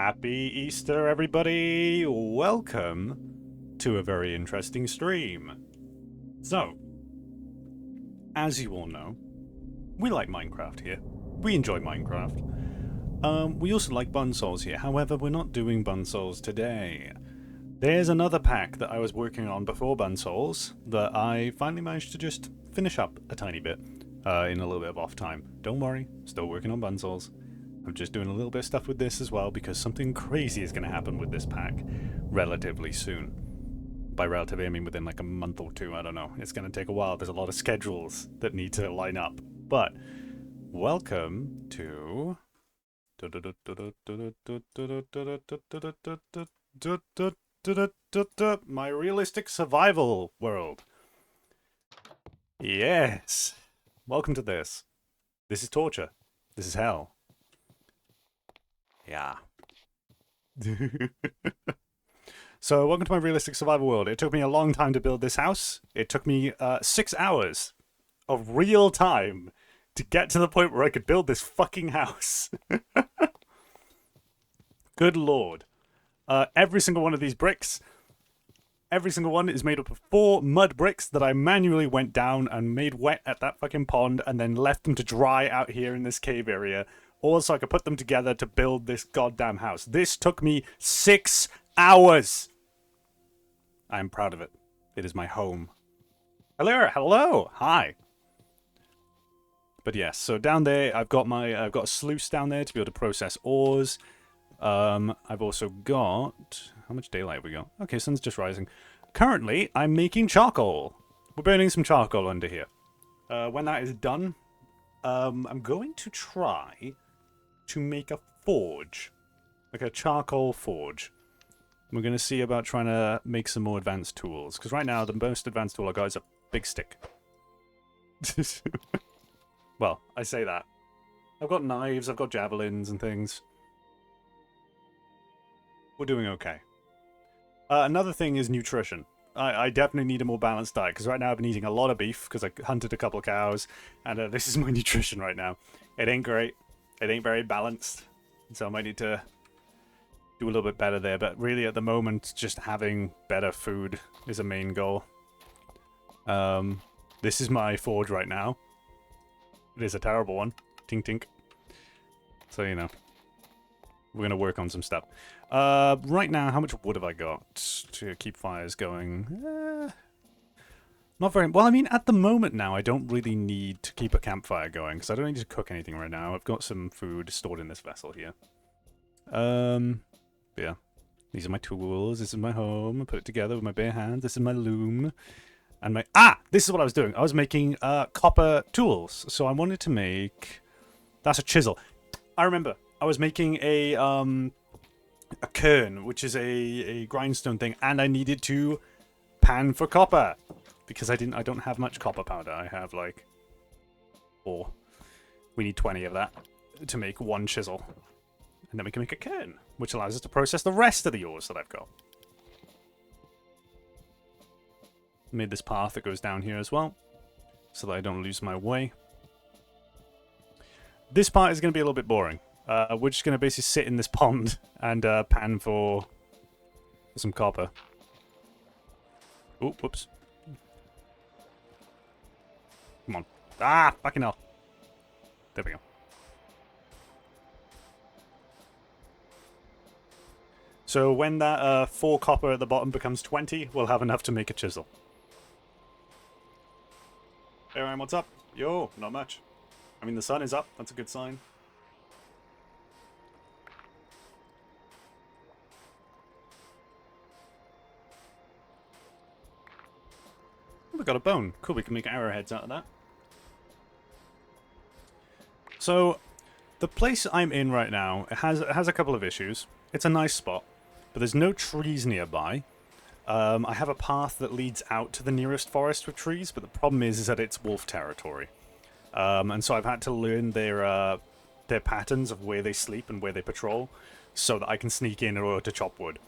Happy Easter, everybody! Welcome to a very interesting stream. So, as you all know, we like Minecraft here. We enjoy Minecraft. We also like bun souls here. However, we're not doing bun souls today. There's another pack that I was working on before bun souls that I finally managed to just finish up a tiny bit in a little bit of off time. Don't worry, still working on bun souls. I'm just doing a little bit of stuff with this as well because something crazy is going to happen with this pack relatively soon. By relatively, I mean within like a month or two, I don't know. It's going to take a while. There's a lot of schedules that need to line up. But, welcome to... my realistic survival world. Yes. Welcome to this. This is torture. This is hell. Yeah. So, welcome to my realistic survival world. It took me a long time to build this house. It took me 6 hours of real time to get to the point where I could build this fucking house. Good lord. Every single one of these bricks, every single one is made up of 4 mud bricks that I manually went down and made wet at that fucking pond and then left them to dry out here in this cave area. Also, I could put them together to build this goddamn house. This took me 6 hours. I am proud of it. It is my home. Hello, hi. But yes, so down there, I've got a sluice down there to be able to process ores. I've also got, how much daylight have we got? Okay, sun's just rising. Currently, I'm making charcoal. We're burning some charcoal under here. When that is done, I'm going to try to make a forge, like a charcoal forge. We're going to see about trying to make some more advanced tools, because right now the most advanced tool I got is a big stick. Well, I say that. I've got knives, I've got javelins and things. We're doing okay. Another thing is nutrition. I definitely need a more balanced diet, because right now I've been eating a lot of beef, because I hunted a couple of cows, and this is my nutrition right now. It ain't great. It ain't very balanced, so I might need to do a little bit better there, but really at the moment, just having better food is a main goal. This is my forge right now. It is a terrible one. Tink tink. So, you know, we're going to work on some stuff. Right now, how much wood have I got to keep fires going? Not very... Well, I mean, at the moment now, I don't really need to keep a campfire going, because I don't need to cook anything right now. I've got some food stored in this vessel here. Yeah. These are my tools. This is my home. I put it together with my bare hands. This is my loom. And my... Ah! This is what I was doing. I was making copper tools. So I wanted to make... That's a chisel. I remember. I was making a quern, which is a grindstone thing, and I needed to pan for copper because I don't have much copper powder. I have like 4. We need 20 of that to make 1 chisel, and then we can make a quern, which allows us to process the rest of the ores that I've got. Made this path that goes down here as well, so that I don't lose my way. This part is going to be a little bit boring. We're just going to basically sit in this pond and pan for some copper. Oh, whoops. Come on. Ah, fucking hell. There we go. So when that 4 copper at the bottom becomes 20, we'll have enough to make a chisel. Hey Ryan, what's up? Yo, not much. I mean, the sun is up. That's a good sign. We got a bone. Cool, we can make arrowheads out of that. So, the place I'm in right now has a couple of issues. It's a nice spot, but there's no trees nearby. I have a path that leads out to the nearest forest with trees, but the problem is that it's wolf territory. And so I've had to learn their patterns of where they sleep and where they patrol, so that I can sneak in order to chop wood.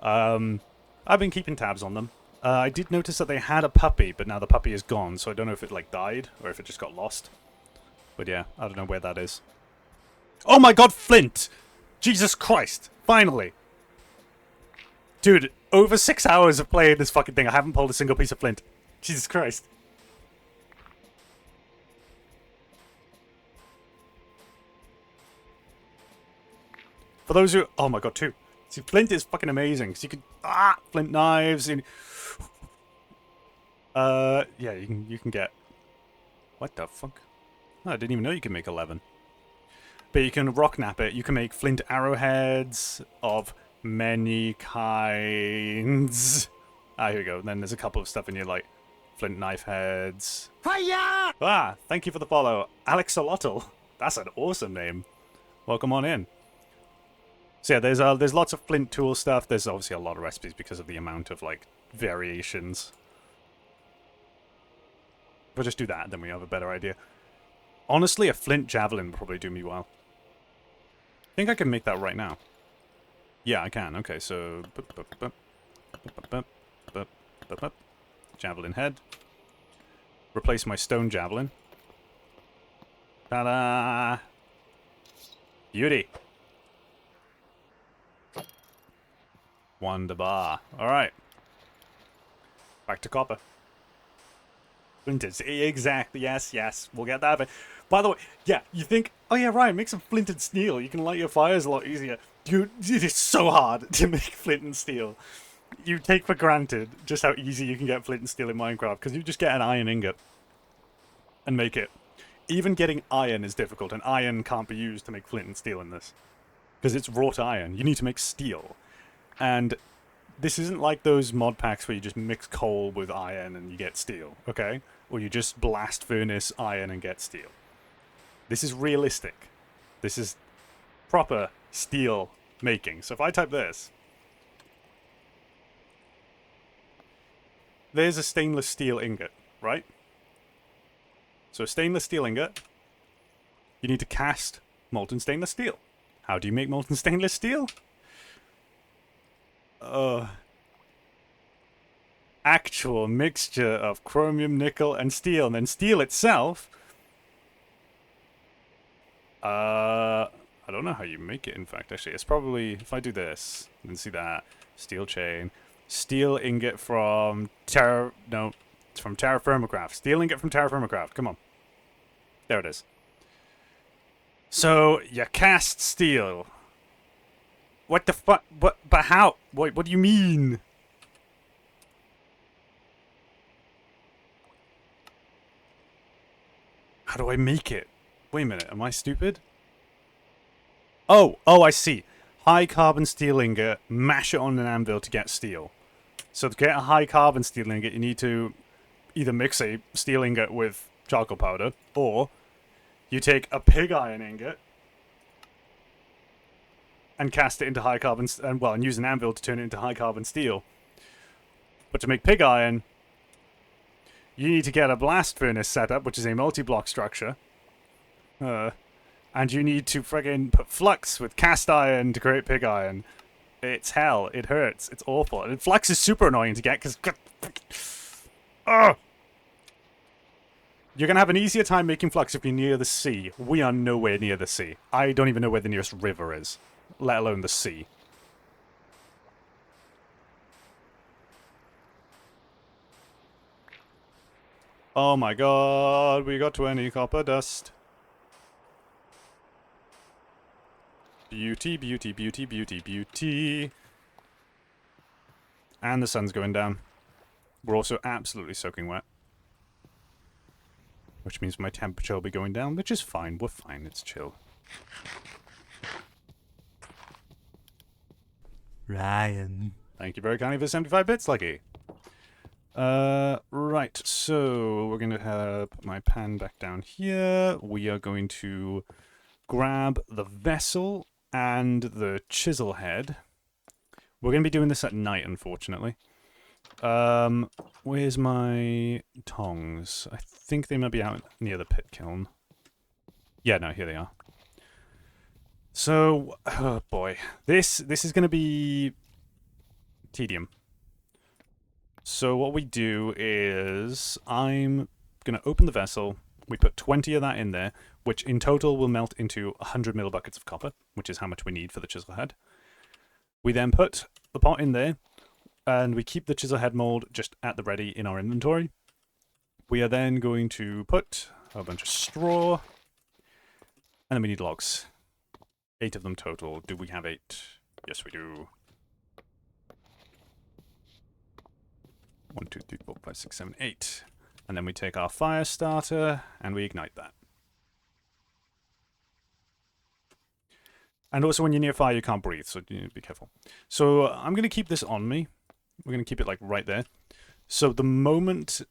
I've been keeping tabs on them. I did notice that they had a puppy, but now the puppy is gone, so I don't know if it, like, died, or if it just got lost. But yeah, I don't know where that is. Oh my god, Flint! Jesus Christ! Finally! Dude, over 6 hours of playing this fucking thing, I haven't pulled a single piece of flint. Jesus Christ. For those who... Oh my god, 2. See, flint is fucking amazing. So you can... flint knives. And, yeah, you can get... What the fuck? Oh, I didn't even know you could make 11. But you can rock nap it. You can make flint arrowheads of many kinds. Here we go. And then there's a couple of stuff in here like flint knife heads. Hiya! Thank you for the follow. Alexolotl. That's an awesome name. Welcome on in. So yeah, there's lots of flint tool stuff. There's obviously a lot of recipes because of the amount of like variations. We'll just do that, then we have a better idea. Honestly, a flint javelin would probably do me well. I think I can make that right now. Yeah, I can. Okay, so... Javelin head. Replace my stone javelin. Ta-da! Beauty! Wonderbar. Alright. Back to copper. Flinters. Exactly. Yes, yes. We'll get that. But by the way, yeah, you think, oh yeah, Ryan, make some flint and steel. You can light your fires a lot easier. Dude, it is so hard to make flint and steel. You take for granted just how easy you can get flint and steel in Minecraft, because you just get an iron ingot and make it. Even getting iron is difficult, and iron can't be used to make flint and steel in this. Because it's wrought iron. You need to make steel. And this isn't like those mod packs where you just mix coal with iron and you get steel, okay? Or you just blast furnace iron and get steel. This is realistic. This is proper steel making. So if I type this, there's a stainless steel ingot, right? So a stainless steel ingot, you need to cast molten stainless steel. How do you make molten stainless steel? Actual mixture of chromium, nickel, and steel. And then steel itself... I don't know how you make it, in fact, actually. It's probably... If I do this, and see that. Steel chain. Steel ingot from... No, it's from Terra Firmacraft. Steel ingot from Terra Firmacraft. Come on. There it is. So, you cast steel. What the fuck? But how? Wait, what do you mean? How do I make it? Wait a minute, am I stupid? Oh, I see. High carbon steel ingot, mash it on an anvil to get steel. So to get a high carbon steel ingot, you need to either mix a steel ingot with charcoal powder, or you take a pig iron ingot and cast it into high carbon, and use an anvil to turn it into high carbon steel. But to make pig iron, you need to get a blast furnace set up, which is a multi-block structure. And you need to friggin' put flux with cast iron to create pig iron. It's hell. It hurts. It's awful. And flux is super annoying to get, because... You're gonna have an easier time making flux if you're near the sea. We are nowhere near the sea. I don't even know where the nearest river is, let alone the sea. Oh my god, we got 20 copper dust. Beauty, beauty, beauty, beauty, beauty. And the sun's going down. We're also absolutely soaking wet. Which means my temperature will be going down, which is fine. We're fine, it's chill. Ryan. Thank you very kindly for 75 bits, Lucky. Right, so we're going to put my pan back down here. We are going to grab the vessel and the chisel head. We're going to be doing this at night, unfortunately. Where's my tongs? I think they might be out near the pit kiln. Yeah, no, here they are. So, oh boy. This is going to be tedium. So what we do is, I'm going to open the vessel. We put 20 of that in there, which in total will melt into 100 millibuckets of copper, which is how much we need for the chisel head. We then put the pot in there, and we keep the chisel head mold just at the ready in our inventory. We are then going to put a bunch of straw, and then we need logs. 8 of them total. Do we have 8? Yes, we do. 1, 2, 3, 4, 5, 6, 7, 8. And then we take our fire starter, and we ignite that. And also when you're near fire, you can't breathe, so you need to be careful. So I'm going to keep this on me. We're going to keep it like right there. So the moment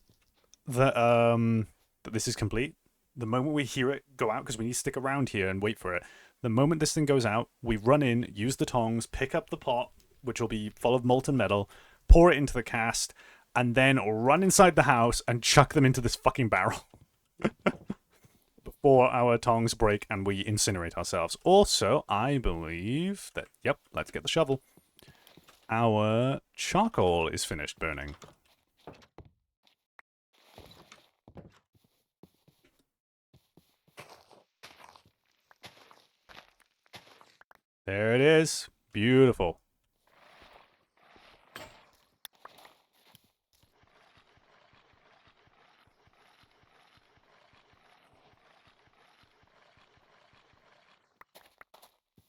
that, that this is complete, the moment we hear it go out, because we need to stick around here and wait for it, the moment this thing goes out, we run in, use the tongs, pick up the pot, which will be full of molten metal, pour it into the cast, and then run inside the house and chuck them into this fucking barrel. Before our tongs break and we incinerate ourselves. Also, I believe that, yep, let's get the shovel. Our charcoal is finished burning. There it is. Beautiful.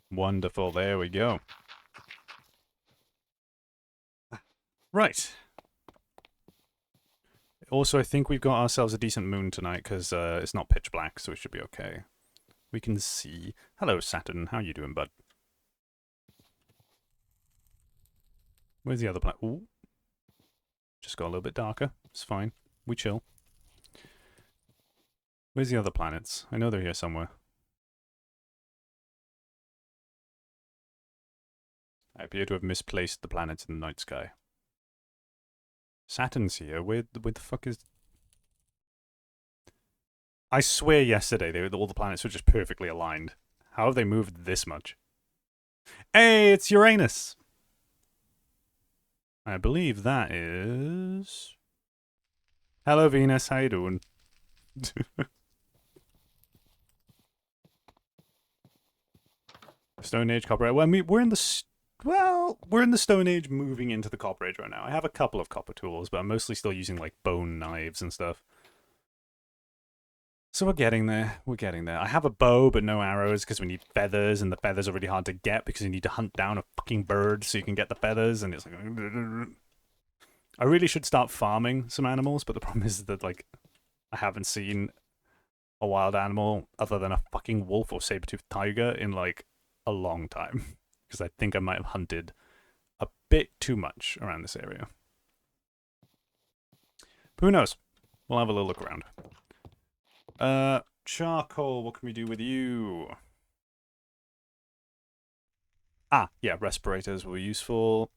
Wonderful. There we go. Right. Also, I think we've got ourselves a decent moon tonight because it's not pitch black, so it should be okay. We can see. Hello, Saturn. How you doing, bud? Where's the other planet? Ooh. Just got a little bit darker. It's fine. We chill. Where's the other planets? I know they're here somewhere. I appear to have misplaced the planets in the night sky. Saturn's here. Where the fuck is... I swear yesterday all the planets were just perfectly aligned. How have they moved this much? Hey, it's Uranus! I believe that is... Hello, Venus. How you doing? Stone Age, Copper Age. Well, we're in the... Well, we're in the Stone Age moving into the Copper Age right now. I have a couple of copper tools, but I'm mostly still using, like, bone knives and stuff. So we're getting there. We're getting there. I have a bow, but no arrows, because we need feathers, and the feathers are really hard to get, because you need to hunt down a fucking bird so you can get the feathers, and it's like... I really should start farming some animals, but the problem is that, like, I haven't seen a wild animal other than a fucking wolf or saber-toothed tiger in, like, a long time. Because I think I might have hunted a bit too much around this area. But who knows? We'll have a little look around. Charcoal, what can we do with you? Ah, yeah, respirators will be useful.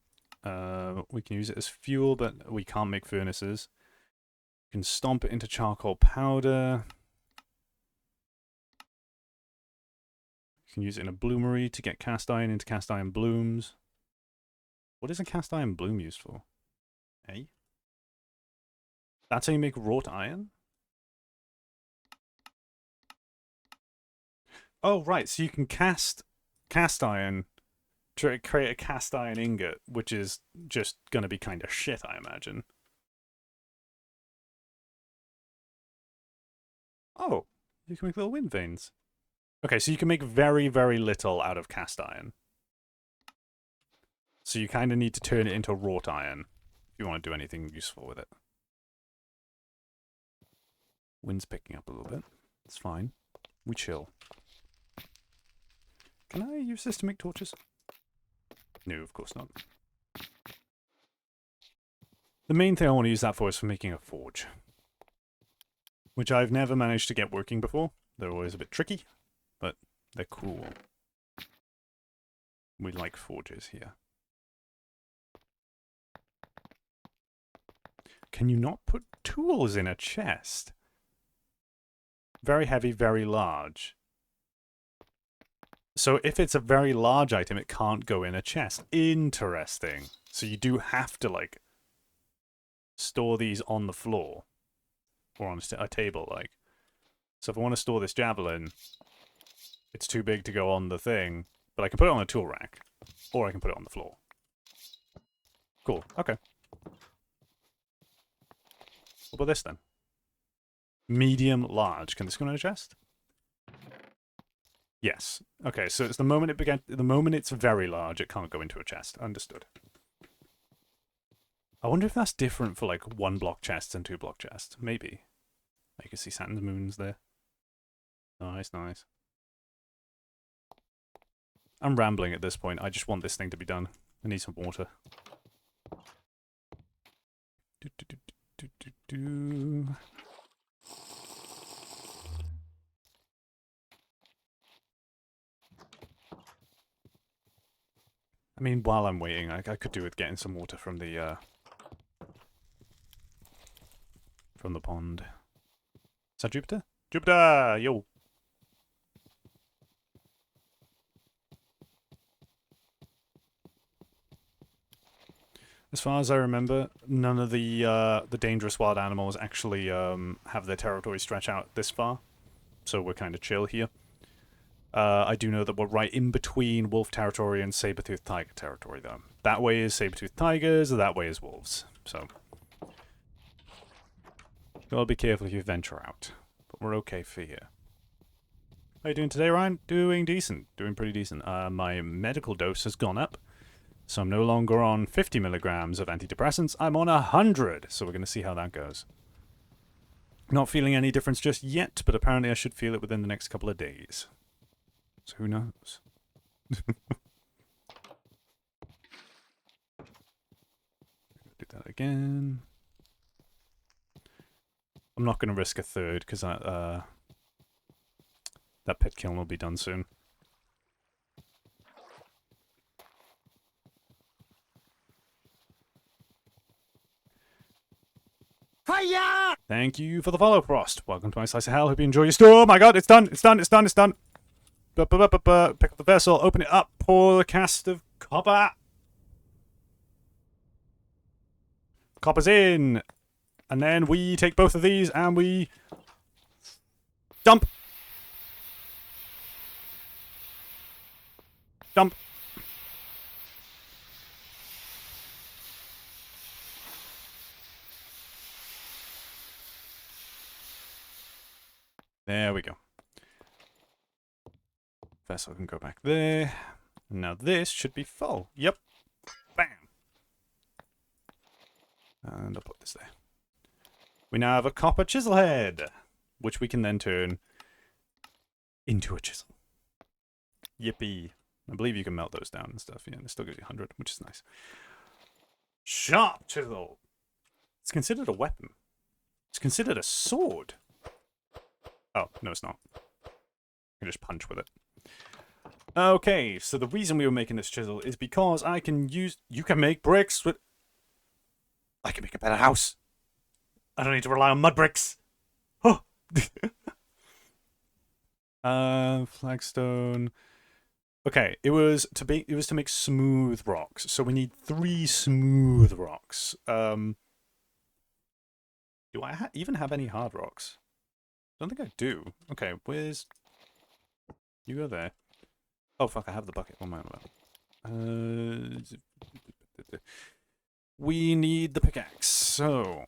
We can use it as fuel, but we can't make furnaces. We can stomp it into charcoal powder. You can use it in a bloomery to get cast iron into cast iron blooms. What is a cast iron bloom used for? Eh? That's how you make wrought iron? Oh, right, so you can cast iron to create a cast iron ingot, which is just going to be kind of shit, I imagine. Oh, you can make little wind vanes. Okay, so you can make very, very little out of cast iron. So you kind of need to turn it into wrought iron if you want to do anything useful with it. Wind's picking up a little bit. It's fine. We chill. Can I use this to make torches? No, of course not. The main thing I want to use that for is for making a forge. Which I've never managed to get working before. They're always a bit tricky, but they're cool. We like forges here. Can you not put tools in a chest? Very heavy, very large. So if it's a very large item, it can't go in a chest. Interesting. So you do have to, like, store these on the floor. Or on a table, like. So if I want to store this javelin, it's too big to go on the thing. But I can put it on a tool rack. Or I can put it on the floor. Cool. Okay. What about this then? Medium, large. Can this go in a chest? Yes. Okay, so it's the moment it's very large, it can't go into a chest. Understood. I wonder if that's different for like 1-block chests and 2-block chests. Maybe. You can see Saturn's moons there. Nice, nice. I'm rambling at this point. I just want this thing to be done. I need some water. I mean, while I'm waiting, I could do with getting some water from the pond. Is that Jupiter? Jupiter! Yo! As far as I remember, none of the dangerous wild animals actually have their territory stretch out this far, so we're kind of chill here. I do know that we're right in between wolf territory and saber-toothed tiger territory, though. That way is saber-toothed tigers, that way is wolves. So, gotta be careful if you venture out. But we're okay for here. How you doing today, Ryan? Doing decent. Doing pretty decent. My medical dose has gone up. So I'm no longer on 50 milligrams of antidepressants. I'm on 100. So we're going to see how that goes. Not feeling any difference just yet, but apparently I should feel it within the next couple of days. So who knows? Do that again. I'm not going to risk a third because that pit kiln will be done soon. Hiya! Thank you for the follow, Frost. Welcome to my slice of hell. Hope you enjoy your store. Oh my god, it's done! It's done! It's done! It's done! Pick up the vessel, open it up, pour the cast of copper. Copper's in. And then we take both of these and we dump. Dump. There we go. Vessel can go back there. Now this should be full. Yep. Bam. And I'll put this there. We now have a copper chisel head, which we can then turn into a chisel. Yippee. I believe you can melt those down and stuff. Yeah, and it still gives you 100, which is nice. Sharp chisel. It's considered a weapon. It's considered a sword. Oh, no it's not. You can just punch with it. Okay, so the reason we were making this chisel is because I can use... You can make bricks with... I can make a better house. I don't need to rely on mud bricks. Oh! Flagstone... Okay, it was to make smooth rocks, so we need 3 smooth rocks. Do I even have any hard rocks? I don't think I do. Okay, where's... You go there. Oh, fuck, I have the bucket. One moment. We need the pickaxe. So,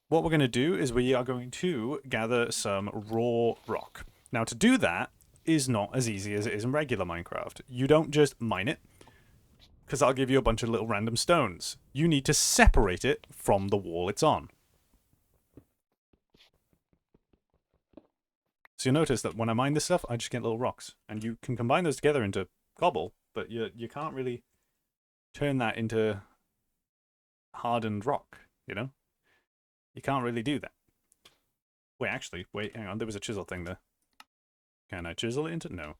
what we're going to do is we are going to gather some raw rock. Now, to do that is not as easy as it is in regular Minecraft. You don't just mine it, because that'll give you a bunch of little random stones. You need to separate it from the wall it's on. So you'll notice that when I mine this stuff, I just get little rocks. And you can combine those together into cobble, but you can't really turn that into hardened rock, you know? You can't really do that. Wait, actually, wait, hang on, there was a chisel thing there. Can I chisel it into? No.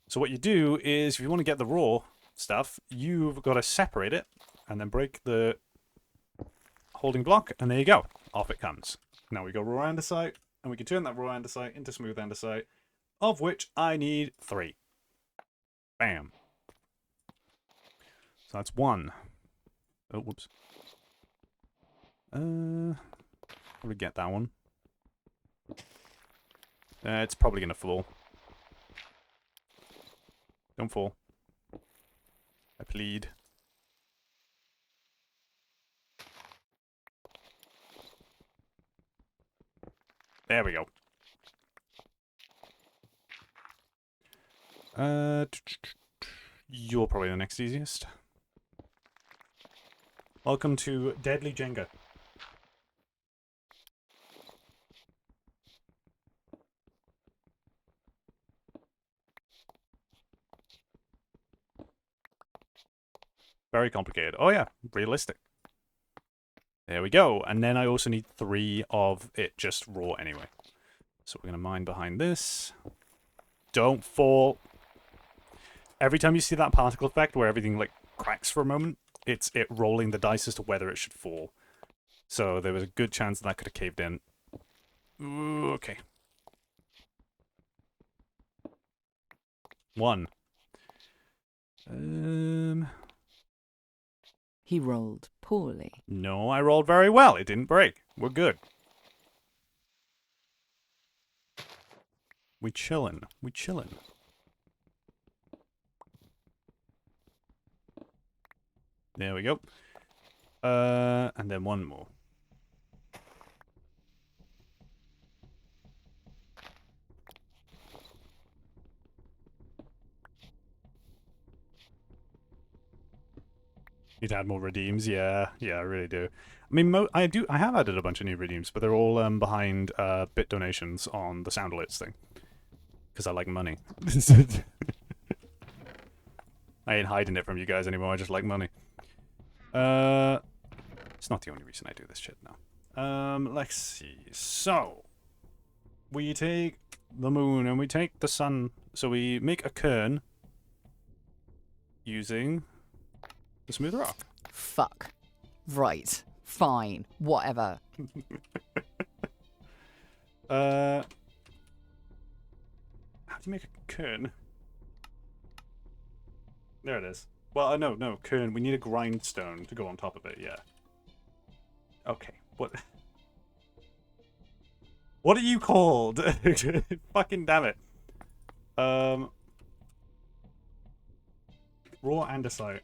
So what you do is, if you want to get the raw stuff, you've got to separate it, and then break the holding block, and there you go. Off it comes. Now we go raw andesite. And we can turn that raw andesite into smooth andesite, of which I need 3. Bam. So that's 1. Oh, whoops. Probably get that one. It's probably going to fall. Don't fall. I plead. There we go. You're probably the next easiest. Welcome to Deadly Jenga. Very complicated. Oh yeah, realistic. There we go. And then I also need 3 of it just raw anyway. So we're going to mine behind this. Don't fall. Every time you see that particle effect where everything like cracks for a moment, it's it rolling the dice as to whether it should fall. So there was a good chance that could have caved in. Ooh, okay. 1. He rolled poorly. No, I rolled very well. It didn't break. We're good. We chillin'. We chillin'. There we go. And then 1 more. Need to add more redeems. Yeah, I really do. I mean, I have added a bunch of new redeems, but they're all behind bit donations on the sound alerts thing. Because I like money. I ain't hiding it from you guys anymore. I just like money. It's not the only reason I do this shit now. Let's see. So, we take the moon and we take the sun. So we make a cairn using the smooth rock. Fuck. Right. Fine. Whatever. How do you make a cairn? There it is. Well, no, cairn. We need a grindstone to go on top of it, yeah. Okay, what? What are you called? Fucking damn it. Raw andesite.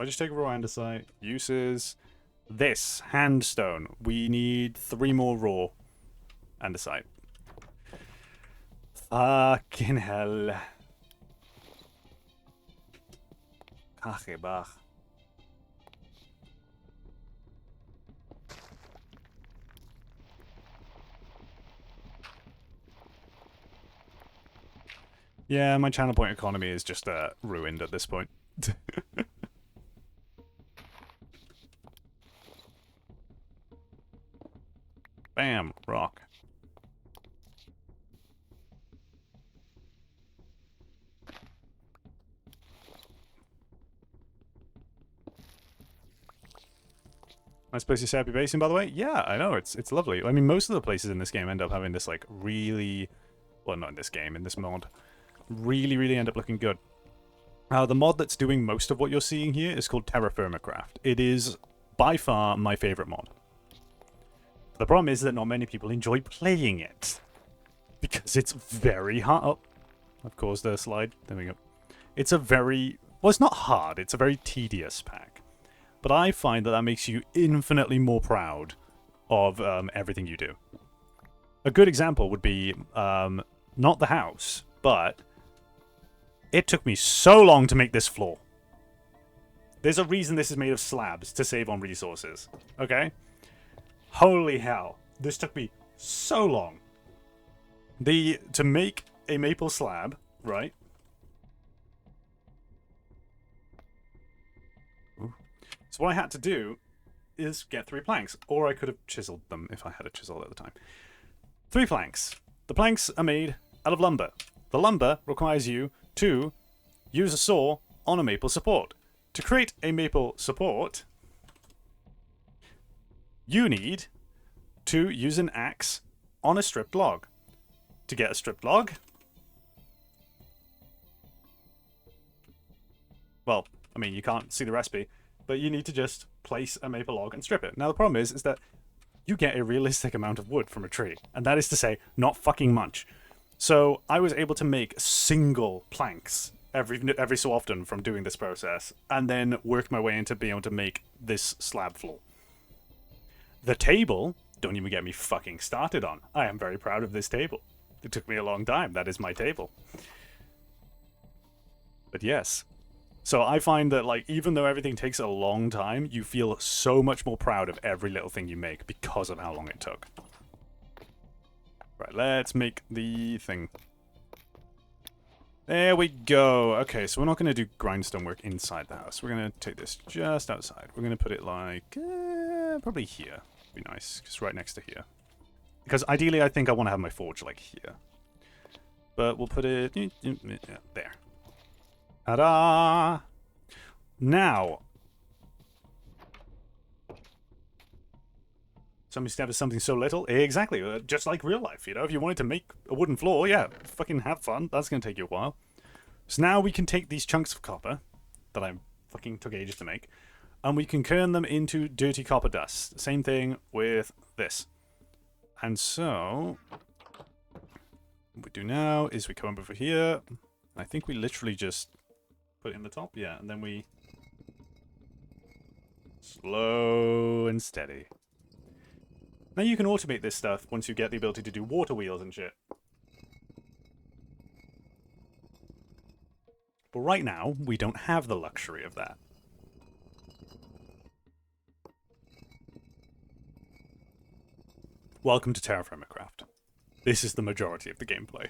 I just take raw andesite. Uses this handstone. We need 3 more raw andesite. Fucking hell. Kachebach. Yeah, my channel point economy is just ruined at this point. Bam, rock. Nice place to set up your basin, by the way. Yeah, I know, it's lovely. I mean, most of the places in this game end up having this, like, really... Well, not in this game, in this mod. Really end up looking good. The mod that's doing most of what you're seeing here is called Terra Firma Craft. It is, by far, my favorite mod. The problem is that not many people enjoy playing it. Because it's very hard. Oh, of course, the slide. There we go. It's a very... Well, it's not hard. It's a very tedious pack. But I find that makes you infinitely more proud of everything you do. A good example would be, not the house, but it took me so long to make this floor. There's a reason this is made of slabs, to save on resources. Okay? Holy hell. This took me so long. To make a maple slab, right? So what I had to do is get 3 planks, or I could have chiseled them if I had a chisel at the time. 3 planks. The planks are made out of lumber. The lumber requires you to use a saw on a maple support. To create a maple support, you need to use an axe on a stripped log. To get a stripped log, well, I mean, you can't see the recipe, but you need to just place a maple log and strip it. Now, the problem is that you get a realistic amount of wood from a tree, and that is to say, not fucking much. So I was able to make single planks every so often from doing this process, and then work my way into being able to make this slab floor. The table, don't even get me fucking started on. I am very proud of this table. It took me a long time. That is my table. But yes. So I find that, like, even though everything takes a long time, you feel so much more proud of every little thing you make because of how long it took. Right, let's make the thing. There we go. Okay, so we're not going to do grindstone work inside the house. We're going to take this just outside. We're going to put it, like, probably here. Be nice, just right next to here. Because ideally, I think I want to have my forge, like, here. But we'll put it there. Ta-da! Now, somebody stab something so little. Exactly, just like real life, you know? If you wanted to make a wooden floor, yeah, fucking have fun. That's going to take you a while. So now we can take these chunks of copper that I fucking took ages to make, and we can turn them into dirty copper dust. Same thing with this. And so, what we do now is we come over here. I think we literally just put it in the top, yeah, and then we slow and steady. Now you can automate this stuff once you get the ability to do water wheels and shit. But right now, we don't have the luxury of that. Welcome to Terraforming Craft. This is the majority of the gameplay.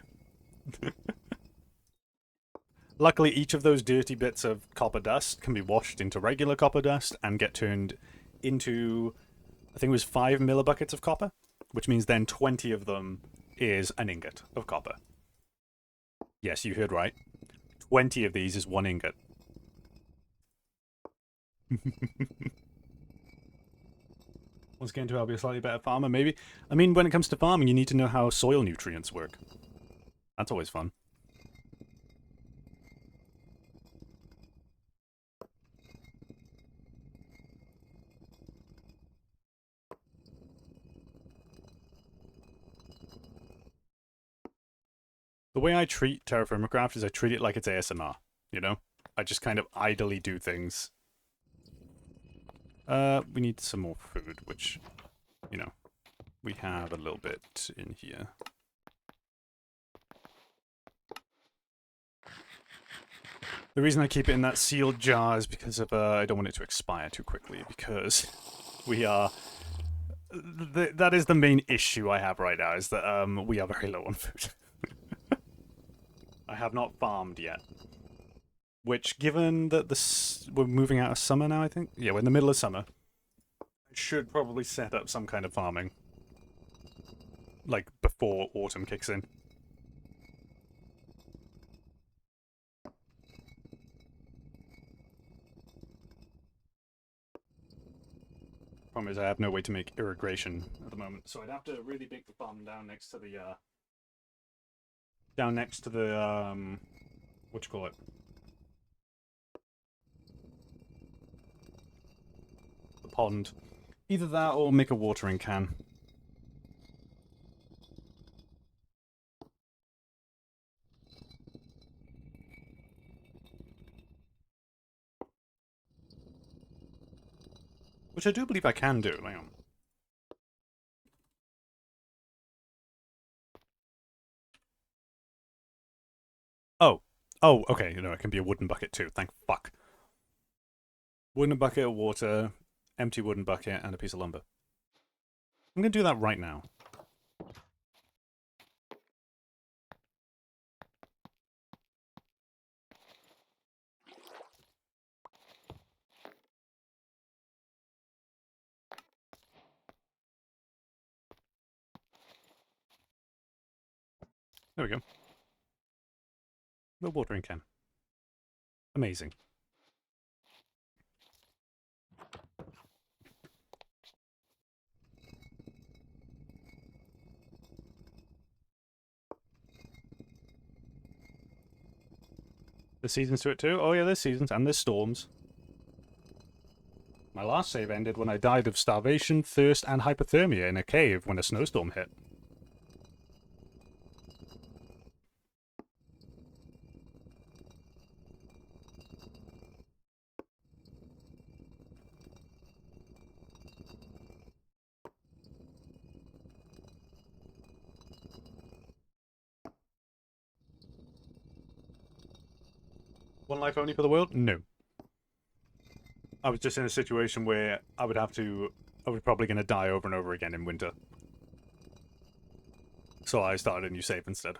Luckily, each of those dirty bits of copper dust can be washed into regular copper dust and get turned into, I think it was 5 millibuckets of copper, which means then 20 of them is an ingot of copper. Yes, you heard right. 20 of these is 1 ingot. Once again, to help you a slightly better farmer, maybe. I mean, when it comes to farming, you need to know how soil nutrients work. That's always fun. The way I treat Terraforming Craft is I treat it like it's ASMR, you know? I just kind of idly do things. We need some more food, which, you know, we have a little bit in here. The reason I keep it in that sealed jar is because of, I don't want it to expire too quickly, because we are... that is the main issue I have right now, is that we are very low on food. I have not farmed yet. Which, given that we're moving out of summer now, I think? Yeah, we're in the middle of summer. I should probably set up some kind of farming. Like, before autumn kicks in. Problem is I have no way to make irrigation at the moment, so I'd have to really make the farm down next to the, what you call it? The pond. Either that or make a watering can. Which I do believe I can do. Hang on. Oh. Oh, okay. You know, it can be a wooden bucket too. Thank fuck. Wooden bucket of water, empty wooden bucket, and a piece of lumber. I'm going to do that right now. There we go. The watering can. Amazing. There's seasons to it too? Oh yeah, there's seasons, and there's storms. My last save ended when I died of starvation, thirst, and hypothermia in a cave when a snowstorm hit. One life only for the world? No. I was just in a situation where I was probably going to die over and over again in winter. So I started a new save instead.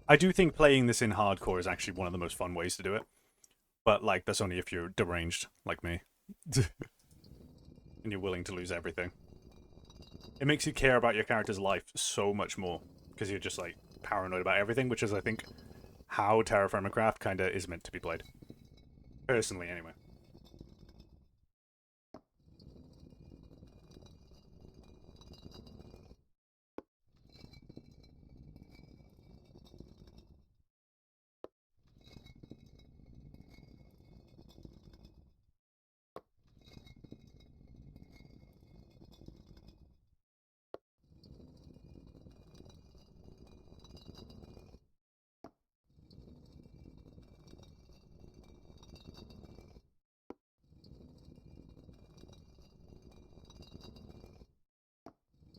I do think playing this in hardcore is actually one of the most fun ways to do it. But, like, that's only if you're deranged, like me. And you're willing to lose everything. It makes you care about your character's life so much more. Because you're just, like, paranoid about everything, which is, I think, how Terraforming Craft kind of is meant to be played. Personally, anyway.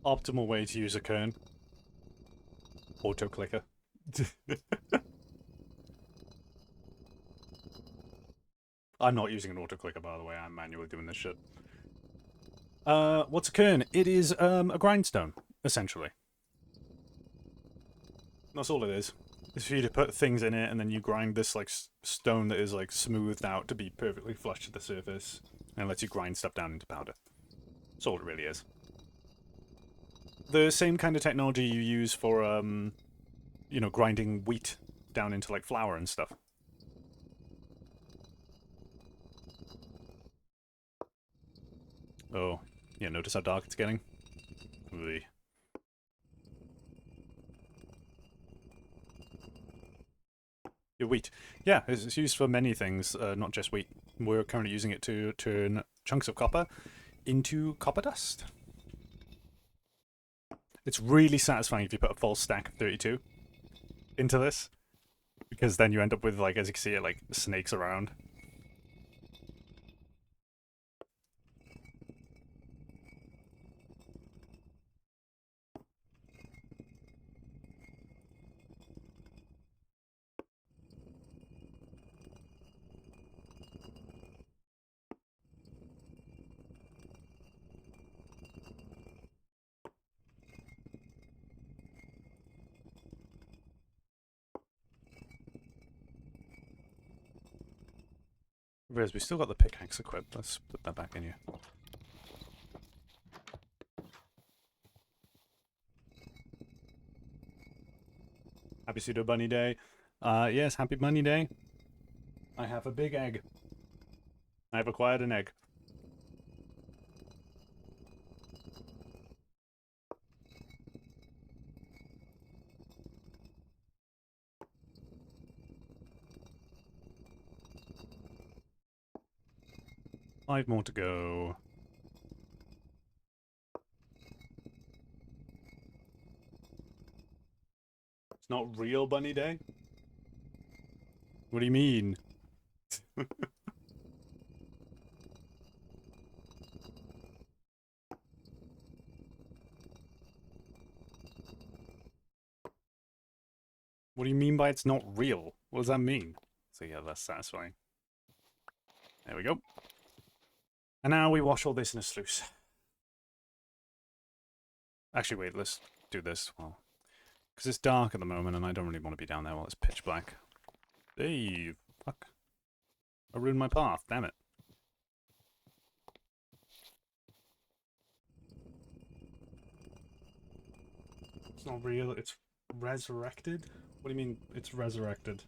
Optimal way to use a kern. Auto clicker. I'm not using an auto clicker, by the way. I'm manually doing this shit. What's a kern? It is a grindstone, essentially. That's all it is. It's for you to put things in it, and then you grind this like stone that is like smoothed out to be perfectly flush to the surface, and it lets you grind stuff down into powder. That's all it really is. The same kind of technology you use for, you know, grinding wheat down into like flour and stuff. Oh, yeah, notice how dark it's getting? Ugh. Your wheat. Yeah, it's used for many things, not just wheat. We're currently using it to turn chunks of copper into copper dust. It's really satisfying if you put a full stack of 32 into this, because then you end up with, like, as you can see, it like snakes around. Riz, we still got the pickaxe equipped. Let's put that back in here. Happy Pseudo Bunny Day. Yes, happy Bunny Day. I have a big egg. I have acquired an egg. Five more to go. It's not real Bunny Day? What do you mean? What do you mean by it's not real? What does that mean? So yeah, that's satisfying. There we go. And now we wash all this in a sluice. Actually, wait, let's do this. Well, because it's dark at the moment and I don't really want to be down there while it's pitch black. Hey, fuck. I ruined my path, damn it. It's not real, it's resurrected? What do you mean it's resurrected?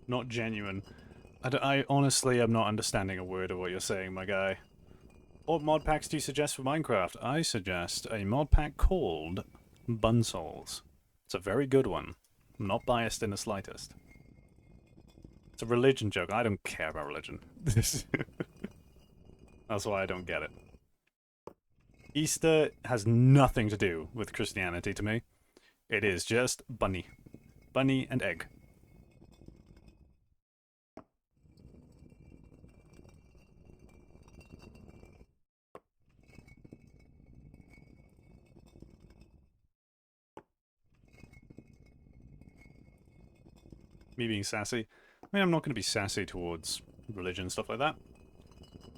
Not genuine. I honestly am not understanding a word of what you're saying, my guy. What mod packs do you suggest for Minecraft? I suggest a mod pack called Bunsols. It's a very good one. I'm not biased in the slightest. It's a religion joke. I don't care about religion. That's why I don't get it. Easter has nothing to do with Christianity to me. It is just bunny. Bunny and egg. Me being sassy. I mean, I'm not going to be sassy towards religion, stuff like that.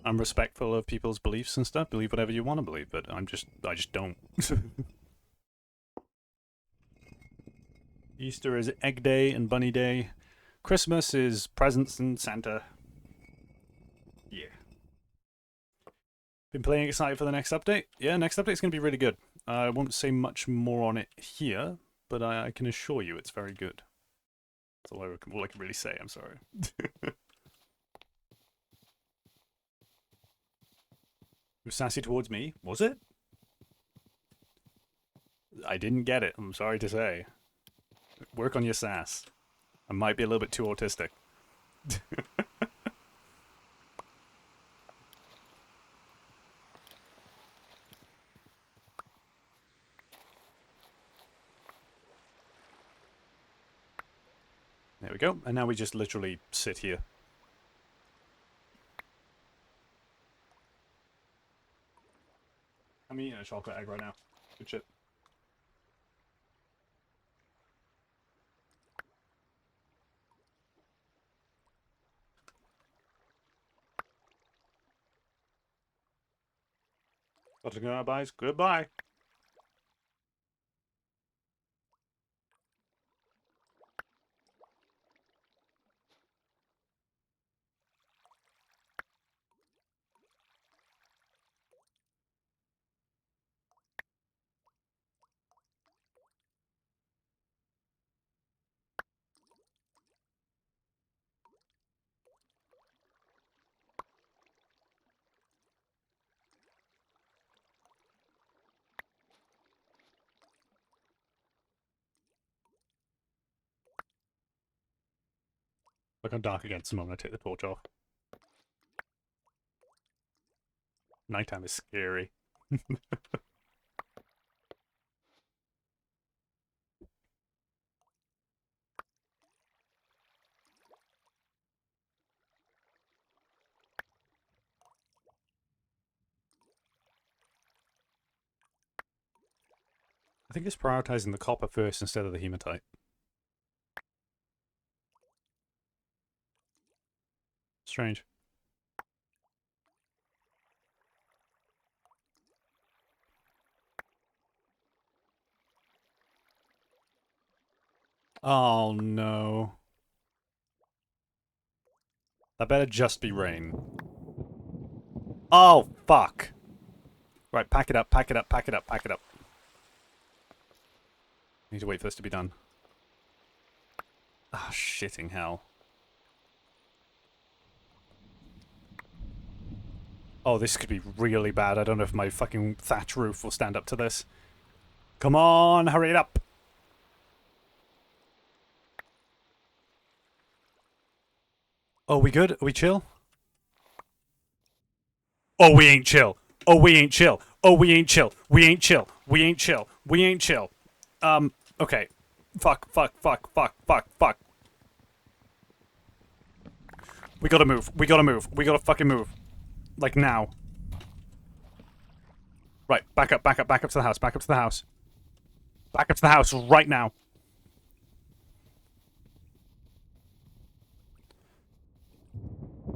I'm respectful of people's beliefs and stuff. Believe whatever you want to believe, but I just don't. Easter is Egg Day and Bunny Day. Christmas is presents and Santa. Yeah. Been playing excited for the next update? Yeah, next update's going to be really good. I won't say much more on it here, but I can assure you it's very good. That's all I can really say, I'm sorry. It was sassy towards me, was it? I didn't get it, I'm sorry to say. Work on your sass. I might be a little bit too autistic. There we go, and now we just literally sit here. I'm eating a chocolate egg right now. Good shit. Goodbyes. Goodbye. Look, I'm dark against the moment I take the torch off. Nighttime is scary. I think it's prioritizing the copper first instead of the hematite. Strange. Oh no. That better just be rain. Oh fuck. Right, pack it up, pack it up, pack it up, pack it up. Need to wait for this to be done. Ah, shitting hell. Oh, this could be really bad. I don't know if my fucking thatch roof will stand up to this. Come on, hurry it up. Oh, we good? Are we chill? Oh, we ain't chill. Oh, we ain't chill. Oh, we ain't chill. We ain't chill. We ain't chill. We ain't chill. Okay. Fuck, fuck, fuck, fuck, fuck, fuck. We gotta move. We gotta move. We gotta fucking move. Like now. Right, back up, back up, back up to the house, back up to the house. Back up to the house right now.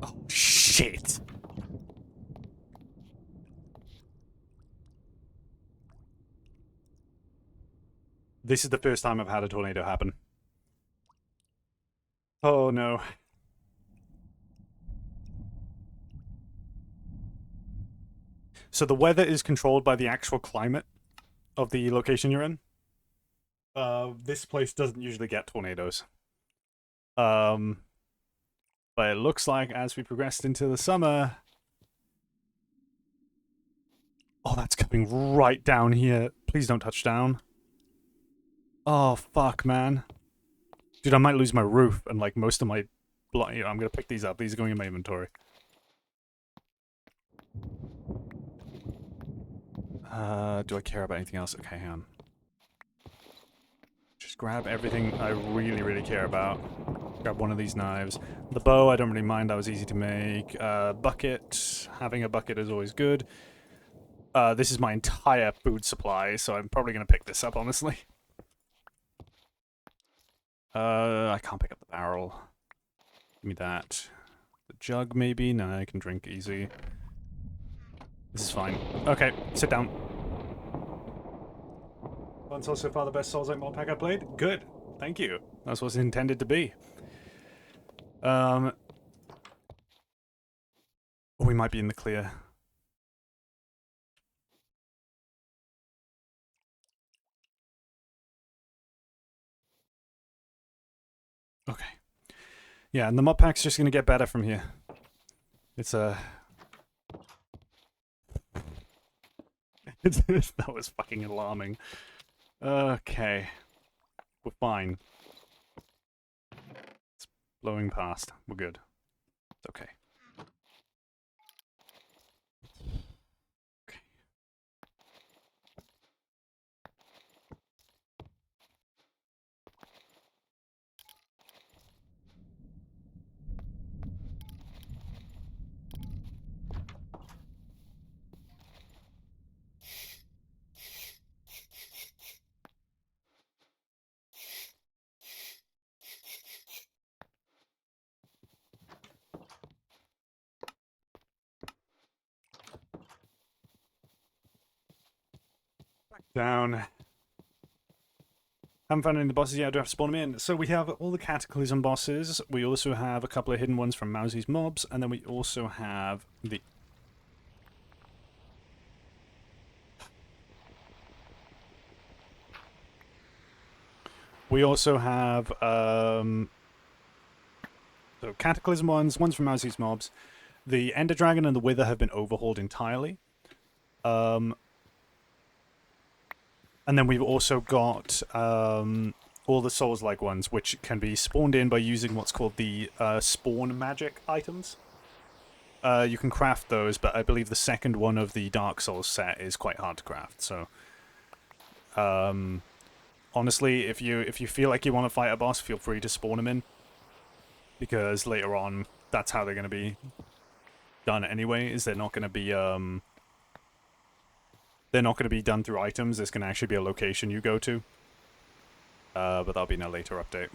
Oh, shit. This is the first time I've had a tornado happen. Oh no. So the weather is controlled by the actual climate of the location you're in. This place doesn't usually get tornadoes. But it looks like as we progressed into the summer... Oh, that's coming right down here. Please don't touch down. Oh, fuck, man. Dude, I might lose my roof and, like, most of my... You know, I'm gonna pick these up. These are going in my inventory. Do I care about anything else? Okay, hang on. Just grab everything I really, really care about. Grab one of these knives. The bow, I don't really mind. That was easy to make. Bucket. Having a bucket is always good. This is my entire food supply, so I'm probably going to pick this up, honestly. I can't pick up the barrel. Give me that. The jug, maybe? No, I can drink easy. This is fine. Okay, sit down. One Soul so far the best Souls-like mod pack I played? Good. Thank you. That's what it's intended to be. We might be in the clear. Okay. Yeah, and the mod pack's just gonna get better from here. It's that was fucking alarming. Okay. We're fine. It's blowing past. We're good. It's okay. Okay. Down. Haven't found any of the bosses yet, I do have to spawn them in. So we have all the Cataclysm bosses, we also have a couple of hidden ones from Mousy's mobs, and then we also have the... We also have, so Cataclysm ones from Mousy's mobs. The Ender Dragon and the Wither have been overhauled entirely. And then we've also got all the Souls-like ones, which can be spawned in by using what's called the spawn magic items. You can craft those, but I believe the second one of the Dark Souls set is quite hard to craft. So, honestly, if you feel like you want to fight a boss, feel free to spawn them in, because later on, that's how they're going to be done anyway. Is they're not going to be done through items. There's going to actually be a location you go to. But that'll be in a later update.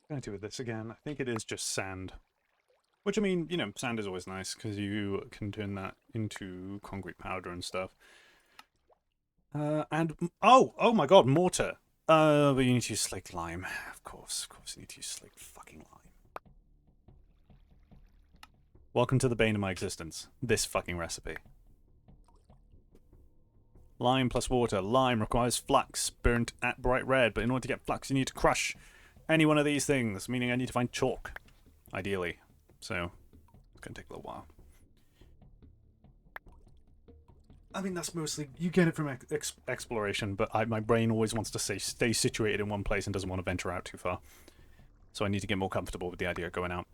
What can I do with this again? I think it is just sand. Which, I mean, you know, sand is always nice, because you can turn that into concrete powder and stuff. Oh my god, mortar. But you need to use slaked lime. Of course you need to use slaked fucking lime. Welcome to the bane of my existence. This fucking recipe. Lime plus water. Lime requires flux, burnt at bright red, but in order to get flux, you need to crush any one of these things, meaning I need to find chalk, ideally. So, it's going to take a little while. I mean, that's mostly... You get it from exploration, but my brain always wants to stay situated in one place and doesn't want to venture out too far. So I need to get more comfortable with the idea of going out.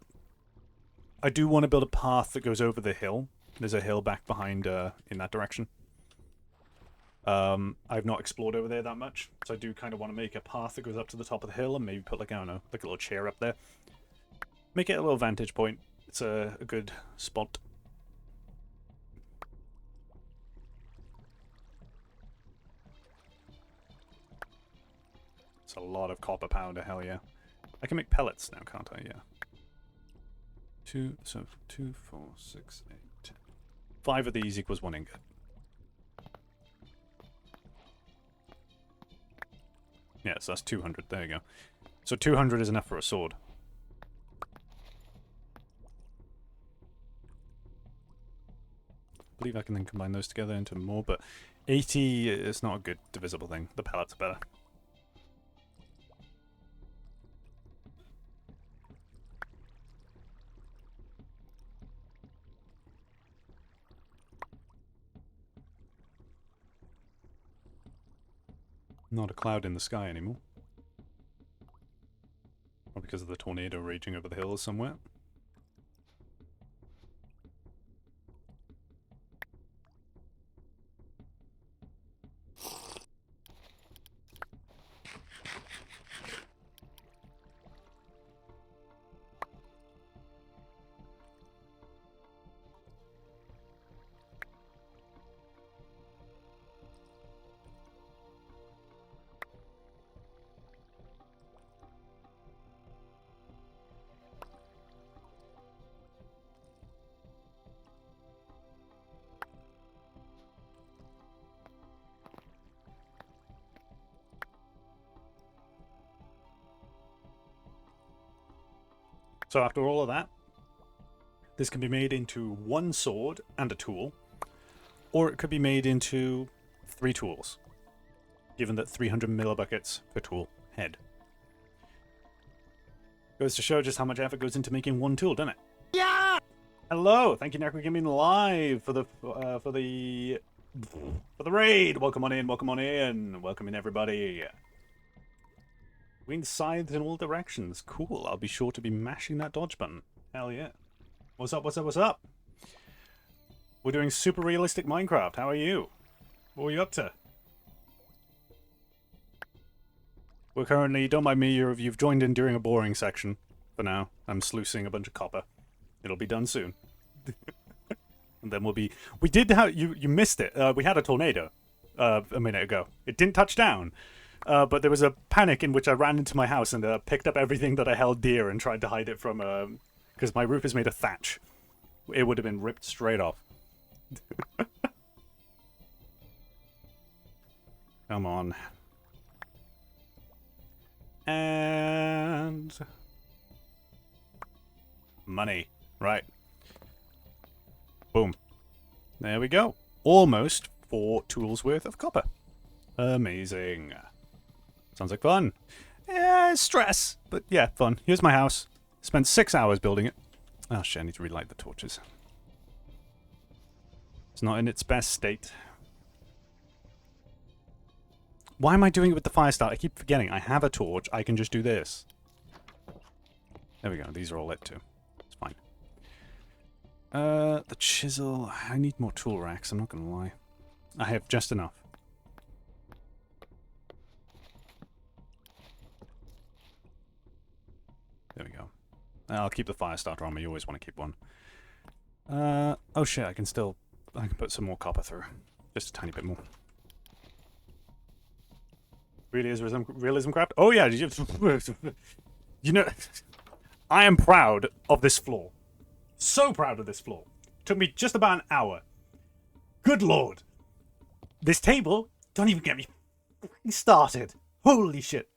I do want to build a path that goes over the hill. There's a hill back behind in that direction. I've not explored over there that much, so I do kind of want to make a path that goes up to the top of the hill and maybe put, like, I don't know, like a little chair up there. Make it a little vantage point. It's a good spot. It's a lot of copper powder, hell yeah. I can make pellets now, can't I? Yeah. 2, 4, 6, 8, 10. 5 of these equals 1 ingot. Yeah, so that's 200. There you go. So 200 is enough for a sword. I believe I can then combine those together into more, but 80 is not a good divisible thing. The pellets are better. Not a cloud in the sky anymore. Or because of the tornado raging over the hills somewhere. So after all of that, this can be made into one sword and a tool, or it could be made into 3 tools, given that 300 millibuckets per tool head. Goes to show just how much effort goes into making one tool, doesn't it? Yeah! Hello! Thank you, Necro Gaming Live, for the raid! Welcome on in, welcome on in, welcome in everybody. Green scythes in all directions. Cool. I'll be sure to be mashing that dodge button. Hell yeah. What's up, what's up, what's up? We're doing super realistic Minecraft. How are you? What are you up to? We're currently, don't mind me, you've joined in during a boring section. For now. I'm sluicing a bunch of copper. It'll be done soon. And then we'll be... We did have... You missed it. We had a tornado a minute ago. It didn't touch down. But there was a panic in which I ran into my house and picked up everything that I held dear and tried to hide it from... Because my roof is made of thatch. It would have been ripped straight off. Come on. And... money. Right. Boom. There we go. Almost 4 tools worth of copper. Amazing. Sounds like fun. Yeah, stress. But yeah, fun. Here's my house. Spent 6 hours building it. Oh shit, I need to relight the torches. It's not in its best state. Why am I doing it with the fire start? I keep forgetting. I have a torch. I can just do this. There we go. These are all lit too. It's fine. The chisel. I need more tool racks. I'm not going to lie. I have just enough. There we go. I'll keep the fire starter on me. You always want to keep one. Oh shit, I can put some more copper through. Just a tiny bit more. Really is realism craft? Oh yeah, you know, I am proud of this floor. So proud of this floor. Took me just about an hour. Good lord. This table, don't even get me started. Holy shit.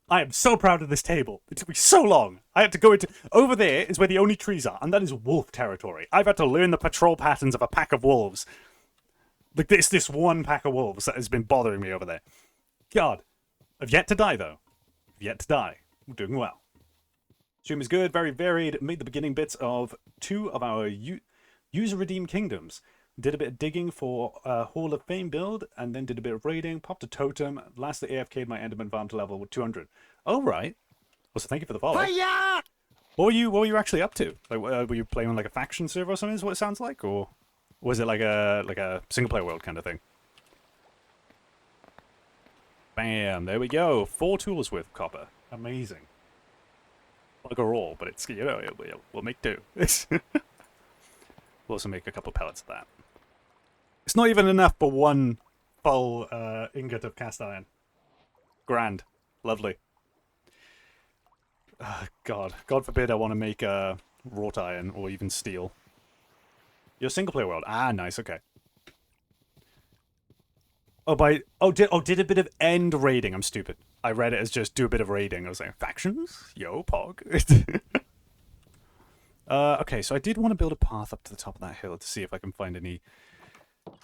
I am so proud of this table. It took me so long. I had to go into... Over there is where the only trees are, and that is wolf territory. I've had to learn the patrol patterns of a pack of wolves. Like, this one pack of wolves that has been bothering me over there. God. I've yet to die, though. I've yet to die. I'm doing well. Stream is good, very varied. Made the beginning bits of 2 of our user-redeemed kingdoms. Did a bit of digging for a Hall of Fame build, and then did a bit of raiding, popped a totem, lastly AFK'd my Enderman farm to level 200. Oh, right. Well, so thank you for the follow. Hiya! What were you actually up to? Like, were you playing on like a faction server or something, is what it sounds like? Or was it like a single-player world kind of thing? Bam, there we go. 4 tools worth of copper. Amazing. Bugger all, but it's, you know, we'll make do. We'll also make a couple pellets of that. It's not even enough for 1 full ingot of cast iron. Grand. Lovely. God. God forbid I want to make wrought iron or even steel. Your single player world. Ah, nice, okay. Did a bit of end raiding. I'm stupid. I read it as just do a bit of raiding. I was like, factions? Yo, pog. Okay, so I did want to build a path up to the top of that hill to see if I can find any...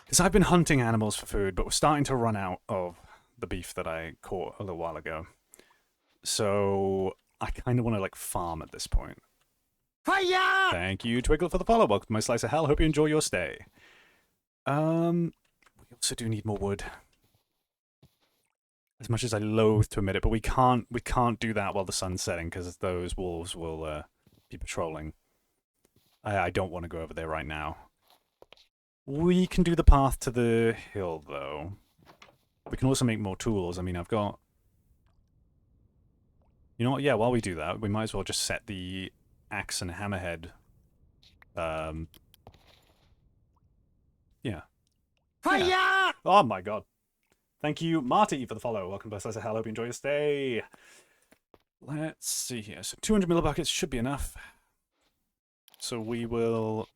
Because I've been hunting animals for food, but we're starting to run out of the beef that I caught a little while ago. So I kind of want to, like, farm at this point. Hiya! Thank you, Twiggle, for the follow. Welcome to my slice of hell. Hope you enjoy your stay. We also do need more wood. As much as I loathe to admit it, but we can't do that while the sun's setting because those wolves will be patrolling. I don't want to go over there right now. We can do the path to the hill though. We can also make more tools. I mean, I've got. You know what? Yeah, while we do that, we might as well just set the axe and hammerhead. Yeah. Hiya! Oh my god. Thank you, Marty, for the follow. Welcome to Slice of Hell. Hope you enjoy your stay. Let's see here. So 200 millibuckets should be enough. So we will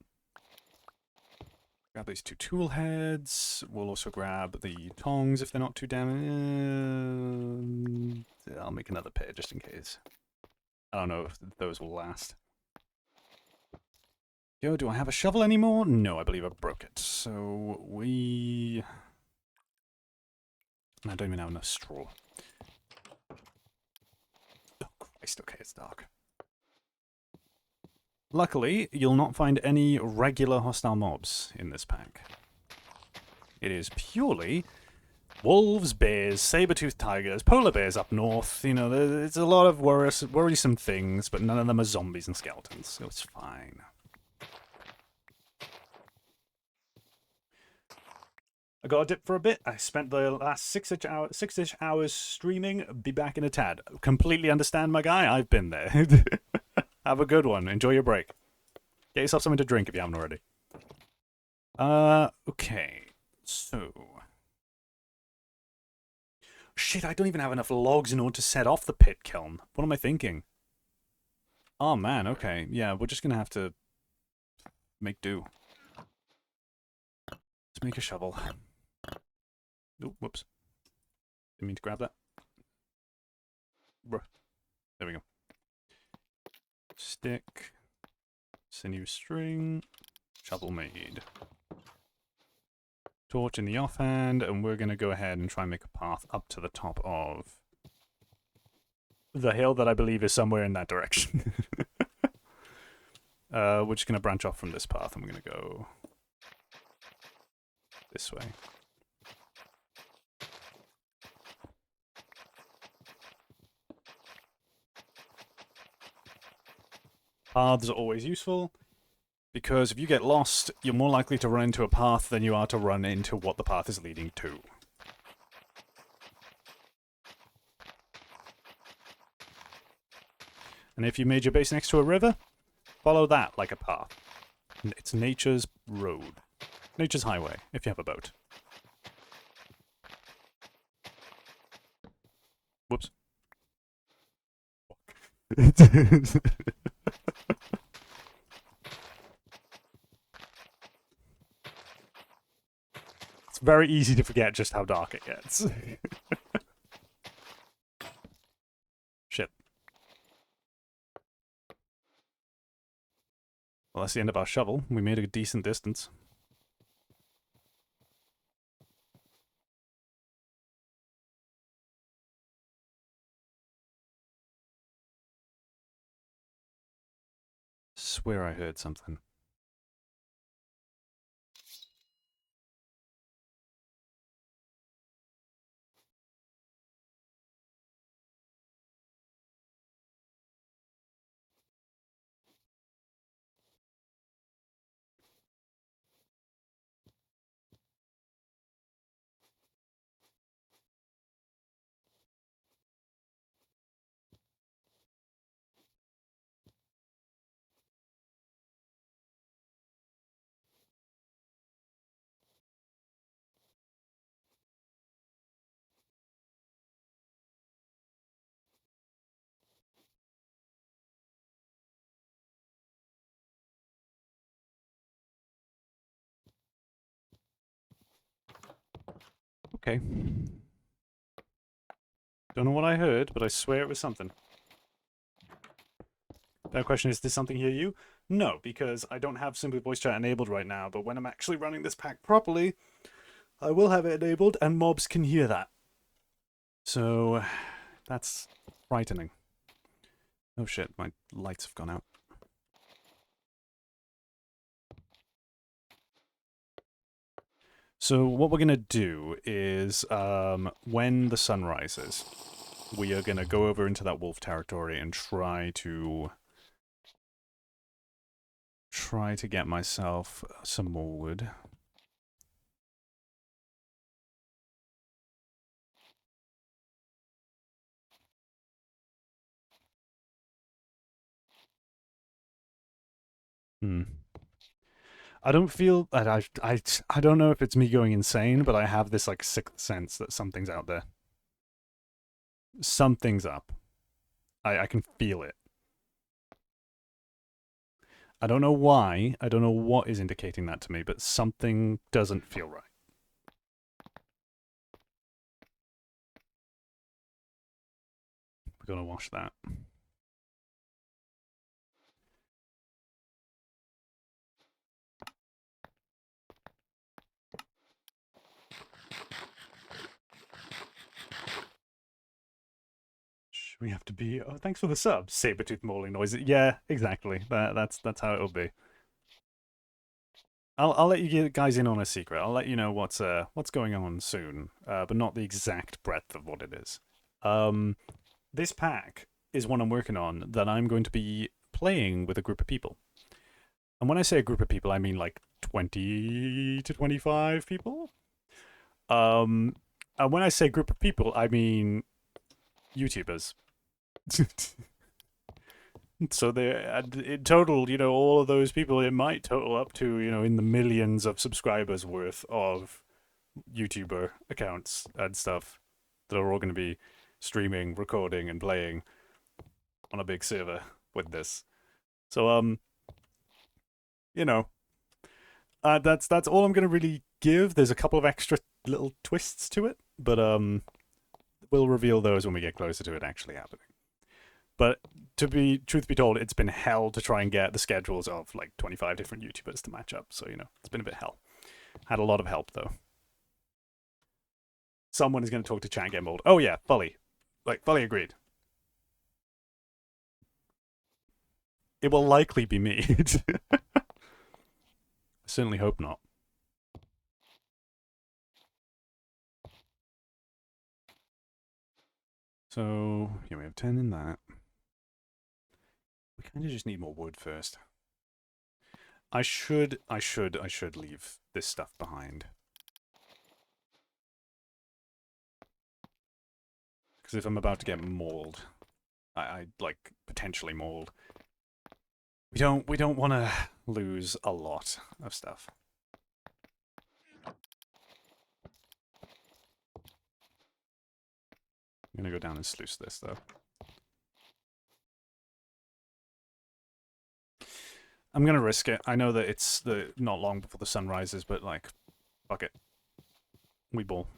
grab these 2 tool heads. We'll also grab the tongs if they're not too damaged. I'll make another pair just in case. I don't know if those will last. Yo, do I have a shovel anymore? No, I believe I broke it. So we... I don't even have enough straw. Oh Christ, okay, it's dark. Luckily, you'll not find any regular hostile mobs in this pack. It is purely wolves, bears, saber-toothed tigers, polar bears up north. You know, there's a lot of worrisome things, but none of them are zombies and skeletons, so it's fine. I got a dip for a bit. I spent the last six-ish hours streaming. Be back in a tad. Completely understand, my guy. I've been there. Have a good one. Enjoy your break. Get yourself something to drink if you haven't already. Okay. So... Shit, I don't even have enough logs in order to set off the pit kiln. What am I thinking? Oh, man, okay. Yeah, we're just gonna have to... make do. Let's make a shovel. Oh, whoops. Didn't mean to grab that. Bruh. There we go. Stick. Sinew string. Shovel made. Torch in the offhand, and we're going to go ahead and try and make a path up to the top of the hill that I believe is somewhere in that direction. We're just going to branch off from this path, and we're going to go this way. Paths are always useful, because if you get lost, you're more likely to run into a path than you are to run into what the path is leading to. And if you made your base next to a river, follow that like a path. It's nature's road. Nature's highway, if you have a boat. Whoops. It's very easy to forget just how dark it gets. Shit. Well, that's the end of our shovel. We made a decent distance. Swear I heard something. Okay. Don't know what I heard, but I swear it was something. That question is, did something hear you? No, because I don't have Simply Voice Chat enabled right now, but when I'm actually running this pack properly, I will have it enabled, and mobs can hear that. So, that's frightening. Oh shit, my lights have gone out. So what we're gonna do is, when the sun rises, we are gonna go over into that wolf territory and try to get myself some more wood. Hmm. I don't feel that I don't know if it's me going insane, but I have this like sixth sense that something's out there. Something's up. I can feel it. I don't know why. I don't know what is indicating that to me, but something doesn't feel right. We're gonna wash that. We have to be. Oh, thanks for the sub. Sabertooth mauling noise. Yeah, exactly. That's how it'll be. I'll let you guys in on a secret. I'll let you know what's going on soon, but not the exact breadth of what it is. This pack is one I'm working on that I'm going to be playing with a group of people. And when I say a group of people, I mean like 20 to 25 people. And when I say group of people, I mean YouTubers. So they, in total, all of those people, it might total up to, in the millions of subscribers worth of YouTuber accounts and stuff that are all going to be streaming, recording, and playing on a big server with this. So, that's all I'm going to really give. There's a couple of extra little twists to it, but we'll reveal those when we get closer to it actually happening. But truth be told, it's been hell to try and get the schedules of like 25 different YouTubers to match up. So, it's been a bit hell. Had a lot of help though. Someone is going to talk to chat and get mold. Oh yeah, Fully. Fully agreed. It will likely be me. I certainly hope not. So, yeah, we have 10 in that. We kind of just need more wood first. I should leave this stuff behind. Because if I'm about to get mauled, I like potentially mauled. We don't want to lose a lot of stuff. I'm gonna go down and sluice this though. I'm gonna risk it. I know that it's not long before the sun rises, but like, fuck it. We ball.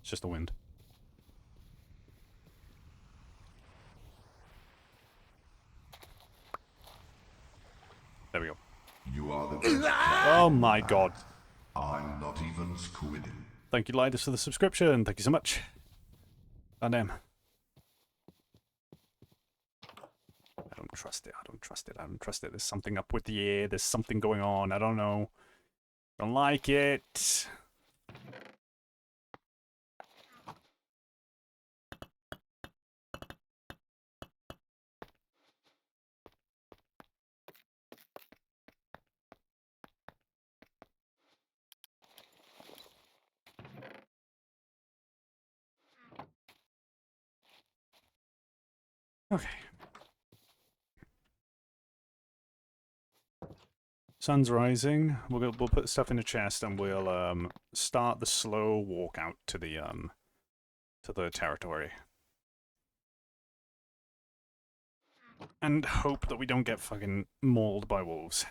It's just the wind. There we go. You are the best. Oh my god. I'm not even squidding. Thank you, Lidus, for the subscription. Thank you so much. Oh, damn. I don't trust it. I don't trust it. I don't trust it. There's something up with the air. There's something going on. I don't know. Don't like it. Okay. Sun's rising. We'll put stuff in the chest and we'll start the slow walk out to the territory. And hope that we don't get fucking mauled by wolves.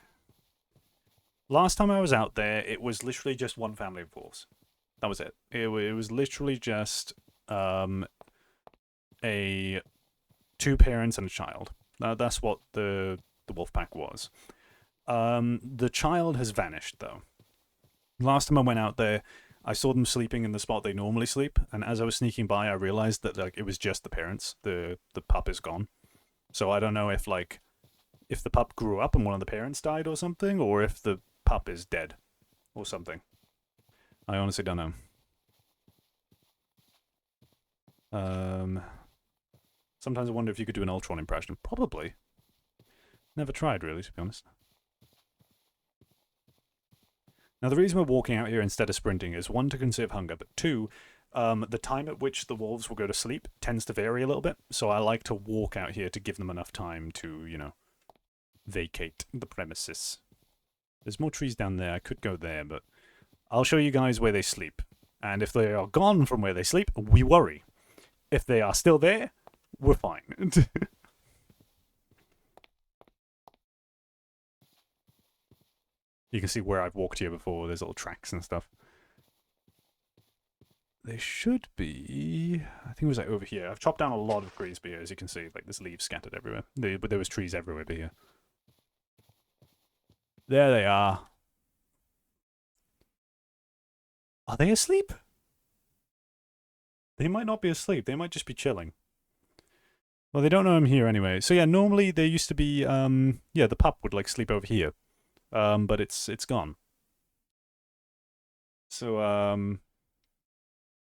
Last time I was out there, it was literally just one family of wolves. That was it. It was literally just a two parents and a child. That's what the wolf pack was. The child has vanished though. Last time I went out there, I saw them sleeping in the spot they normally sleep, and as I was sneaking by, I realized that like it was just the parents. The pup is gone. So I don't know if like if the pup grew up and one of the parents died or something, or if the pup is dead or something. I honestly don't know. Sometimes I wonder if you could do an Ultron impression. Probably. Never tried, really, to be honest. Now, the reason we're walking out here instead of sprinting is, one, to conserve hunger, but two, the time at which the wolves will go to sleep tends to vary a little bit, so I like to walk out here to give them enough time to, you know, vacate the premises. There's more trees down there. I could go there, but I'll show you guys where they sleep. And if they are gone from where they sleep, we worry. If they are still there, we're fine. You can see where I've walked here before. There's little tracks and stuff. They should be... I think it was like over here. I've chopped down a lot of trees here, as you can see. Like, there's leaves scattered everywhere. But there was trees everywhere here. There they are. Are they asleep? They might not be asleep. They might just be chilling. Well, they don't know I'm here anyway. So yeah, normally there used to be, yeah, the pup would like sleep over here. But it's gone. So,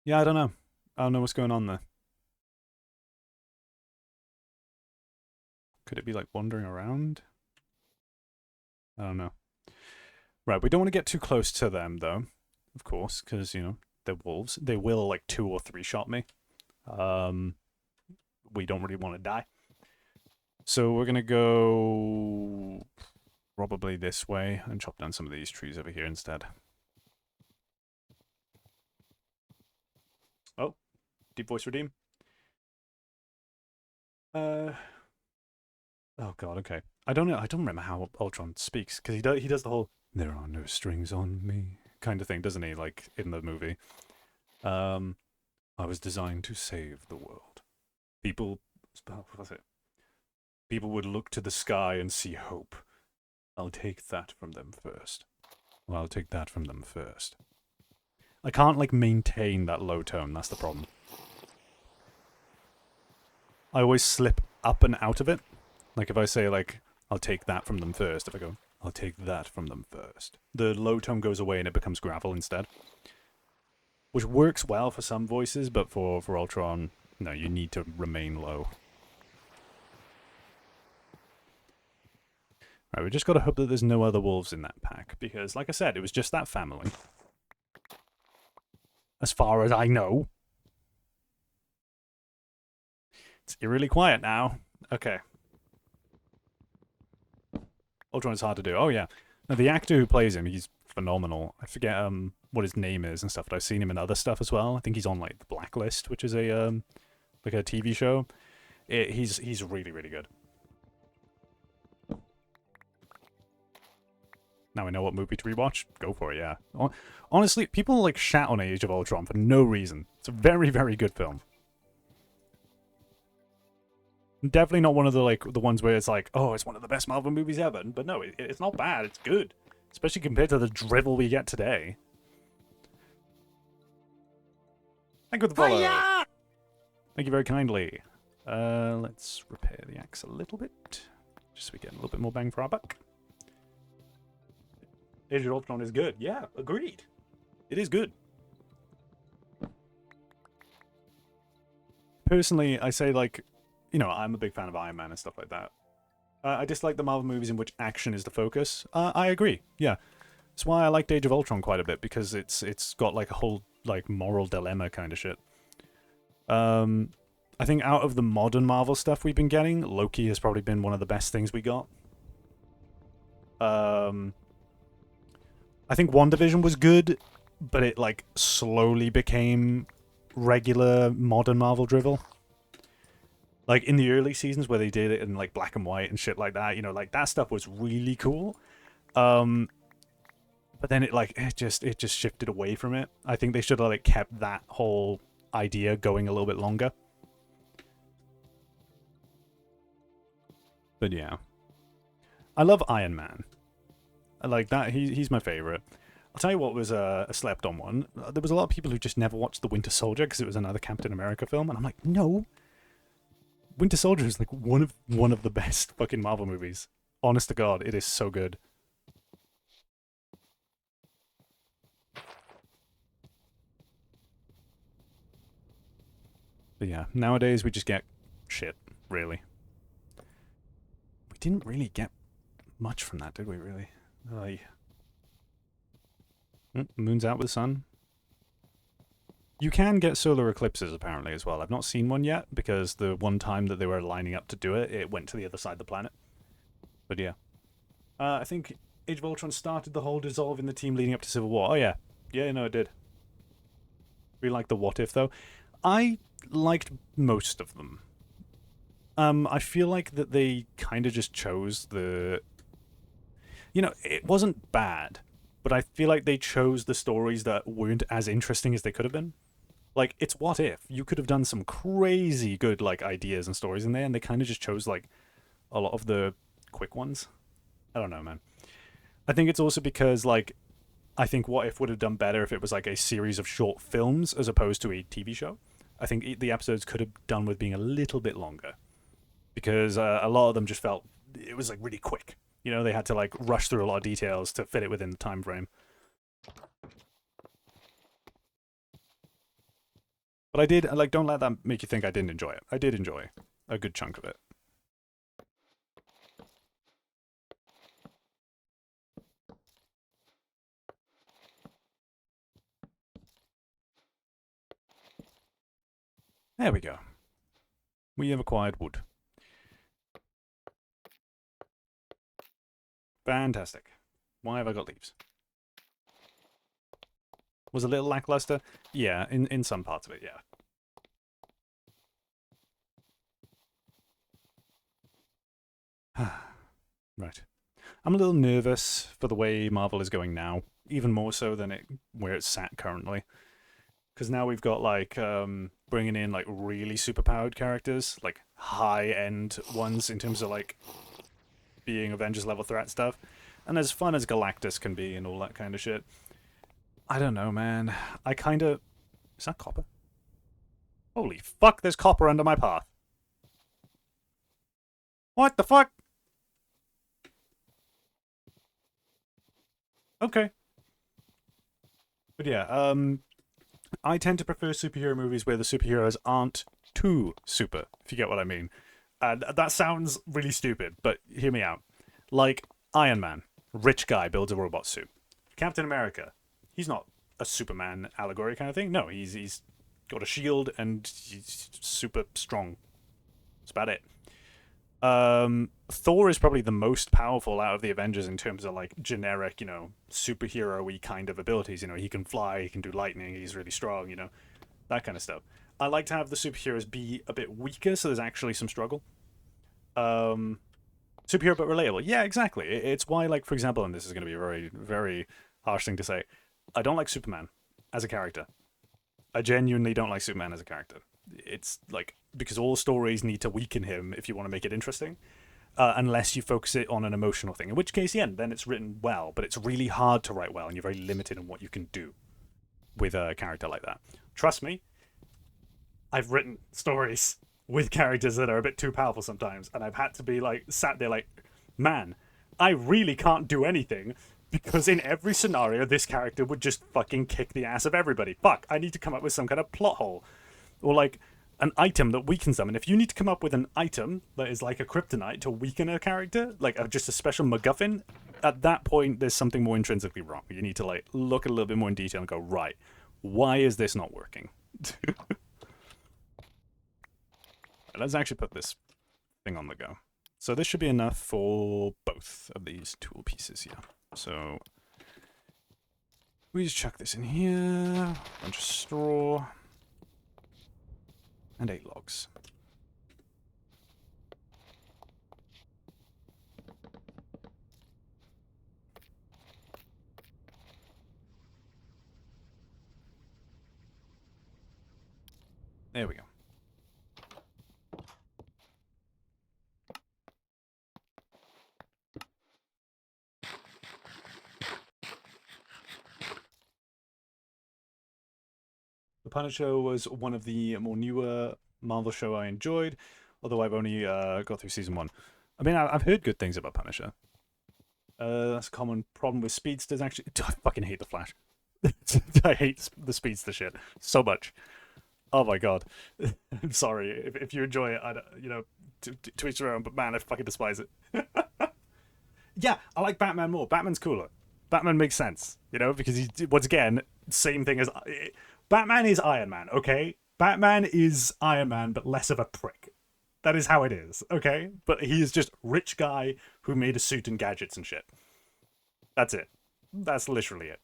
yeah, I don't know. I don't know what's going on there. Could it be like wandering around? I don't know. Right, we don't want to get too close to them though, of course, because, you know, they're wolves. They will like 2 or 3 shot me. We don't really want to die. So we're gonna go probably this way and chop down some of these trees over here instead. Oh, deep voice redeem. Oh god, okay. I don't know. I don't remember how Ultron speaks, because he does the whole "there are no strings on me" kind of thing, doesn't he? Like in the movie. I was designed to save the world. People, what was it? People would look to the sky and see hope. I'll take that from them first. Well, I'll take that from them first. I can't, like, maintain that low tone. That's the problem. I always slip up and out of it. Like, if I say, like, I'll take that from them first, if I go, I'll take that from them first, the low tone goes away and it becomes gravel instead. Which works well for some voices, but for Ultron, no, you need to remain low. Right, we just got to hope that there's no other wolves in that pack, because, like I said, it was just that family. As far as I know. It's eerily quiet now. Okay. Ultron is hard to do. Oh, yeah. Now, the actor who plays him, he's phenomenal. I forget what his name is and stuff, but I've seen him in other stuff as well. I think he's on, like, The Blacklist, which is a, like a TV show. He's really, really good. Now I know what movie to rewatch. Go for it, yeah. Honestly, people like shat on Age of Ultron for no reason. It's a very, very good film. Definitely not one of the ones where it's like, oh, it's one of the best Marvel movies ever. But no, it's not bad. It's good, especially compared to the drivel we get today. Thank you for the follow. Hiya! Thank you very kindly. Let's repair the axe a little bit, just so we get a little bit more bang for our buck. Age of Ultron is good. Yeah, agreed. It is good. Personally, I say, like, you know, I'm a big fan of Iron Man and stuff like that. I dislike the Marvel movies in which action is the focus. I agree. Yeah, that's why I liked Age of Ultron quite a bit, because it's got like a whole like moral dilemma kind of shit. I think out of the modern Marvel stuff we've been getting, Loki has probably been one of the best things we got. I think WandaVision was good, but it, like, slowly became regular modern Marvel drivel. Like, in the early seasons where they did it in, like, black and white and shit like that, you know, like, that stuff was really cool. But then it just shifted away from it. I think they should have, like, kept that whole idea going a little bit longer. But yeah. I love Iron Man. Like that, he's my favorite. I'll tell you what was a slept-on one. There was a lot of people who just never watched The Winter Soldier because it was another Captain America film, and I'm like, no. Winter Soldier is like one of the best fucking Marvel movies. Honest to God, it is so good. But yeah, nowadays we just get shit, really. We didn't really get much from that, did we, really? Moon's out with the sun. You can get solar eclipses, apparently, as well. I've not seen one yet, because the one time that they were lining up to do it, it went to the other side of the planet. But yeah. I think Age of Ultron started the whole dissolving the team leading up to Civil War. Oh, yeah. Yeah, no, it did. Really like the what if, though. I liked most of them. I feel like that they kind of just chose the... You know, it wasn't bad, but I feel like they chose the stories that weren't as interesting as they could have been. Like, it's what if. You could have done some crazy good, like, ideas and stories in there, and they kind of just chose, like, a lot of the quick ones. I don't know, man. I think it's also because, like, I think What If would have done better if it was, like, a series of short films as opposed to a TV show. I think the episodes could have done with being a little bit longer. Because a lot of them just felt... It was, like, really quick. You know, they had to, like, rush through a lot of details to fit it within the time frame. But I did, like, don't let that make you think I didn't enjoy it. I did enjoy a good chunk of it. There we go. We have acquired wood. Fantastic. Why have I got leaves? Was a little lackluster? Yeah, in some parts of it, yeah. Right. I'm a little nervous for the way Marvel is going now, even more so than where it's sat currently. Because now we've got, like, bringing in, like, really superpowered characters, like, high-end ones in terms of, like, being Avengers-level threat stuff. And as fun as Galactus can be and all that kind of shit, I don't know, man. I kind of... Is that copper? Holy fuck, there's copper under my path. What the fuck? Okay. But yeah, I tend to prefer superhero movies where the superheroes aren't too super, if you get what I mean. And that sounds really stupid, but hear me out. Like, Iron Man. Rich guy builds a robot suit. Captain America. He's not a Superman allegory kind of thing. No, he's got a shield and he's super strong. That's about it. Thor is probably the most powerful out of the Avengers in terms of, like, generic, you know, superhero-y kind of abilities. You know, he can fly, he can do lightning, he's really strong, you know, that kind of stuff. I like to have the superheroes be a bit weaker so there's actually some struggle. Superhero but relatable. Yeah, exactly. It's why, like, for example, and this is going to be a very, very harsh thing to say, I don't like Superman as a character. I genuinely don't like Superman as a character. It's, like, because all stories need to weaken him if you want to make it interesting. Unless you focus it on an emotional thing. In which case, yeah, then it's written well, but it's really hard to write well, and you're very limited in what you can do with a character like that. Trust me, I've written stories with characters that are a bit too powerful sometimes, and I've had to be, like, sat there like, man, I really can't do anything, because in every scenario, this character would just fucking kick the ass of everybody. Fuck, I need to come up with some kind of plot hole. Or, like, an item that weakens them. And if you need to come up with an item that is like a kryptonite to weaken a character, like just a special MacGuffin, at that point, there's something more intrinsically wrong. You need to, like, look a little bit more in detail and go, right, why is this not working? Let's actually put this thing on the go. So this should be enough for both of these tool pieces here. So we just chuck this in here, bunch of straw, and 8 logs. There we go. The Punisher was one of the more newer Marvel show I enjoyed, although I've only got through season 1. I mean, I've heard good things about Punisher. That's a common problem with speedsters, actually. I fucking hate the Flash. I hate the speedster shit so much. Oh my god. I'm sorry. If you enjoy it, to each their own, but man, I fucking despise it. Yeah, I like Batman more. Batman's cooler. Batman makes sense, because he's, once again, same thing as. Batman is Iron Man, okay? Batman is Iron Man, but less of a prick. That is how it is, okay? But he is just rich guy who made a suit and gadgets and shit. That's it. That's literally it.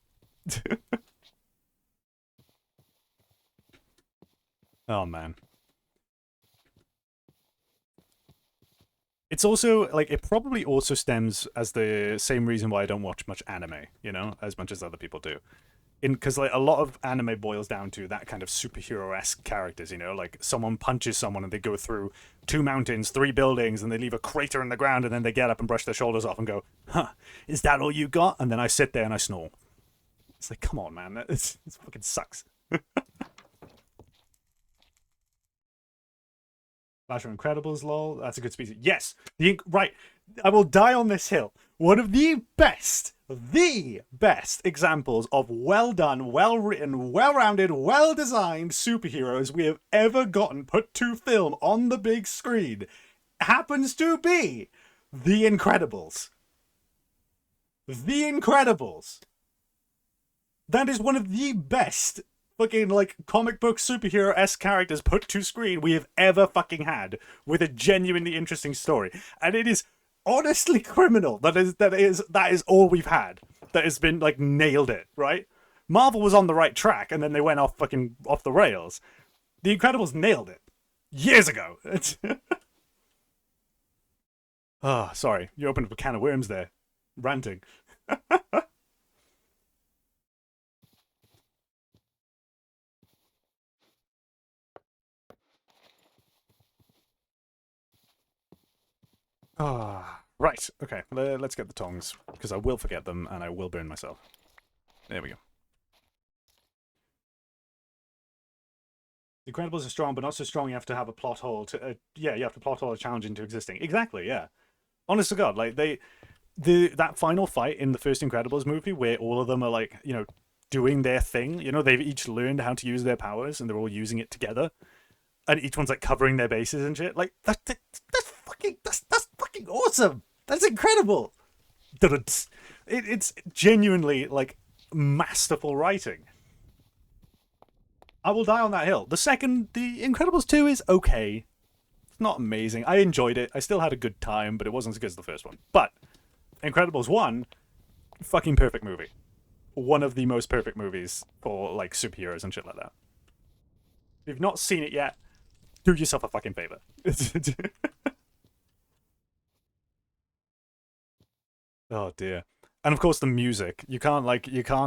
Oh man. It's also like it probably also stems as the same reason why I don't watch much anime, as much as other people do. Because like a lot of anime boils down to that kind of superhero-esque characters, like someone punches someone and they go through 2 mountains, 3 buildings, and they leave a crater in the ground, and then they get up and brush their shoulders off and go, "Huh, is that all you got?" And then I sit there and I snore. It's like, come on, man, it fucking sucks. Flash or Incredibles, lol. That's a good species. Yes, right. I will die on this hill. One of the best examples of well done, well written, well rounded, well designed superheroes we have ever gotten put to film on the big screen happens to be The Incredibles. The Incredibles. That is one of the best fucking like comic book superhero-esque characters put to screen we have ever fucking had, with a genuinely interesting story. And it is honestly criminal that is all we've had that has been like nailed it, right? Marvel was on the right track and then they went off the rails. The Incredibles nailed it years ago. Oh, sorry, you opened up a can of worms there, ranting. Ah, right. Okay, let's get the tongs, because I will forget them and I will burn myself. There we go. The Incredibles are strong, but not so strong you have to have a plot hole to... yeah, you have to plot hole a challenge into existing. Exactly, yeah. Honest to God, like, that final fight in the first Incredibles movie where all of them are, like, doing their thing, they've each learned how to use their powers and they're all using it together. And each one's, like, covering their bases and shit. Like, that's fucking awesome! That's incredible! It's genuinely, like, masterful writing. I will die on that hill. The Incredibles 2 is okay. It's not amazing. I enjoyed it. I still had a good time, but it wasn't as good as the first one. But Incredibles 1, fucking perfect movie. One of the most perfect movies for, like, superheroes and shit like that. If you've not seen it yet, do yourself a fucking favor. Oh dear. And of course the music. You can't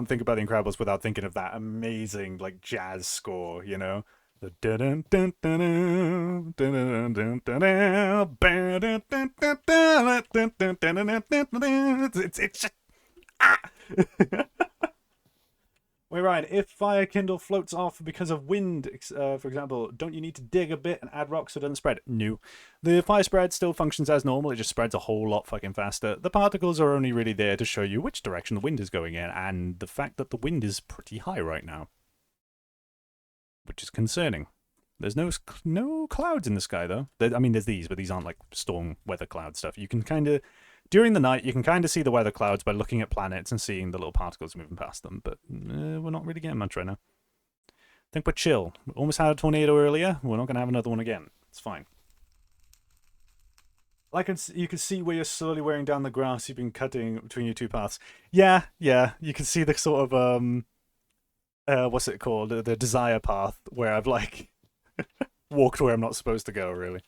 think about the Incredibles without thinking of that amazing like jazz score, The dun dun dun dun dun dun dun dun. It's just ah. Wait, Ryan, if fire kindle floats off because of wind, for example, don't you need to dig a bit and add rocks so it doesn't spread? No. The fire spread still functions as normal, it just spreads a whole lot fucking faster. The particles are only really there to show you which direction the wind is going in, and the fact that the wind is pretty high right now. Which is concerning. There's no clouds in the sky, though. I mean, there's these, but these aren't like storm weather cloud stuff. You can kind of... During the night, you can kind of see the weather clouds by looking at planets and seeing the little particles moving past them, but we're not really getting much right now. I think we're chill. We almost had a tornado earlier. We're not going to have another one again. It's fine. You can see where you're slowly wearing down the grass you've been cutting between your two paths. Yeah. You can see the sort of, what's it called? The desire path, where I've, like, walked where I'm not supposed to go, really.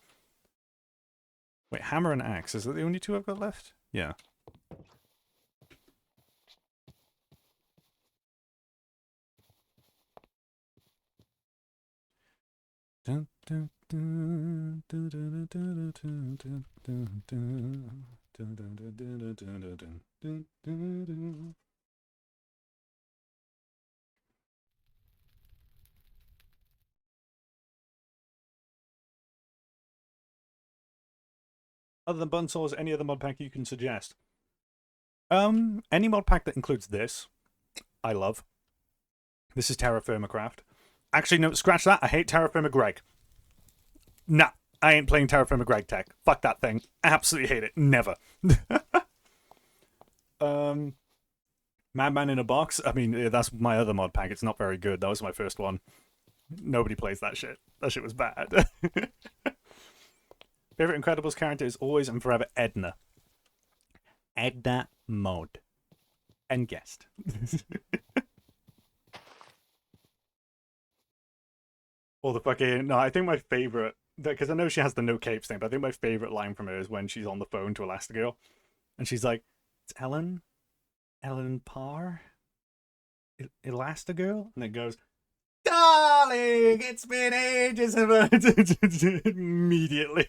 Wait, hammer and axe. Is that the only two I've got left? Yeah. Dun, dun, dun, dun, dun, dun, dun, dun, dun, dun, dun, dun, dun, dun, dun, dun, dun, dun. Other than Bunsaws, any other mod pack you can suggest? Any mod pack that includes this, I love. This is Terra Firma Craft. Actually, no, scratch that. I hate Terra Firma Greg. Nah, I ain't playing Terra Firma Greg tech. Fuck that thing. Absolutely hate it. Never. Madman in a Box. I mean, that's my other mod pack. It's not very good. That was my first one. Nobody plays that shit. That shit was bad. Favorite Incredibles character is always and forever Edna. Edna Mod. And guest. Or the fucking... No, I think my favorite... Because I know she has the no capes thing, but I think my favorite line from her is when she's on the phone to Elastigirl. And she's like, it's Ellen? Ellen Parr? Elastigirl? And it goes, darling, it's been ages. Immediately.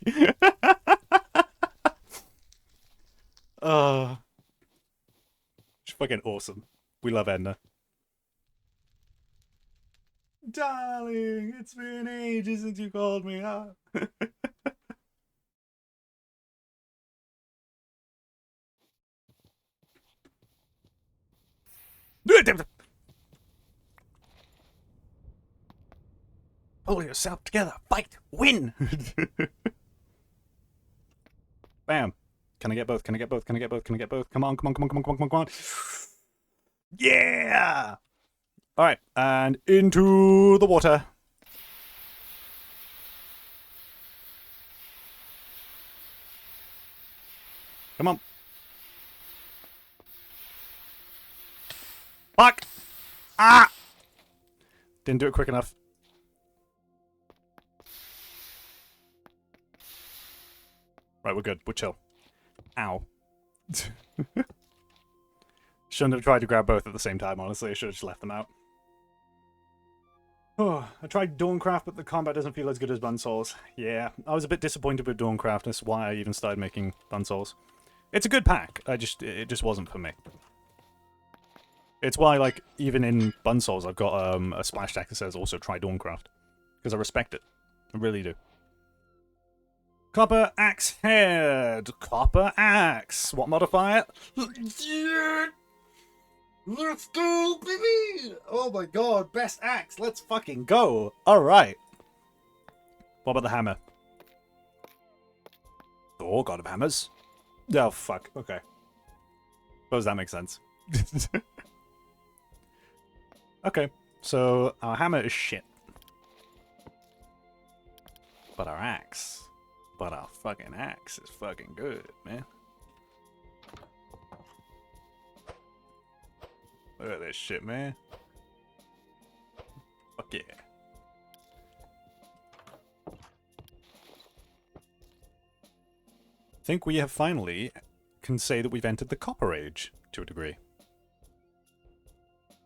She's fucking awesome. We love Edna. Darling, it's been ages since you called me up. Pull yourself together. Fight. Win. Bam. Can I get both? Can I get both? Can I get both? Can I get both? Come on, come on, come on, come on, come on, come on. Yeah! Alright, and into the water. Come on. Fuck! Ah! Didn't do it quick enough. Right, we're good. We're chill. Ow. Shouldn't have tried to grab both at the same time, honestly. I should have just left them out. Oh, I tried Dawncraft, but the combat doesn't feel as good as Bunsaws. Yeah, I was a bit disappointed with Dawncraft. That's why I even started making Bunsaws. It's a good pack. It just wasn't for me. It's why, like, even in Bunsaws, I've got a splash deck that says also try Dawncraft. Because I respect it. I really do. Copper Axe Head. Copper Axe. What modifier? Let's go, baby! Oh my god, best axe. Let's fucking go. Alright. What about the hammer? Oh, god of hammers. Oh, fuck. Okay. Suppose that makes sense. Okay, so our hammer is shit. But our axe... But our fucking axe is fucking good, man. Look at this shit, man. Fuck yeah. I think we have finally can say that we've entered the Copper Age, to a degree.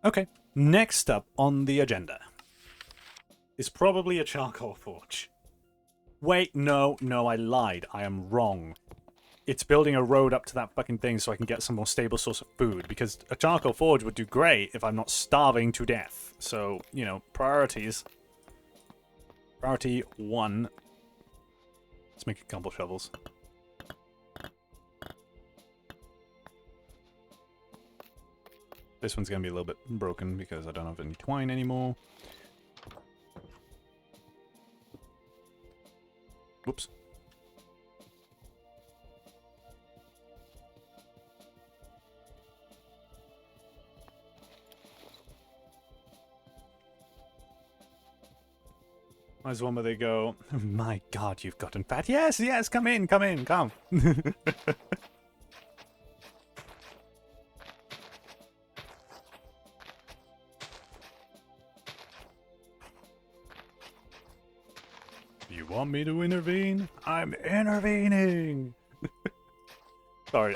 Okay, next up on the agenda is probably a charcoal forge. Wait, no, I lied. I am wrong. It's building a road up to that fucking thing so I can get some more stable source of food, because a charcoal forge would do great if I'm not starving to death. So, you know, priorities. Priority 1. Let's make a couple shovels. This one's going to be a little bit broken because I don't have any twine anymore. Whoops. There's one where they go, oh my god, you've gotten fat. Yes, yes, come in, come. You want me to intervene? I'm intervening! Sorry,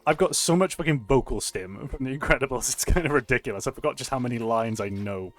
I've got so much fucking vocal stim from The Incredibles, it's kind of ridiculous. I forgot just how many lines I know.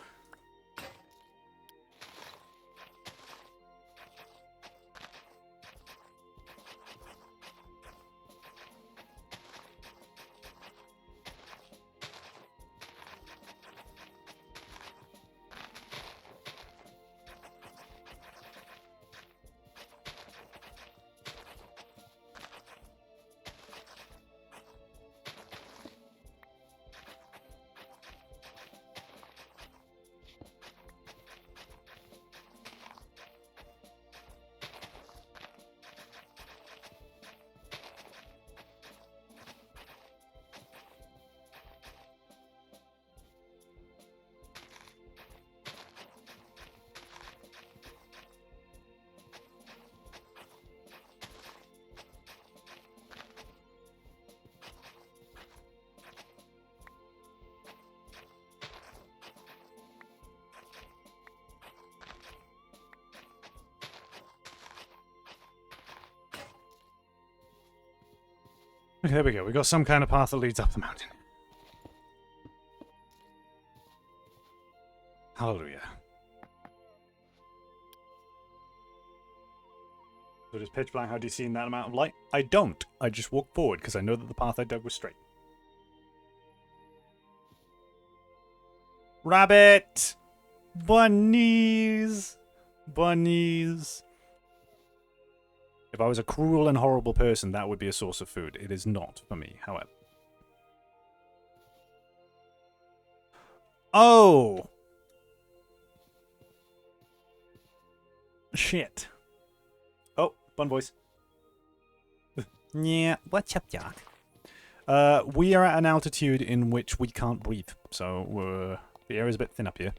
Okay, there we go. We got some kind of path that leads up the mountain. Hallelujah. So it is pitch black. How do you see in that amount of light? I don't. I just walk forward because I know that the path I dug was straight. Rabbit! Bunnies! Bunnies! If I was a cruel and horrible person, that would be a source of food. It is not for me, however. Oh! Shit. Oh, bun voice. Yeah, what's up, Jack? We are at an altitude in which we can't breathe, so the air is a bit thin up here.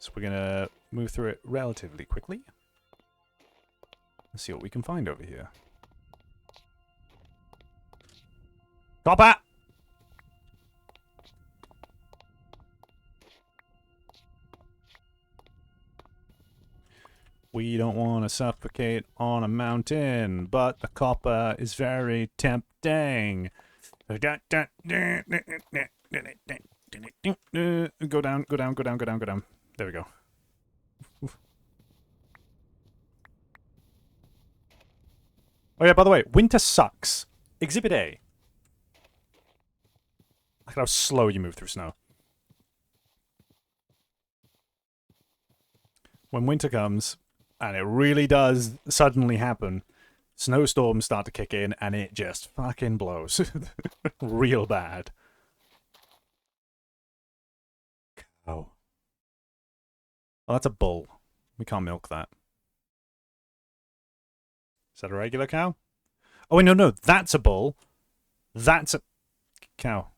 So we're gonna move through it relatively quickly. Let's see what we can find over here. Copper! We don't want to suffocate on a mountain, but the copper is very tempting. Go down, go down, go down, go down, go down. There we go. Oof. Oh yeah, by the way, winter sucks. Exhibit A. Look at how slow you move through snow. When winter comes, and it really does suddenly happen, snowstorms start to kick in, and it just fucking blows. Real bad. Cow. Oh, that's a bull. We can't milk that. Is that a regular cow? Oh, wait, no, that's a bull. That's a cow.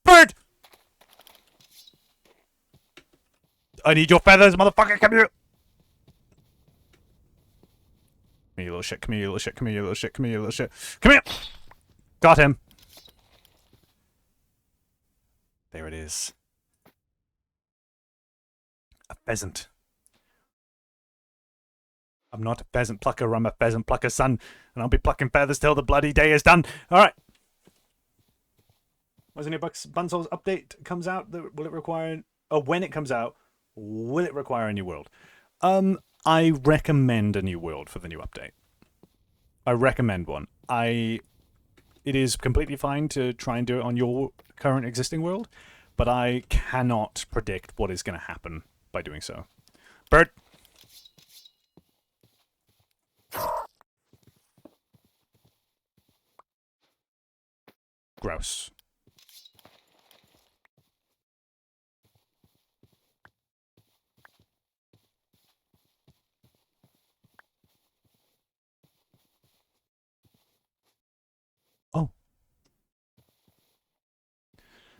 Bird! I need your feathers, motherfucker, come here! Come here, you little shit, come here, you little shit, come here, you little shit, come here, you little shit. Come here! Got him. There it is. A pheasant. I'm not a pheasant plucker, I'm a pheasant plucker's son, and I'll be plucking feathers till the bloody day is done. Alright. Wasn't it Bunsol's update comes out? Will it require... Oh, when it comes out, will it require a new world? I recommend a new world for the new update. I recommend one. It is completely fine to try and do it on your current existing world, but I cannot predict what is going to happen by doing so. Bird! Gross. Oh.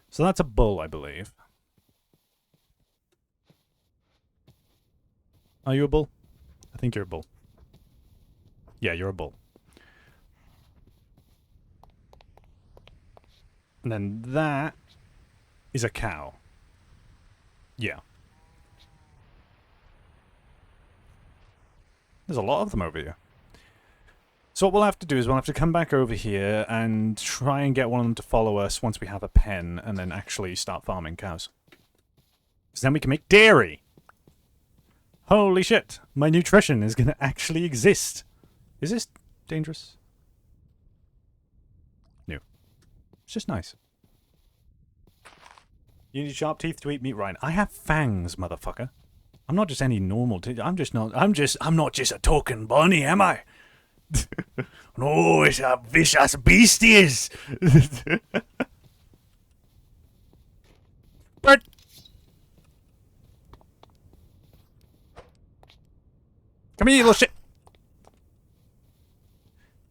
So that's a bull, I believe. Are you a bull? I think you're a bull. Yeah, you're a bull. And then that is a cow. Yeah. There's a lot of them over here. So what we'll have to do is we'll have to come back over here and try and get one of them to follow us once we have a pen and then actually start farming cows. So then we can make dairy. Holy shit. My nutrition is going to actually exist. Is this dangerous? No. It's just nice. You need sharp teeth to eat meat, Ryan. I have fangs, motherfucker. I'm not just any normal I'm not just a token bunny, am I? No, it's a vicious beasties. Bird. Come here, you little shit.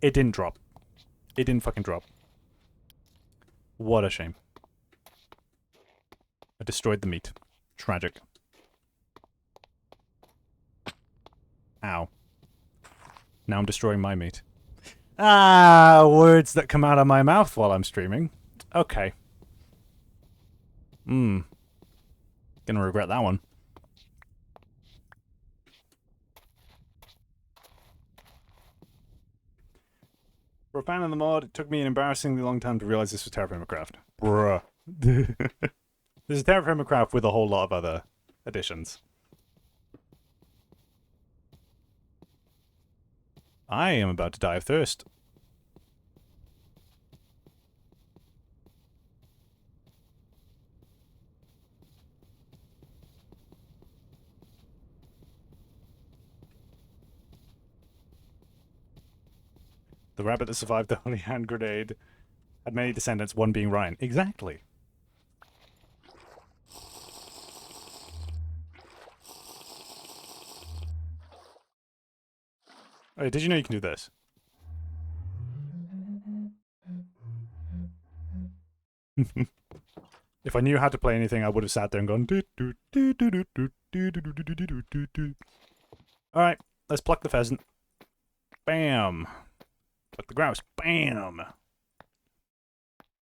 It didn't drop. It didn't fucking drop. What a shame. I destroyed the meat. Tragic. Ow. Now I'm destroying my meat. Ah, words that come out of my mouth while I'm streaming. Okay. Gonna regret that one. For a fan of the mod, it took me an embarrassingly long time to realize this was Terraformacraft. Bruh. This is Terraformacraft with a whole lot of other additions. I am about to die of thirst. The rabbit that survived the Holy Hand Grenade had many descendants, one being Ryan. Exactly. Oh, did you know you can do this? If I knew how to play anything, I would have sat there and gone. All right, let's pluck the pheasant. Bam. Pluck the grouse. Bam.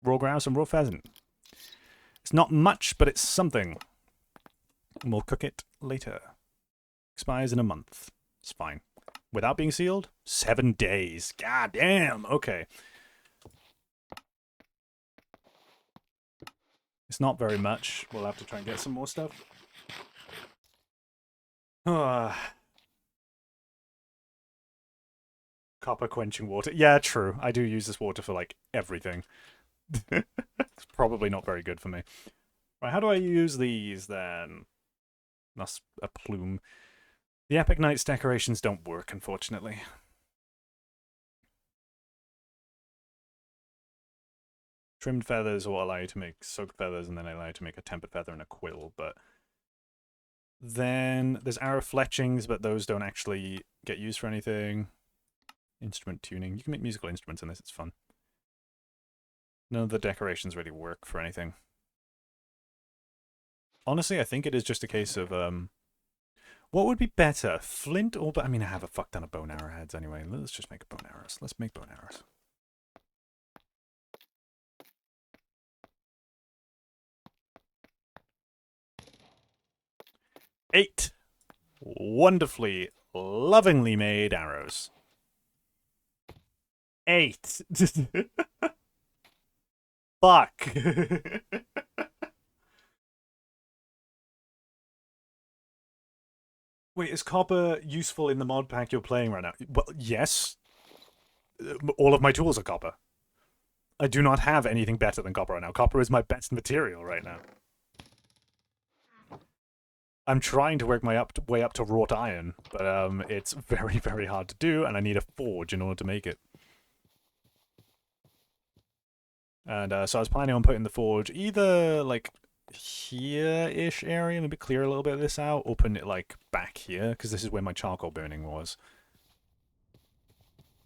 Raw grouse and raw pheasant. It's not much, but it's something. And we'll cook it later. Expires in a month. It's fine. Without being sealed? 7 days. God damn. Okay. It's not very much. We'll have to try and get some more stuff. Copper quenching water. Yeah, true. I do use this water for, like, everything. It's probably not very good for me. Right, how do I use these, then? That's a plume. The Epic Knights decorations don't work, unfortunately. Trimmed feathers will allow you to make soaked feathers, and then allow you to make a tempered feather and a quill, but... Then there's arrow fletchings, but those don't actually get used for anything. Instrument tuning. You can make musical instruments in this, it's fun. None of the decorations really work for anything. Honestly, I think it is just a case of, what would be better? Flint or... I mean, I have a fuck ton of bow and arrow heads anyway. Let's just make bow and arrows. Let's make bow and arrows. Eight wonderfully, lovingly made arrows. 8. Fuck. Wait, is copper useful in the mod pack you're playing right now? Well, yes. All of my tools are copper. I do not have anything better than copper right now. Copper is my best material right now. I'm trying to work my way up to wrought iron, but it's very, very hard to do, and I need a forge in order to make it. And so I was planning on putting the forge either, like, here-ish area, maybe clear a little bit of this out, open it, like, back here, because this is where my charcoal burning was.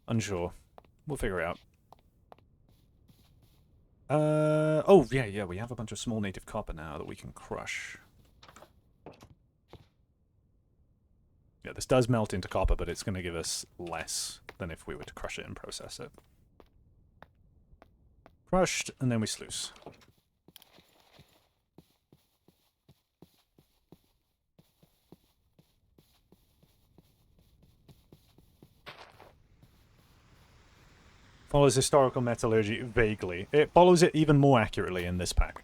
Unsure. We'll figure it out. Oh, yeah, we have a bunch of small native copper now that we can crush. Yeah, this does melt into copper, but it's going to give us less than if we were to crush it and process it. Crushed, and then we sluice. Follows historical metallurgy vaguely. It follows it even more accurately in this pack.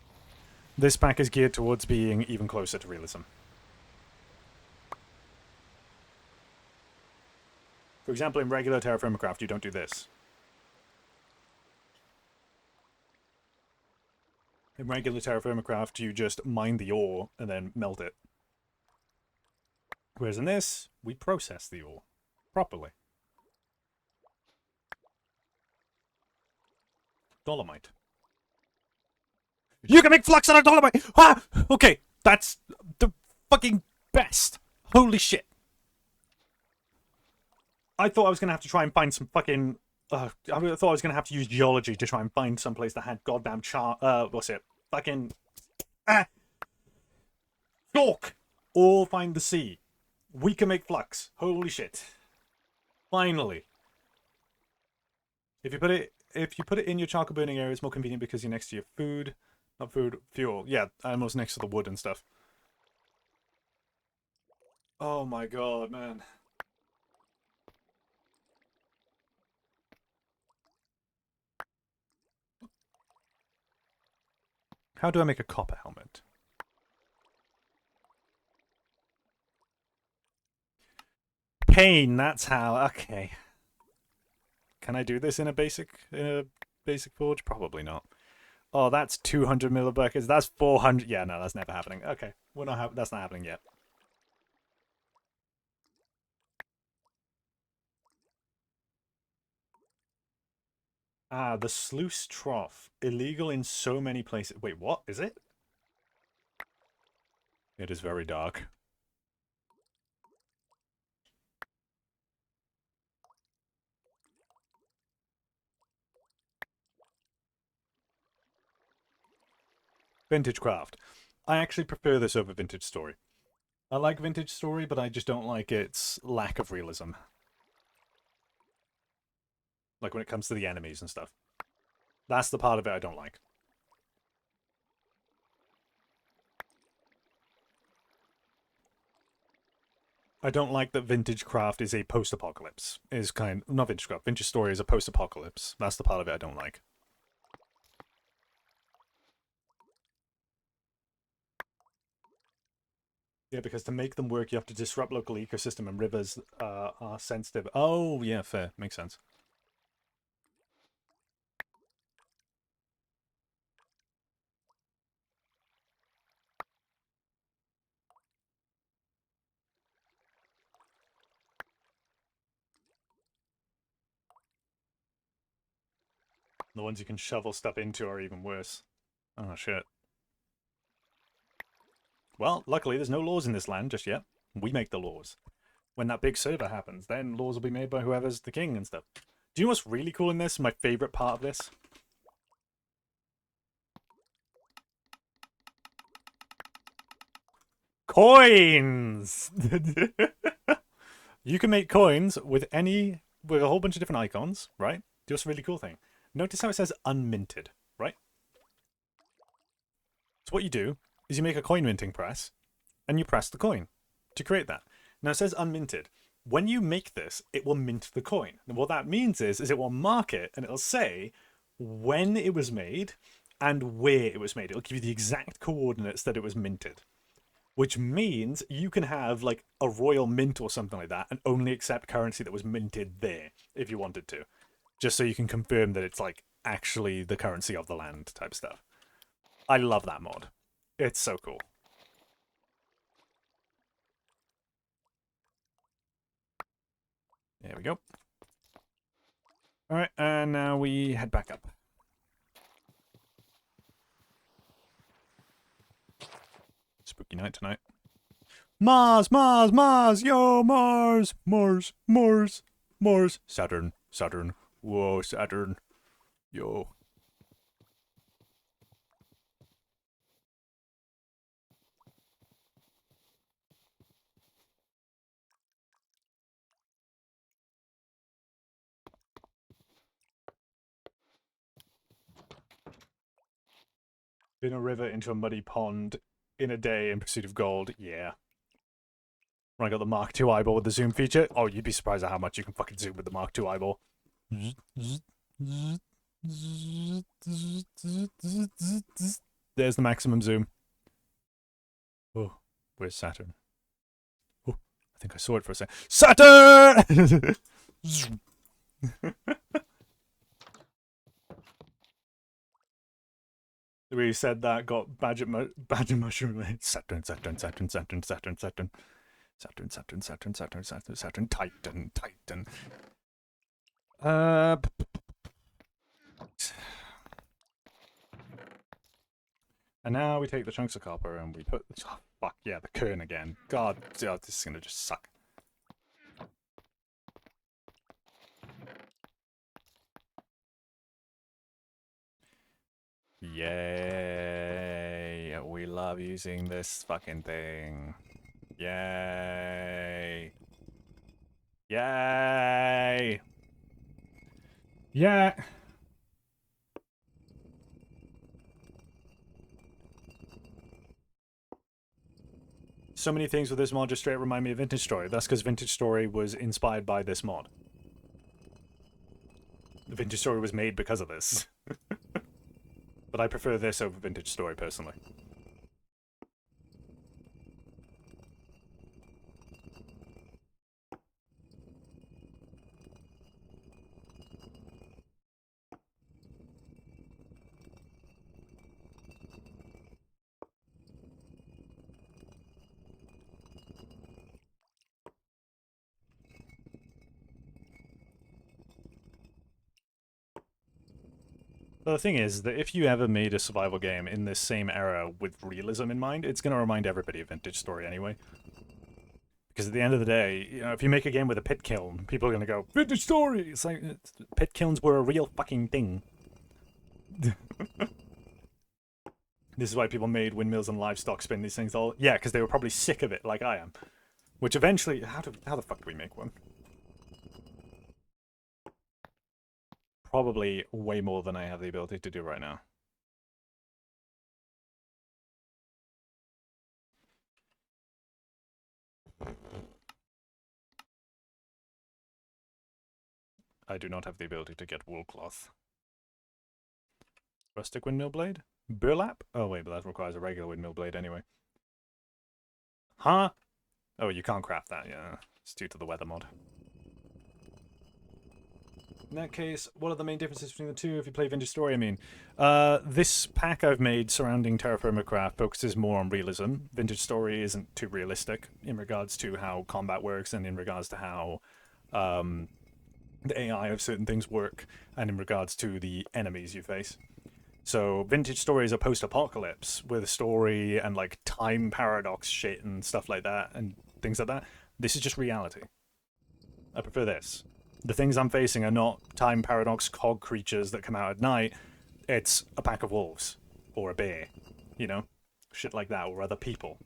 This pack is geared towards being even closer to realism. For example, in regular Terraformacraft, you don't do this. In regular Terraformacraft, you just mine the ore and then melt it. Whereas in this, we process the ore properly. Dolomite. You can make flux out of dolomite! Ah! Okay, that's the fucking best. Holy shit. I thought I was going to have to try and find some fucking... I thought I was going to have to use geology to try and find some place that had goddamn what's it? Fucking... Chalk! Or find the sea. We can make flux. Holy shit. Finally. If you put it in your charcoal burning area, it's more convenient because you're next to your food. Not food, fuel. Yeah, almost next to the wood and stuff. Oh my god, man. How do I make a copper helmet? Pain, that's how. Okay. Can I do this in a basic forge? Probably not. Oh, that's 200 millibuckets. That's 400. Yeah, no, that's never happening. Okay, we're not. That's not happening yet. Ah, the sluice trough. Illegal in so many places. Wait, what? Is it? It is very dark. Vintage craft. I actually prefer this over vintage story. I like vintage story, but I just don't like its lack of realism. Like when it comes to the enemies and stuff. That's the part of it I don't like. I don't like that vintage craft is a post-apocalypse. Not vintage craft. Vintage story is a post-apocalypse. That's the part of it I don't like. Yeah, because to make them work, you have to disrupt local ecosystem, and rivers are sensitive. Oh, yeah, fair. Makes sense. The ones you can shovel stuff into are even worse. Oh, shit. Well, luckily there's no laws in this land just yet. We make the laws. When that big server happens, then laws will be made by whoever's the king and stuff. Do you know what's really cool in this? My favorite part of this? Coins! You can make coins with a whole bunch of different icons, right? Do us a really cool thing. Notice how it says unminted, right? So what you do is you make a coin minting press, and you press the coin to create that. Now it says unminted. When you make this, it will mint the coin. And what that means is it will mark it, and it'll say when it was made and where it was made. It'll give you the exact coordinates that it was minted. Which means you can have like a royal mint or something like that and only accept currency that was minted there if you wanted to. Just so you can confirm that it's like actually the currency of the land type stuff. I love that mod. It's so cool. There we go. Alright, and now we head back up. Spooky night tonight. Mars, Mars, Mars, yo, Mars, Mars, Mars, Mars, Saturn, Saturn, whoa, Saturn, yo. In a river into a muddy pond in a day in pursuit of gold, yeah. When I got the Mark II eyeball with the zoom feature, oh, you'd be surprised at how much you can fucking zoom with the Mark II eyeball. There's the maximum zoom. Oh, where's Saturn? Oh, I think I saw it for a second. Saturn! The way you said that got badger mushroom. Saturn, Saturn, Saturn, Saturn, Saturn, Saturn. Saturn, Saturn, Saturn, Saturn, Saturn, Saturn, Titan, Titan. And now we take the chunks of copper and we put... Oh, fuck, yeah, the kern again. God, this is gonna just suck. Yay! We love using this fucking thing. Yay! Yay! Yeah! So many things with this mod just straight remind me of Vintage Story. That's because Vintage Story was inspired by this mod. The Vintage Story was made because of this. But I prefer this over Vintage Story, personally. The thing is that if you ever made a survival game in this same era with realism in mind, it's going to remind everybody of Vintage Story anyway. Because at the end of the day, you know, if you make a game with a pit kiln, people are going to go, Vintage Story! It's like, pit kilns were a real fucking thing. This is why people made windmills and livestock spin these things all... Yeah, because they were probably sick of it, like I am. Which eventually... How the fuck do we make one? Probably way more than I have the ability to do right now. I do not have the ability to get wool cloth. Rustic windmill blade? Burlap? Oh wait, but that requires a regular windmill blade anyway. Huh? Oh, you can't craft that, yeah. It's due to the weather mod. In that case, what are the main differences between the two if you play Vintage Story, I mean? This pack I've made surrounding Terra Firma Craft focuses more on realism. Vintage Story isn't too realistic in regards to how combat works and in regards to how the AI of certain things work and in regards to the enemies you face. So Vintage Story is a post-apocalypse with a story and like time paradox shit and stuff like that and things like that. This is just reality. I prefer this. The things I'm facing are not time paradox cog creatures that come out at night. It's a pack of wolves. Or a bear. You know? Shit like that. Or other people.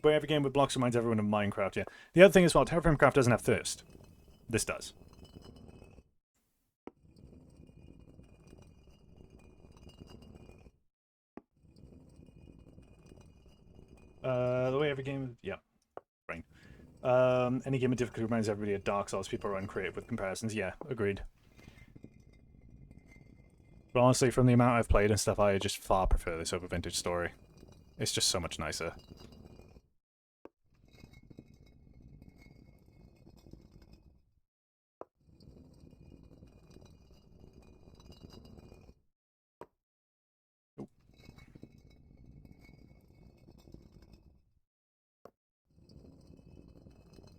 But every game with blocks reminds everyone of Minecraft, yeah. The other thing as well, Terra Firma Craft doesn't have thirst. This does. The way every game... Yeah. Brain. Any game of difficulty reminds everybody of Dark Souls. People are uncreative with comparisons. Yeah, agreed. But honestly, from the amount I've played and stuff, I just far prefer this over Vintage Story. It's just so much nicer.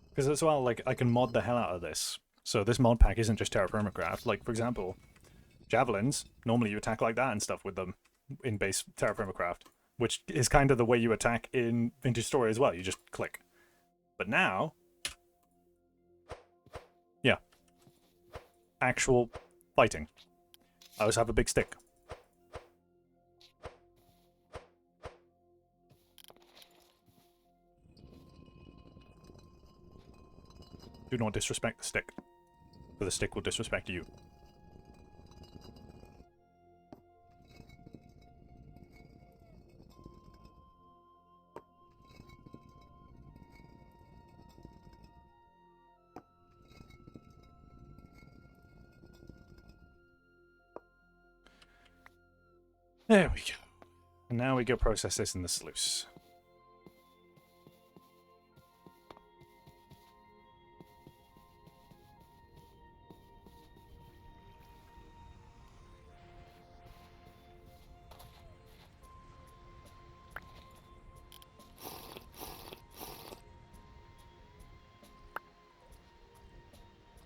Because as well, like, I can mod the hell out of this. So this mod pack isn't just Terra Firma Craft. Like, for example, javelins, normally you attack like that and stuff with them in base Terra Firma Craft, which is kind of the way you attack in Vintage Story as well. You just click. But now, yeah, actual fighting. I always have a big stick. Do not disrespect the stick, for the stick will disrespect you. There we go. And now we go process this in the sluice.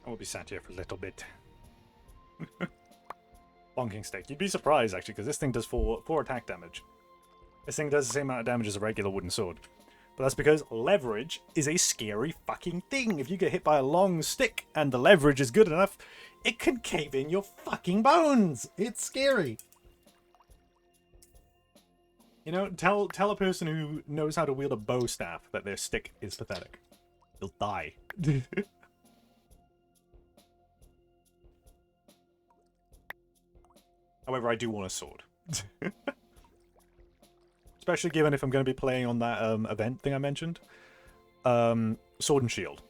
I will be sat here for a little bit. Bonking stick. You'd be surprised, actually, because this thing does 4 attack damage. This thing does the same amount of damage as a regular wooden sword. But that's because leverage is a scary fucking thing. If you get hit by a long stick and the leverage is good enough, it can cave in your fucking bones. It's scary. You know, tell a person who knows how to wield a bow staff that their stick is pathetic. They'll die. However, I do want a sword. Especially given if I'm going to be playing on that event thing I mentioned. Sword and shield.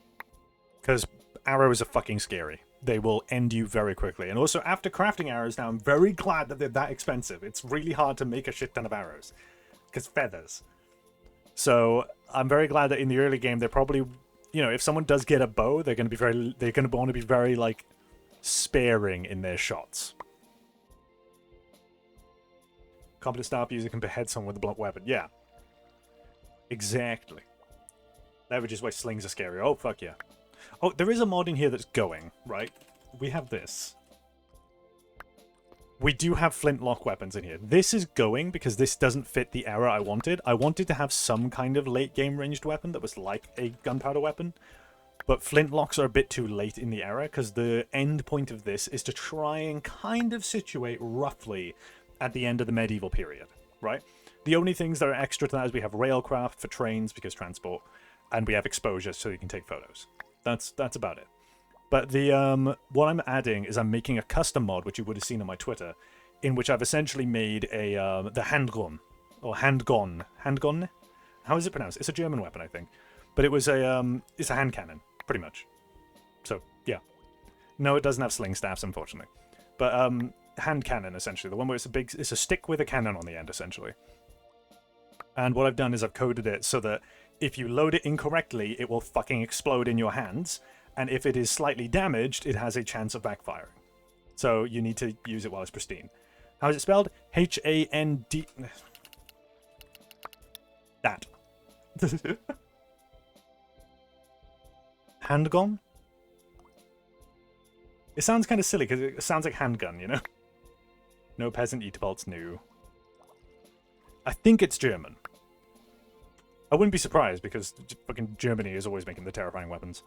Because arrows are fucking scary. they will end you very quickly. And also, after crafting arrows now, I'm very glad that they're that expensive. It's really hard to make a shit ton of arrows. Because feathers. So, I'm very glad that in the early game, they're probably... You know, if someone does get a bow, they're going to want to be very, like, sparing in their shots. Competent staff user can behead someone with a blunt weapon. Yeah. Exactly. That which is why slings are scary. Oh, fuck yeah. Oh, there is a mod in here that's going, right? We have this. We do have flintlock weapons in here. This is going because this doesn't fit the era I wanted. I wanted to have some kind of late game ranged weapon that was like a gunpowder weapon. But flintlocks are a bit too late in the era because the end point of this is to try and kind of situate roughly at the end of the medieval period, right? The only things that are extra to that is we have railcraft for trains because transport, and we have exposure so you can take photos. That's about it. But the what I'm adding is I'm making a custom mod, which you would have seen on my Twitter, in which I've essentially made a the handgun or handgun. Handgun? How is it pronounced? It's a German weapon, I think. But it was it's a hand cannon, pretty much. So yeah, no, it doesn't have sling staffs, unfortunately. But hand cannon, essentially, the one where it's a stick with a cannon on the end, essentially. And what I've done is I've coded it so that if you load it incorrectly, it will fucking explode in your hands. And if it is slightly damaged, it has a chance of backfiring. So you need to use it while it's pristine. How is it spelled? H-A-N-D... That. Handgun? It sounds kind of silly because it sounds like handgun, you know? No peasant eat bolts new. I think it's German. I wouldn't be surprised because fucking Germany is always making the terrifying weapons.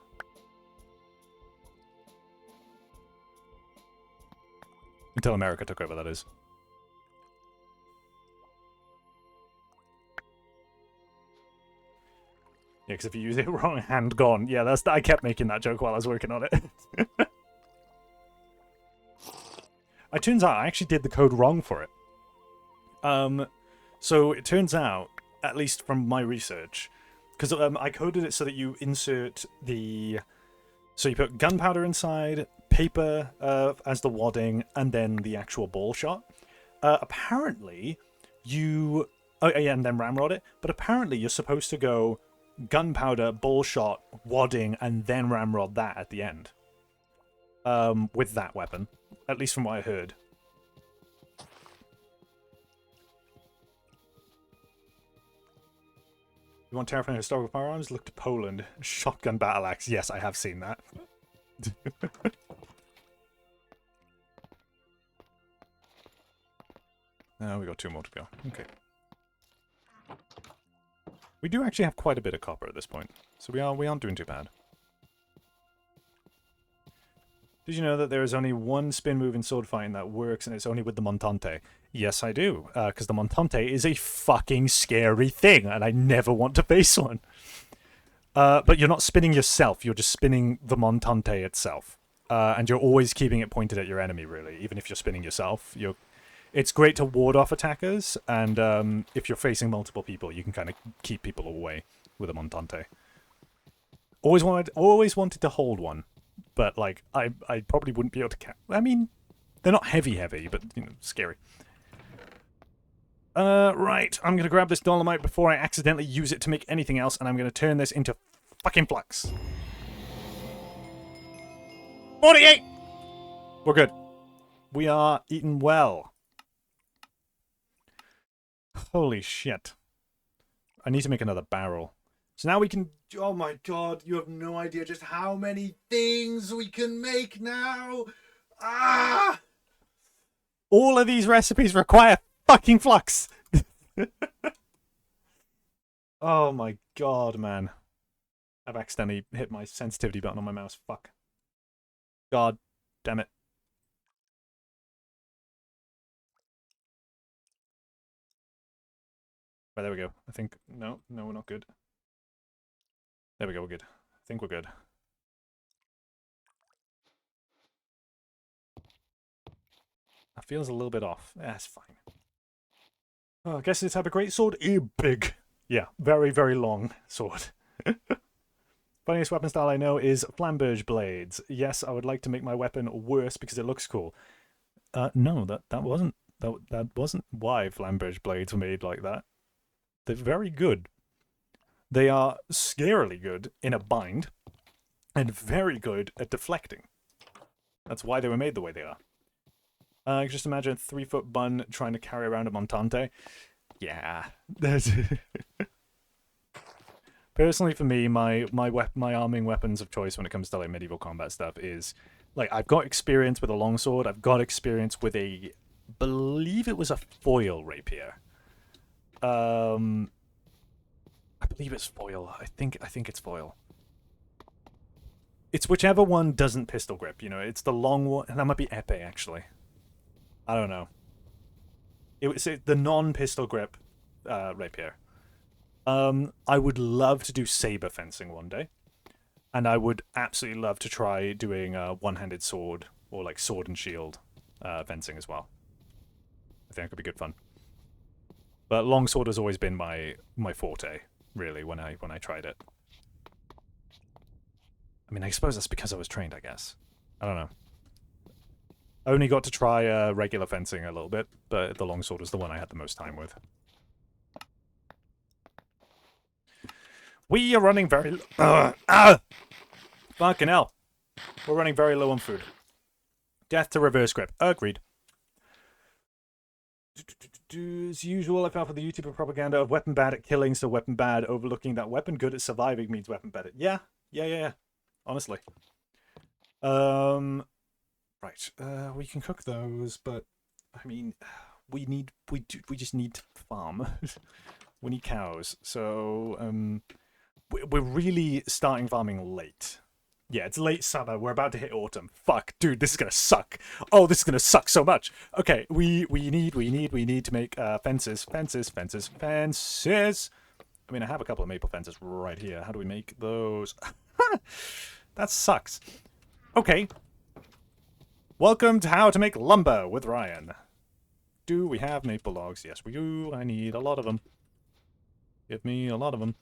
Until America took over, that is. Yeah, because if you use it wrong, hand gone. Yeah, I kept making that joke while I was working on it. It turns out I actually did the code wrong for it. So it turns out, at least from my research, because I coded it so that you insert the... So you put gunpowder inside, paper as the wadding, and then the actual ball shot. Apparently, you... Oh, yeah, and then ramrod it. But apparently you're supposed to go gunpowder, ball shot, wadding, and then ramrod that at the end. With that weapon. At least from what I heard. You want terrifying historical firearms? Look to Poland. Shotgun battle axe. Yes, I have seen that. Now we got 2 more to go. Okay. We do actually have quite a bit of copper at this point, so we aren't doing too bad. Did you know that there is only one spin move in sword fighting that works, and it's only with the montante? Yes, I do, because the montante is a fucking scary thing, and I never want to face one. But you're not spinning yourself, you're just spinning the montante itself. And you're always keeping it pointed at your enemy, really, even if you're spinning yourself. It's great to ward off attackers, and if you're facing multiple people, you can kind of keep people away with a montante. Always wanted to hold one. But, like, I probably wouldn't be able to I mean, they're not heavy, but, you know, scary. Right. I'm going to grab this dolomite before I accidentally use it to make anything else, and I'm going to turn this into fucking flux. 48! We're good. We are eating well. Holy shit. I need to make another barrel. So now we can... Oh my god, you have no idea just how many things we can make now! Ah! All of these recipes require fucking flux! Oh my god, man. I've accidentally hit my sensitivity button on my mouse. Fuck. God damn it. Right, there we go. I think... No, we're not good. There we go, we're good. I think we're good. That feels a little bit off. That's fine. Oh, I guess this type of great sword is big. Yeah, very, very long sword. But Funniest weapon style I know is flamberge blades. Yes, I would like to make my weapon worse because it looks cool. No, that wasn't why flamberge blades were made like that. They're very good. They are scarily good in a bind, and very good at deflecting. That's why they were made the way they are. I can just imagine a 3-foot bun trying to carry around a montante. Yeah. Personally, for me, my arming weapons of choice when it comes to like medieval combat stuff is like I've got experience with a longsword. I've got experience with a, believe it was a foil rapier. I believe it's foil. I think it's foil. It's whichever one doesn't pistol grip. You know, it's the long one. That might be épée actually. I don't know. It was the non-pistol grip rapier. I would love to do saber fencing one day, and I would absolutely love to try doing a one-handed sword or like sword and shield fencing as well. I think it could be good fun. But longsword has always been my forte, really, when I tried it. I mean, I suppose that's because I was trained, I guess. I don't know. I only got to try regular fencing a little bit, but the longsword was the one I had the most time with. We are running very... Fucking hell. We're running very low on food. Death to reverse grip. Agreed. As usual, I fell for the YouTuber propaganda of weapon bad at killing, so weapon bad, overlooking that weapon good at surviving means weapon bad at... Yeah. Honestly. Right. We can cook those, but I mean, we just need to farm. We need cows. So, we're really starting farming late. Yeah, it's late summer. We're about to hit autumn. Fuck, dude, this is gonna suck. Oh, this is gonna suck so much. Okay, we need to make fences. I mean, I have a couple of maple fences right here. How do we make those? That sucks. Okay. Welcome to How to Make Lumber with Ryan. Do we have maple logs? Yes, we do. I need a lot of them. Give me a lot of them.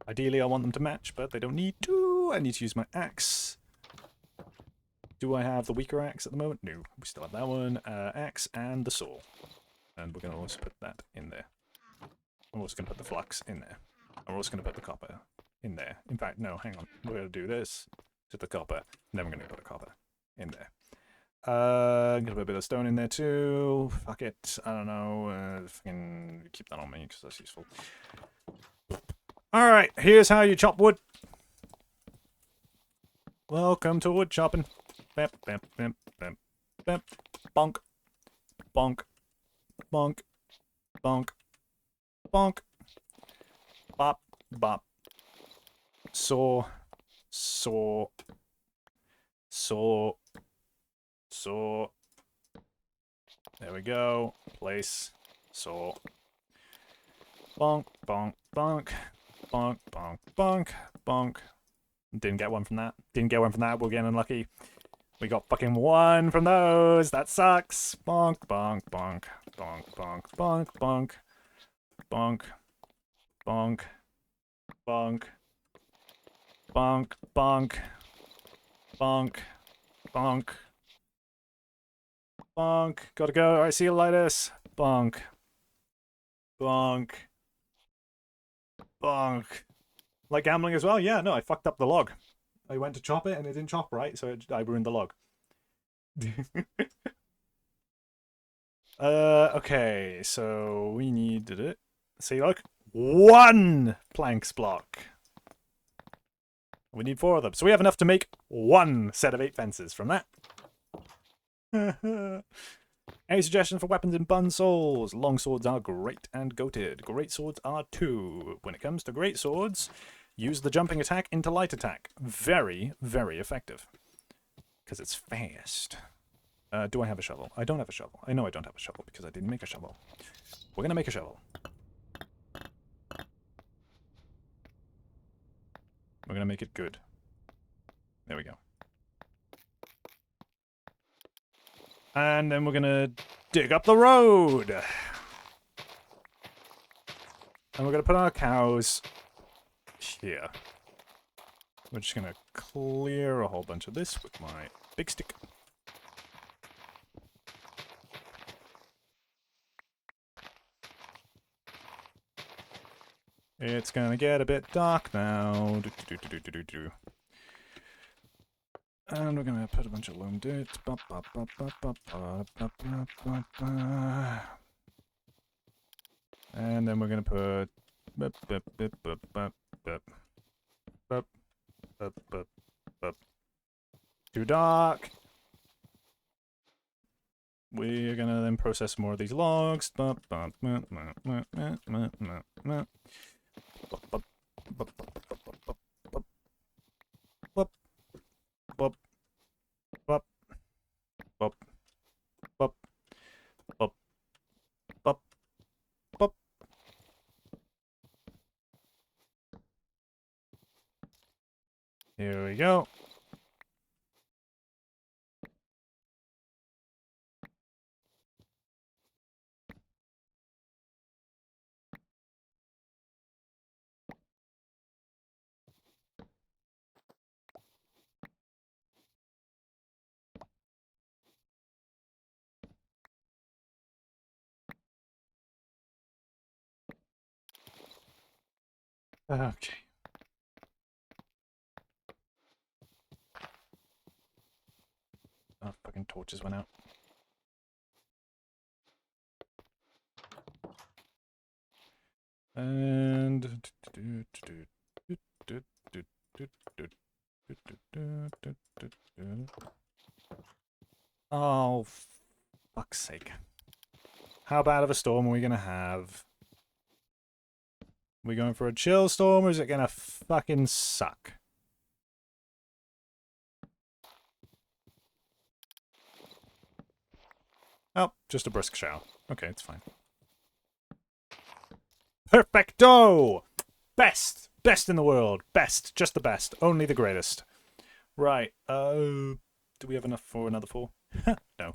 Ideally, I want them to match, but they don't need to. I need to use my axe. Do I have the weaker axe at the moment? No, we still have that one. Axe and the saw. And we're going to also put that in there. I'm also going to put the flux in there. I'm also going to put the copper in there. In fact, no, hang on. We're going to do this to the copper. And then we're going to put the copper in there. I'm going to put a bit of stone in there too. Fuck it. I don't know. Fucking keep that on me because that's useful. Alright, here's how you chop wood. Welcome to wood chopping. Bam, bam, bam, bam, bam. Bonk. Bonk. Bonk. Bonk. Bonk. Bop. Bop. Saw. Saw. Saw. Saw. There we go. Place. Saw. Bonk. Bonk. Bonk. Bonk, bonk, bonk, bonk. Didn't get one from that. Didn't get one from that. We're getting unlucky. We got fucking one from those. That sucks. Bonk, bonk, bonk, bonk, bonk, bonk, bonk, bonk, bonk, bonk, bonk, bonk, bonk, bonk, bonk. Gotta go. Alright, see you later. Bonk. Bonk. Bonk. Like gambling as well? Yeah, no, I fucked up the log. I went to chop it and it didn't chop right, so I ruined the log. Okay, so we needed it. See, look. 1 planks block. We need 4 of them. So we have enough to make 1 set of 8 fences from that. Any suggestions for weapons in bun souls? Long swords are great and goated. Great swords are too. When it comes to great swords, use the jumping attack into light attack. Very, very effective. Because it's fast. Do I have a shovel? I don't have a shovel. I know I don't have a shovel because I didn't make a shovel. We're going to make a shovel. We're going to make it good. There we go. And then we're gonna dig up the road. And we're gonna put our cows here. We're just going to clear a whole bunch of this with my big stick. It's going to get a bit dark now. And we're going to put a bunch of loam dirt. And then we're going to put... Too dark. We're going to then process more of these logs. Here we go. Okay. Oh, fucking torches went out. And... Oh, fuck's sake. How bad of a storm are we gonna have? We going for a chill storm, or is it gonna fucking suck? Oh, just a brisk shower. Okay, it's fine. Perfecto! Best! Best in the world. Best. Just the best. Only the greatest. Right. Do we have enough for another 4? No. I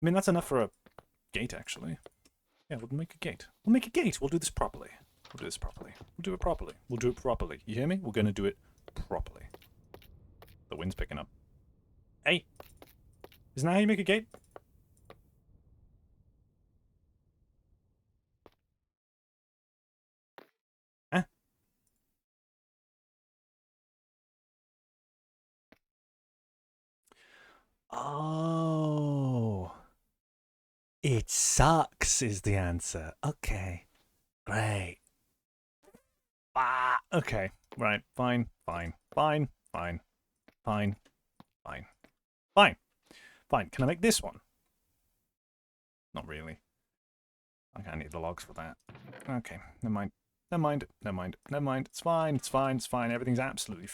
mean, that's enough for a gate, actually. Yeah, we'll make a gate. We'll make a gate. We'll do this properly. We'll do this properly. We'll do it properly. We'll do it properly. You hear me? We're gonna do it properly. The wind's picking up. Hey! Isn't that how you make a gate? Huh? Oh. It sucks is the answer. Okay. Great. Ah, okay. Right. Fine. Fine. Fine. Fine. Fine. Fine. Fine. Fine. Can I make this one? Not really. I can't need the logs for that. Okay. Never mind. Never mind. Never mind. Never mind. It's fine. It's fine. It's fine. Everything's absolutely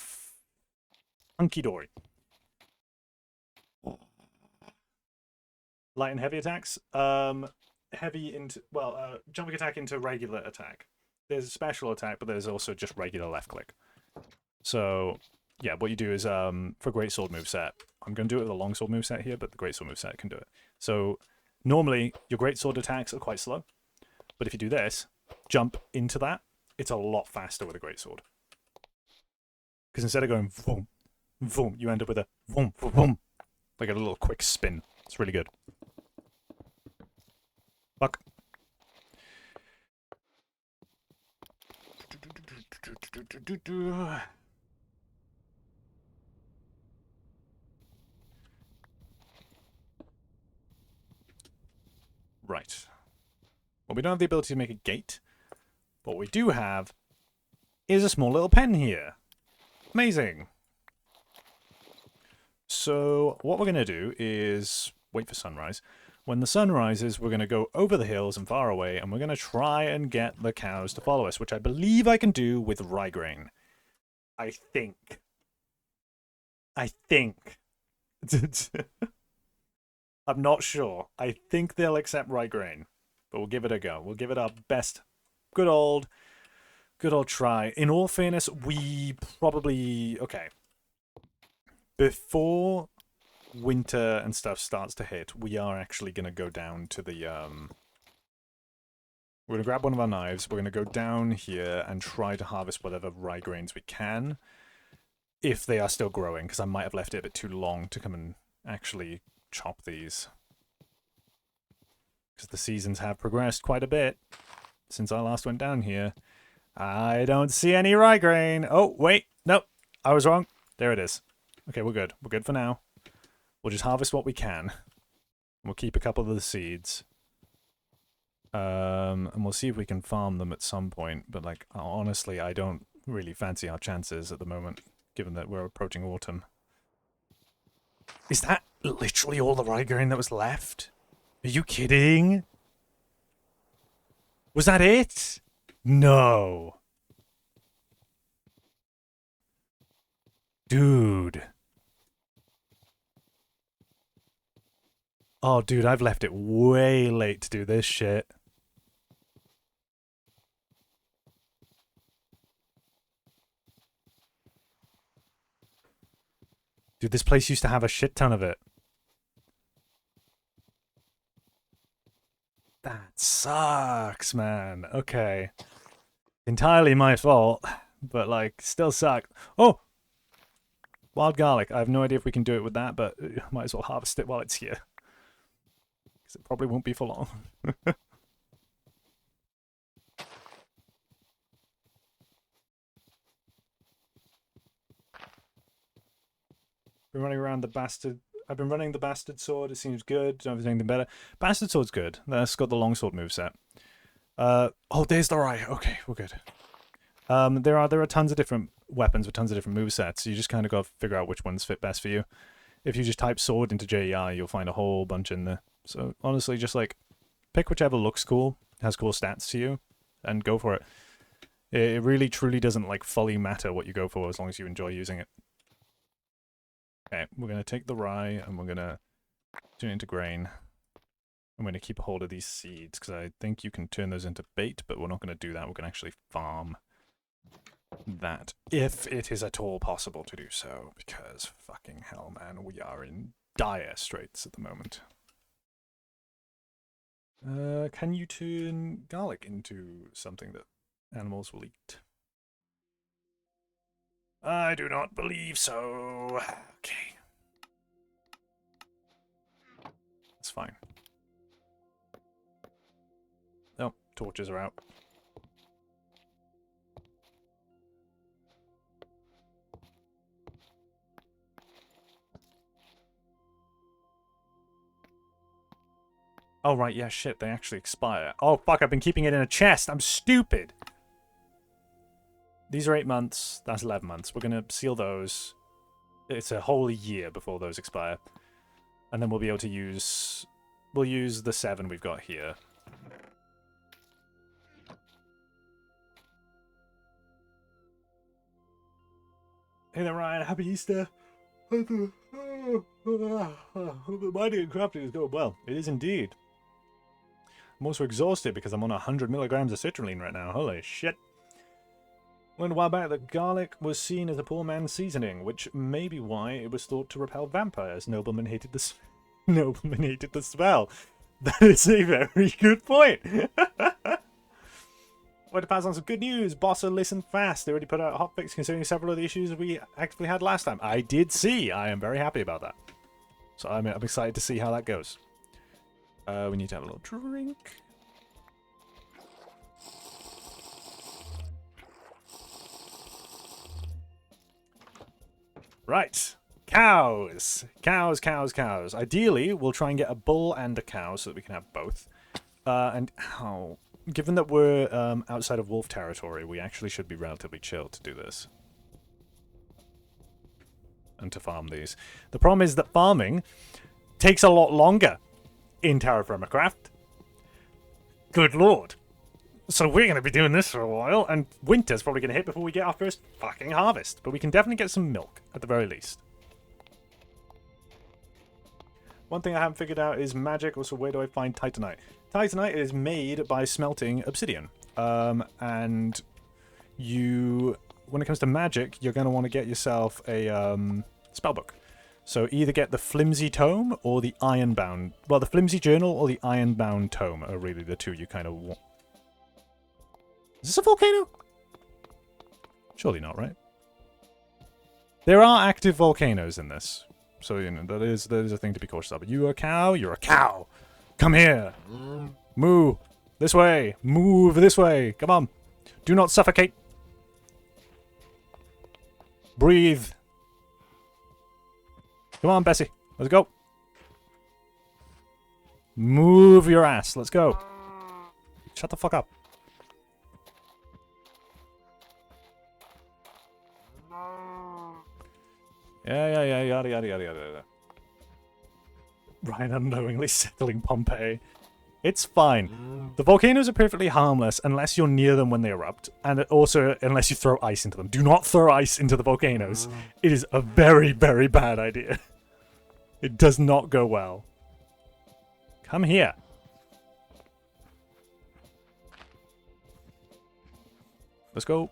hunky-dory. Light and heavy attacks. Heavy into... Well, jumping attack into regular attack. There's a special attack, but there's also just regular left click. So, yeah, what you do is, for greatsword moveset, I'm going to do it with a longsword moveset here, but the greatsword moveset can do it. So, normally, your greatsword attacks are quite slow. But if you do this, jump into that, it's a lot faster with a greatsword. Because instead of going boom, boom, you end up with a boom, boom, boom. Like a little quick spin. It's really good. Fuck. Right. Well, we don't have the ability to make a gate. But what we do have is a small little pen here. Amazing. So what we're going to do is wait for sunrise. When the sun rises, we're going to go over the hills and far away, and we're going to try and get the cows to follow us, which I believe I can do with rye grain. I think. I'm not sure. I think they'll accept rye grain, but we'll give it a go. We'll give it our best good old try. In all fairness, we probably... Okay. Before winter and stuff starts to hit, we are actually going to go down to the... We're going to grab one of our knives. We're going to go down here and try to harvest whatever rye grains we can. if they are still growing, because I might have left it a bit too long to come and actually chop these. Because the seasons have progressed quite a bit since I last went down here. I don't see any rye grain. Oh, wait. Nope. I was wrong. There it is. Okay, we're good. We're good for now. We'll just harvest what we can. We'll keep a couple of the seeds. And we'll see if we can farm them at some point. But, like, honestly, I don't really fancy our chances at the moment, given that we're approaching autumn. Is that literally all the rye grain that was left? Are you kidding? Was that it? No. Dude. Oh, dude, I've left it way late to do this shit. Dude, this place used to have a shit ton of it. That sucks, man. Okay. Entirely my fault, but, like, still suck. Oh! Wild garlic. I have no idea if we can do it with that, but might as well harvest it while it's here. Because it probably won't be for long. Been running around the bastard. I've been running the bastard sword. It seems good. Don't have anything better. Bastard sword's good. That's got the longsword moveset. Oh, there's the rye. Okay, we're good. There are tons of different weapons with tons of different movesets. You just kind of got to figure out which ones fit best for you. If you just type sword into JEI, you'll find a whole bunch in there. So honestly, just like pick whichever looks cool, has cool stats to you, and go for it. It really truly doesn't like fully matter what you go for as long as you enjoy using it. Okay, we're going to take the rye and we're going to turn it into grain. I'm going to keep a hold of these seeds because I think you can turn those into bait, but we're not going to do that. We're going to actually farm that if it is at all possible to do so, because fucking hell, man, we are in dire straits at the moment. Can you turn garlic into something that animals will eat? I do not believe so. Okay. That's fine. Oh, torches are out. Oh, right, yeah, shit, they actually expire. Oh, fuck, I've been keeping it in a chest. I'm stupid. These are 8 months. That's 11 months. We're going to seal those. It's a whole year before those expire. And then we'll be able to use... We'll use the 7 we've got here. Hey there, Ryan. Happy Easter. Mining and crafting is going well. It is indeed. I'm also exhausted because I'm on 100 milligrams of citrulline right now. Holy shit. Learned a while back that garlic was seen as a poor man's seasoning, which may be why it was thought to repel vampires. Noblemen hated the smell. That is a very good point. Want to pass on some good news. Bossa listened fast. They already put out a hotfix concerning several of the issues we actually had last time. I did see. I am very happy about that. So I'm excited to see how that goes. We need to have a little drink. Right. Cows. Cows, cows, cows. Ideally, we'll try and get a bull and a cow so that we can have both. Given that we're outside of wolf territory, we actually should be relatively chill to do this. And to farm these. The problem is that farming takes a lot longer in Terra Firma Craft. Good lord. So we're going to be doing this for a while, and winter's probably going to hit before we get our first fucking harvest. But we can definitely get some milk, at the very least. One thing I haven't figured out is magic. Also, where do I find Titanite? Titanite is made by smelting obsidian. And you, when it comes to magic, you're going to want to get yourself a spellbook. So either get the Flimsy Tome or the Ironbound. Well, the Flimsy Journal or the Ironbound Tome are really the two you kind of want. Is this a volcano? Surely not, right? There are active volcanoes in this. So, you know, that is a thing to be cautious of. But you a cow? You're a cow. Come here. Moo. This way. Move this way. Come on. Do not suffocate. Breathe. Come on, Bessie. Let's go. Move your ass. Let's go. Shut the fuck up. Yeah, yada, yada, yada, yada. Ryan unknowingly settling Pompeii. It's fine. The volcanoes are perfectly harmless unless you're near them when they erupt, and also unless you throw ice into them. Do not throw ice into the volcanoes. It is a very, very bad idea. It does not go well. Come here. Let's go.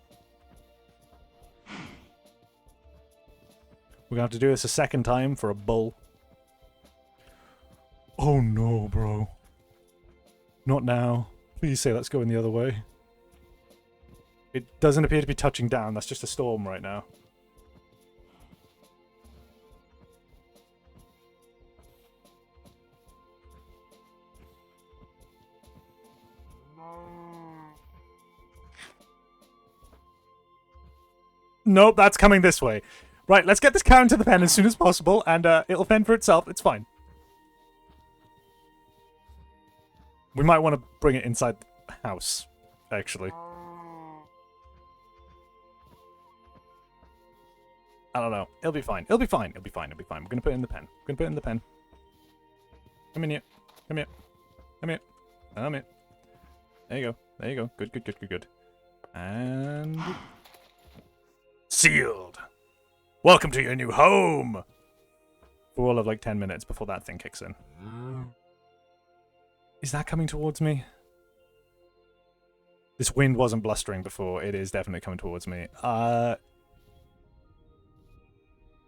We're gonna have to do this a second time for a bull. Oh no, bro. Not now. Please say let's go in the other way. It doesn't appear to be touching down. That's just a storm right now. Nope, that's coming this way. Right, let's get this cow into the pen as soon as possible, and it'll fend for itself. It's fine. We might want to bring it inside the house, actually. I don't know. It'll be fine. It'll be fine. It'll be fine. It'll be fine. We're gonna put it in the pen. We're gonna put it in the pen. Come in here. Come here. Come here. Come here. There you go. There you go. Good, good, good, good, good. And... sealed! Welcome to your new home! For all of like 10 minutes before that thing kicks in. Is that coming towards me? This wind wasn't blustering before. It is definitely coming towards me. I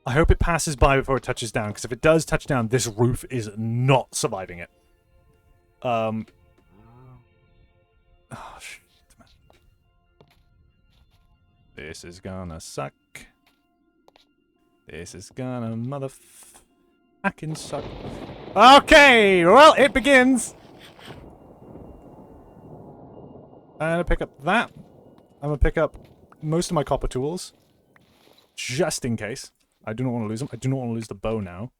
hope it passes by before it touches down, because if it does touch down, this roof is not surviving it. Oh, shit, man. This is gonna suck. This is gonna motherfucking suck. Okay, well, it begins. I'm gonna pick up that. I'm gonna pick up most of my copper tools, just in case. I do not want to lose them. I do not want to lose the bow now,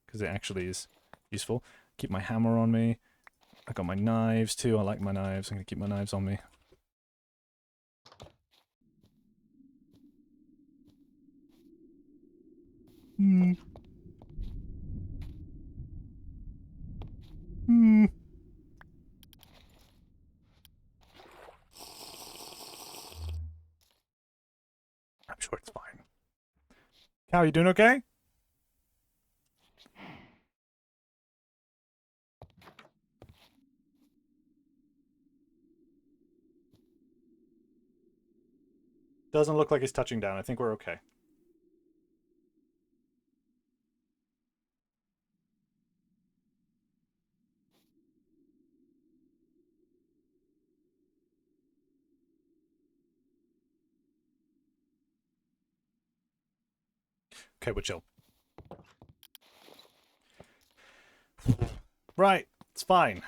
because it actually is useful. Keep my hammer on me. I got my knives too. I like my knives. I'm gonna keep my knives on me. Hmm. Hmm. I'm sure it's fine. Cow, you doing okay? Doesn't look like it's touching down. I think we're okay. Okay, we're chill. Right, it's fine.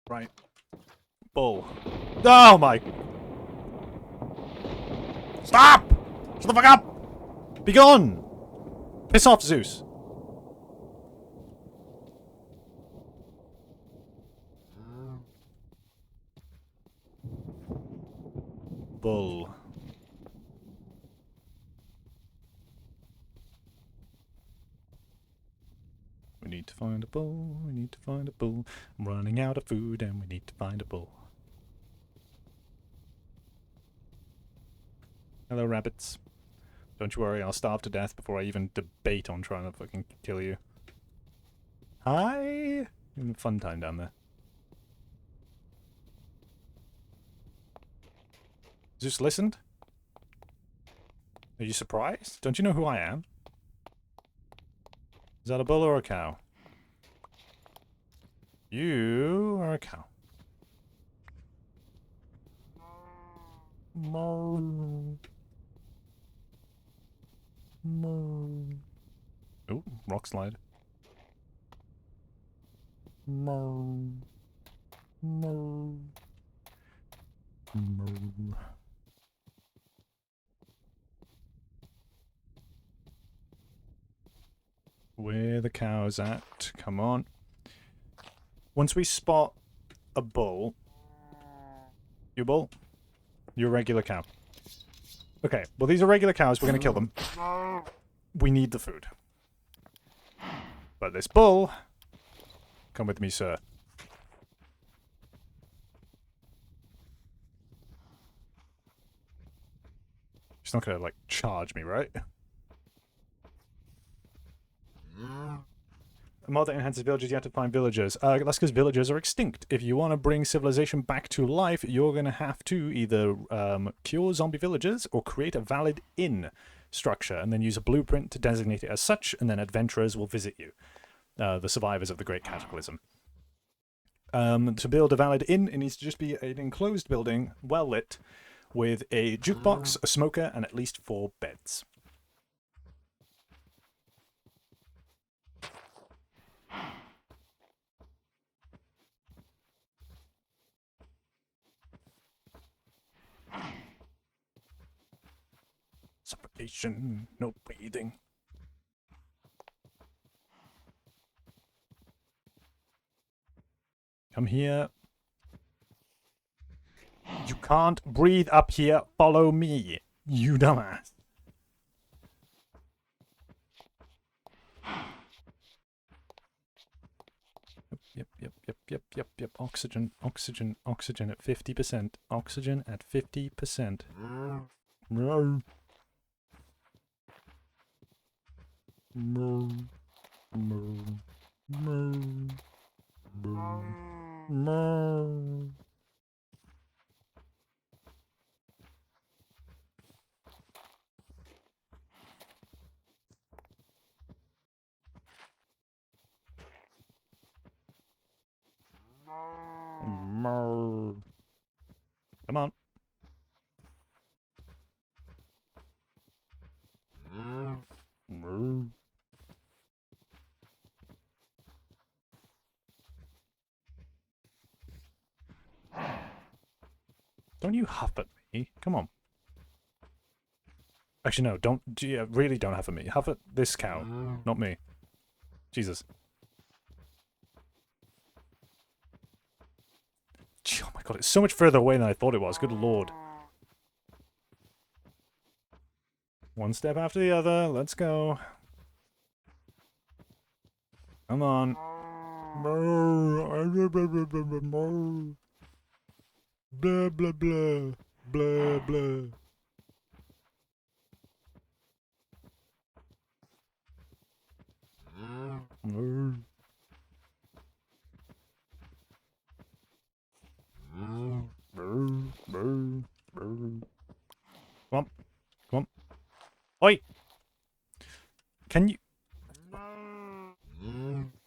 Right. Bull. Oh my... Stop! Shut the fuck up! Be gone! Piss off, Zeus. Bull. We need to find a bull, we need to find a bull. I'm running out of food and we need to find a bull. Hello, rabbits. Don't you worry, I'll starve to death before I even debate on trying to fucking kill you. Hi! Having a fun time down there. Just listened? Are you surprised? Don't you know who I am? Is that a bull or a cow? You are a cow. Moo. Moo. Oh, rock slide. Moo. Moo. Moo. Where the cows at? Come on. Once we spot a bull... You bull? You're a regular cow. Okay, well these are regular cows, we're gonna kill them. We need the food. But this bull... Come with me, sir. She's not gonna, like, charge me, right? A mod that enhances villagers, you have to find villagers. That's because villagers are extinct. If you want to bring civilization back to life, you're going to have to either cure zombie villagers or create a valid inn structure and then use a blueprint to designate it as such, and then adventurers will visit you. The survivors of the Great Cataclysm. To build a valid inn, it needs to just be an enclosed building, well lit, with a jukebox, a smoker, and at least 4 beds. Suffocation, no breathing. Come here. You can't breathe up here. Follow me, you dumbass. Yep. Oxygen at 50%. Oxygen at 50%. No. No. No. No. No. No. Moo. Come on. Moo. Don't you huff at me. Come on. Actually, no, don't. Yeah, really don't huff at me. Huff at this cow, not me. Jesus. Oh my god, it's so much further away than I thought it was. Good lord. One step after the other. Let's go. Come on. Blah, blah, blah. Blah, blah. Come on. Come on. Oi! Can you...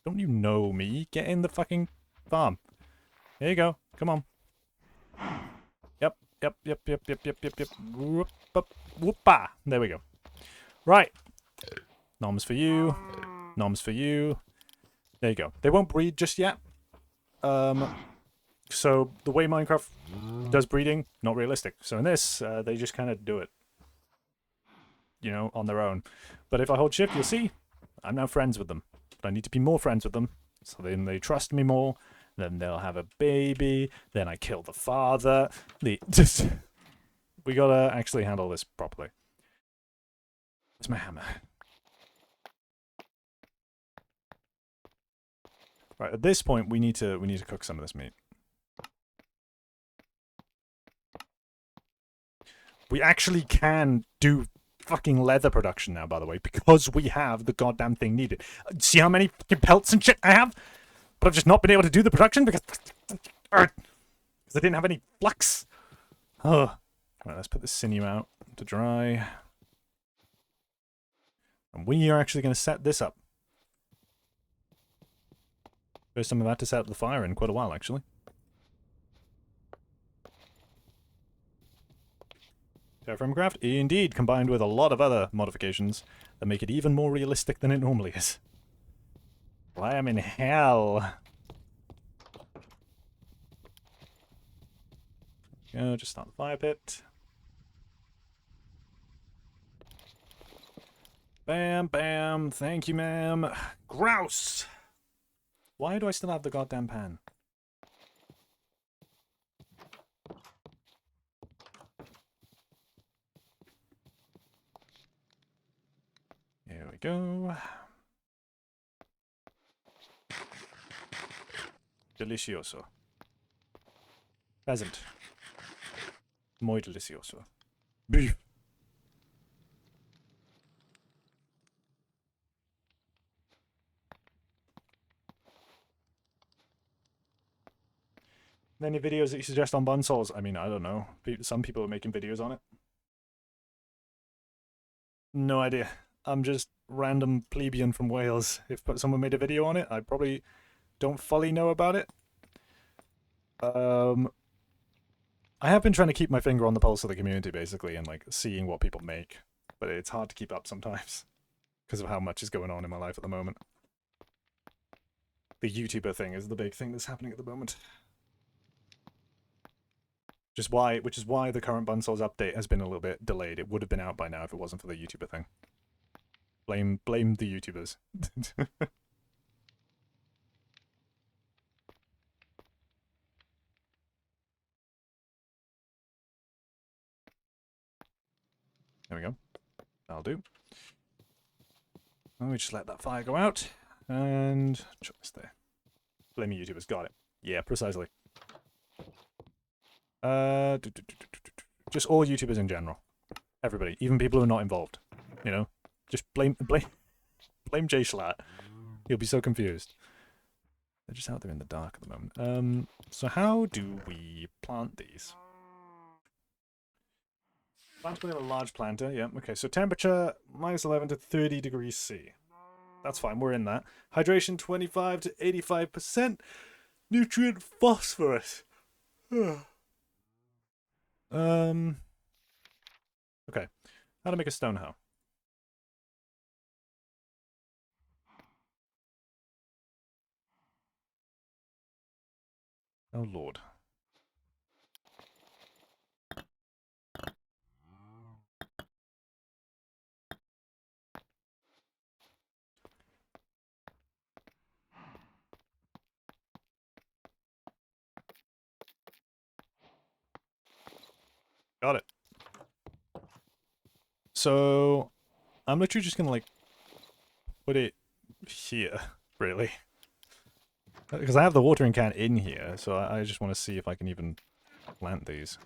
Don't you know me? Get in the fucking farm. There you go. Come on. Yep. Whoop, up, whoop-ah. There we go. Right. Noms for you. Noms for you. There you go. They won't breed just yet. So the way Minecraft does breeding, not realistic. So in this, they just kind of do it. You know, on their own. But if I hold shift, you'll see, I'm now friends with them. But I need to be more friends with them. So then they trust me more. Then they'll have a baby. Then I kill the father. We gotta actually handle this properly. It's my hammer. Right, at this point we need to cook some of this meat. We actually can do fucking leather production now, by the way, because we have the goddamn thing needed. See how many fucking pelts and shit I have? But I've just not been able to do the production because I didn't have any flux. Oh. Right, let's put the sinew out to dry. And we are actually going to set this up. First time I've had to set up the fire in quite a while, actually. Terrafirmcraft, indeed, combined with a lot of other modifications that make it even more realistic than it normally is. Why I'm in hell. Go, just start the fire pit. Bam, bam, thank you, ma'am. Grouse! Why do I still have the goddamn pan? Here we go. Delicioso. Pheasant. Muy delicioso. Beef. Any videos that you suggest on bun souls? I mean, I don't know. Some people are making videos on it. No idea. I'm just random plebeian from Wales. If someone made a video on it, I probably don't fully know about it. I have been trying to keep my finger on the pulse of the community, basically, and like seeing what people make. But it's hard to keep up sometimes because of how much is going on in my life at the moment. The YouTuber thing is the big thing that's happening at the moment. Which is why the current Bun Souls update has been a little bit delayed. It would have been out by now if it wasn't for the YouTuber thing. Blame the YouTubers. There we go. That'll do. And we just let that fire go out. And chuck this there. Blame the YouTubers. Got it. Yeah, precisely. Just all YouTubers in general. Everybody. Even people who are not involved. You know? Just blame Jay Schlatt. He'll be so confused. They're just out there in the dark at the moment. So how do we plant these? Plant with a large planter, yeah. Okay, so temperature -11 to 30 degrees C. That's fine, we're in that. Hydration 25 to 85%. Nutrient phosphorus. Okay. How to make a stone hoe? Oh lord. Got it. So, I'm literally just gonna, like, put it here, really. Because I have the watering can in here, so I just want to see if I can even plant these.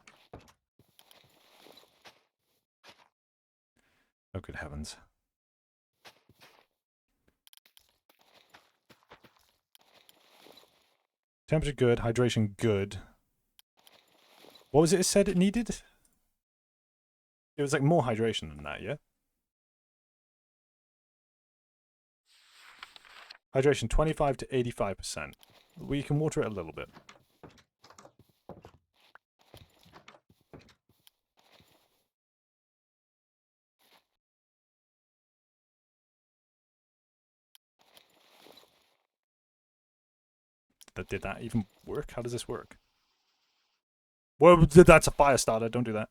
Oh, good heavens. Temperature good, hydration good. What was it said it needed? It was like more hydration than that, yeah? Hydration 25 to 85%. We can water it a little bit. Did that even work? How does this work? Well, that's a fire starter. Don't do that.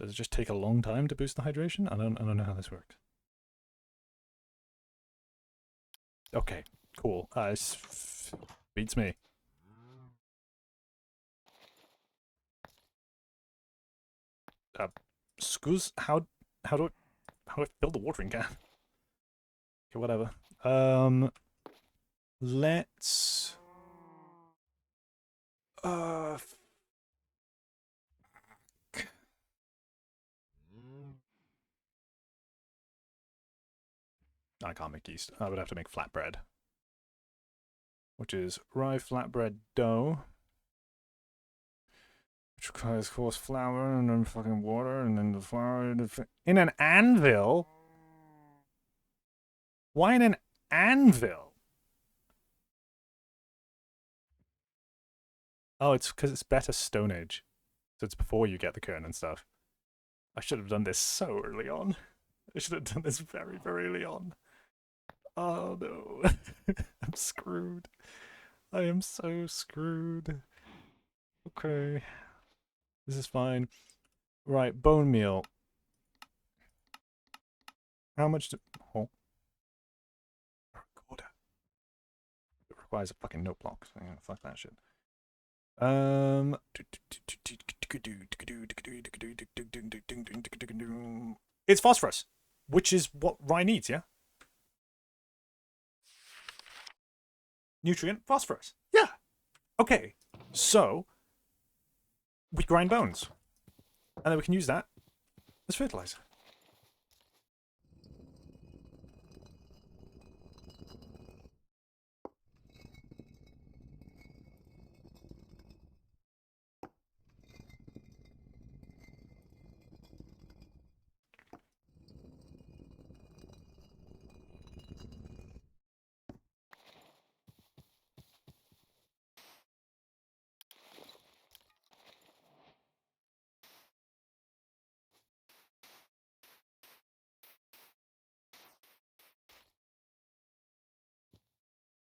Does it just take a long time to boost the hydration? I don't know how this works. Okay, cool. Beats me. Screws. How do I fill the watering can? Okay, whatever. Let's Uh, I can't make yeast. I would have to make flatbread, which is rye flatbread dough, which requires coarse flour and then fucking water and then the flour in an anvil. Why in an anvil? Oh, it's because it's better Stone Age, so it's before you get the kern and stuff. I should have done this so early on. I should have done this very, very early on. Oh no. I'm screwed. I am so screwed. Okay. This is fine. Right, bone meal. How much do... Oh. Recorder. It requires a fucking note block, so yeah, fuck that shit. It's phosphorus, which is what rye needs, yeah? Nutrient, phosphorus. Yeah. Okay. So, we grind bones. And then we can use that as fertilizer.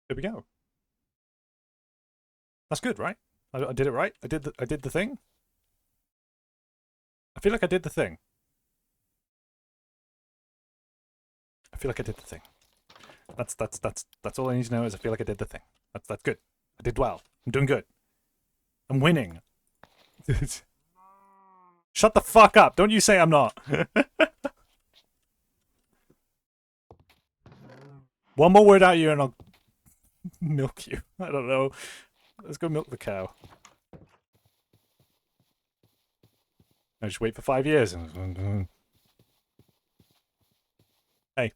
There we go. That's good, right? I did it right. I did the thing. I feel like I did the thing. I feel like I did the thing. That's all I need to know is I feel like I did the thing. That's good. I did well. I'm doing good. I'm winning. Shut the fuck up. Don't you say I'm not. One more word out of you and I'll milk you. I don't know. Let's go milk the cow. I just wait for 5 years. Hey.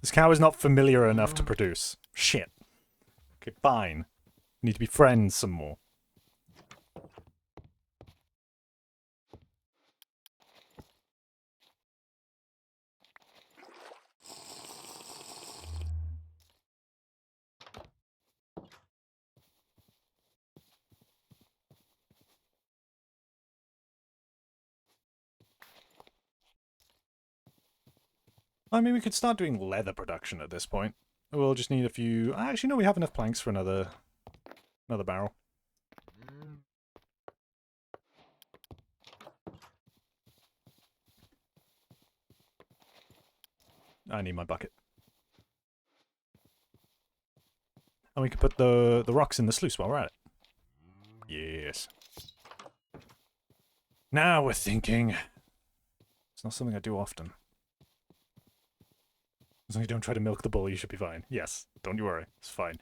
This cow is not familiar enough to produce. Shit. Okay, fine. Need to be friends some more. I mean, we could start doing leather production at this point. We'll just need a few... Actually, no, we have enough planks for another barrel. I need my bucket. And we can put the rocks in the sluice while we're at it. Yes. Now we're thinking. It's not something I do often. As long as you don't try to milk the bull, you should be fine. Yes, don't you worry. It's fine.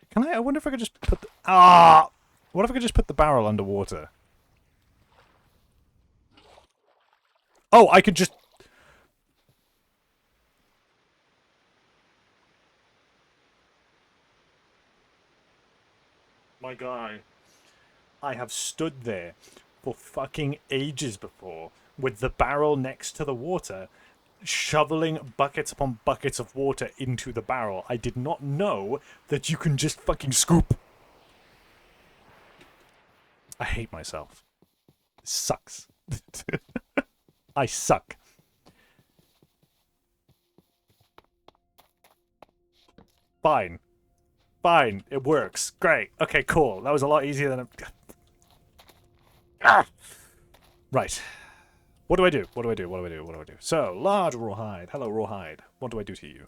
Can I wonder if I could just put the... Ah! What if I could just put the barrel underwater? Oh, I could just... My guy. I have stood there for fucking ages before with the barrel next to the water, shoveling buckets upon buckets of water into the barrel. I did not know that you can just fucking scoop. I hate myself. It sucks. I suck. Fine. Fine. It works. Great. Okay, cool. That was a lot easier than... Ah! Right. What do I do? What do I do? What do I do? What do I do? So, large rawhide. Hello, rawhide. What do I do to you?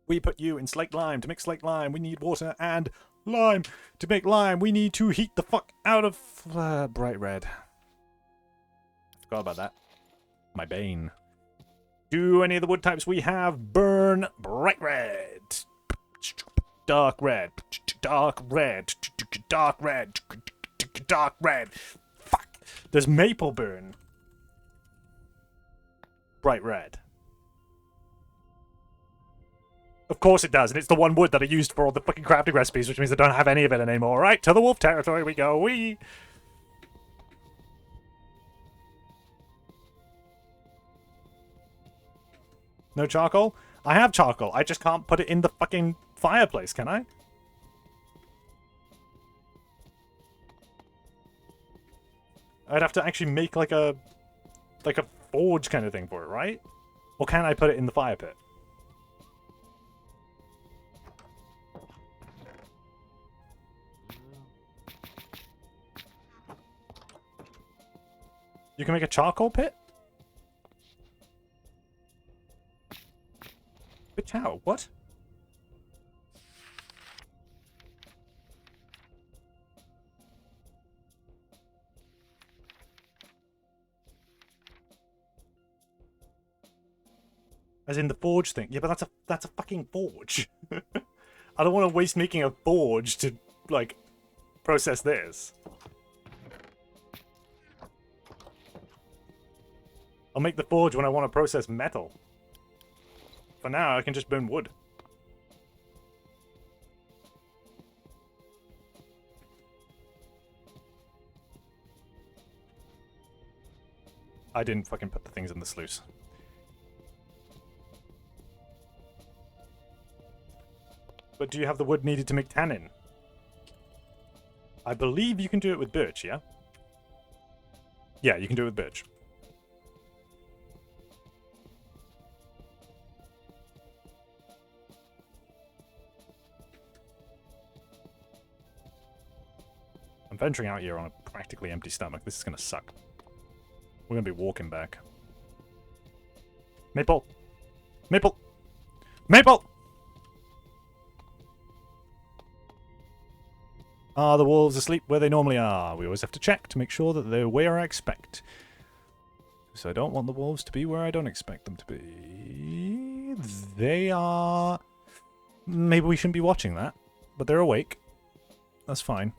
We put you in slaked lime. To make slaked lime, we need water and lime. To make lime, we need to heat the fuck out of bright red. Forgot about that. My bane. Do any of the wood types we have burn bright red? Dark red. Dark red. Dark red. Dark red. Fuck. There's maple burn. Bright red. Of course it does, and it's the one wood that I used for all the fucking crafting recipes, which means I don't have any of it anymore. Right, to the wolf territory we go. Wee. No charcoal? I have charcoal. I just can't put it in the fucking fireplace, can I? I'd have to actually make like a forge kind of thing for it, right? Or can I put it in the fire pit? You can make a charcoal pit? Bitch, how? What? As in the forge thing. Yeah, but that's a fucking forge. I don't want to waste making a forge to, like, process this. I'll make the forge when I want to process metal. For now, I can just burn wood. I didn't fucking put the things in the sluice. But do you have the wood needed to make tannin? I believe you can do it with birch, yeah? Yeah, you can do it with birch. I'm venturing out here on a practically empty stomach. This is gonna suck. We're gonna be walking back. Maple! Maple! Maple! Are the wolves asleep where they normally are? We always have to check to make sure that they're where I expect. So I don't want the wolves to be where I don't expect them to be. They are... Maybe we shouldn't be watching that. But they're awake. That's fine.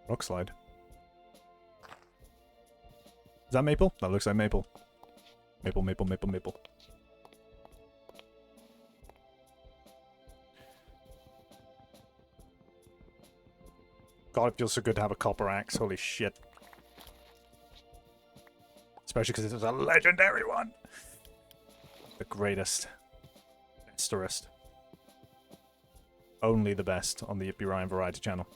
Rock slide. Is that maple? That looks like maple. Maple, maple, maple, maple. God, it feels so good to have a copper axe. Holy shit. Especially because this is a legendary one. The greatest. Besterest. Only the best on the Yippee Ryan Variety channel.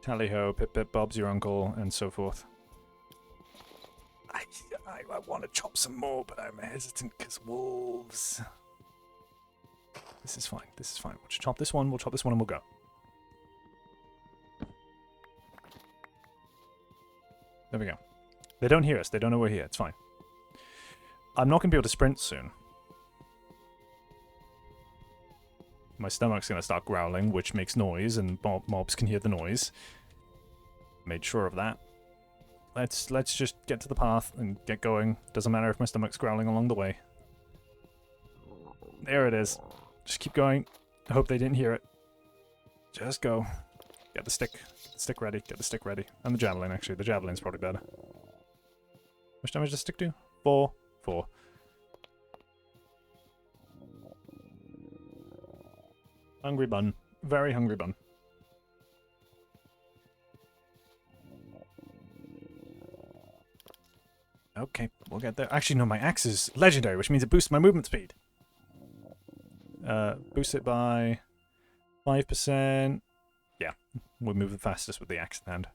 Tally-ho, Pip-Pip, Bob's your uncle, and so forth. I want to chop some more, but I'm hesitant because wolves. This is fine. This is fine. We'll just chop this one, and we'll go. There we go. They don't hear us. They don't know we're here. It's fine. I'm not going to be able to sprint soon. My stomach's going to start growling, which makes noise, and mobs can hear the noise. Made sure of that. Let's just get to the path and get going. Doesn't matter if my stomach's growling along the way. There it is. Just keep going. I hope they didn't hear it. Just go. Get the stick. Stick ready. Get the stick ready. And the javelin, actually. The javelin's probably better. How much damage does the stick do? 4. 4. Hungry bun. Very hungry bun. Okay, we'll get there. Actually, no, my axe is legendary, which means it boosts my movement speed. Boost it by 5%. Yeah, we'll move the fastest with the axe in hand.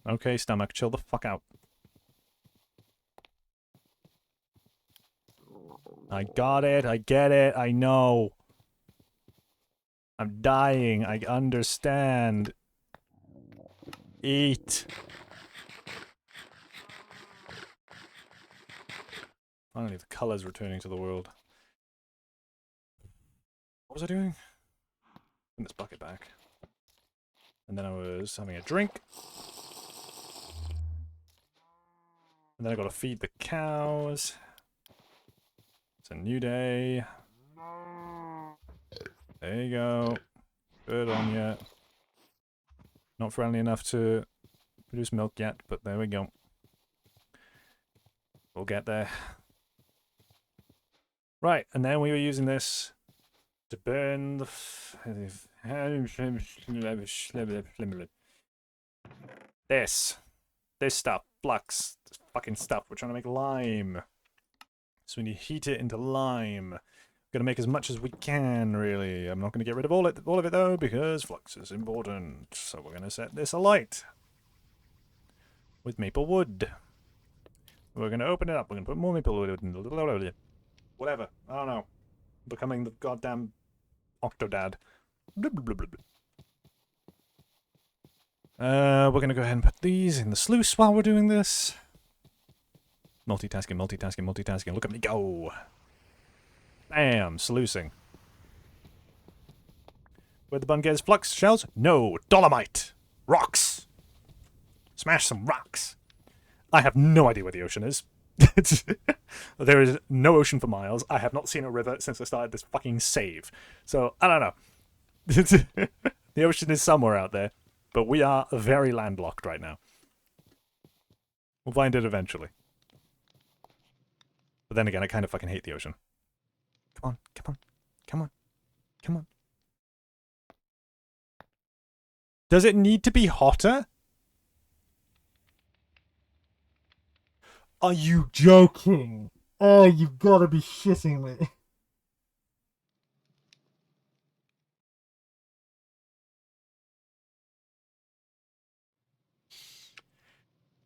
Okay, stomach, chill the fuck out. I got it, I get it, I know. I'm dying. I understand. Eat. Finally, the colors returning to the world. What was I doing? Put this bucket back. And then I was having a drink. And then I gotta feed the cows. It's a new day. There you go. Good on ya. Not friendly enough to produce milk yet, but there we go. We'll get there. Right, and then we were using this to burn the... This stuff. Flux. This fucking stuff. We're trying to make lime. So we need to heat it into lime. Gonna make as much as we can, really. I'm not gonna get rid of all of it though, because flux is important. So we're gonna set this alight with maple wood. We're gonna open it up. We're gonna put more maple wood in. Whatever. I don't know. Becoming the goddamn Octodad. We're gonna go ahead and put these in the sluice while we're doing this. Multitasking, multitasking, multitasking. Look at me go. Bam, sluicing. Where'd the bun get his flux shells? No, dolomite. Rocks. Smash some rocks. I have no idea where the ocean is. There is no ocean for miles. I have not seen a river since I started this fucking save. So, I don't know. The ocean is somewhere out there. But we are very landlocked right now. We'll find it eventually. But then again, I kind of fucking hate the ocean. Come on, come on, come on, come on. Does it need to be hotter? Are you joking? Oh, you've got to be shitting me.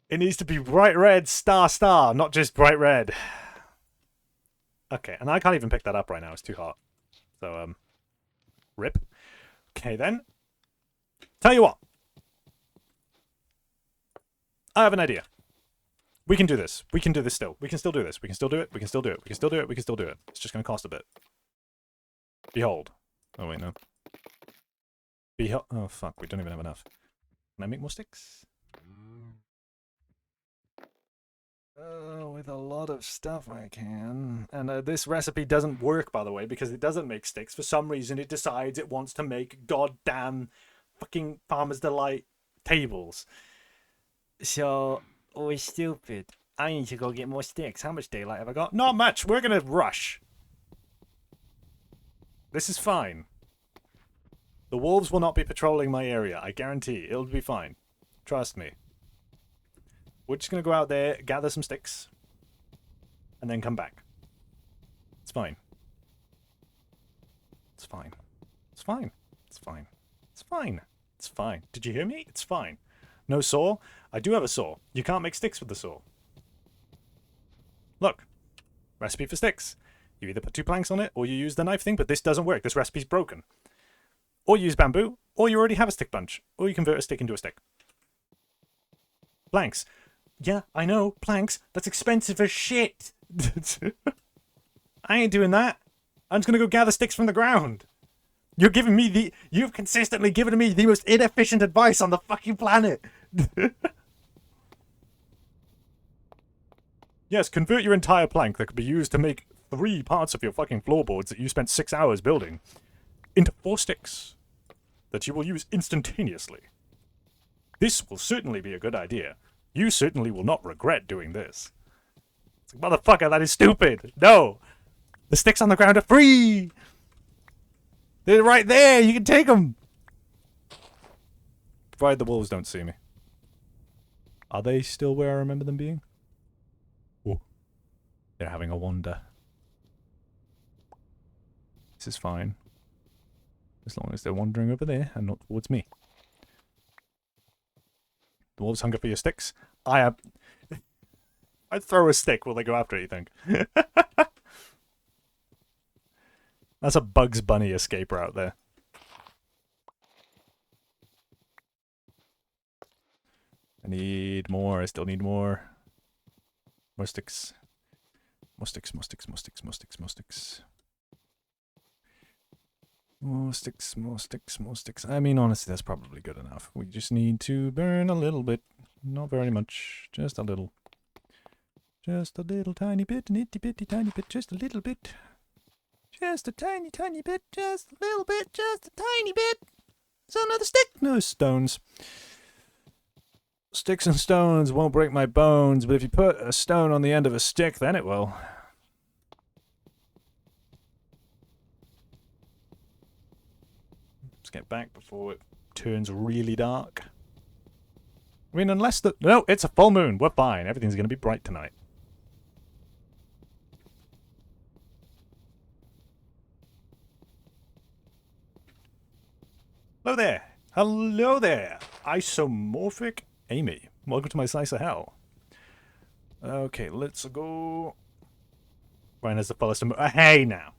It needs to be bright red, star, star, not just bright red. Okay, and I can't even pick that up right now. It's too hot. So, rip. Okay, then. Tell you what. I have an idea. We can do this. We can do this still. We can still do this. We can still do it. We can still do it. We can still do it. We can still do it. It's just going to cost a bit. Behold. Oh, wait, no. Behold. Oh, fuck. We don't even have enough. Can I make more sticks? With a lot of stuff I can. And this recipe doesn't work, by the way, because it doesn't make sticks. For some reason, it decides it wants to make goddamn fucking Farmer's Delight tables. So, we're stupid. I need to go get more sticks. How much daylight have I got? Not much. We're gonna rush. This is fine. The wolves will not be patrolling my area. I guarantee. It'll be fine. Trust me. We're just going to go out there, gather some sticks, and then come back. It's fine. It's fine. It's fine. It's fine. It's fine. It's fine. Did you hear me? It's fine. No saw? I do have a saw. You can't make sticks with the saw. Look. Recipe for sticks. You either put 2 planks on it, or you use the knife thing, but this doesn't work. This recipe's broken. Or you use bamboo, or you already have a stick bunch, or you convert a stick into a stick. Planks. Yeah, I know, planks. That's expensive as shit. I ain't doing that. I'm just gonna go gather sticks from the ground. You've consistently given me the most inefficient advice on the fucking planet. Yes, convert your entire plank that could be used to make 3 parts of your fucking floorboards that you spent 6 hours building into 4 sticks that you will use instantaneously. This will certainly be a good idea. You certainly will not regret doing this. It's like, motherfucker, that is stupid. No. The sticks on the ground are free. They're right there. You can take them. Provided the wolves don't see me. Are they still where I remember them being? Oh. They're having a wander. This is fine. As long as they're wandering over there and not towards me. The wolves hunger for your sticks. I'd throw a stick. Will they go after it, you think? That's a Bugs Bunny escape route there. I need more. I still need more. More sticks. More sticks, more sticks, more sticks, more sticks, more sticks. More sticks, more sticks, more sticks. I mean, honestly, that's probably good enough. We just need to burn a little bit. Not very much. Just a little. Just a little tiny bit, an itty bitty tiny bit, just a little bit. Just a tiny, tiny bit, just a little bit, just a tiny bit. Is that another stick? No, stones. Sticks and stones won't break my bones, but if you put a stone on the end of a stick, then it will. Let's get back before it turns really dark. I mean, unless the... No, it's a full moon. We're fine. Everything's going to be bright tonight. Hello there. Hello there. Isomorphic Amy. Welcome to my slice of hell. Okay, let's go. Ryan has the fullest hey now.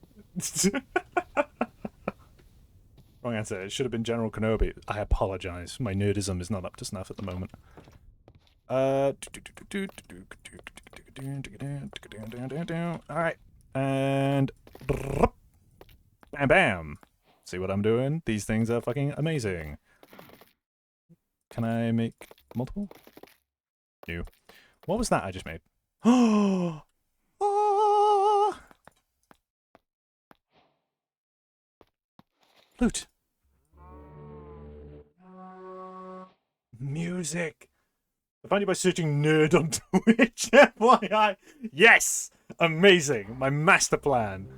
Wrong answer. It should have been General Kenobi. I apologize. My nerdism is not up to snuff at the moment. Alright. And bam bam. See what I'm doing? These things are fucking amazing. Can I make multiple? No. What was that I just made? Oh! Loot. Music. I found you by searching nerd on Twitch. FYI. Yes! Amazing. My master plan.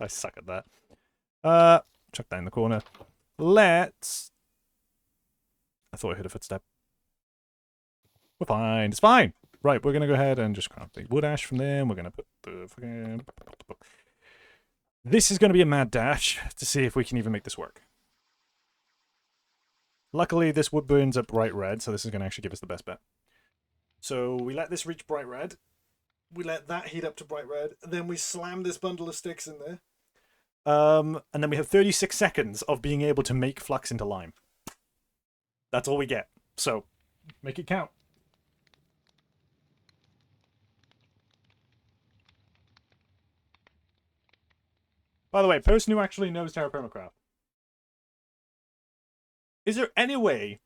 I suck at that. Chuck that in the corner. Let's... I thought I heard a footstep. We're fine. It's fine. Right, we're going to go ahead and just craft the wood ash from there. And we're going to put the fucking... This is going to be a mad dash to see if we can even make this work. Luckily, this wood burns up bright red, so this is going to actually give us the best bet. So we let this reach bright red. We let that heat up to bright red. Then we slam this bundle of sticks in there. And then we have 36 seconds of being able to make flux into lime. That's all we get. So, make it count. By the way, person who actually knows terra permacraft. Is there any way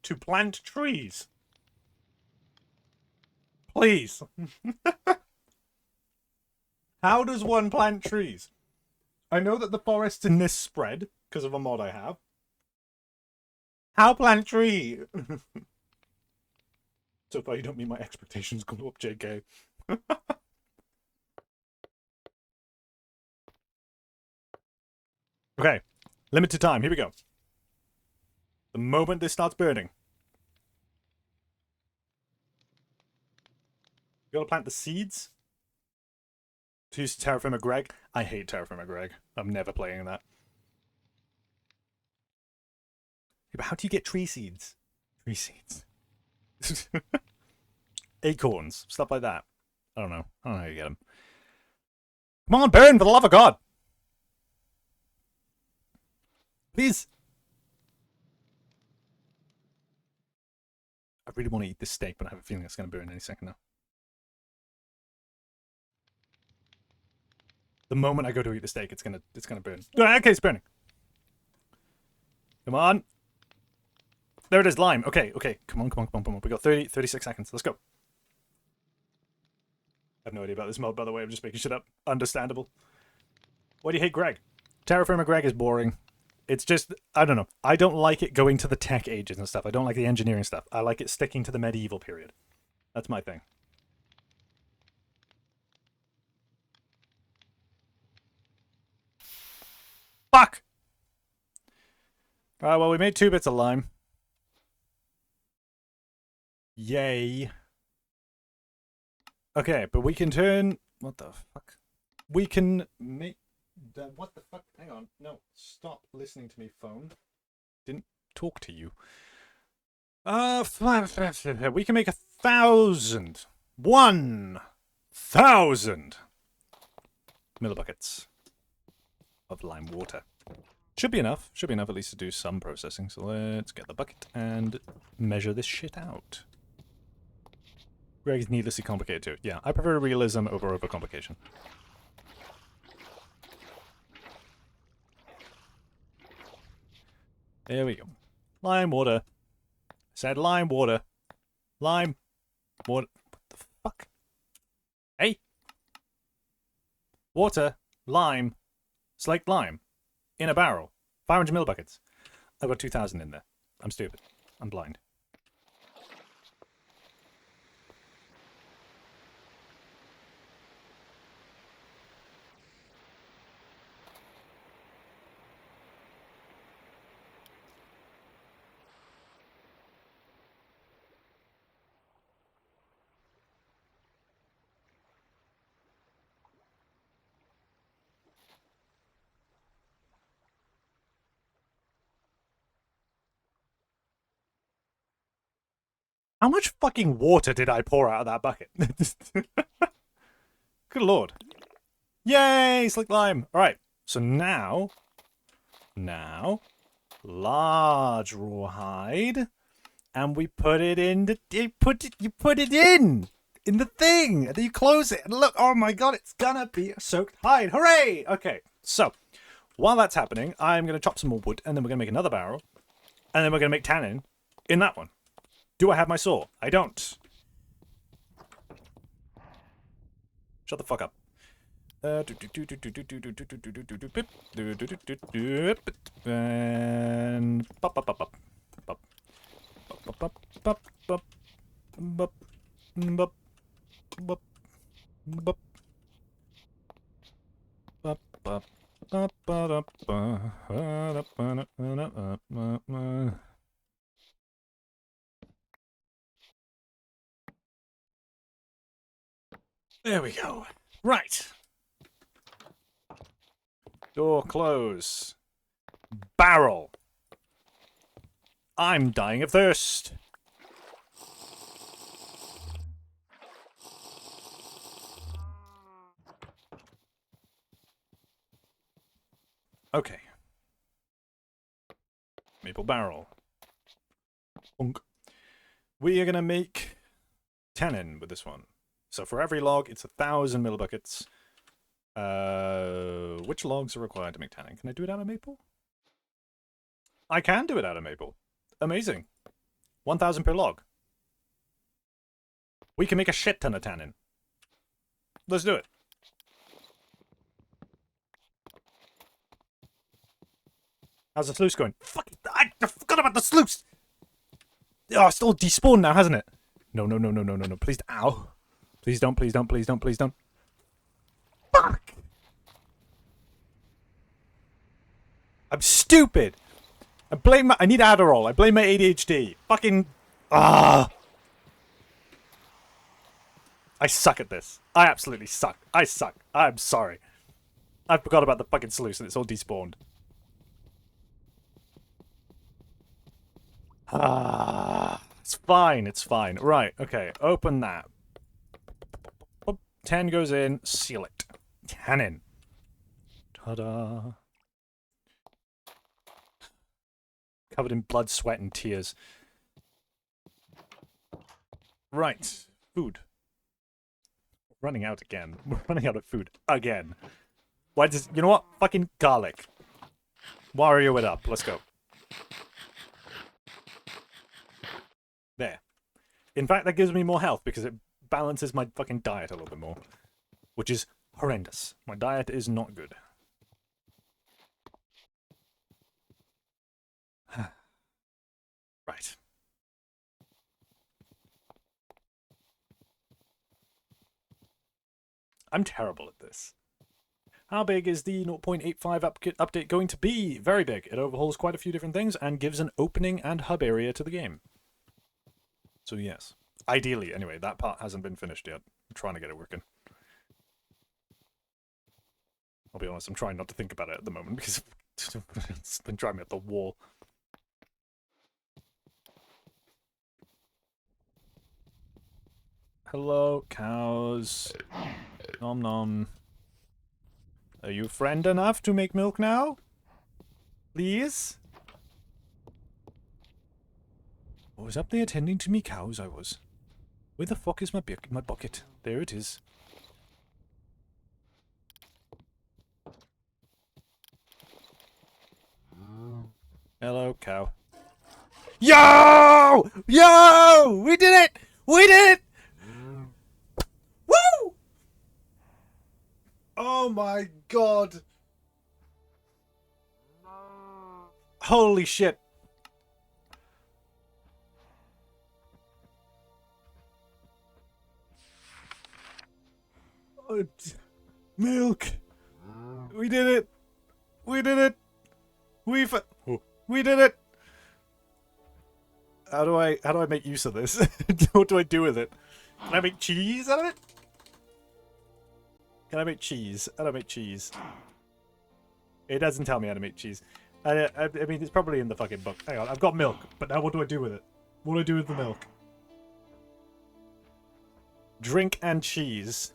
to plant trees? Please. How does one plant trees? I know that the forest's in this spread, because of a mod I have. How plant tree? So far you don't meet my expectations, go up, JK. Okay, limited time, here we go. The moment this starts burning. You gotta plant the seeds. To use Terraformer Greg. I hate Terraformer Greg. I'm never playing that. Yeah, but how do you get tree seeds? Tree seeds. Acorns. Stuff like that. I don't know. I don't know how you get them. Come on, burn, for the love of God! Please! I really want to eat this steak, but I have a feeling it's going to burn any second now. The moment I go to eat the steak, it's gonna burn. Okay, it's burning. Come on. There it is, lime. Okay. Come on. We got 36 seconds. Let's go. I have no idea about this mod, by the way. I'm just making shit up. Understandable. Why do you hate Greg? Terraformer Greg is boring. It's just, I don't know. I don't like it going to the tech ages and stuff. I don't like the engineering stuff. I like it sticking to the medieval period. That's my thing. Fuck! Alright, well, we made 2 bits of lime. Yay. Okay, but we can turn... What the fuck? We can make... What the fuck? Hang on. No, stop listening to me, phone. Didn't talk to you. We can make 1,000. 1,000 millibuckets of lime water. Should be enough. Should be enough at least to do some processing. So let's get the bucket and measure this shit out. Greg is needlessly complicated too. Yeah, I prefer realism over overcomplication. There we go. Lime water. Said lime water. Lime water. What the fuck? Hey? Water, lime, slaked lime. In a barrel. 500 millibuckets. I've got 2,000 in there. I'm stupid. I'm blind. How much fucking water did I pour out of that bucket? Good lord. Yay, slick lime. All right. So now, large rawhide, and we put it in the, you put it in the thing, and then you close it, and look, oh my god, it's gonna be a soaked hide. Hooray! Okay, so while that's happening, I'm gonna chop some more wood, and then we're gonna make another barrel, and then we're gonna make tannin in that one. Do I have my saw? I don't. Shut the fuck up. And pop, pop, pop, pop, pop, pop, pop, pop, pop, pop, pop, pop, pop. There we go. Right. Door close. Barrel. I'm dying of thirst. Okay. Maple barrel. Bonk. We are gonna make tannin with this one. So for every log, it's 1,000 millibuckets. Which logs are required to make tannin? Can I do it out of maple? I can do it out of maple. Amazing. 1,000 per log. We can make a shit ton of tannin. Let's do it. How's the sluice going? Fuck! I forgot about the sluice! Oh, it's all despawned now, hasn't it? No, no, no, no, no, no, no. Please, ow. Please don't, please don't, please don't, please don't. Fuck! I'm stupid! I need Adderall. I blame my ADHD. Fucking... I suck at this. I absolutely suck. I suck. I'm sorry. I forgot about the fucking sluice and it's all despawned. It's fine, it's fine. Right, okay, open that. 10 goes in, seal it. Tannin. Ta-da. Covered in blood, sweat, and tears. Right, food. We're running out again. We're running out of food again. Why does... You know what? Fucking garlic. Warrior it up. Let's go. There. In fact, that gives me more health because it balances my fucking diet a little bit more. Which is horrendous. My diet is not good. Right. I'm terrible at this. How big is the 0.85 update going to be? Very big. It overhauls quite a few different things and gives an opening and hub area to the game. So yes. Ideally, anyway. That part hasn't been finished yet. I'm trying to get it working. I'll be honest, I'm trying not to think about it at the moment because it's been driving me up the wall. Hello, cows. Nom nom. Are you friend enough to make milk now? Please? I was up there tending to me cows, I was. Where the fuck is my bucket? There it is. Hello, cow. Yo! Yo! We did it! We did it! Woo! Oh my god. Holy shit. Oh, milk. We did it. We did it. We did it. How do I make use of this? What do I do with it? Can I make cheese out of it? Can I make cheese? How do I make cheese? It doesn't tell me how to make cheese. I mean, it's probably in the fucking book. Hang on, I've got milk, but now what do I do with it? What do I do with the milk? Drink and cheese.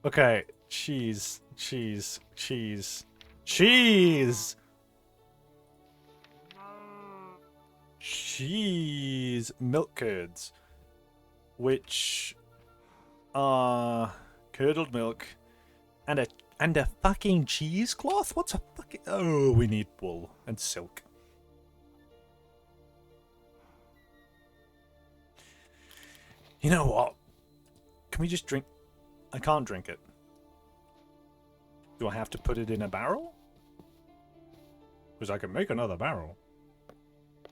Okay, cheese, cheese, cheese, cheese! Cheese milk curds, which are curdled milk and a fucking cheesecloth. What's a fucking? Oh, we need wool and silk. You know what? Can we just drink? I can't drink it. Do I have to put it in a barrel? Because I can make another barrel.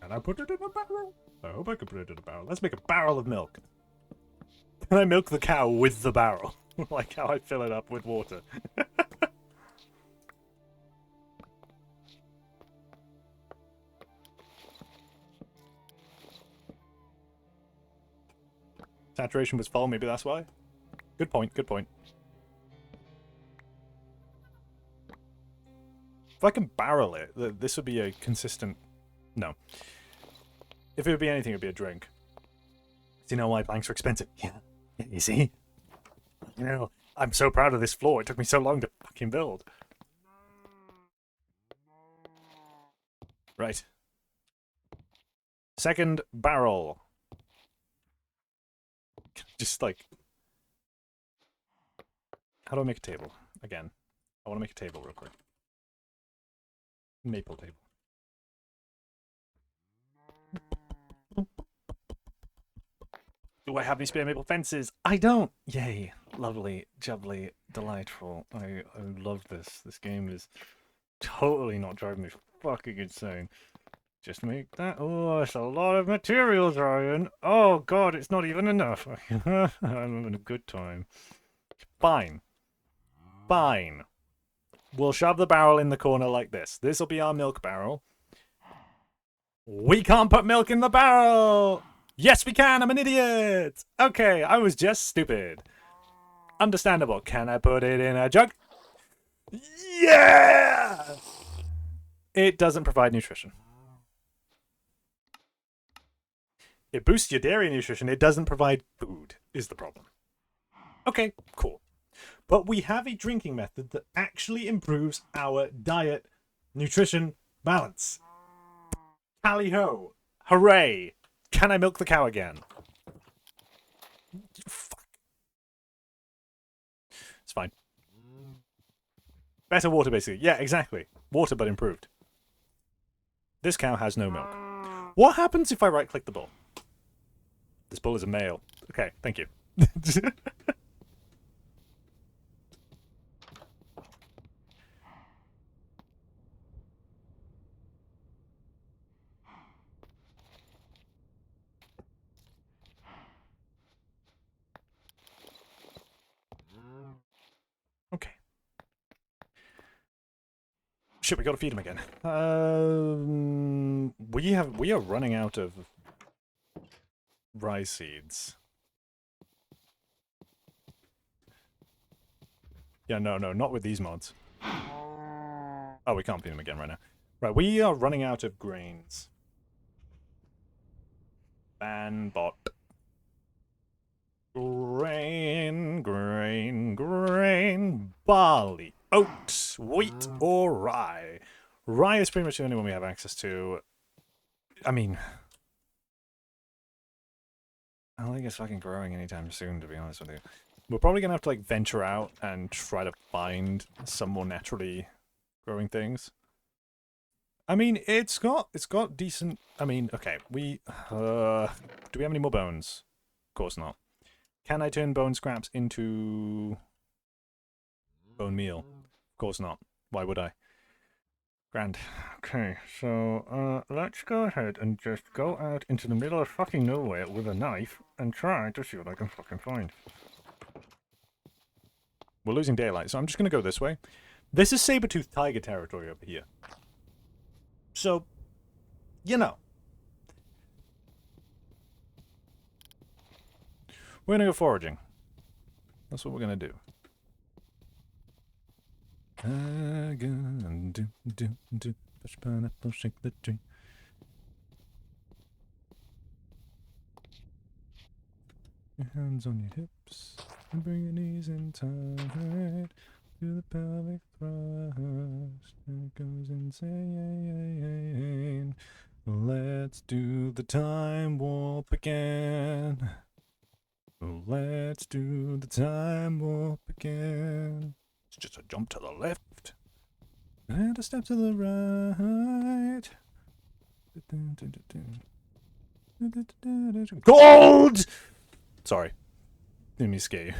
Can I put it in a barrel? I hope I can put it in a barrel. Let's make a barrel of milk. Can I milk the cow with the barrel? Like how I fill it up with water. Saturation was full, maybe that's why. Good point, good point. If I can barrel it, this would be a consistent... No. If it would be anything, it would be a drink. Do you know why planks are expensive? Yeah. You see? You know, I'm so proud of this floor. It took me so long to fucking build. Right. Second barrel. Just like... How do I make a table? Again. I want to make a table real quick. Maple table. Do I have any spare maple fences? I don't! Yay. Lovely, jubbly, delightful. I love this. This game is totally not driving me fucking insane. Just make that. Oh, it's a lot of materials, Ryan. Oh, God, it's not even enough. I'm having a good time. Fine. Fine. We'll shove the barrel in the corner like this. This'll be our milk barrel. We can't put milk in the barrel! Yes, we can! I'm an idiot! Okay, I was just stupid. Understandable. Can I put it in a jug? Yeah! It doesn't provide nutrition. It boosts your dairy nutrition. It doesn't provide food, is the problem. Okay, cool. But we have a drinking method that actually improves our diet nutrition balance. Tally-ho. Hooray. Can I milk the cow again? Fuck. It's fine. Better water, basically. Yeah, exactly. Water, but improved. This cow has no milk. What happens if I right-click the bull? This bull is a male. Okay, thank you. Okay. Shit, we gotta feed him again. We are running out of rye seeds. Yeah, no, not with these mods. Oh, we can't feed him again right now. Right, we are running out of grains. Ban bot. barley, oats, wheat, or rye. Rye is pretty much the only one we have access to. I mean, I don't think it's fucking growing anytime soon, to be honest with you. We're probably gonna have to like venture out and try to find some more naturally growing things. I mean, it's got decent. I mean, okay, do we have any more bones? Of course not. Can I turn bone scraps into bone meal? Of course not. Why would I? Grand. Okay, so let's go ahead and just go out into the middle of fucking nowhere with a knife and try to see what I can fucking find. We're losing daylight, so I'm just gonna go this way. This is saber-toothed tiger territory over here. So, you know. We're gonna go foraging. That's what we're gonna do. Push pineapple, shake the tree. Your hands on your hips, and bring your knees in tight. To the pelvic thrust, and it goes insane. Let's do the time warp again. Let's do the time warp again. It's just a jump to the left and a step to the right. Gold! Sorry. Didn't mean to scare you.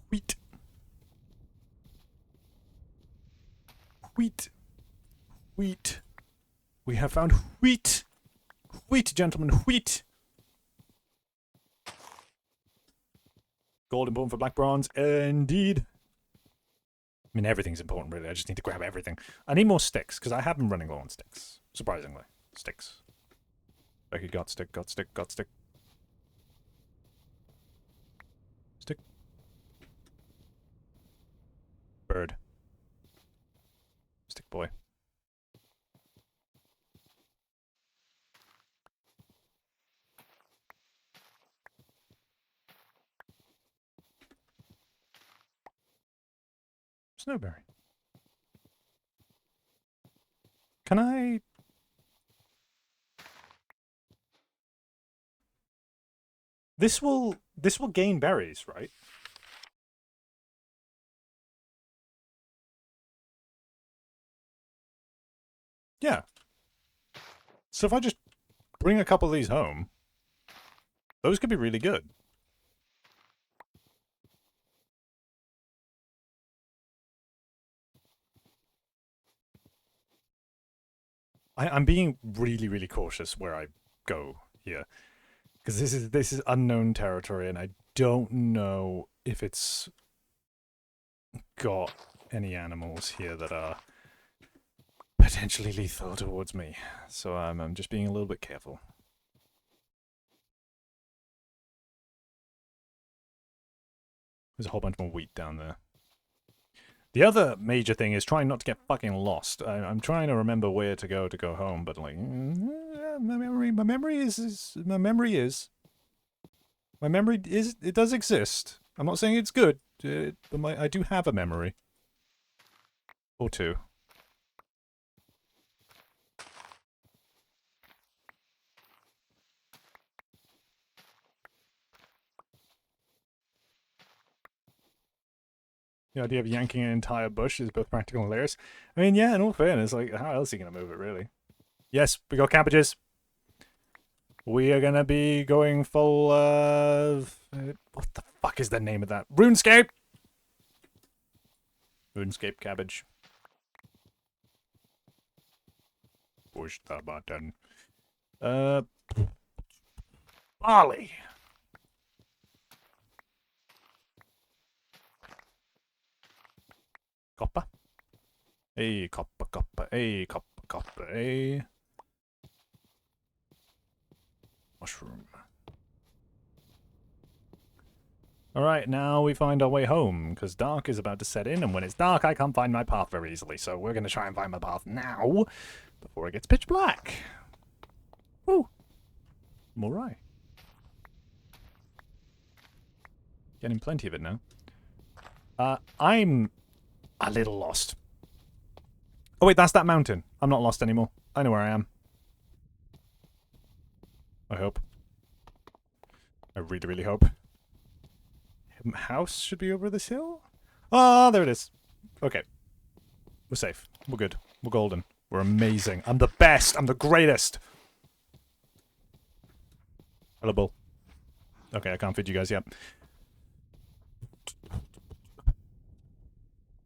Wheat. Wheat. Wheat. We have found wheat. Wheat, gentlemen, wheat. Gold important for black bronze, indeed. I mean, everything's important, really. I just need to grab everything. I need more sticks, because I have been running low on sticks. Surprisingly. Sticks. Becky got stick, got stick, got stick. Stick. Bird. Stick boy. Snowberry. Can I... This will gain berries, right? Yeah. So if I just bring a couple of these home, those could be really good. I'm being really, really cautious where I go here. Because this is unknown territory, and I don't know if it's got any animals here that are potentially lethal towards me. So I'm just being a little bit careful. There's a whole bunch more wheat down there. The other major thing is trying not to get fucking lost. I'm trying to remember where to go home, but like, my memory is, it does exist. I'm not saying it's good, but I do have a memory. Or two. The idea of yanking an entire bush is both practical and hilarious. I mean, yeah, in all fairness, like, how else are you going to move it, really? Yes, we got cabbages. We are going to be going full, what the fuck is the name of that? RuneScape! RuneScape cabbage. Push the button. Barley. Copper. Hey, copper, copper, hey, copper, copper, hey. Mushroom. Alright, now we find our way home, because dark is about to set in, and when it's dark, I can't find my path very easily, so we're going to try and find my path now, before it gets pitch black. Woo! I'm alright. Getting plenty of it now. I'm a little lost. Oh wait, that's that mountain. I'm not lost anymore. I know where I am. I hope. I really, really hope. House should be over this hill? Oh, there it is. Okay. We're safe. We're good. We're golden. We're amazing. I'm the best. I'm the greatest. Hello, Bull. Okay, I can't feed you guys yet.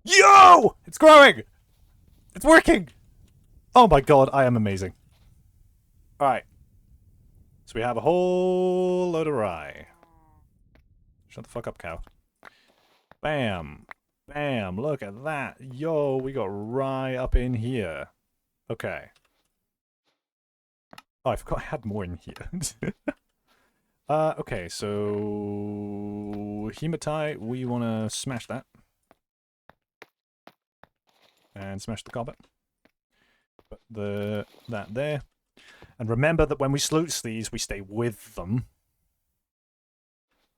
Yo! It's growing! It's working! Oh my god, I am amazing. Alright. So we have a whole load of rye. Shut the fuck up, cow. Bam. Bam. Look at that. Yo, we got rye up in here. Okay. Oh, I forgot I had more in here. Okay, so... hematite, we want to smash that. And smash the carpet. Put that there. And remember that when we sluice these, we stay with them.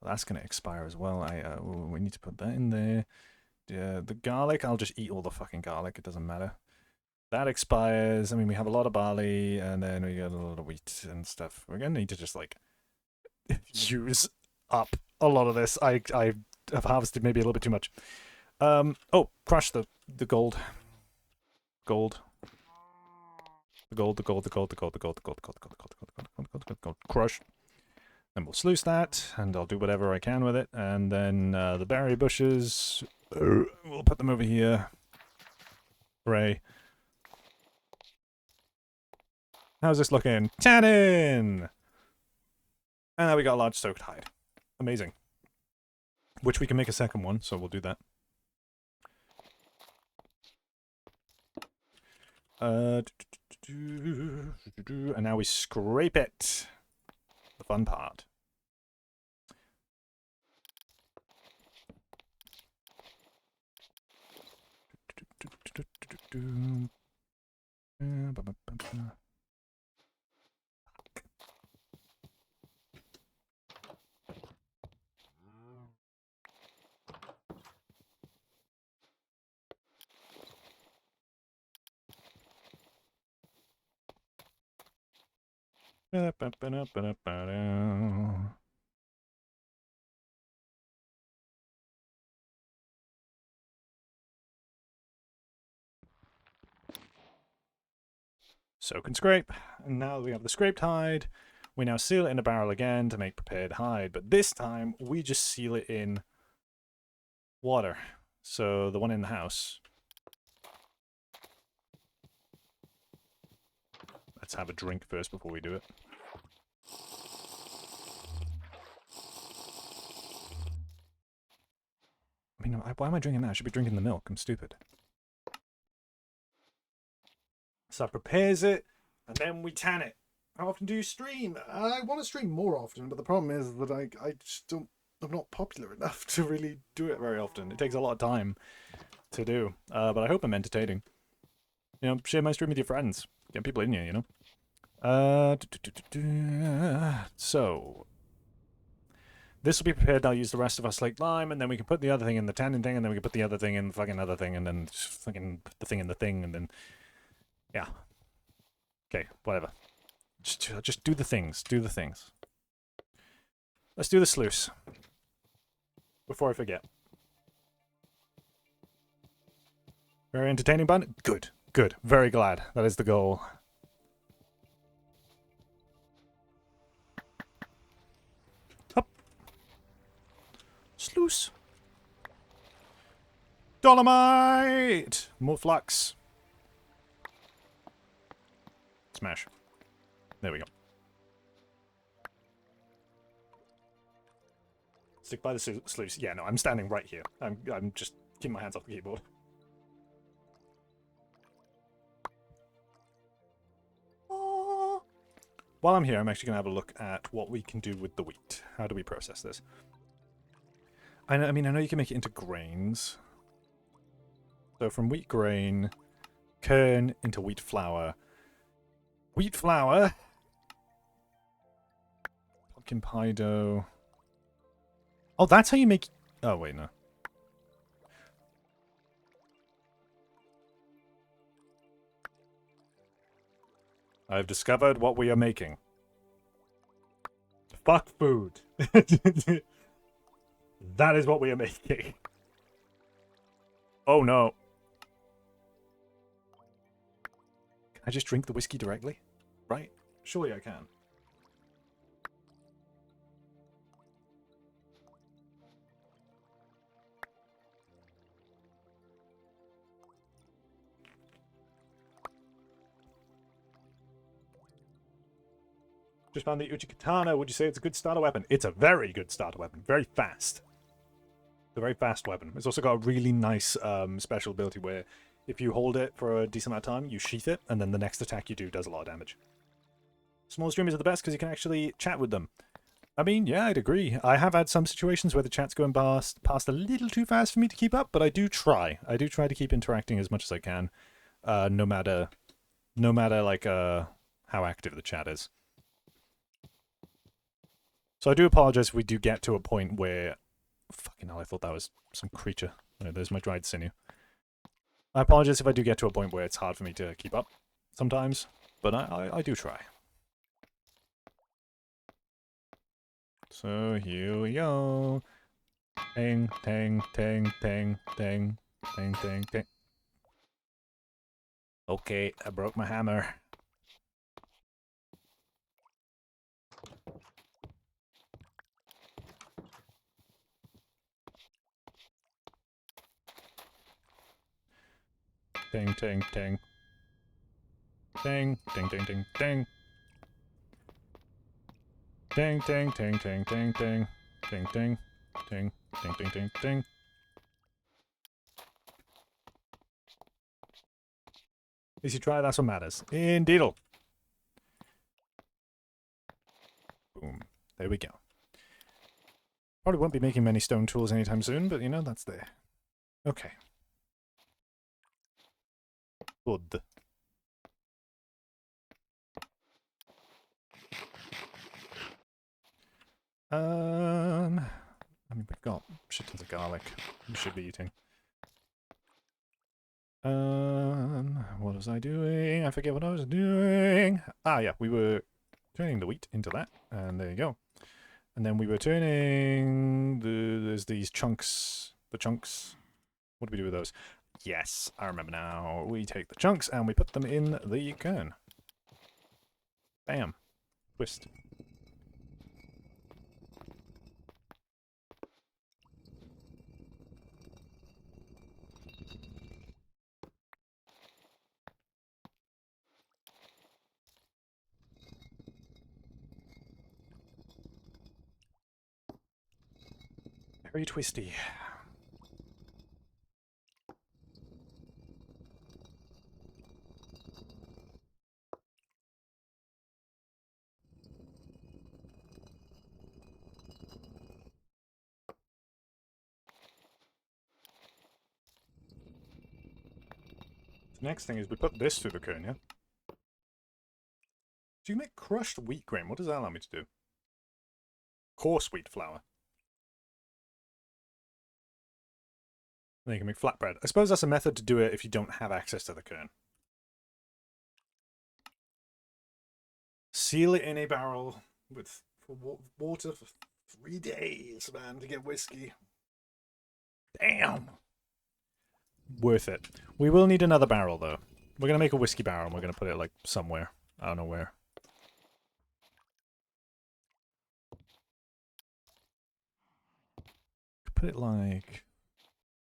That's going to expire as well. We need to put that in there. The garlic, I'll just eat all the fucking garlic. It doesn't matter. That expires. I mean, we have a lot of barley, and then we got a lot of wheat and stuff. We're going to need to just, like, use up a lot of this. I have harvested maybe a little bit too much. Oh, crush the gold. Gold. The gold. Crush. Then we'll sluice that, and I'll do whatever I can with it. And then the berry bushes, we'll put them over here. Hooray. How's this looking? Tannin! And now we got a large soaked hide. Amazing. Which we can make a second one, so we'll do that. And now we scrape it. The fun part. Soak and scrape. And now we have the scraped hide. We now seal it in a barrel again to make prepared hide, but this time we just seal it in water. So the one in the house. Let's have a drink first before we do it. I mean, why am I drinking that? I should be drinking the milk. I'm stupid. So that prepares it, and then we tan it. How often do you stream? I want to stream more often, but the problem is that I just don't... I'm not popular enough to really do it very often. It takes a lot of time to do. But I hope I'm entertaining. You know, share my stream with your friends. Get people in here, you know? So... this will be prepared. I'll use the rest of our slaked lime, and then we can put the other thing in the tannin thing, and then we can put the other thing in the fucking other thing, and then fucking put the thing in the thing, and then... yeah. Okay, whatever. Just do the things. Do the things. Let's do the sluice. Before I forget. Very entertaining bun? Good. Good. Very glad. That is the goal. Up. Sluice. Dolomite! More flux. Smash. There we go. Stick by the sluice. Yeah, no, I'm standing right here. I'm just keeping my hands off the keyboard. While I'm here, I'm actually going to have a look at what we can do with the wheat. How do we process this? I mean, I know you can make it into grains. So from wheat grain, kern into wheat flour. Wheat flour. Pumpkin pie dough. Oh, that's how you make... Oh, wait, no. I've discovered what we are making. Fuck food. That is what we are making. Oh, no. Can I just drink the whiskey directly? Right? Surely I can. Just found the Uchi Katana. Would you say it's a good starter weapon? It's a very good starter weapon. Very fast. It's a very fast weapon. It's also got a really nice special ability where if you hold it for a decent amount of time, you sheath it, and then the next attack you do does a lot of damage. Small streamers are the best because you can actually chat with them. I mean, yeah, I'd agree. I have had some situations where the chat's going past a little too fast for me to keep up, but I do try. I do try to keep interacting as much as I can, no matter like how active the chat is. So I do apologize if we do get to a point where... Fucking hell, I thought that was some creature. Oh, there's my dried sinew. I apologize if I do get to a point where it's hard for me to keep up sometimes, but I do try. So here we go. Ting, ting, ting, ting, ting, ting, ting, ting. Okay, I broke my hammer. Ting, ting, ting. Ting, ting, ting, ting, ting. Ting, ting, ting, ting, ting, ting. Ting, ting, ting, ting, ting, ting, ting. At least you try, that's what matters. Indeedle. Boom. There we go. Probably won't be making many stone tools anytime soon, but you know, that's there. Okay. Good. I mean, we've got shit tons of garlic we should be eating. What was I doing? I forget what I was doing. Ah, yeah, we were turning the wheat into that, and there you go. And then we were turning there's these chunks, the chunks. What do we do with those? Yes, I remember now. We take the chunks and we put them in the kern. Bam. Twist. Very twisty. The next thing is we put this through the kern, yeah? Do you make crushed wheat grain? What does that allow me to do? Coarse wheat flour. Then you can make flatbread. I suppose that's a method to do it if you don't have access to the kern. Seal it in a barrel with water for 3 days, man, to get whiskey. Damn! Worth it. We will need another barrel, though. We're going to make a whiskey barrel, and we're going to put it, like, somewhere. I don't know where. Put it, like...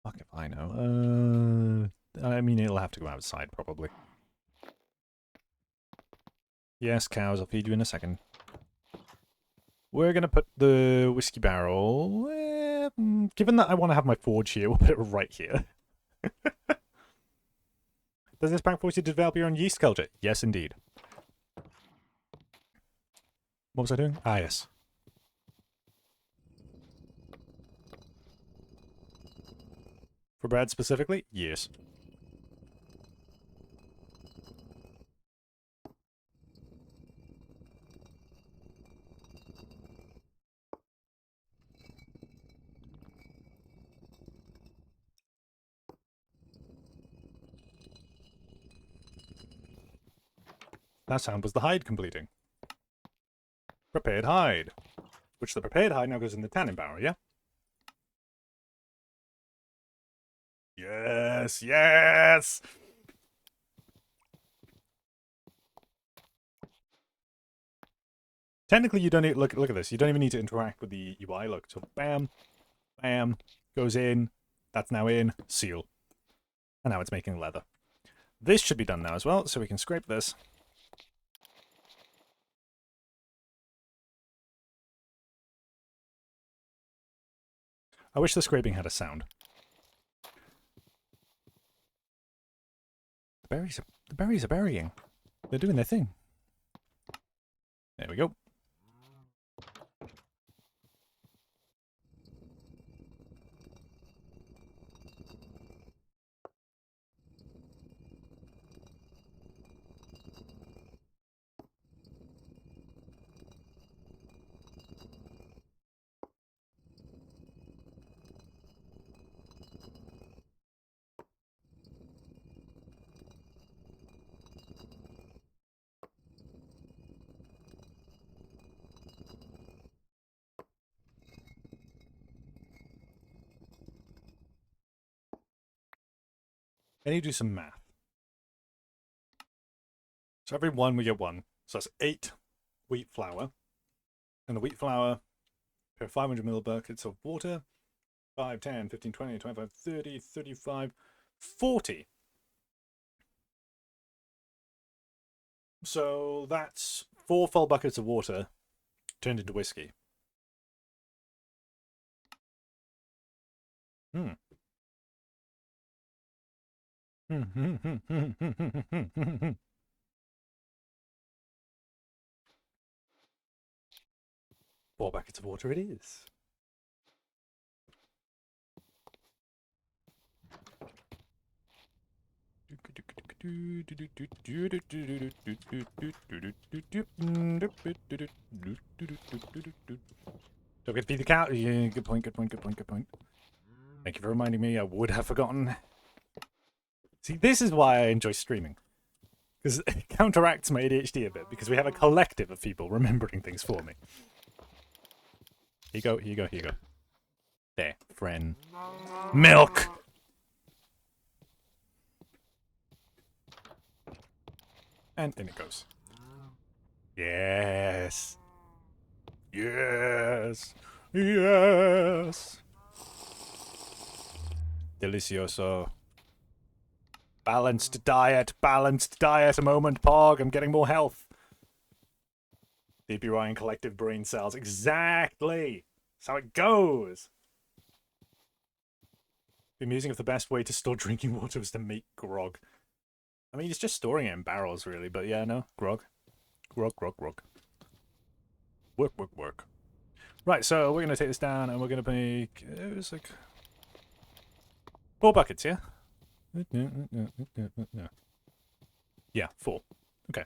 Fuck if I know. I mean, it'll have to go outside, probably. Yes, cows, I'll feed you in a second. We're going to put the whiskey barrel... given that I want to have my forge here, we'll put it right here. Does this pack force you to develop your own yeast culture? Yes, indeed. What was I doing? Ah, yes. For bread specifically? Yes. That sound was the hide completing. Prepared hide. Which the prepared hide now goes in the tanning barrel, yeah? Yes, yes! Technically, you don't need, look at this. You don't even need to interact with the UI. Look, so bam, bam, goes in. That's now in. Seal. And now it's making leather. This should be done now as well, so we can scrape this. I wish the scraping had a sound. The berries are burying. They're doing their thing. There we go. I need to do some math. So every one we get one. So that's 8 wheat flour. And the wheat flour per 500 millbuckets of water. 5, 10, 15, 20, 25, 30, 35, 40. So that's 4 full buckets of water turned into whiskey. Hmm. 4 buckets of water it is. Don't get to feed the cow. Yeah, good point, good point, good point, good point. Thank you for reminding me. I would have forgotten. See, this is why I enjoy streaming. Because it counteracts my ADHD a bit, because we have a collective of people remembering things for me. Here you go, here you go, here you go. There, friend. Milk! And in it goes. Yes! Yes! Yes! Delicioso. Balanced diet, a moment, Pog. I'm getting more health. DP Ryan collective brain cells. Exactly! That's how it goes! Be amusing if the best way to store drinking water was to make grog. I mean, it's just storing it in barrels, really, but yeah, no. Grog. Grog, grog, grog. Work, work, work. Right, so we're going to take this down and we're going to make... It was like... 4 buckets, yeah? Yeah, 4. Okay.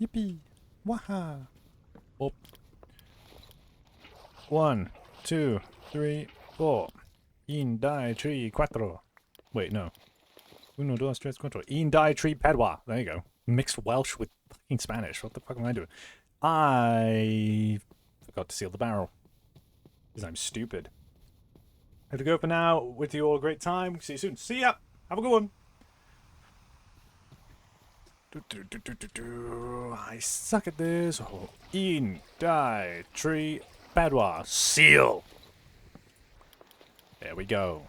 Yippee! Waha! Up. 1, 2, 3, 4. In, die, 3, 4. Wait, no. 1, 2, 3, 4. In, die, 3, pedwa. There you go. Mixed Welsh with fucking Spanish. What the fuck am I doing? I forgot to seal the barrel. Because I'm stupid. I have to go for now. With you all a great time. See you soon. See ya! Have a good one! I suck at this. Oh. In, die, tree, padwa, seal! There we go.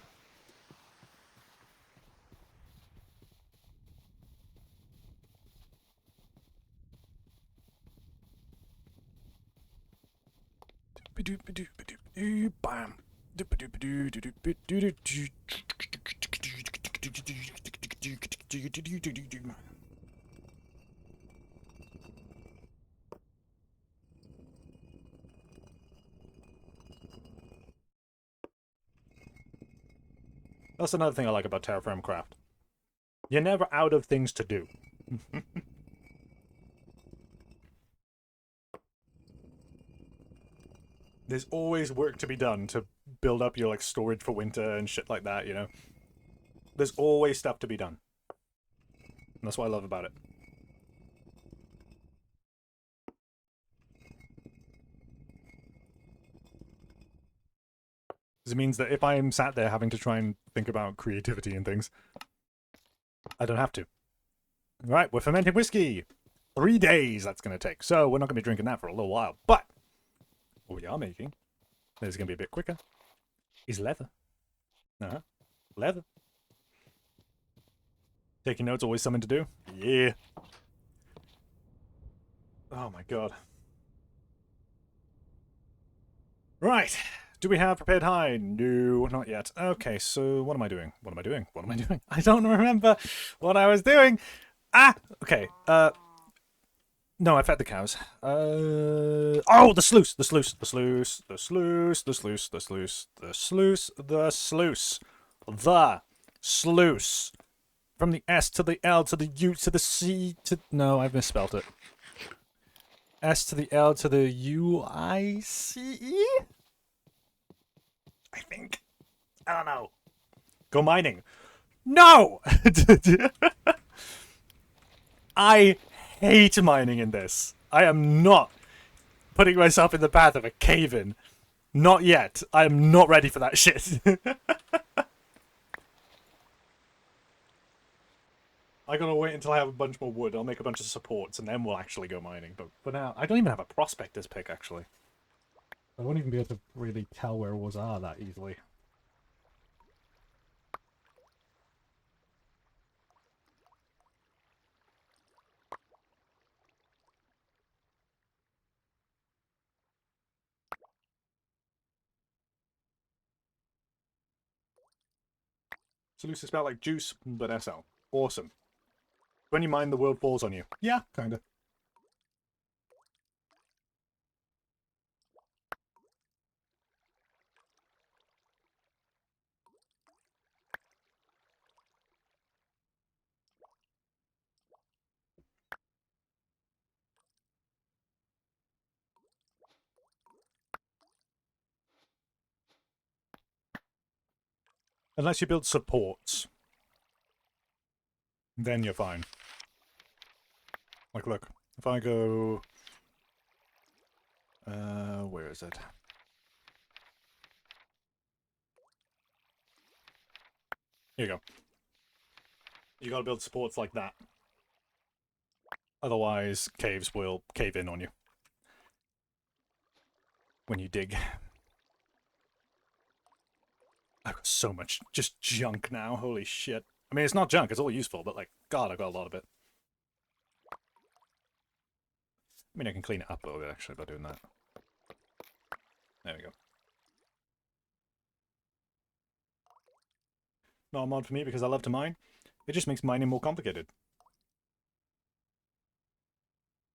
Bam. That's another thing I like about Terraform Craft. You're never out of things to do. There's always work to be done to build up your like storage for winter and shit like that, you know? There's always stuff to be done. And that's what I love about it. Because it means that if I'm sat there having to try and think about creativity and things, I don't have to. Right, we're fermenting whiskey. 3 days that's going to take. So we're not going to be drinking that for a little while. But what we are making, that is going to be a bit quicker, is leather. Leather. Taking notes, always something to do. Yeah. Oh my god. Right. Do we have prepared hide? No, not yet. Okay, so what am I doing? What am I doing? What am I doing? I don't remember what I was doing. Ah! Okay, no, I fed the cows. Oh, the sluice! The sluice! The sluice! The sluice! The sluice! The sluice! The sluice! The sluice! The sluice! From the S to the L to the U to the C to... No, I've misspelled it. S to the L to the U-I-C-E? I think. I don't know. Go mining. No! I hate mining in this. I am not putting myself in the path of a cave-in. Not yet. I am not ready for that shit. I gotta wait until I have a bunch more wood. I'll make a bunch of supports and then we'll actually go mining. But for now, I don't even have a prospector's pick, actually. I won't even be able to really tell where ores are that easily. So Lucy spelled like juice, but SL. Awesome. When you mine, the world falls on you. Yeah, kinda. Unless you build supports. Then you're fine. Like, look. If I go... where is it? Here you go. You gotta build supports like that. Otherwise, caves will cave in on you. When you dig. I've got so much just junk now, holy shit. I mean, it's not junk, it's all useful, but like, god, I've got a lot of it. I mean, I can clean it up a little bit, actually, by doing that. There we go. Not a mod for me because I love to mine. It just makes mining more complicated.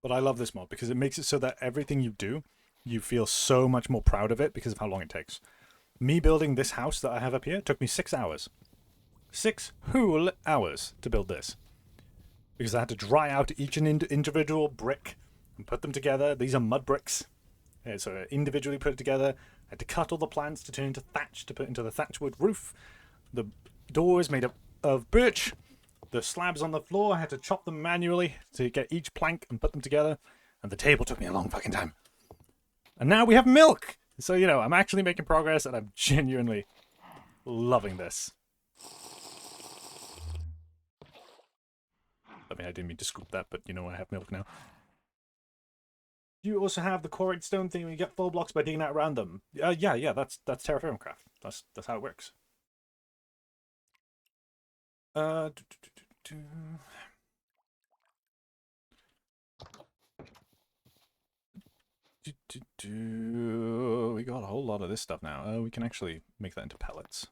But I love this mod because it makes it so that everything you do, you feel so much more proud of it because of how long it takes. Me building this house that I have up here took me 6 hours. 6 whole hours to build this. Because I had to dry out each individual brick and put them together. These are mud bricks. Yeah, so I individually put it together. I had to cut all the plants to turn into thatch to put into the thatchwood roof. The doors made up of birch. The slabs on the floor, I had to chop them manually to get each plank and put them together. And the table took me a long fucking time. And now we have milk! So, you know, I'm actually making progress and I'm genuinely loving this. I mean, I didn't mean to scoop that, but you know, I have milk now. You also have the quarried stone thing where you get full blocks by digging out around them. Yeah, that's Terraform Craft. That's how it works. We got a whole lot of this stuff now. We can actually make that into pellets.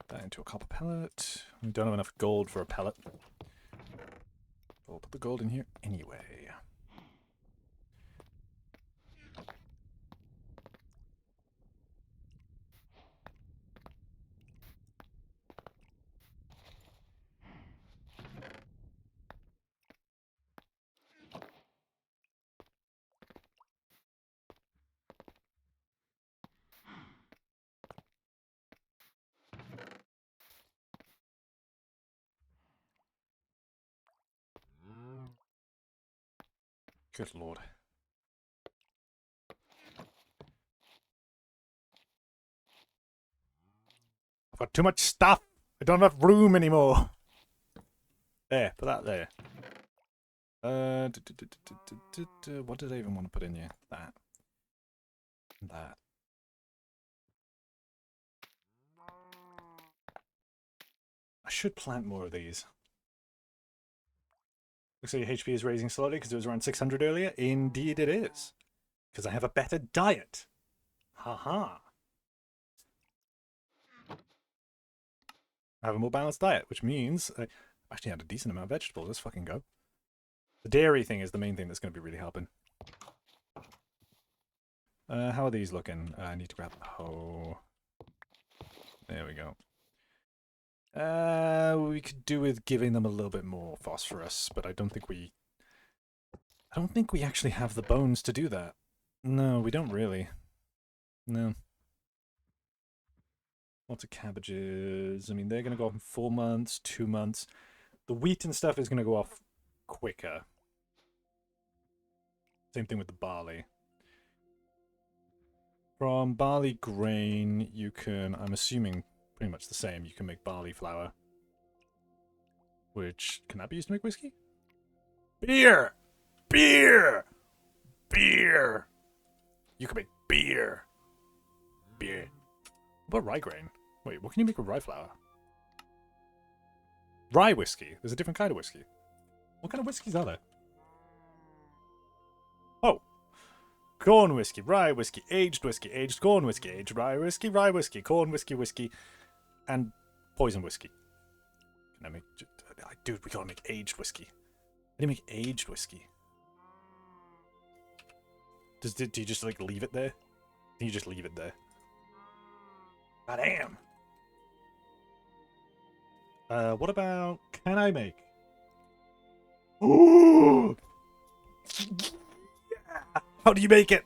Make that into a copper pellet. We don't have enough gold for a pellet. We'll put the gold in here anyway. Good lord. I've got too much stuff. I don't have room anymore. There, put that there. What did I even want to put in here? That. That. I should plant more of these. Looks like your HP is raising slowly because it was around 600 earlier. Indeed it is. Because I have a better diet. Haha. I have a more balanced diet, which means I actually had a decent amount of vegetables. Let's fucking go. The dairy thing is the main thing that's going to be really helping. How are these looking? I need to grab the hoe. There we go. We could do with giving them a little bit more phosphorus, but I don't think we actually have the bones to do that. No, we don't really. No. Lots of cabbages. I mean, they're going to go off in 4 months, 2 months. The wheat and stuff is going to go off quicker. Same thing with the barley. From barley grain, you can, I'm assuming pretty much the same, you can make barley flour. Which, can that be used to make whiskey? Beer! Beer! Beer! You can make beer. Beer. What about rye grain? Wait, what can you make with rye flour? Rye whiskey. There's a different kind of whiskey. What kind of whiskeys are there? Oh. Corn whiskey, aged whiskey, aged corn whiskey, aged rye whiskey, corn whiskey, whiskey, and poison whiskey. Can I make... Dude, we gotta make aged whiskey. How do you make aged whiskey? Do you just, like, leave it there? You just leave it there. God damn. What about... Can I make... Ooh! Yeah! How do you make it?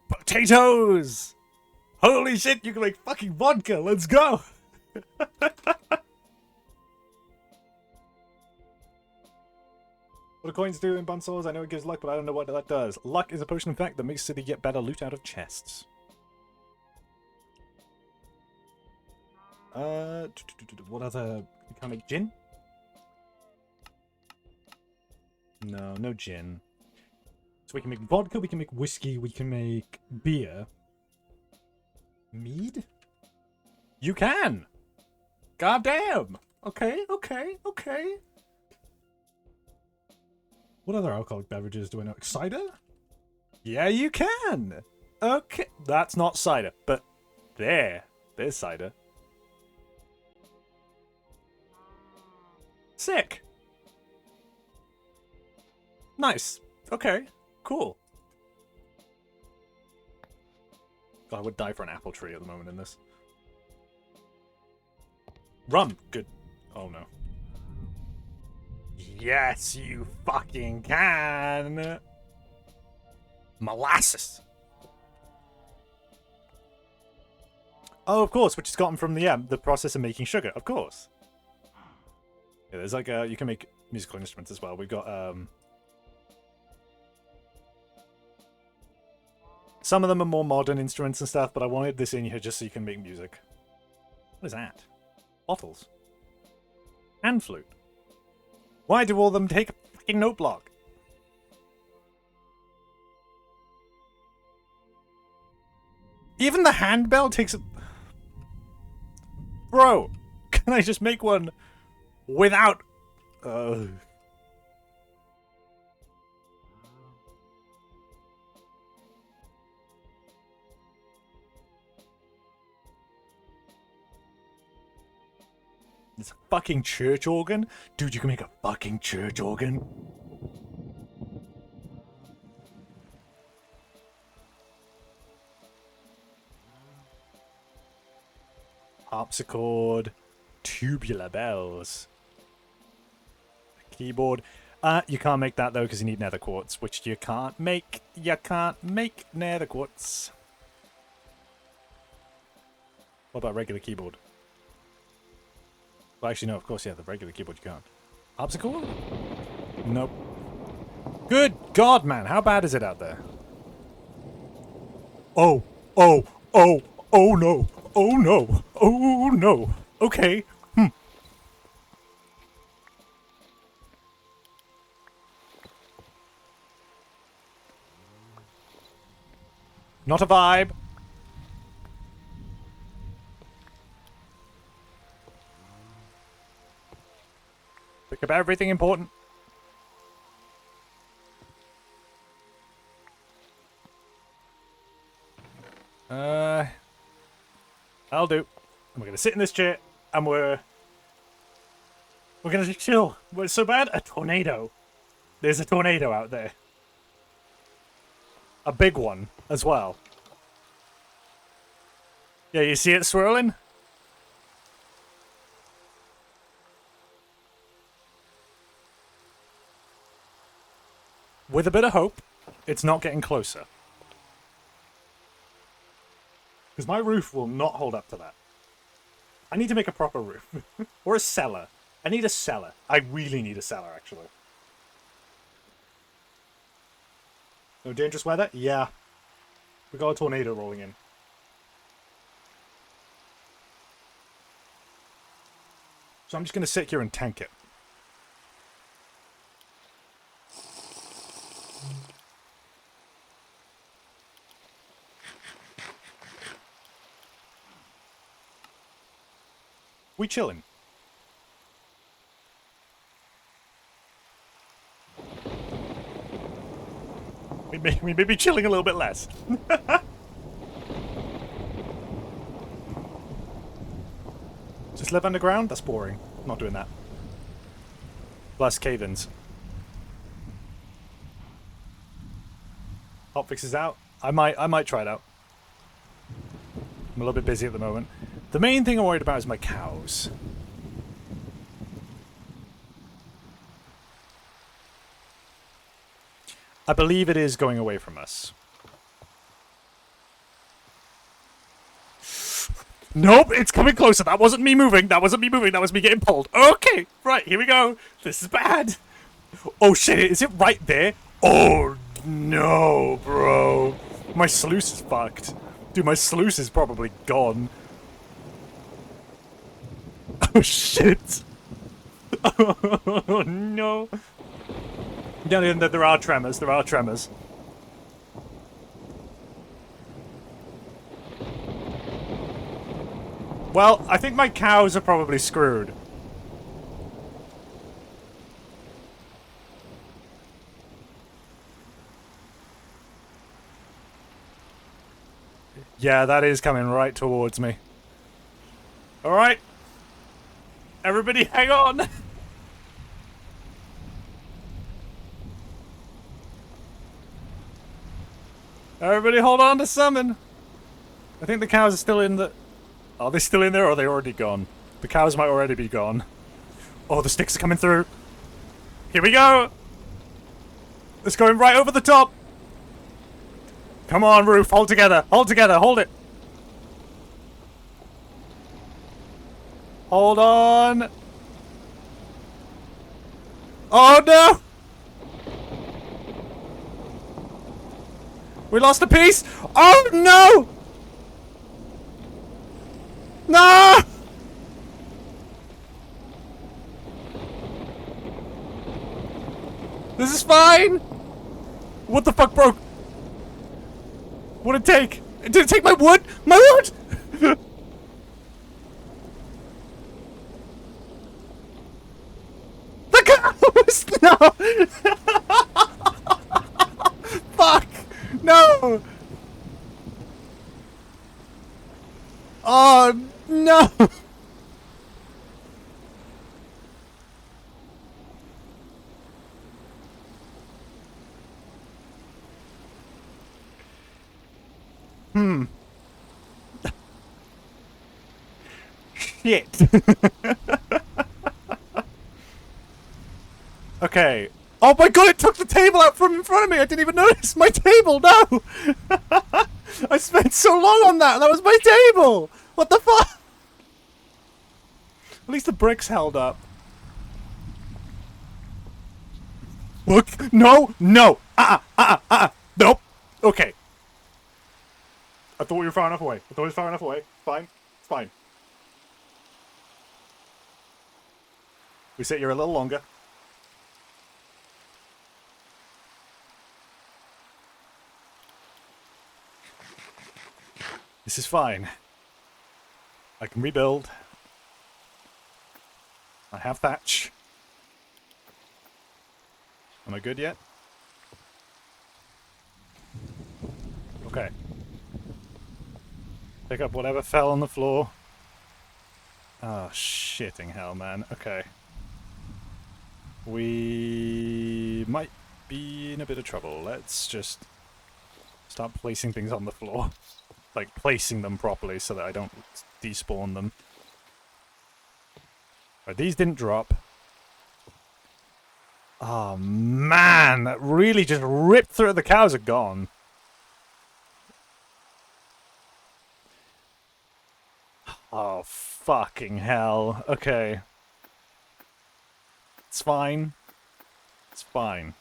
Potatoes! Holy shit, you can make fucking vodka! Let's go! What do coins do in Bunsaws? I know it gives luck, but I don't know what that does. Luck is a potion of fact that makes City get better loot out of chests. What other... You can't make gin? No, no gin. So we can make vodka, we can make whiskey, we can make beer. Mead? You can! God damn! Okay, okay, okay. What other alcoholic beverages do I know? Cider? Yeah, you can! Okay, that's not cider, but there's cider. Sick! Nice. Okay, cool. God, I would die for an apple tree at the moment in this. Rum! Good. Oh no. Yes, you fucking can! Molasses! Oh, of course, which is gotten from the process of making sugar, of course. Yeah, there's like you can make musical instruments as well. We've got some of them are more modern instruments and stuff, but I wanted this in here just so you can make music. What is that? Bottles. Hand flute. Why do all of them take a fucking note block? Even the handbell takes a... Bro, can I just make one without... It's a fucking church organ? Dude, you can make a fucking church organ? Harpsichord. Tubular bells. Keyboard. You can't make that though because you need nether quartz, which you can't make. You can't make nether quartz. What about regular keyboard? Well, actually, no, of course, yeah, the regular keyboard you can't. Harpsichord? Nope. Good God, man. How bad is it out there? Oh, oh, oh, oh no. Oh no. Oh no. Okay. Not a vibe. Pick up everything important. I'll do. And we're gonna sit in this chair, and we're gonna chill. What's so bad? A tornado. There's a tornado out there. A big one as well. Yeah, you see it swirling? With a bit of hope, it's not getting closer. Because my roof will not hold up to that. I need to make a proper roof. Or a cellar. I need a cellar. I really need a cellar, actually. No dangerous weather? Yeah. We got a tornado rolling in. So I'm just going to sit here and tank it. We chilling. We may be chilling a little bit less. Just live underground? That's boring. I'm not doing that. Plus cave-ins. Hotfix is out. I might try it out. I'm a little bit busy at the moment. The main thing I'm worried about is my cows. I believe it is going away from us. Nope, it's coming closer. That wasn't me moving. That wasn't me moving. That was me getting pulled. Okay, right, here we go. This is bad. Oh shit, is it right there? Oh no, bro. My sluice is fucked. Dude, my sluice is probably gone. Oh shit. Oh no. Yeah, there are tremors. There are tremors. Well, I think my cows are probably screwed. Yeah, that is coming right towards me. Alright. Everybody hang on. Everybody hold on to summon. I think the cows are still in the... Are they still in there or are they already gone? The cows might already be gone. Oh, the sticks are coming through. Here we go. It's going right over the top. Come on, roof. Hold together. Hold together. Hold it. Hold on. Oh, no. We lost a piece. Oh, no. No. This is fine. What the fuck broke? What did it take? Did it take my wood? My wood! The cows! No! Fuck! No! Oh, no! Shit. Okay. Oh my god, it took the table out from in front of me. I didn't even notice my table. No. I spent so long on that. That was my table. What the fuck? At least the bricks held up. Look, no, no, nope. Okay. I thought we were far enough away. I thought it was far enough away. Fine. It's fine. We sit here a little longer. This is fine. I can rebuild. I have thatch. Am I good yet? Okay. Pick up whatever fell on the floor. Oh, shitting hell, man. Okay. We might be in a bit of trouble. Let's just start placing things on the floor. Like, placing them properly so that I don't despawn them. Right, these didn't drop. Oh, man! That really just ripped through. The cows are gone. Oh, fucking hell. Okay. It's fine. It's fine.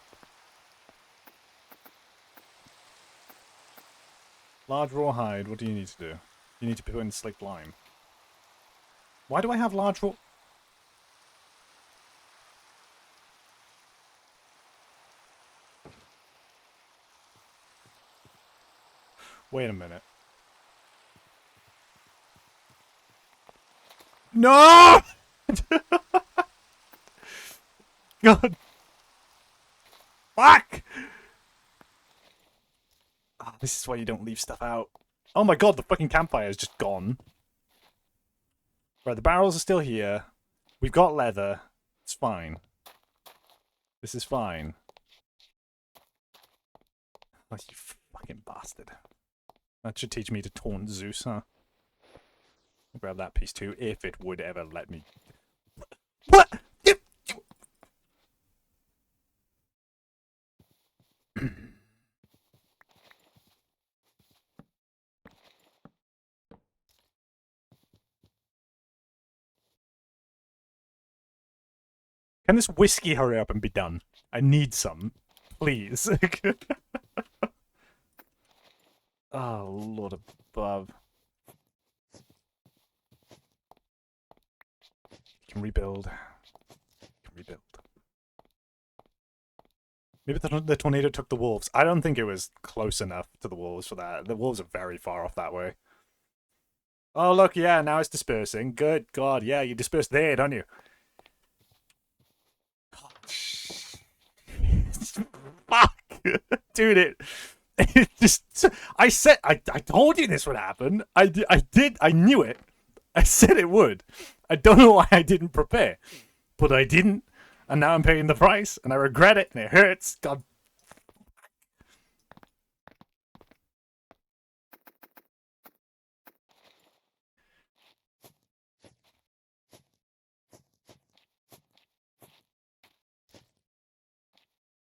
Large raw hide, what do you need to do? You need to put in slaked lime. Why do I have large raw... Wait a minute. No! God. Fuck! Oh, this is why you don't leave stuff out. Oh my god, the fucking campfire is just gone. Right, the barrels are still here. We've got leather. It's fine. This is fine. Oh, you fucking bastard. That should teach me to taunt Zeus, huh? I'll grab that piece too, if it would ever let me. What? Can this whiskey hurry up and be done? I need some. Please. Oh, Lord above. You can rebuild. You can rebuild. Maybe the tornado took the wolves. I don't think it was close enough to the wolves for that. The wolves are very far off that way. Oh, look, yeah, now it's dispersing. Good God, yeah, you disperse there, don't you? Fuck! Dude, it just... I told you this would happen. I knew it. I said it would. I don't know why I didn't prepare. But I didn't. And now I'm paying the price, and I regret it, and it hurts. God.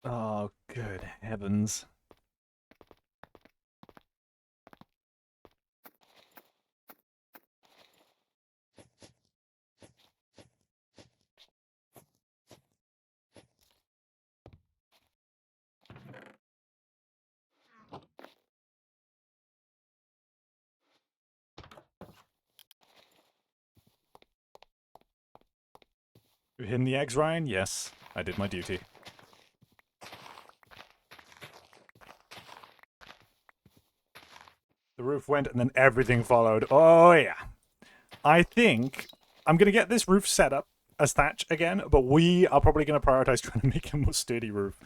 Oh, good heavens. You hidden the eggs, Ryan? Yes, I did my duty. The roof went and then everything followed. Oh, yeah. I think I'm going to get this roof set up as thatch again, but we are probably going to prioritize trying to make a more sturdy roof.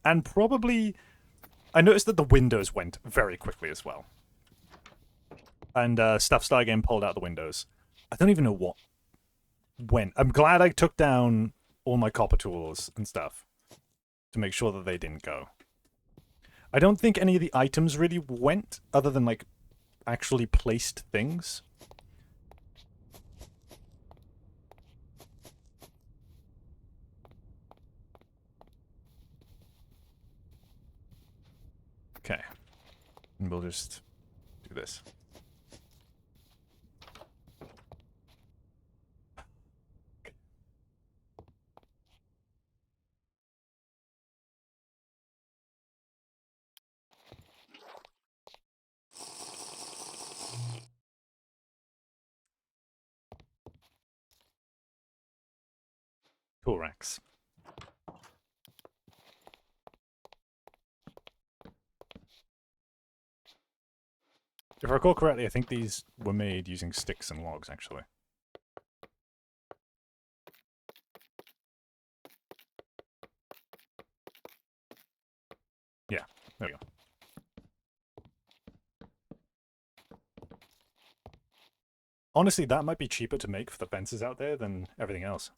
And probably... I noticed that the windows went very quickly as well. And stuff started getting pulled out the windows. I don't even know what went. I'm glad I took down all my copper tools and stuff to make sure that they didn't go. I don't think any of the items really went, other than, like, actually placed things. Okay. And we'll just do this. Tool racks. If I recall correctly, I think these were made using sticks and logs, actually. Yeah, there we go. Honestly, that might be cheaper to make for the fences out there than everything else.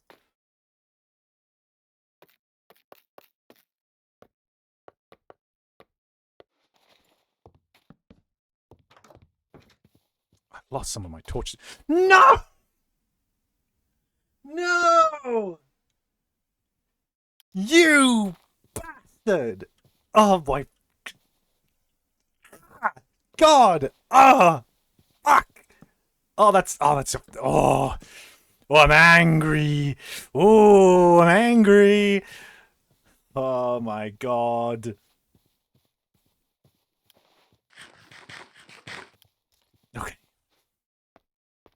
I lost some of my torches. No! No! You bastard! Oh my God! Ah! Fuck! Oh, I'm angry. Oh, I'm angry. Oh my God. Okay.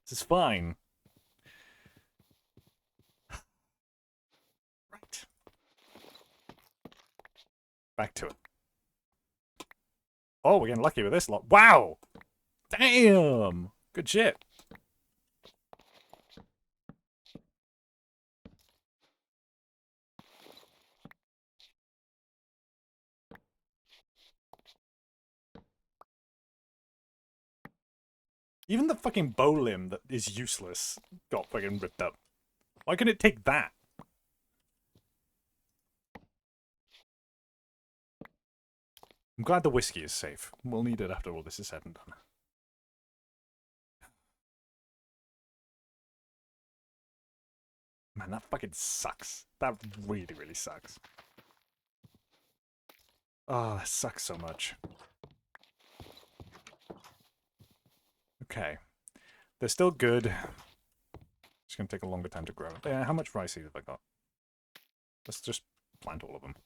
This is fine. Right. Back to it. Oh, we're getting lucky with this lot. Wow! Damn! Good shit. Even the fucking bow limb that is useless got fucking ripped up. Why couldn't it take that? I'm glad the whiskey is safe. We'll need it after all this is said and done. Man, that fucking sucks. That really, really sucks. Oh, that sucks so much. Okay. They're still good. It's gonna take a longer time to grow. Yeah, how much rice seed have I got? Let's just plant all of them.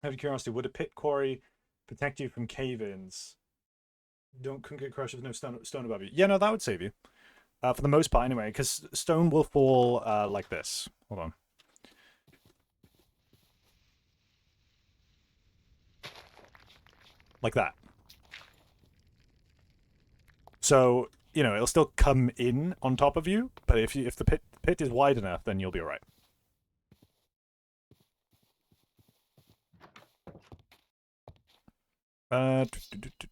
Out of curiosity, would a pit quarry protect you from cave-ins? Couldn't get crushed with no stone above you. Yeah, no, that would save you. For the most part, anyway, because stone will fall like this. Hold on. Like that. So, you know, it'll still come in on top of you, but if the pit is wide enough, then you'll be alright. What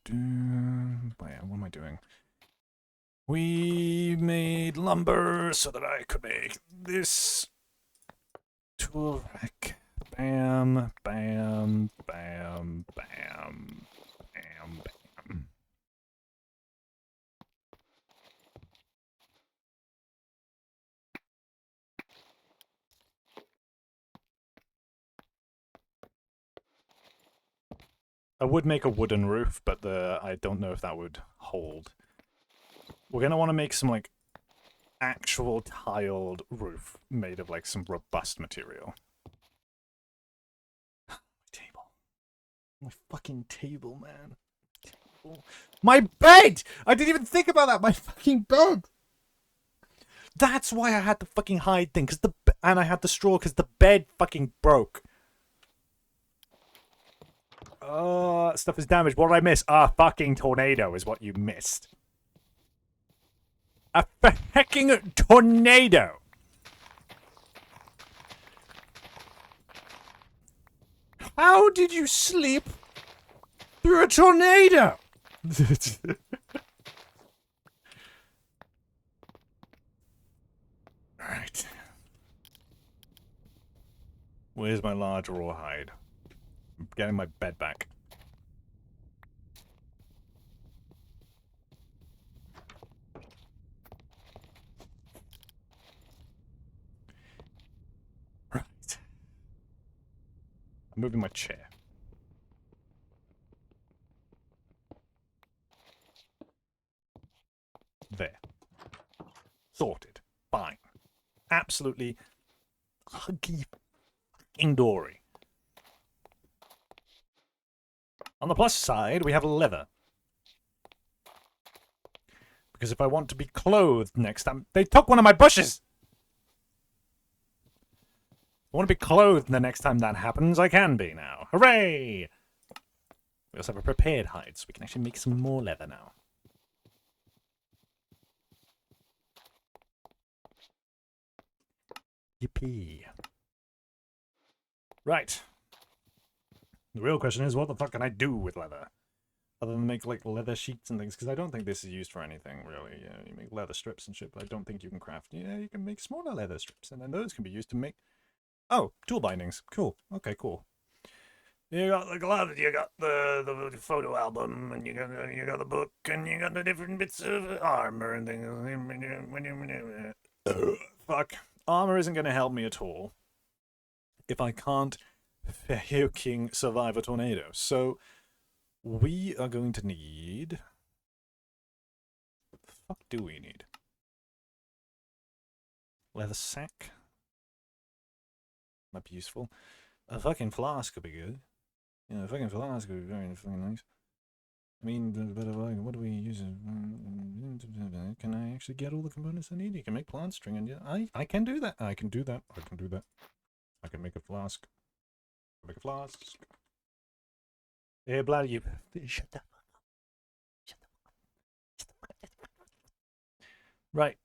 am I doing? We made lumber so that I could make this tool rack. Bam, bam, bam, bam, bam, bam. I would make a wooden roof, but I don't know if that would hold. We're gonna want to make some like actual tiled roof made of like some robust material. My table. My fucking table, man. Table. My bed! I didn't even think about that. My fucking bed. That's why I had the fucking hide thing, and I had the straw because the bed fucking broke. Stuff is damaged. What did I miss? Fucking tornado is what you missed. A fucking tornado! How did you sleep through a tornado? Alright. Where's my large rawhide? I'm getting my bed back. Right. I'm moving my chair. There. Sorted. Fine. Absolutely huggy fucking dory. On the plus side, we have leather. Because if I want to be clothed next time... They took one of my bushes! I want to be clothed the next time that happens. I can be now. Hooray! We also have a prepared hide, so we can actually make some more leather now. Yippee. Right. The real question is, what the fuck can I do with leather? Other than make, like, leather sheets and things, because I don't think this is used for anything, really. Yeah, you make leather strips and shit, but I don't think you can craft... Yeah, you can make smaller leather strips, and then those can be used to make... Oh, tool bindings. Cool. Okay, cool. You got the gloves, you got the photo album, and you got the book, and you got the different bits of armor and things. Fuck. Armor isn't going to help me at all if I can't fucking survive a tornado. So we are going to need... What the fuck do we need? Leather sack. Might be useful. A fucking flask could be good. Yeah, a fucking flask would be very fucking nice. I mean, but what do we use? Can I actually get all the components I need? You can make plant string, and yeah, I can do that. I can do that. I can do that. I can make a flask. Make a flask. Hey, bloody you! Shut the fuck up! Shut the fuck up! Shut the fuck up! Right.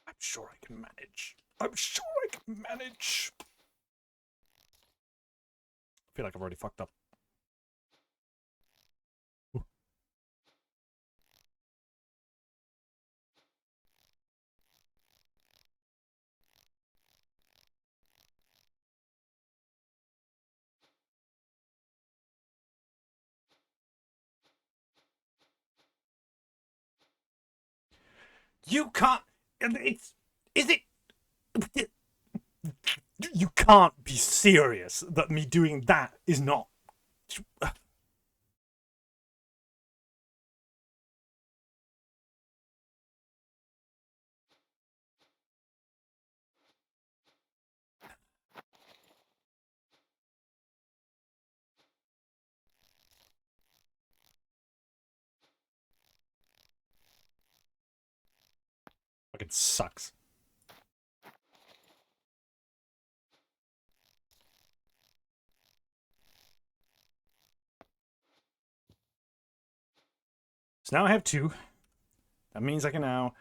I'm sure I can manage. I'm sure I can manage. I feel like I've already fucked up. Ooh. You can't. It's. Is it? You can't be serious that me doing that is not. Fucking sucks. So now I have two. That means I can now,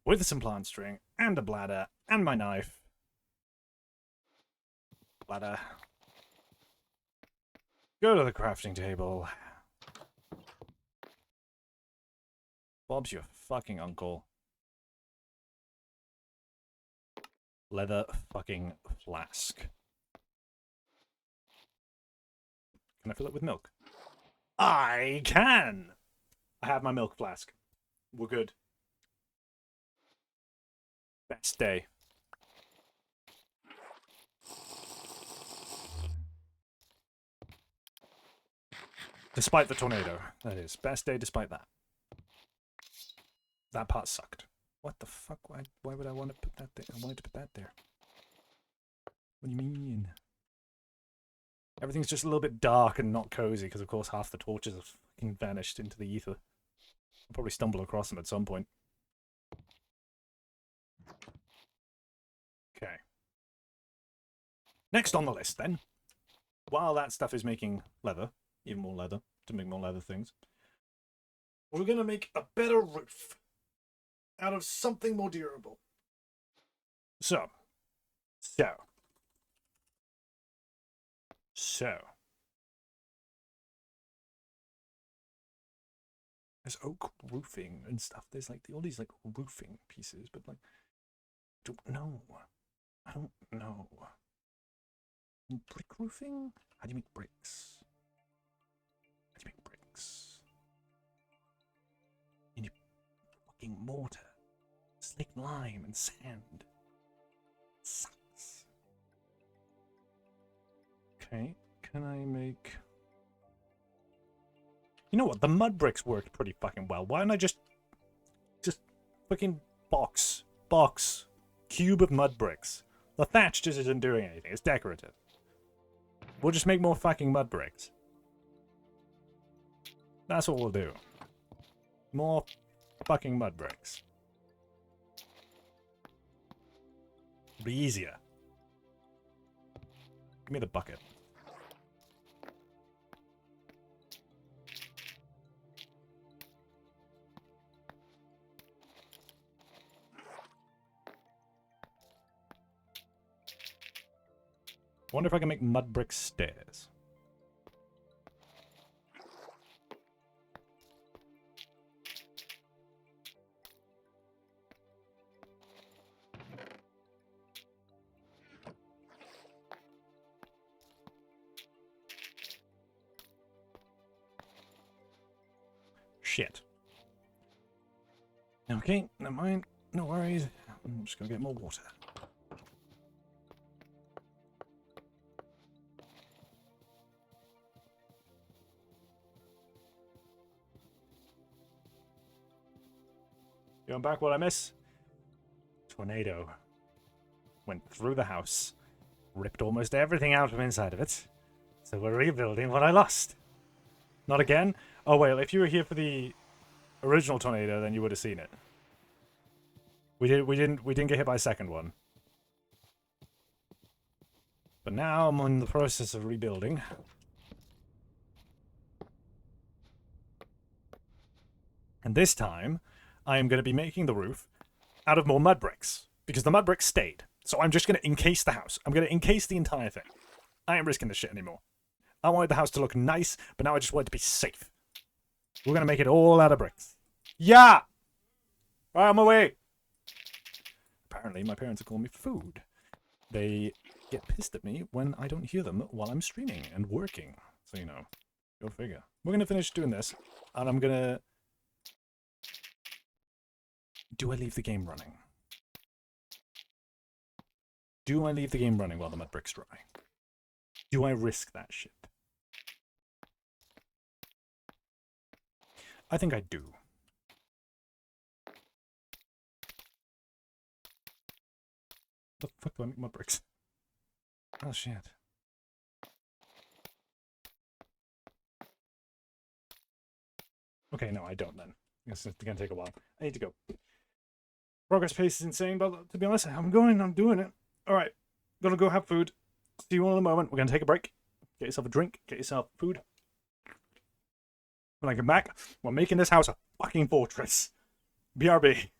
with some plant string, and a bladder, and my knife. Bladder. Go to the crafting table. Bob's your fucking uncle. Leather fucking flask. Can I fill it with milk? I can! I have my milk flask. We're good. Best day. Despite the tornado. That is. Best day despite that. That part sucked. What the fuck? Why would I want to put that there? I wanted to put that there. What do you mean? Everything's just a little bit dark and not cozy because, of course, half the torches have fucking vanished into the ether. I'll probably stumble across them at some point. Okay. Next on the list, then. While that stuff is making leather, even more leather, to make more leather things, we're going to make a better roof out of something more durable. So. There's oak roofing and stuff. There's like all these like roofing pieces, but like, I don't know. Brick roofing? How do you make bricks? You need fucking mortar, slaked lime, and sand. Sucks. Okay, can I make... You know what? The mud bricks worked pretty fucking well. Why don't I just fucking box, cube of mud bricks? The thatch just isn't doing anything. It's decorative. We'll just make more fucking mud bricks. That's what we'll do. More fucking mud bricks. It'll be easier. Give me the bucket. Wonder if I can make mud brick stairs. Shit. Okay, never mind. No worries. I'm just gonna get more water. Going back, what I miss? Tornado. Went through the house. Ripped almost everything out from inside of it. So we're rebuilding what I lost. Not again? Oh wait, if you were here for the original tornado, then you would have seen it. We didn't get hit by a second one. But now I'm in the process of rebuilding. And this time, I am going to be making the roof out of more mud bricks. Because the mud bricks stayed. So I'm just going to encase the house. I'm going to encase the entire thing. I ain't risking this shit anymore. I wanted the house to look nice, but now I just want it to be safe. We're going to make it all out of bricks. Yeah! Right on my way. Apparently, my parents are calling me food. They get pissed at me when I don't hear them while I'm streaming and working. So, you know, go figure. We're going to finish doing this, and I'm going to... Do I leave the game running? Do I leave the game running while the mud bricks dry? Do I risk that shit? I think I do. The fuck do I make mud bricks? Oh shit. Okay, no, I don't then. It's gonna take a while. I need to go. Progress pace is insane, but to be honest, I'm doing it. Alright, gonna go have food. See you all in a moment. We're gonna take a break. Get yourself a drink, get yourself food. When I come back, we're making this house a fucking fortress. BRB.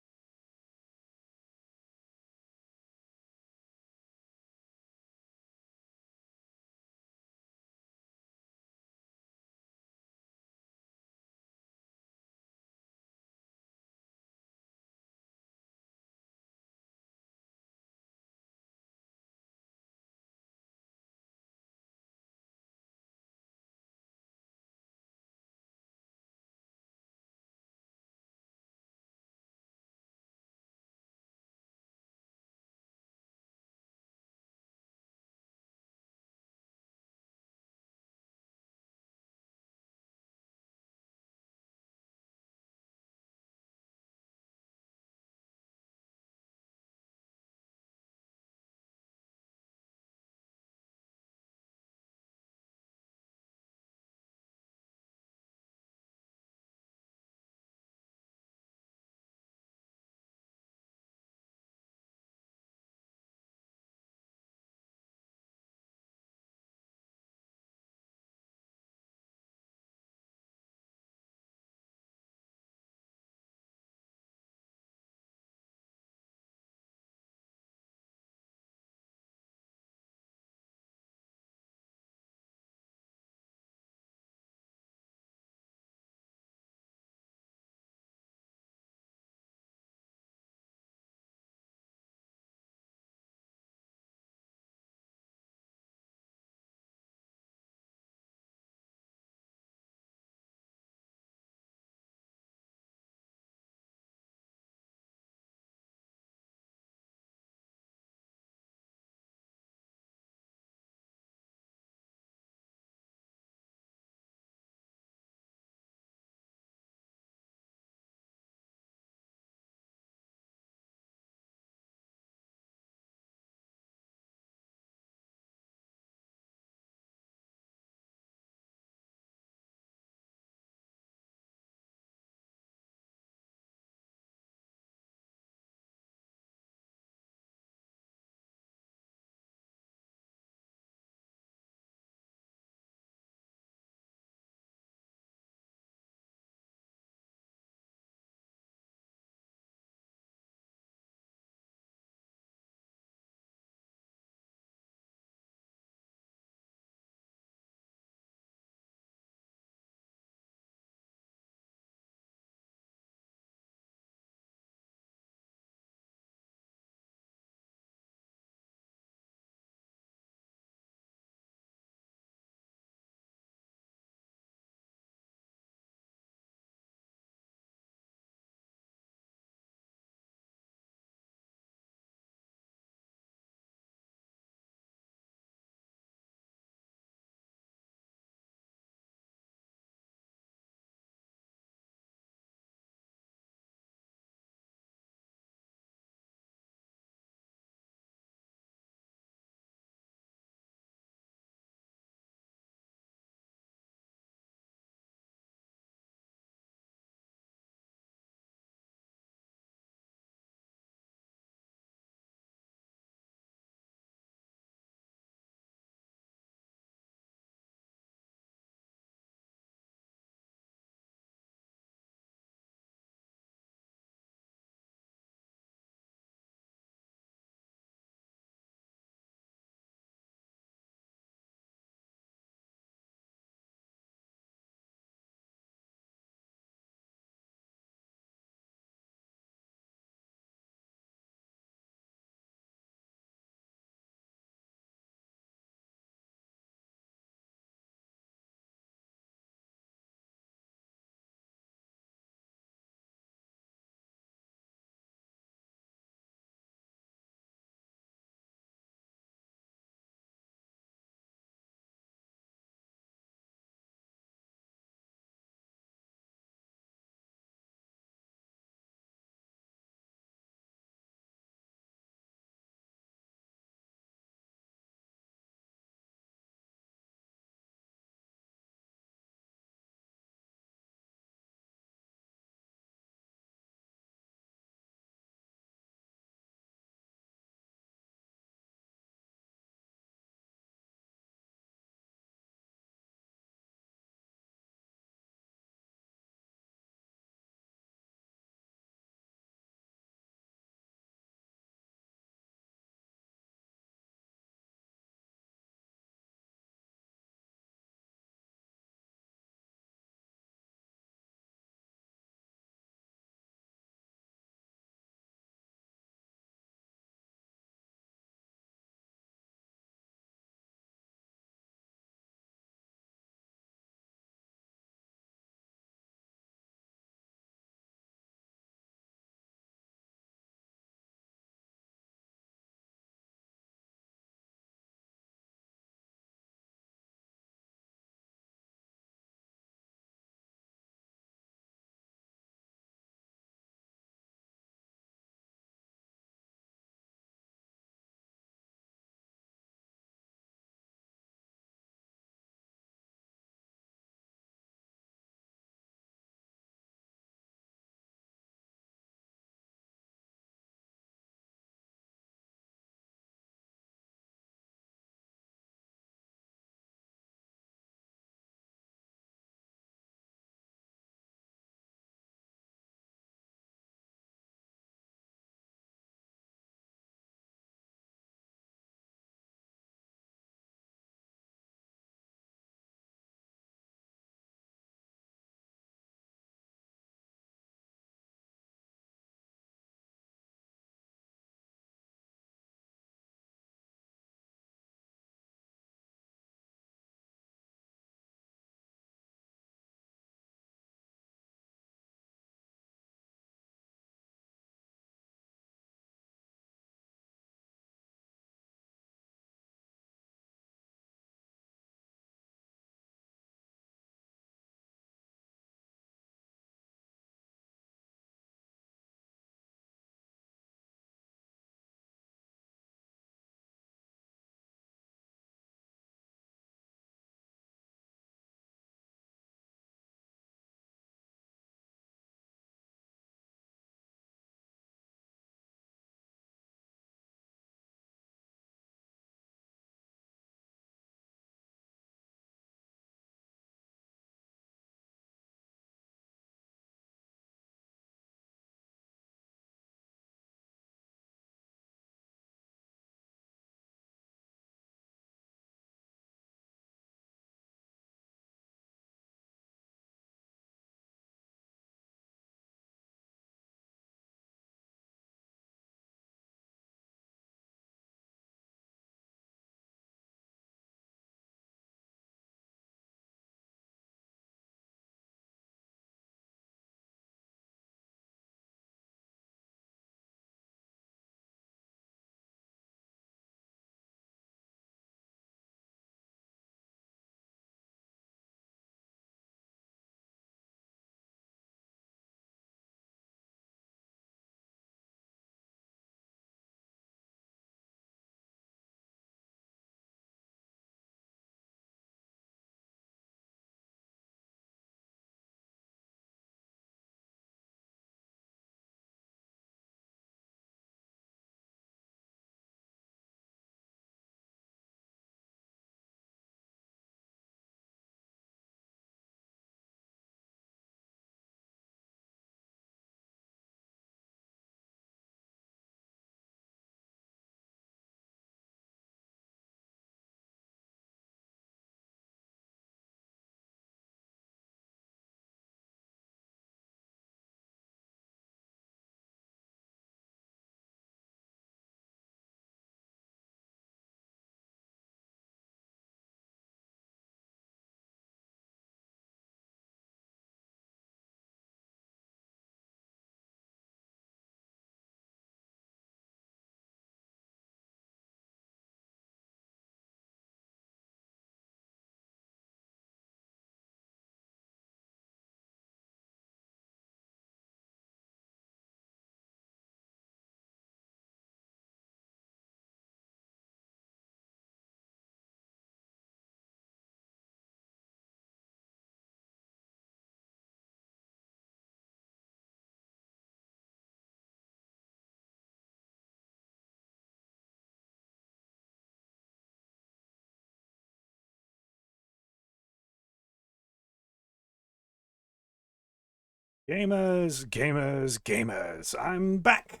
Gamers, gamers, gamers. I'm back.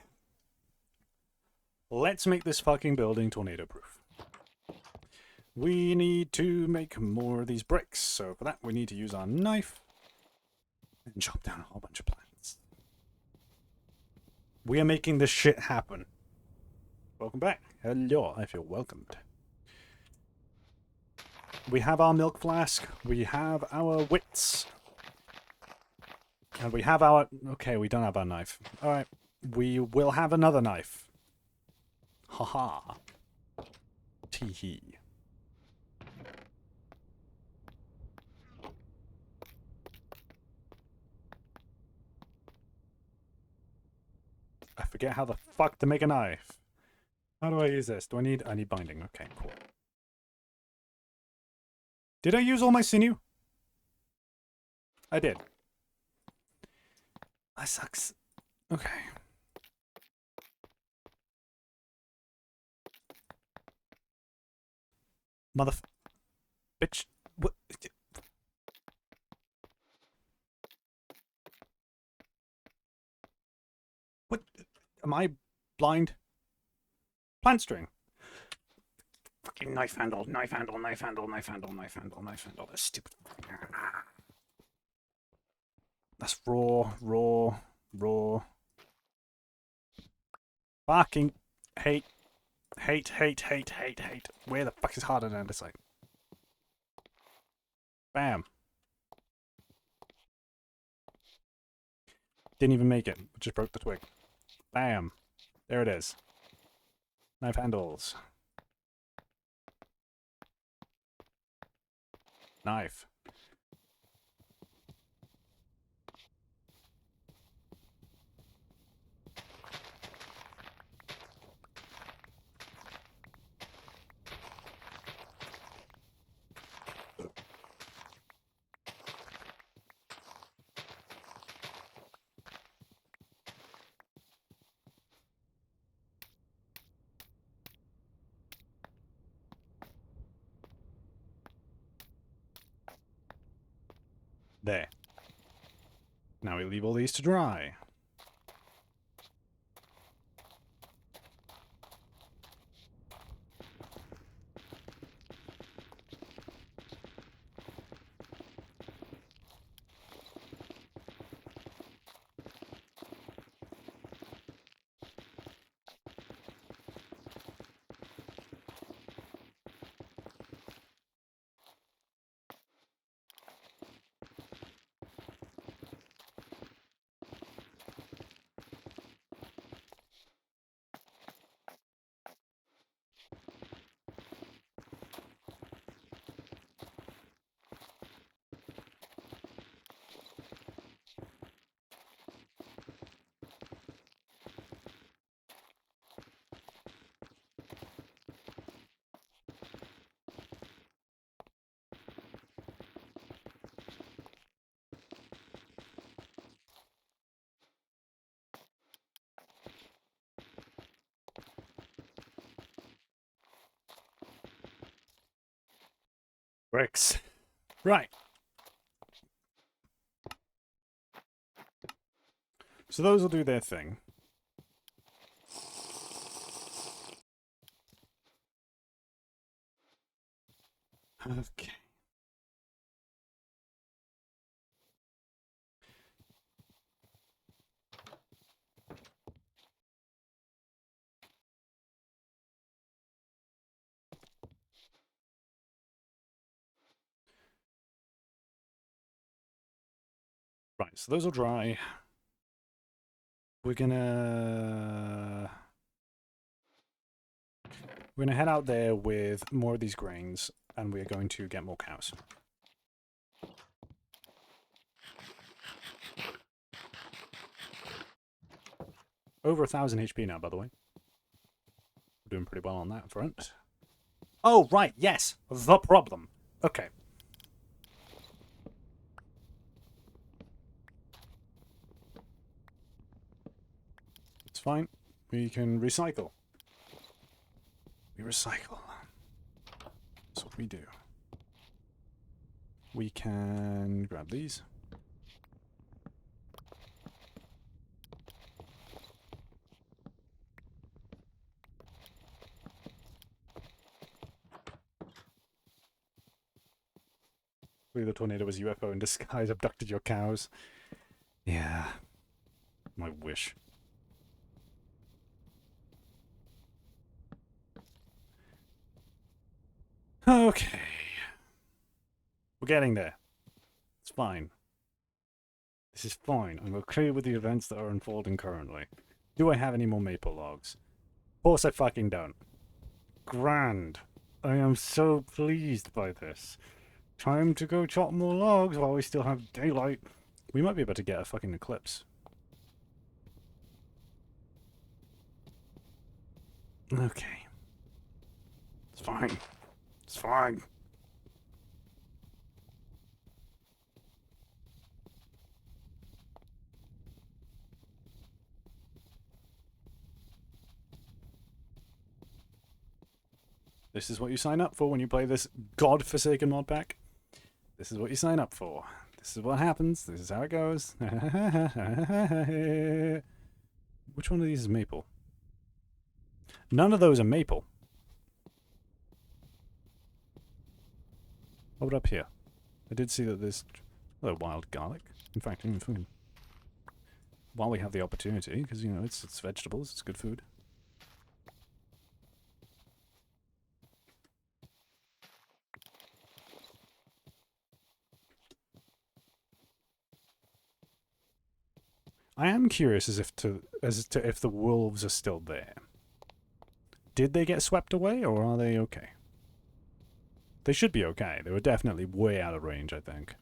Let's make this fucking building tornado proof. We need to make more of these bricks, so for that we need to use our knife and chop down a whole bunch of plants. We are making this shit happen. Welcome back. Hello, I feel welcomed. We have our milk flask, we have our wits, and we have our... Okay, we don't have our knife. Alright, we will have another knife. Haha. Tee-hee. I forget how the fuck to make a knife. How do I use this? Do I need binding? Okay, cool. Did I use all my sinew? I did. That sucks. Okay. Bitch. What? What? Am I blind? Plant string. Fucking knife handle, knife handle, knife handle, knife handle, knife handle, knife handle. That's stupid. That's raw, raw, raw. Fucking hate. Hate, hate, hate, hate, hate. Where the fuck is harder than andesite? Bam. Didn't even make it. Just broke the twig. Bam. There it is. Knife handles. Knife. There. Now we leave all these to dry. Bricks. Right. So those will do their thing. Okay. Right, so those will dry. We're gonna head out there with more of these grains, and we're going to get more cows. Over 1,000 HP now, by the way. We're doing pretty well on that front. Oh, right, yes, the problem. Okay. It's fine. We can recycle. We recycle. That's what we do. We can grab these. Hopefully the tornado was UFO in disguise, abducted your cows. Yeah. My wish. Okay. We're getting there. It's fine. This is fine. I'm okay with the events that are unfolding currently. Do I have any more maple logs? Of course I fucking don't. Grand. I am so pleased by this. Time to go chop more logs while we still have daylight. We might be able to get a fucking eclipse. Okay. It's fine. It's fine. This is what you sign up for when you play this godforsaken mod pack. This is what you sign up for. This is what happens. This is how it goes. Which one of these is maple? None of those are maple. Hold up here. I did see that there's wild garlic. In fact, while we have the opportunity, because, you know, it's vegetables, it's good food. I am curious as to if the wolves are still there. Did they get swept away, or are they okay? They should be okay. They were definitely way out of range, I think.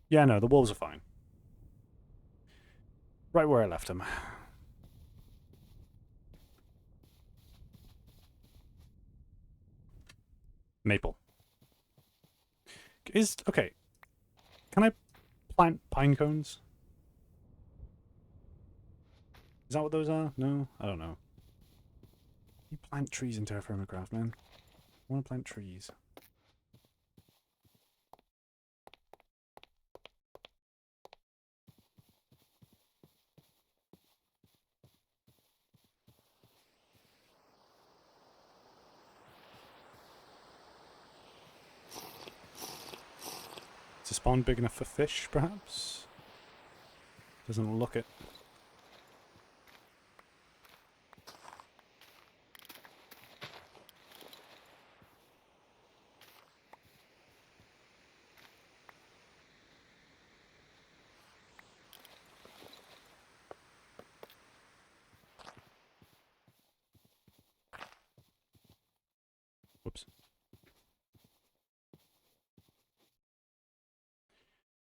Yeah, no, the wolves are fine. Right where I left them. Maple. Okay. Can I plant pine cones? Is that what those are? No? I don't know. You plant trees in Terra Firma Craft, man. I want to plant trees. Is the spawn big enough for fish, perhaps? Doesn't look it. Whoops.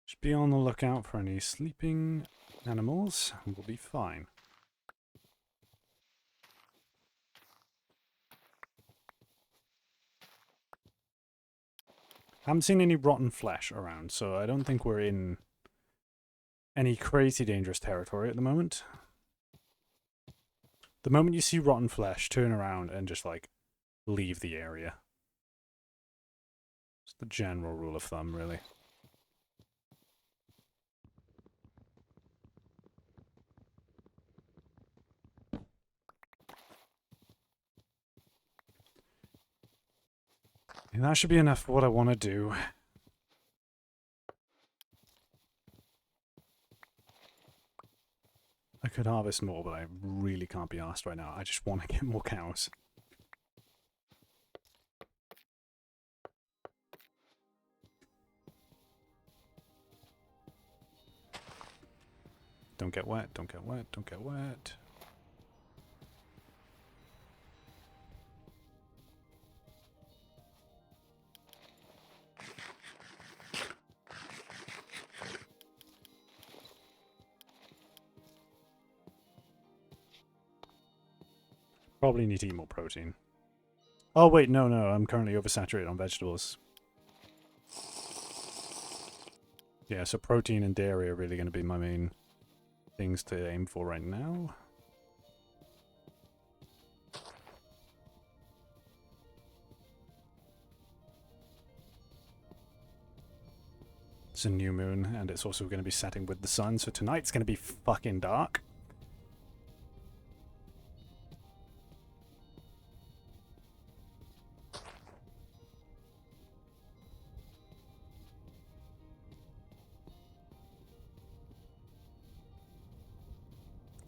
Just be on the lookout for any sleeping animals, and we'll be fine. Haven't seen any rotten flesh around, so I don't think we're in any crazy dangerous territory at the moment. The moment you see rotten flesh, turn around and just, like, leave the area. It's the general rule of thumb, really. And that should be enough for what I want to do. I could harvest more, but I really can't be asked right now. I just want to get more cows. Don't get wet, don't get wet, don't get wet. Probably need to eat more protein. Oh wait, no, I'm currently oversaturated on vegetables. Yeah, so protein and dairy are really going to be my main things to aim for right now. It's a new moon, and it's also going to be setting with the sun, so tonight's going to be fucking dark.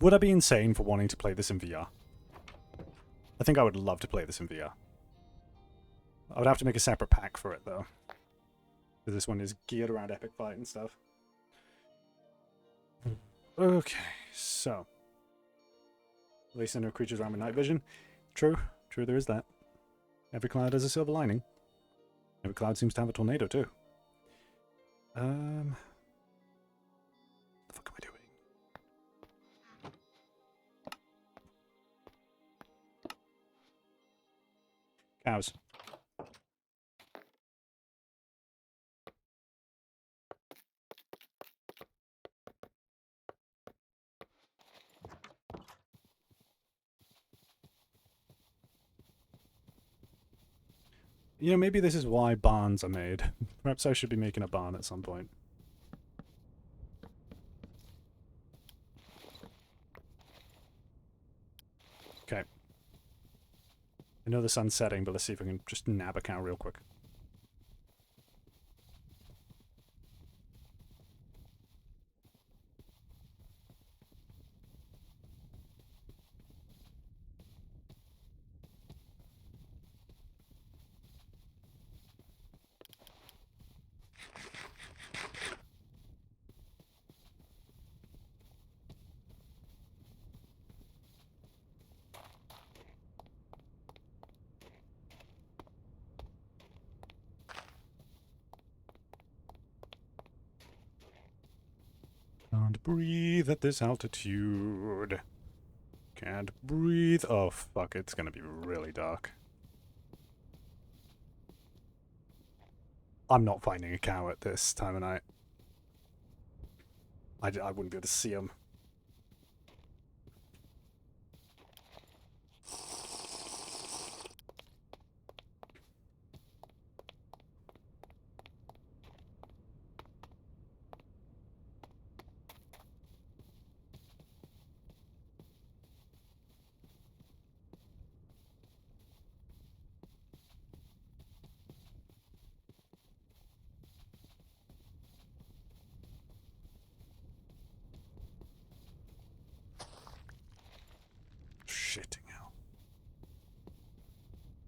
Would I be insane for wanting to play this in VR? I think I would love to play this in VR. I would have to make a separate pack for it, though. Because this one is geared around epic fight and stuff. Okay, so. At least I know creatures around with night vision. True, there is that. Every cloud has a silver lining. Every cloud seems to have a tornado, too. What the fuck am I doing? Cows. You know, maybe this is why barns are made. Perhaps I should be making a barn at some point. Okay. I know the sun's setting, but let's see if I can just nab a cow real quick. Can't breathe at this altitude. Can't breathe. Oh, fuck, it's gonna be really dark. I'm not finding a cow at this time of night. I wouldn't be able to see them. Shitting hell.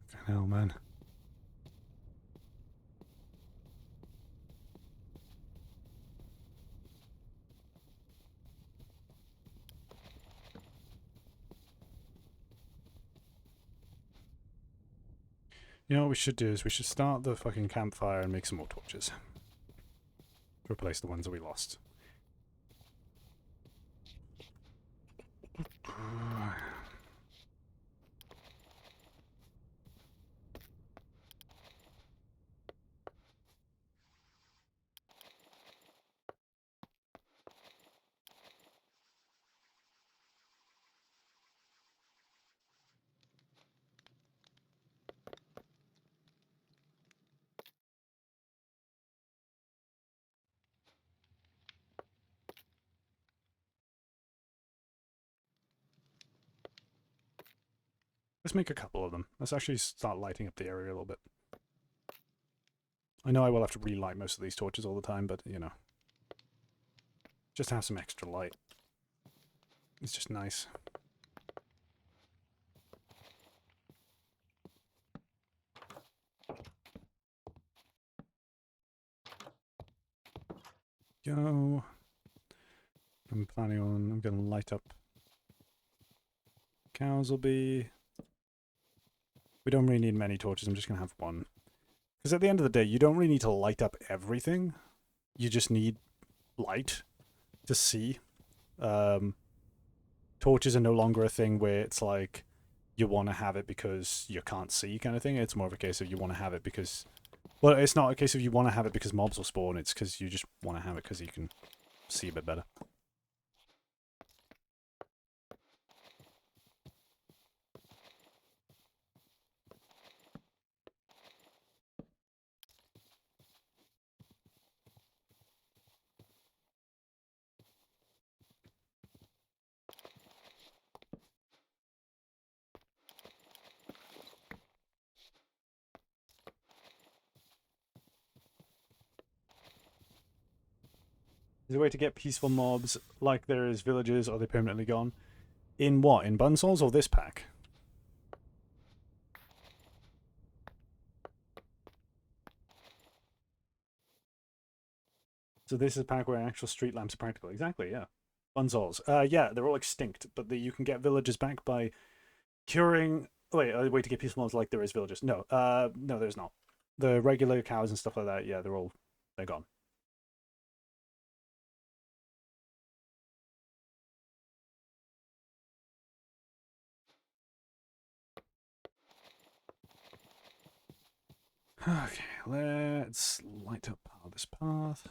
Fucking hell, man. You know what we should do is we should start the fucking campfire and make some more torches. To replace the ones that we lost. Let's make a couple of them. Let's actually start lighting up the area a little bit. I know I will have to relight most of these torches all the time, but, you know. Just have some extra light. It's just nice. Go. I'm going to light up. Cows will be... We don't really need many torches, I'm just going to have one. Because at the end of the day, you don't really need to light up everything. You just need light to see. Torches are no longer a thing where it's like you want to have it because you can't see kind of thing. It's more of a case of you want to have it because... Well, it's not a case of you want to have it because mobs will spawn. It's because you just want to have it because you can see a bit better. Is there a way to get peaceful mobs like there is villagers, or are they permanently gone? In what? In Bunsols or this pack? So this is a pack where actual street lamps are practical. Exactly, yeah. Bunsols. Yeah, they're all extinct, but you can get villagers back by curing... Wait, a way to get peaceful ones like there is villagers. No, no, there's not. The regular cows and stuff like that, yeah, they're gone. Okay, let's light up this path.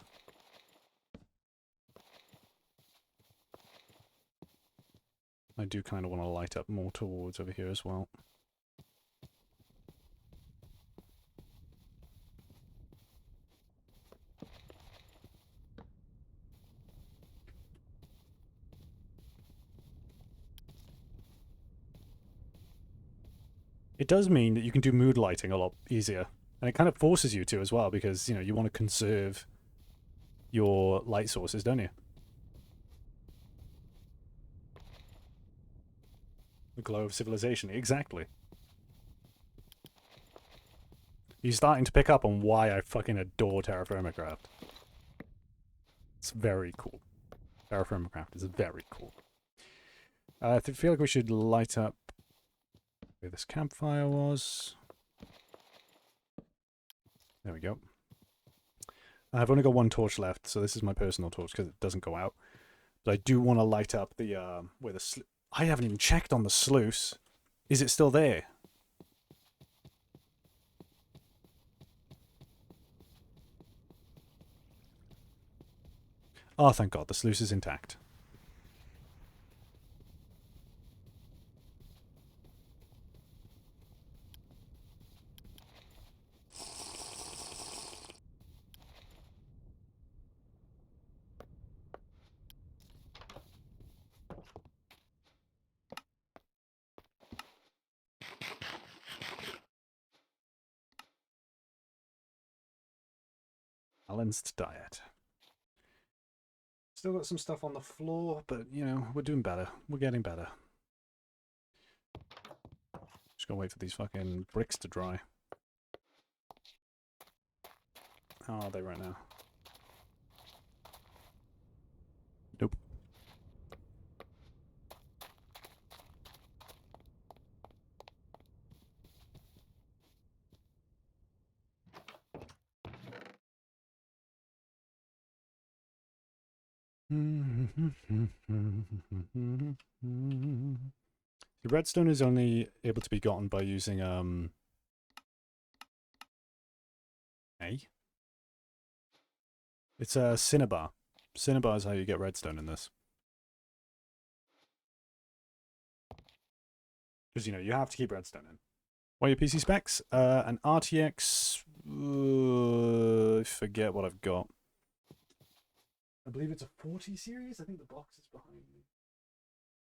I do kind of want to light up more towards over here as well. It does mean that you can do mood lighting a lot easier. And it kind of forces you to as well, because, you know, you want to conserve your light sources, don't you? The glow of civilization, exactly. You're starting to pick up on why I fucking adore Terra Firma Craft. It's very cool. Terra Firma Craft is very cool. I feel like we should light up where this campfire was. There we go. I've only got one torch left, so this is my personal torch because it doesn't go out. But I do want to light up the where the I haven't even checked on the sluice. Is it still there? Oh, thank God, the sluice is intact. Balanced diet. Still got some stuff on the floor, but, you know, we're doing better. We're getting better. Just gonna wait for these fucking bricks to dry. How are they right now? Nope. The redstone is only able to be gotten by using it's a cinnabar. Cinnabar is how you get redstone in this. Because, you know, you have to keep redstone in. What are your PC specs? An RTX... I forget what I've got. I believe it's a 40 series. I think the box is behind me.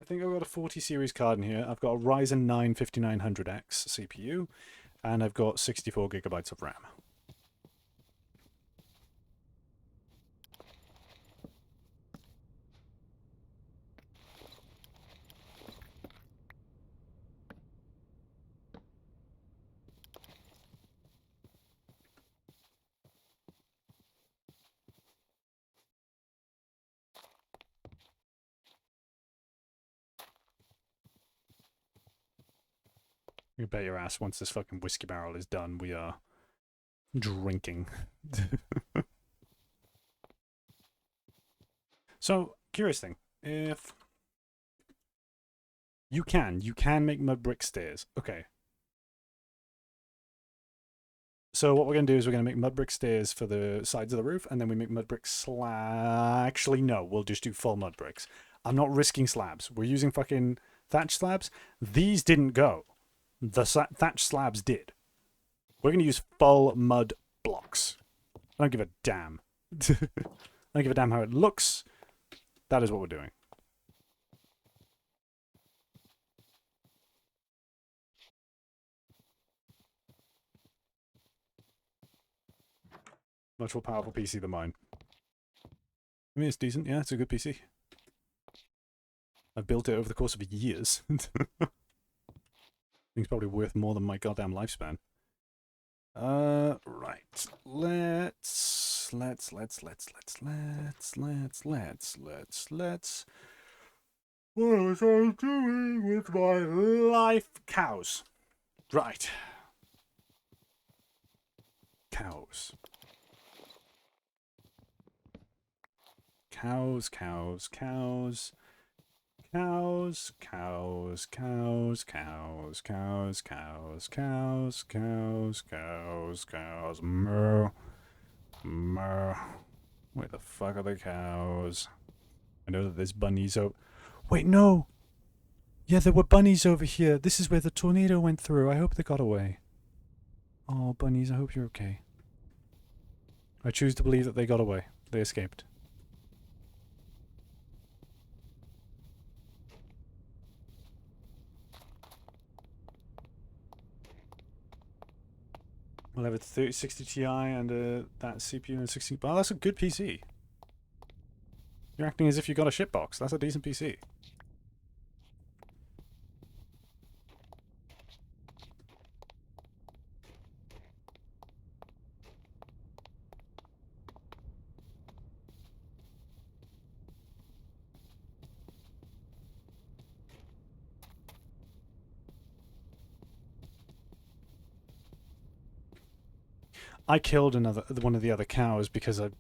I think I've got a 40 series card in here. I've got a Ryzen 9 5900X CPU, and I've got 64 gigabytes of RAM. You bet your ass once this fucking whiskey barrel is done, we are drinking. So, curious thing. If you can make mud brick stairs. Okay. So what we're going to do is we're going to make mud brick stairs for the sides of the roof, and then we make mud brick Actually, no, we'll just do full mud bricks. I'm not risking slabs. We're using fucking thatch slabs. These didn't go. The thatch slabs did. We're going to use full mud blocks. I don't give a damn. I don't give a damn how it looks. That is what we're doing. Much more powerful PC than mine. I mean, it's decent. Yeah, it's a good PC. I built it over the course of years. Thing's probably worth more than my goddamn lifespan. Right. Let's. What was I doing with my life? Cows. Right. Cows. Cows, cows, cows. Cows, cows, cows, cows, cows, cows, cows, cows, cows, cows, moo, moo. Where the fuck are the cows? I know that there's bunnies over. Wait, no! Yeah, there were bunnies over here. This is where the tornado went through. I hope they got away. Oh, bunnies, I hope you're okay. I choose to believe that they got away. They escaped. I'll have a 3060 Ti and that CPU and 16. Wow, that's a good PC. You're acting as if you got a shitbox. That's a decent PC. I killed one of the other cows because I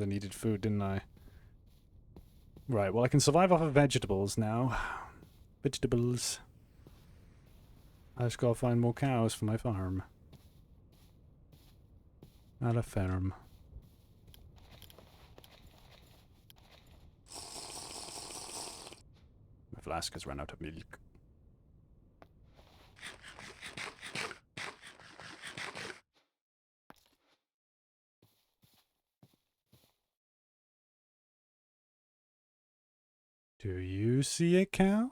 needed food, didn't I? Right, well I can survive off of vegetables now. Vegetables. I just gotta find more cows for my farm. Not a farm. My flask has run out of milk. Do you see a cow?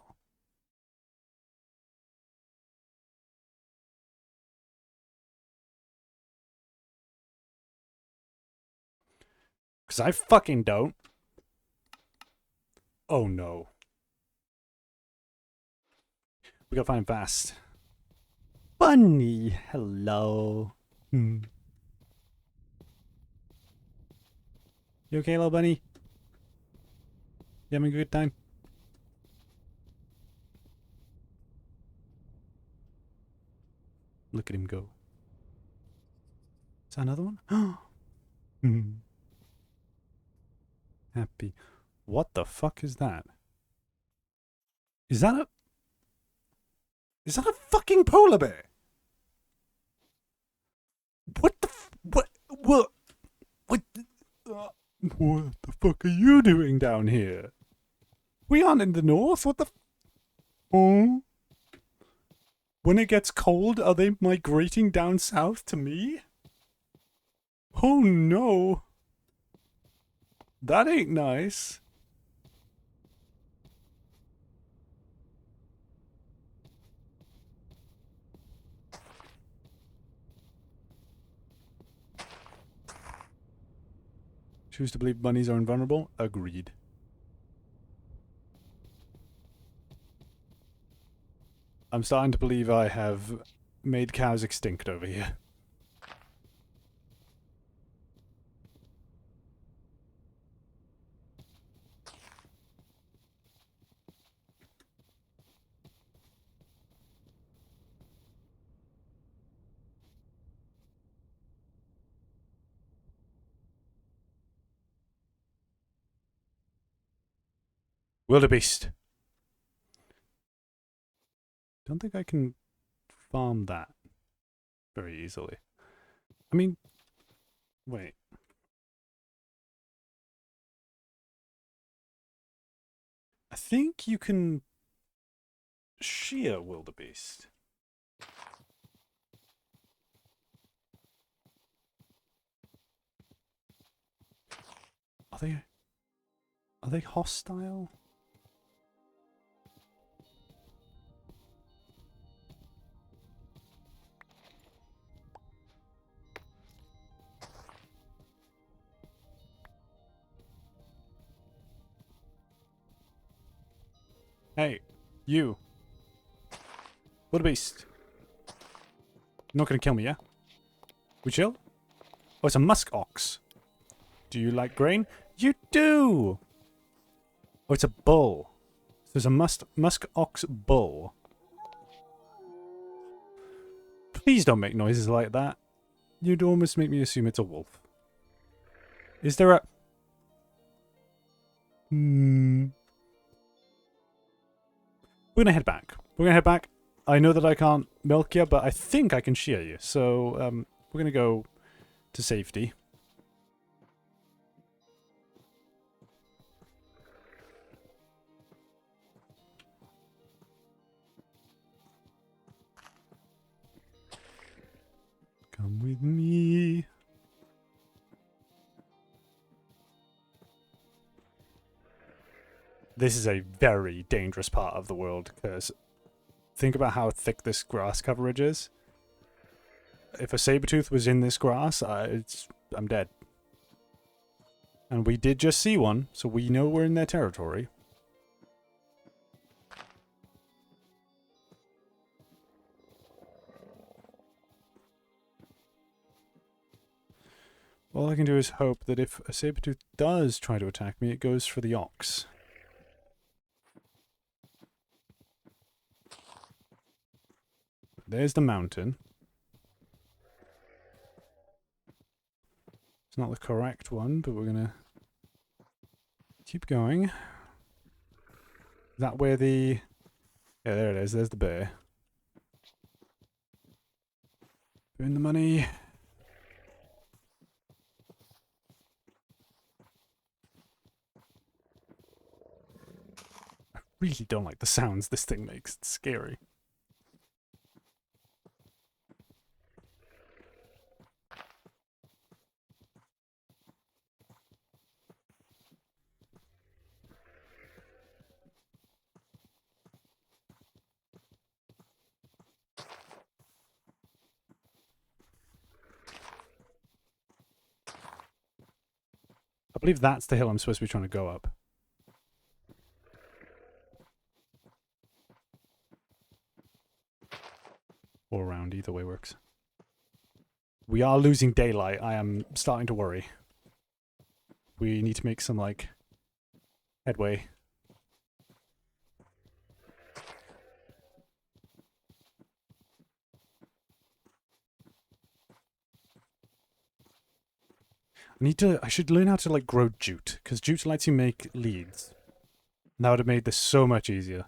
Because I fucking don't. Oh no. We gotta find fast. Bunny, hello. You okay, little bunny? You having a good time? Look at him go. Is that another one? Happy. What the fuck is that? Is that a... Is that a fucking polar bear? What the what what what what the fuck are you doing down here? We aren't in the north. What the oh? When it gets cold, are they migrating down south to me? Oh no. That ain't nice. Choose to believe bunnies are invulnerable? Agreed. I'm starting to believe I have made cows extinct over here. Wildebeest. Don't think I can farm that very easily. I mean, wait. I think you can shear wildebeest. Are they hostile? Hey, you. What a beast. You're not gonna kill me, yeah? We chill? Oh, it's a musk ox. Do you like grain? You do! Oh, it's a bull. There's a musk ox bull. Please don't make noises like that. You'd almost make me assume it's a wolf. Is there a... We're gonna head back. We're gonna head back. I know that I can't milk you, but I think I can shear you. So, we're gonna go to safety. Come with me. This is a very dangerous part of the world, because think about how thick this grass coverage is. If a saber-tooth was in this grass, I'm dead. And we did just see one, so we know we're in their territory. All I can do is hope that if a saber-tooth does try to attack me, it goes for the ox. There's the mountain. It's not the correct one, but we're gonna keep going. Is that where the... Yeah, there it is. There's the bear. Burn the money. I really don't like the sounds this thing makes. It's scary. I believe that's the hill I'm supposed to be trying to go up. Or around, either way works. We are losing daylight. I am starting to worry. We need to make some, like, headway. I should learn how to, like, grow jute, because jute lets you make leads. And that would have made this so much easier.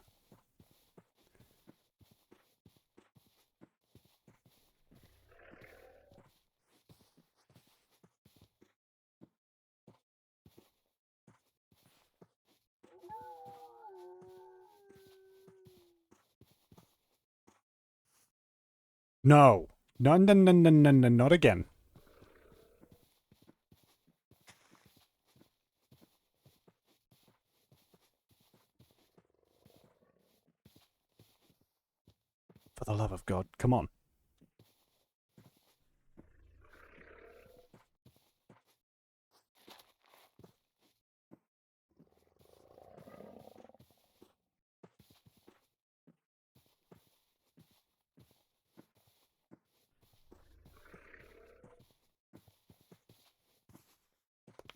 No. No, no, no, no, no, no, not again. For the love of God, come on.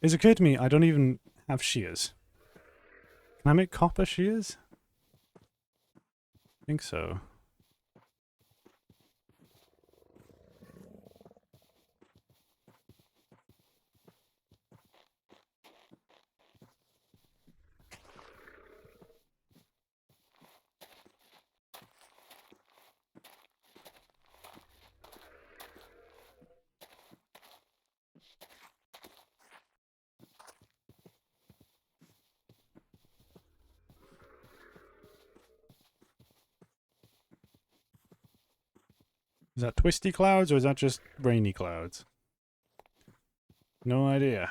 It's occurred to me I don't even have shears. Can I make copper shears? I think so. Is that twisty clouds or is that just rainy clouds? No idea.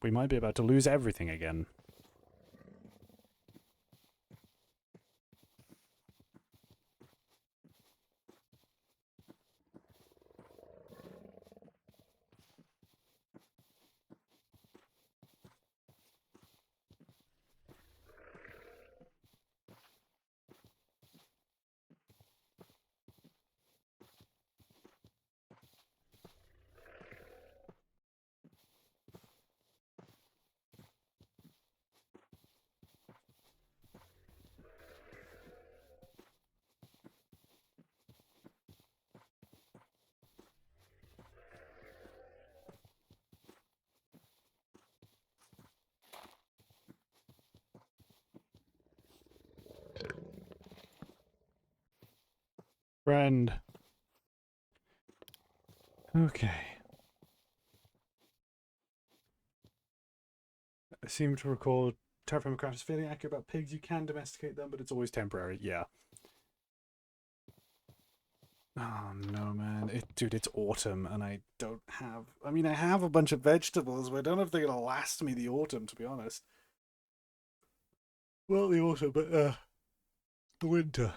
We might be about to lose everything again. Friend. Okay. I seem to recall Terraforming Craft is fairly accurate about pigs. You can domesticate them, but it's always temporary. Yeah. Oh no, man. Dude, it's autumn and I don't have... I mean, I have a bunch of vegetables, but I don't know if they're gonna last me the autumn, to be honest. Well, the autumn, but, the winter.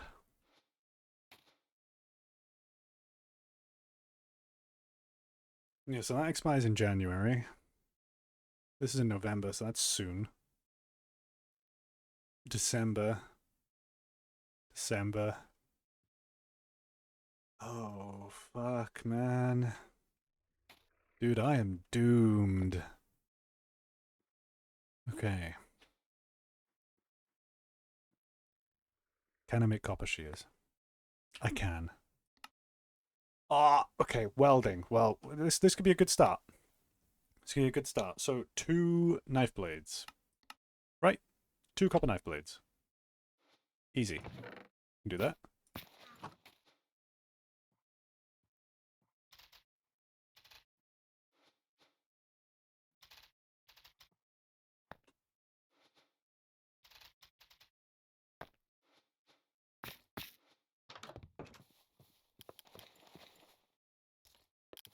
Yeah, so that expires in January. This is in November, so that's soon. December. December. Oh, fuck, man. Dude, I am doomed. Okay. Can I make copper shears? I can. Ah, okay, welding. Well, this could be a good start. This could be a good start. So, 2 knife blades. Right? 2 copper knife blades. Easy. Do that.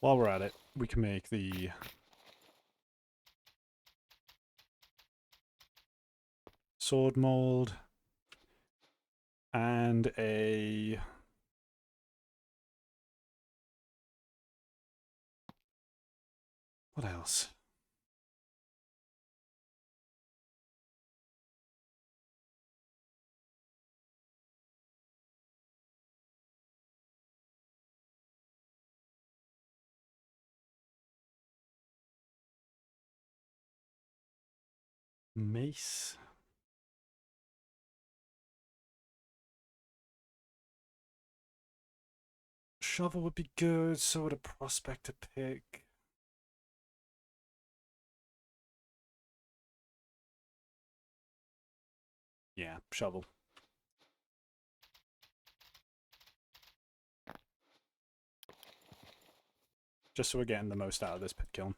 While we're at it, we can make the sword mold and a... What else? Mace. Shovel would be good, so would a prospector pick. Yeah, shovel. Just so we're getting the most out of this pit kiln.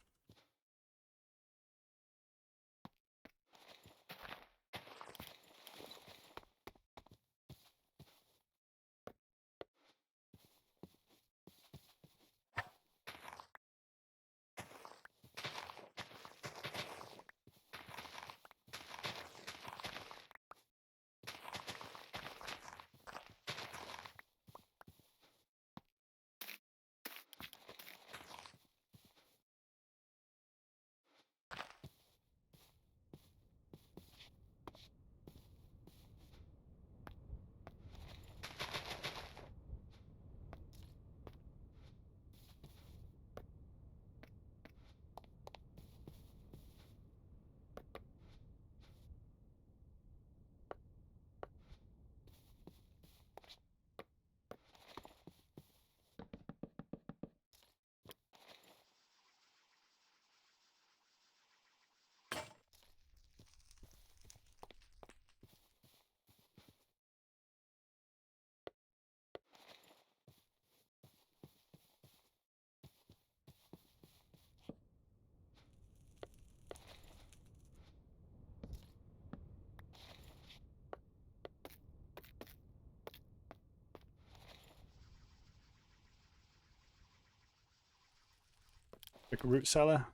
Make a root cellar.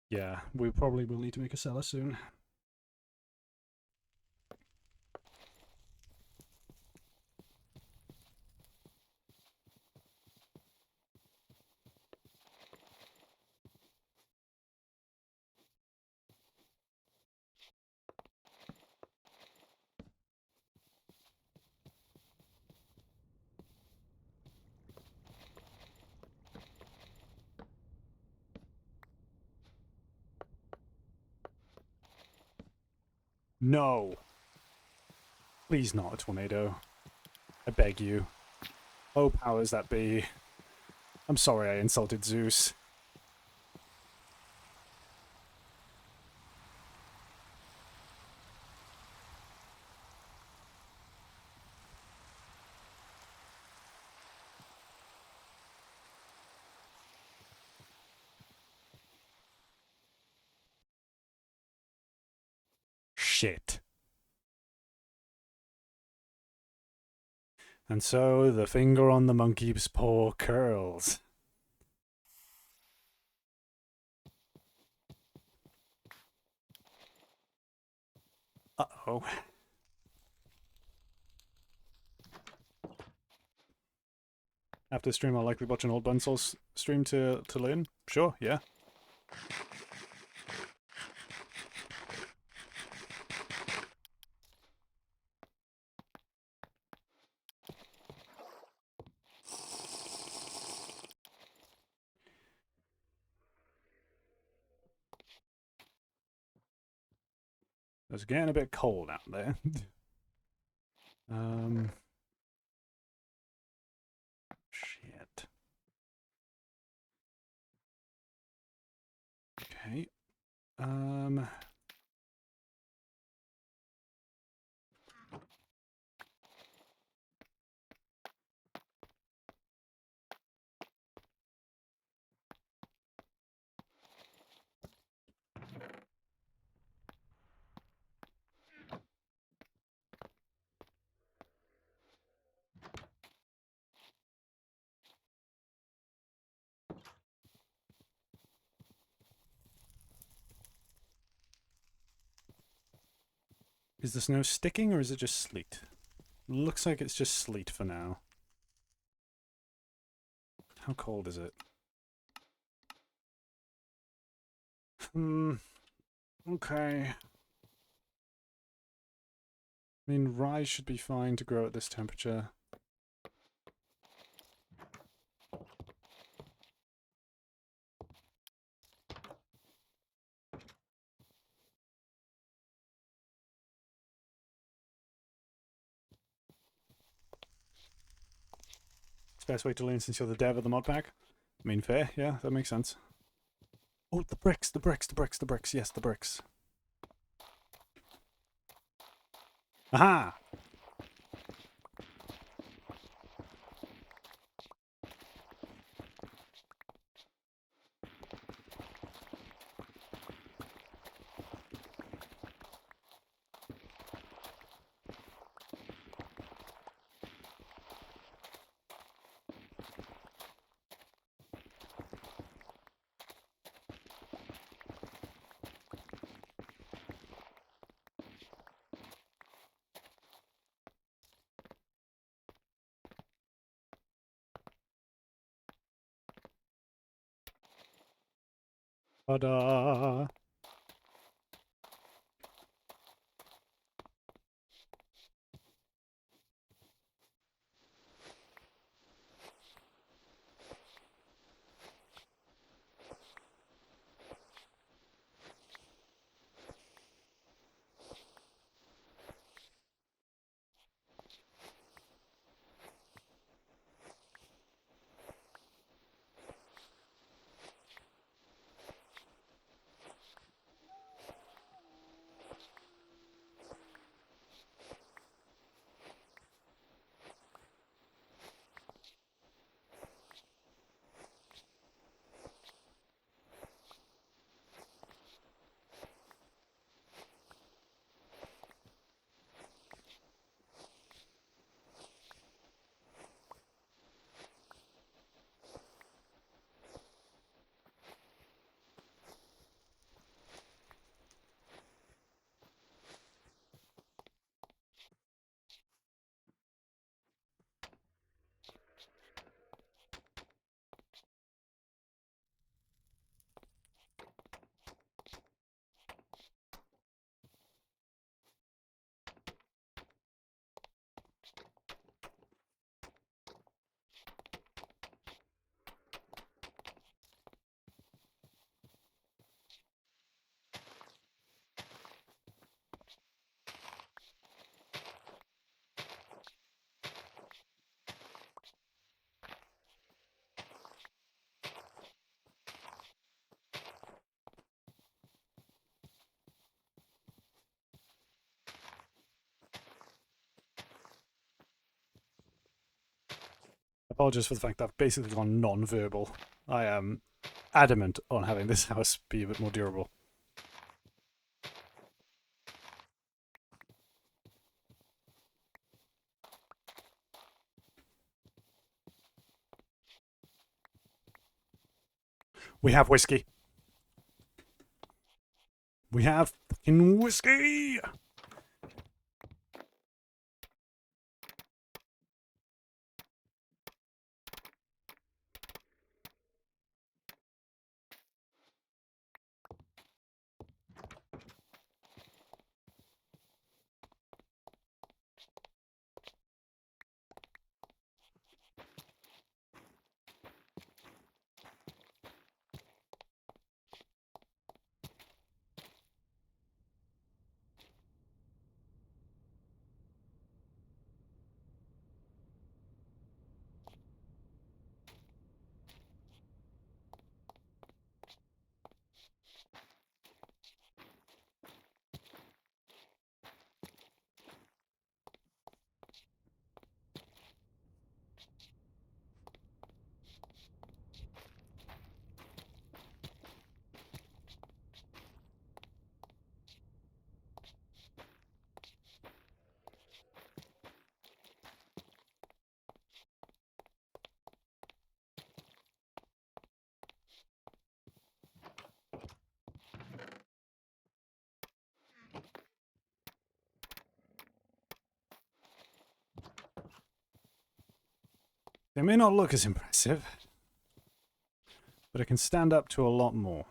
Yeah, we probably will need to make a cellar soon. No! Please not a tornado. I beg you. Oh, powers that be. I'm sorry I insulted Zeus. shit. And so the finger on the monkey's paw curls. Uh-oh. After the stream, I'll likely watch an old Bunsouls stream to learn. Sure, yeah. It's getting a bit cold out there. Shit. Okay. Is the snow sticking or is it just sleet? Looks like it's just sleet for now. How cold is it? Okay. I mean, rye should be fine to grow at this temperature. It's the best way to learn since you're the dev of the mod pack. I mean, fair, yeah, that makes sense. Oh, the bricks, the bricks, the bricks, the bricks, yes, the bricks. Aha! Ta-da! Apologies for the fact that I've basically gone non-verbal. I am adamant on having this house be a bit more durable. We have whiskey. We have fucking whiskey! They may not look as impressive, but it can stand up to a lot more.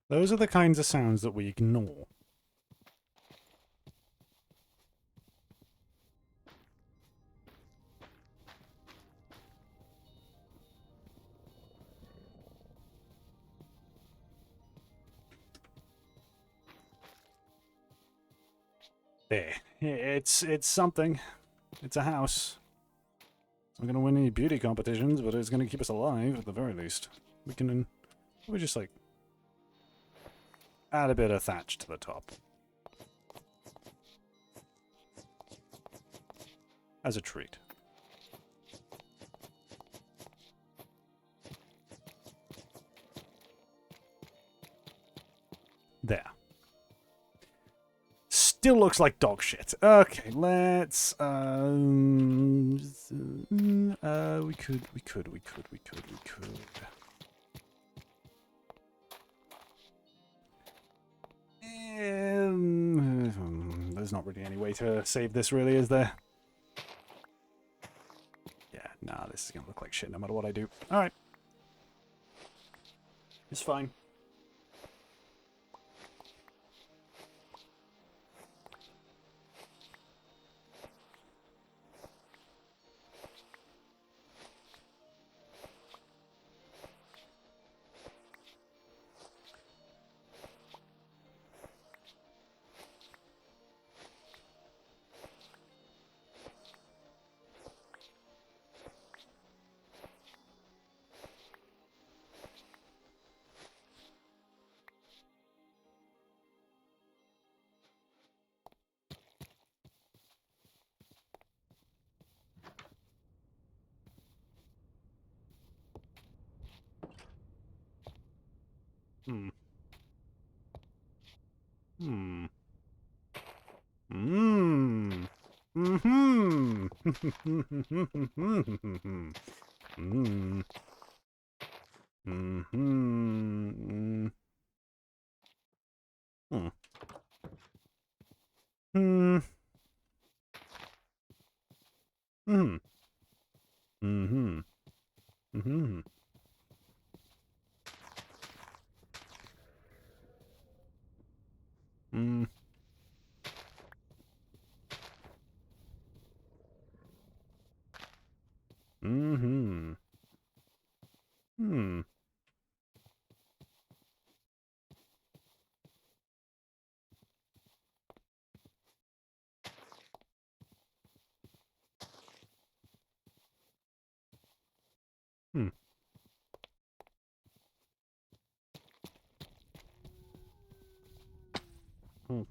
Those are the kinds of sounds that we ignore. There. It's something. It's a house. It's not going to win any beauty competitions, but it's going to keep us alive at the very least. We can just like add a bit of thatch to the top. As a treat. There. Still looks like dog shit. Okay, let's we could. There's not really any way to save this, really, is there? Yeah, nah, this is gonna look like shit no matter what I do. Alright. It's fine. Hmm. Hmm. Mmm. Mm-hmm. Mm-hmm. Mm-hmm. Hmm. Hmm. Hmm. Mm-hmm. Mm-hmm. Mm. Mm-hmm. Hmm. Hmm.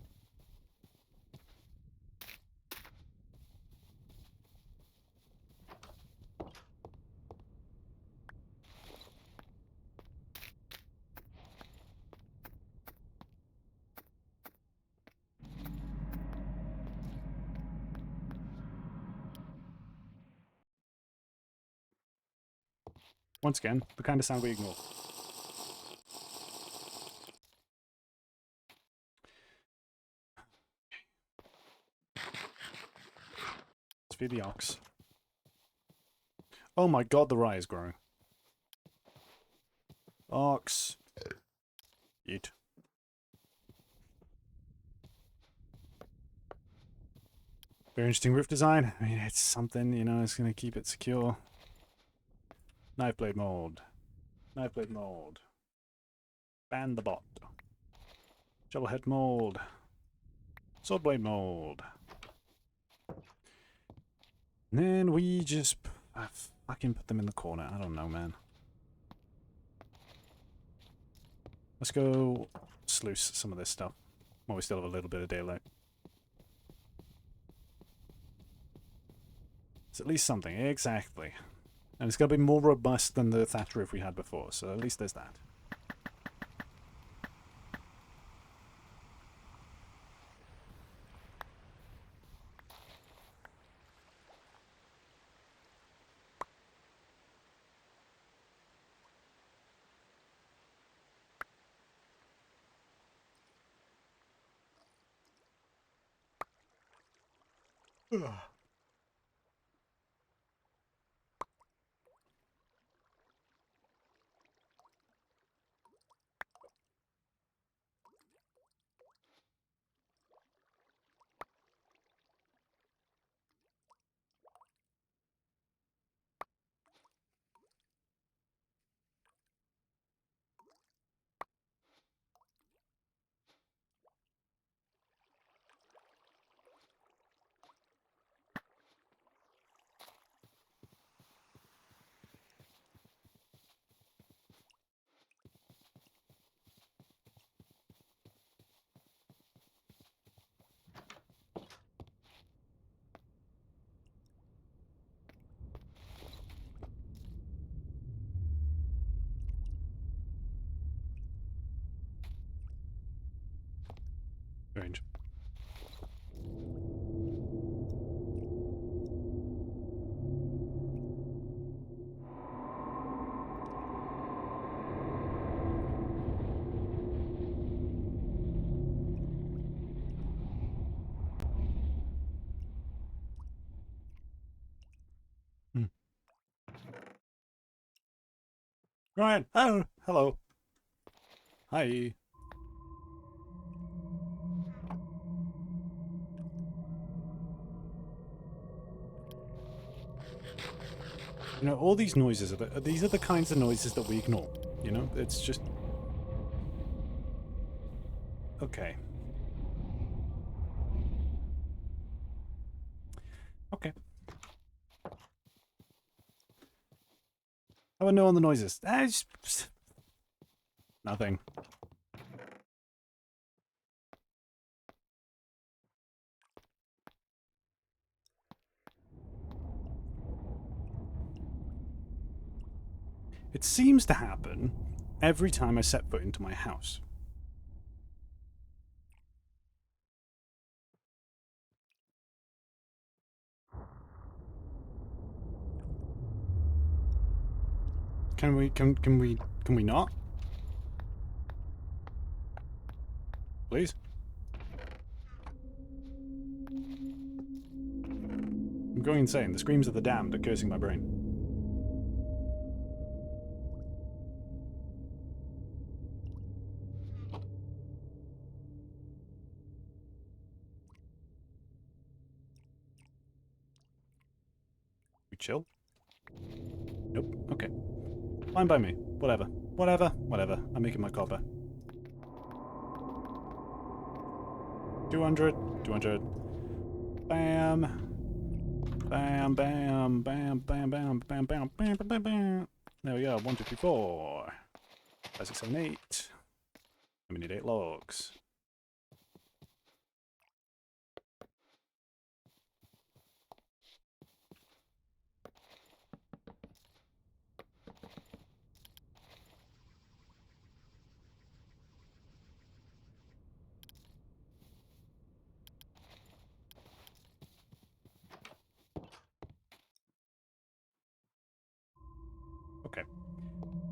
Once again, the kind of sound we ignore. Let's feed the ox. Oh my god, the rye is growing. Ox. Eat. Very interesting roof design. I mean, it's something, you know, it's going to keep it secure. Knife blade mold. Knife blade mold. Ban the bot. Shovelhead mold. Sword blade mold. And then we just fucking put them in the corner. I don't know, man. Let's go sluice some of this stuff while we still have a little bit of daylight. It's at least something. Exactly. And it's going to be more robust than the thatch roof we had before, so at least there's that. Strange. Hmm. Ryan! Oh, hello. Hi. You know, all these noises these are the kinds of noises that we ignore. You know, it's just okay. Okay. How about no on the noises? Nothing. It seems to happen every time I set foot into my house. Can we not? Please? I'm going insane. The screams of the damned are cursing my brain. We chill? Nope. Okay. Fine by me. Whatever. Whatever. Whatever. I'm making my copper. 200. 200. Bam. Bam, bam, bam, bam, bam, bam, bam, bam, bam, bam. There we go. 1, 2, 3, 4. 5, 6, 7, 8. We need 8 logs.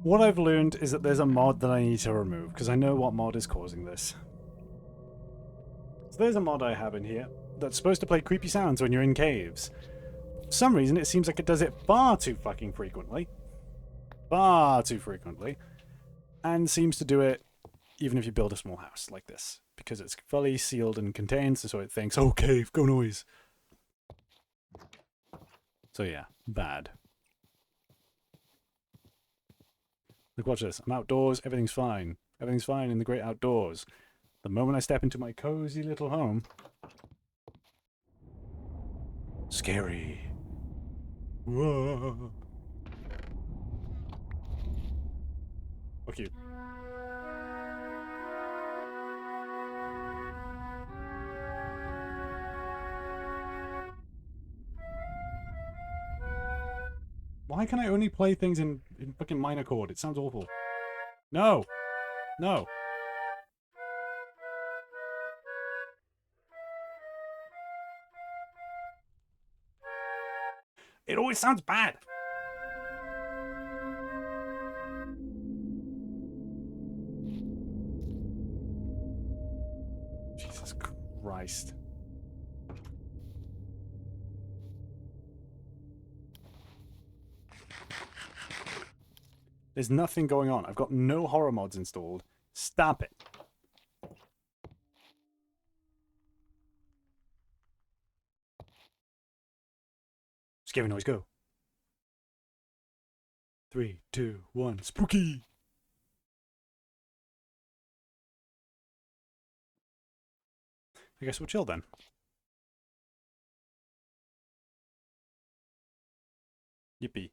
What I've learned is that there's a mod that I need to remove, because I know what mod is causing this. So there's a mod I have in here that's supposed to play creepy sounds when you're in caves. For some reason, it seems like it does it far too fucking frequently. Far too frequently. And seems to do it even if you build a small house like this. Because it's fully sealed and contained, so it thinks, oh, cave, go noise. So yeah, bad. Look, watch this. I'm outdoors, everything's fine. Everything's fine in the great outdoors. The moment I step into my cozy little home... Scary. Whoa. Fuck you. Why can I only play things in fucking minor chord? It sounds awful. No! No! It always sounds bad! Jesus Christ. There's nothing going on. I've got no horror mods installed. Stop it. Scary noise, go. 3, 2, 1, spooky! I guess we'll chill then. Yippee.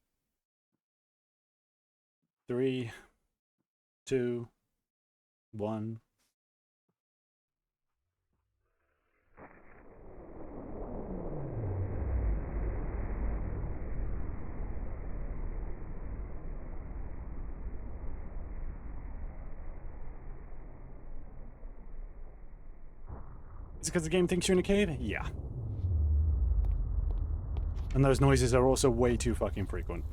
3, 2, 1. Is it because the game thinks you're in a cave? Yeah. And those noises are also way too fucking frequent.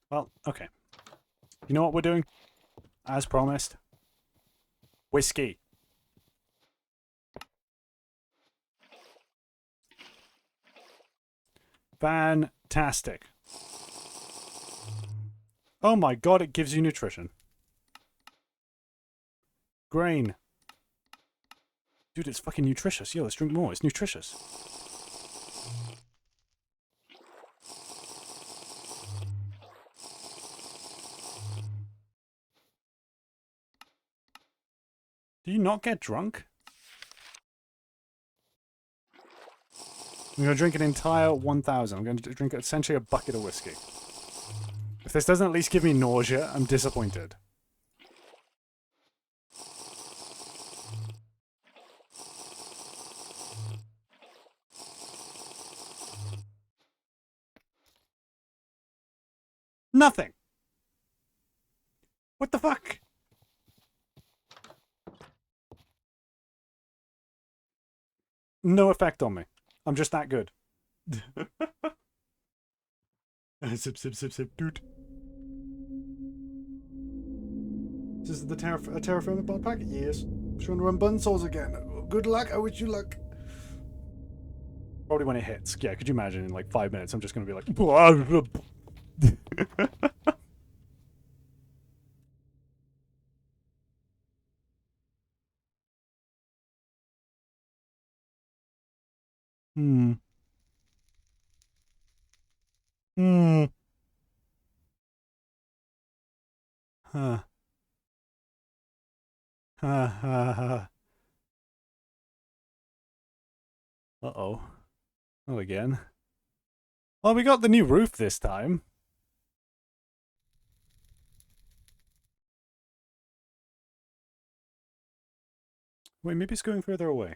Well, okay. You know what we're doing? As promised. Whiskey. Fantastic. Oh my god, it gives you nutrition. Grain. Dude, it's fucking nutritious. Yo, let's drink more. It's nutritious. Do you not get drunk? I'm going to drink an entire 1,000. I'm going to drink essentially a bucket of whiskey. If this doesn't at least give me nausea, I'm disappointed. Nothing! What the fuck? No effect on me. I'm just that good. Sip, sip, sip, sip, dude. This is the terra firma bod packet? Yes. Trying to run bun saws again. Good luck, I wish you luck. Probably when it hits. Yeah, could you imagine in like 5 minutes I'm just gonna be like... Hmm. Hmm. Huh. Ha ha ha. Uh-oh. Not again. Well, we got the new roof this time. Wait, maybe it's going further away.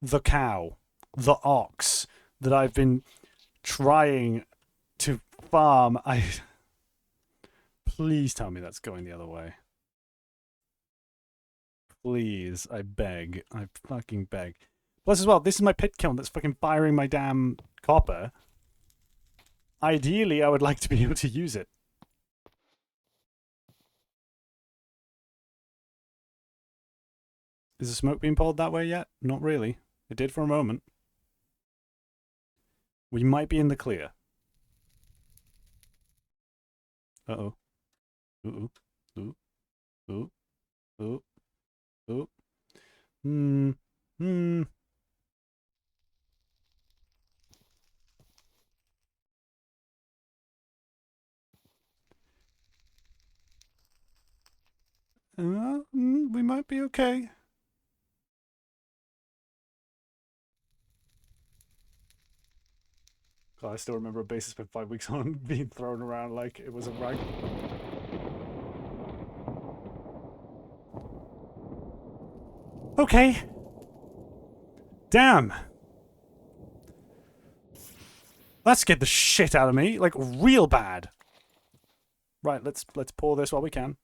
the cow, the ox that I've been trying to farm. Please tell me that's going the other way. Please, I beg. I fucking beg. Plus, as well, this is my pit kiln that's fucking firing my damn copper. Ideally, I would like to be able to use it. Is the smoke being pulled that way yet? Not really. It did for a moment. We might be in the clear. Uh-oh. Ooh. Ooh. Ooh. Ooh. Ooh. Hmm. Hmm. We might be okay. God, I still remember a base spent 5 weeks on being thrown around like it was a rag. Okay. Damn. That scared the shit out of me, like real bad. Right, let's pour this while we can.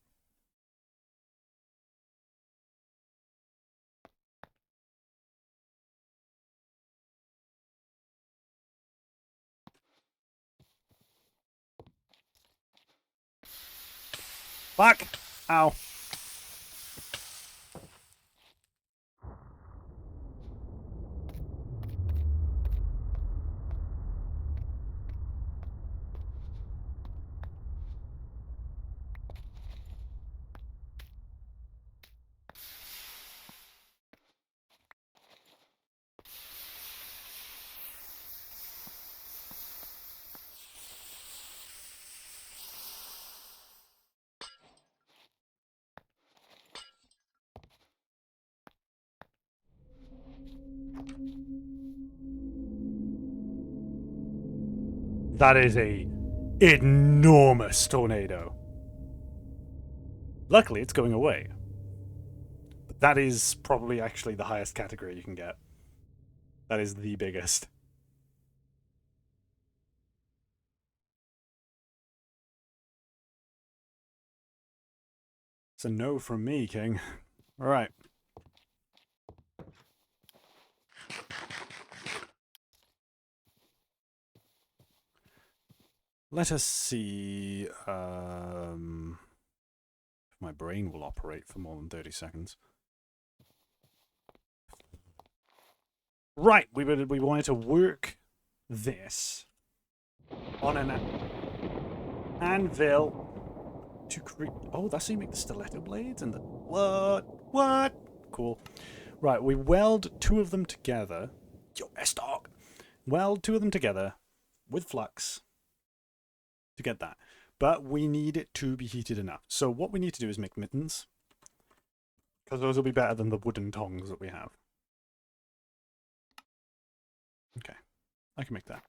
Fuck! Ow. That is a enormous tornado. Luckily, it's going away. But that is probably actually the highest category you can get. That is the biggest. It's a no from me, King. Alright. Let us see if my brain will operate for more than 30 seconds. Right, we wanted to work this on an anvil to create. Oh, that's how you make the stiletto blades and the what? Cool. Right, we weld two of them together. Yo, S-Dog. Weld two of them together with flux to get that. But we need it to be heated enough. So what we need to do is make mittens. Because those will be better than the wooden tongs that we have. Okay, I can make that.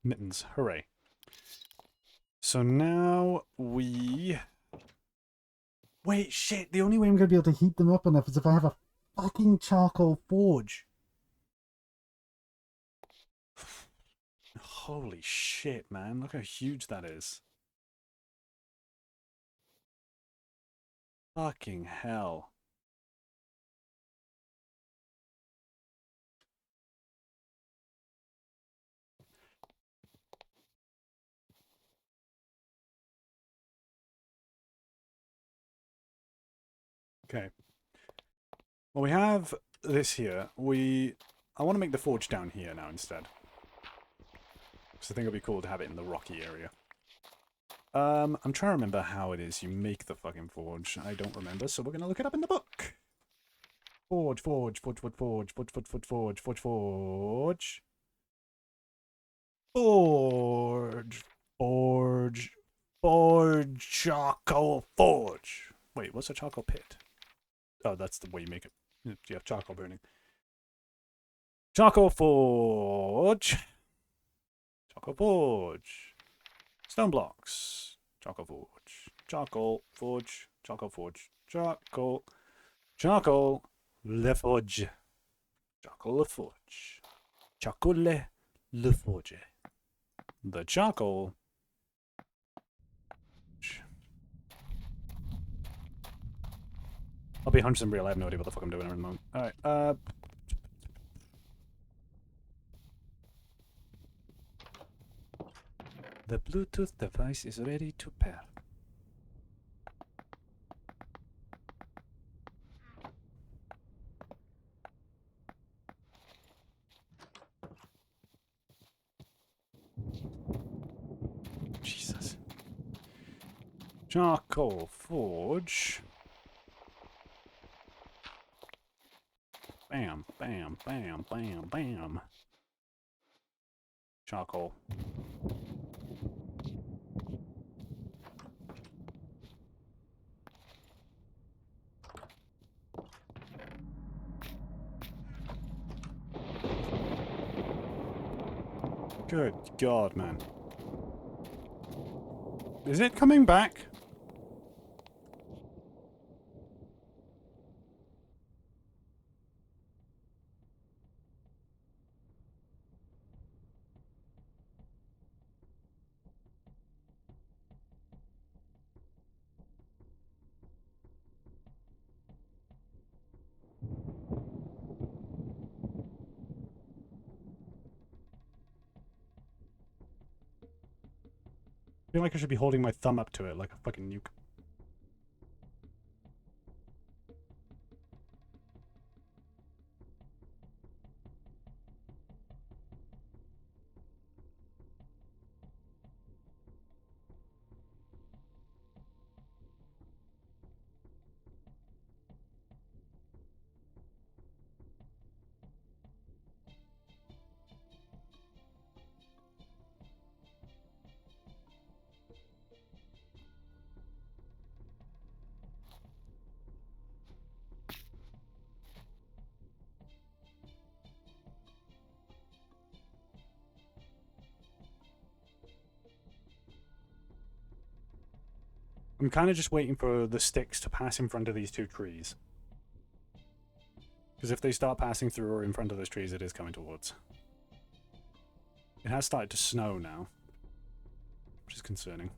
Mittens, hooray. So now we... Wait, shit, the only way I'm going to be able to heat them up enough is if I have a fucking charcoal forge. Holy shit, man. Look how huge that is. Fucking hell. Okay. Well, we have this here. I want to make the forge down here now instead. Because I think it'd be cool to have it in the rocky area. I'm trying to remember how it is you make the fucking forge. I don't remember, so we're going to look it up in the book. Forge, forge, forge, forge, forge, forge, forge, forge, forge, forge, forge. Forge, forge, forge, charcoal forge. Wait, what's a charcoal pit? Oh, that's the way you make it. You have charcoal burning. Charcoal forge. Charcoal forge. Stone blocks. Charcoal forge. Charcoal forge. Charcoal forge. Charcoal. Charcoal. Le forge. Charcoal le forge. Charcoal le forge. The charcoal. I'll be 100% real. I have no idea what the fuck I'm doing at the moment. Alright, the Bluetooth device is ready to pair. Jesus. Charcoal forge. Bam, bam, bam, bam, bam. Charcoal. Good God, man. Is it coming back? I feel like I should be holding my thumb up to it like a fucking nuke. I'm kind of just waiting for the sticks to pass in front of these two trees. Because if they start passing through or in front of those trees, it is coming towards. It has started to snow now, which is concerning.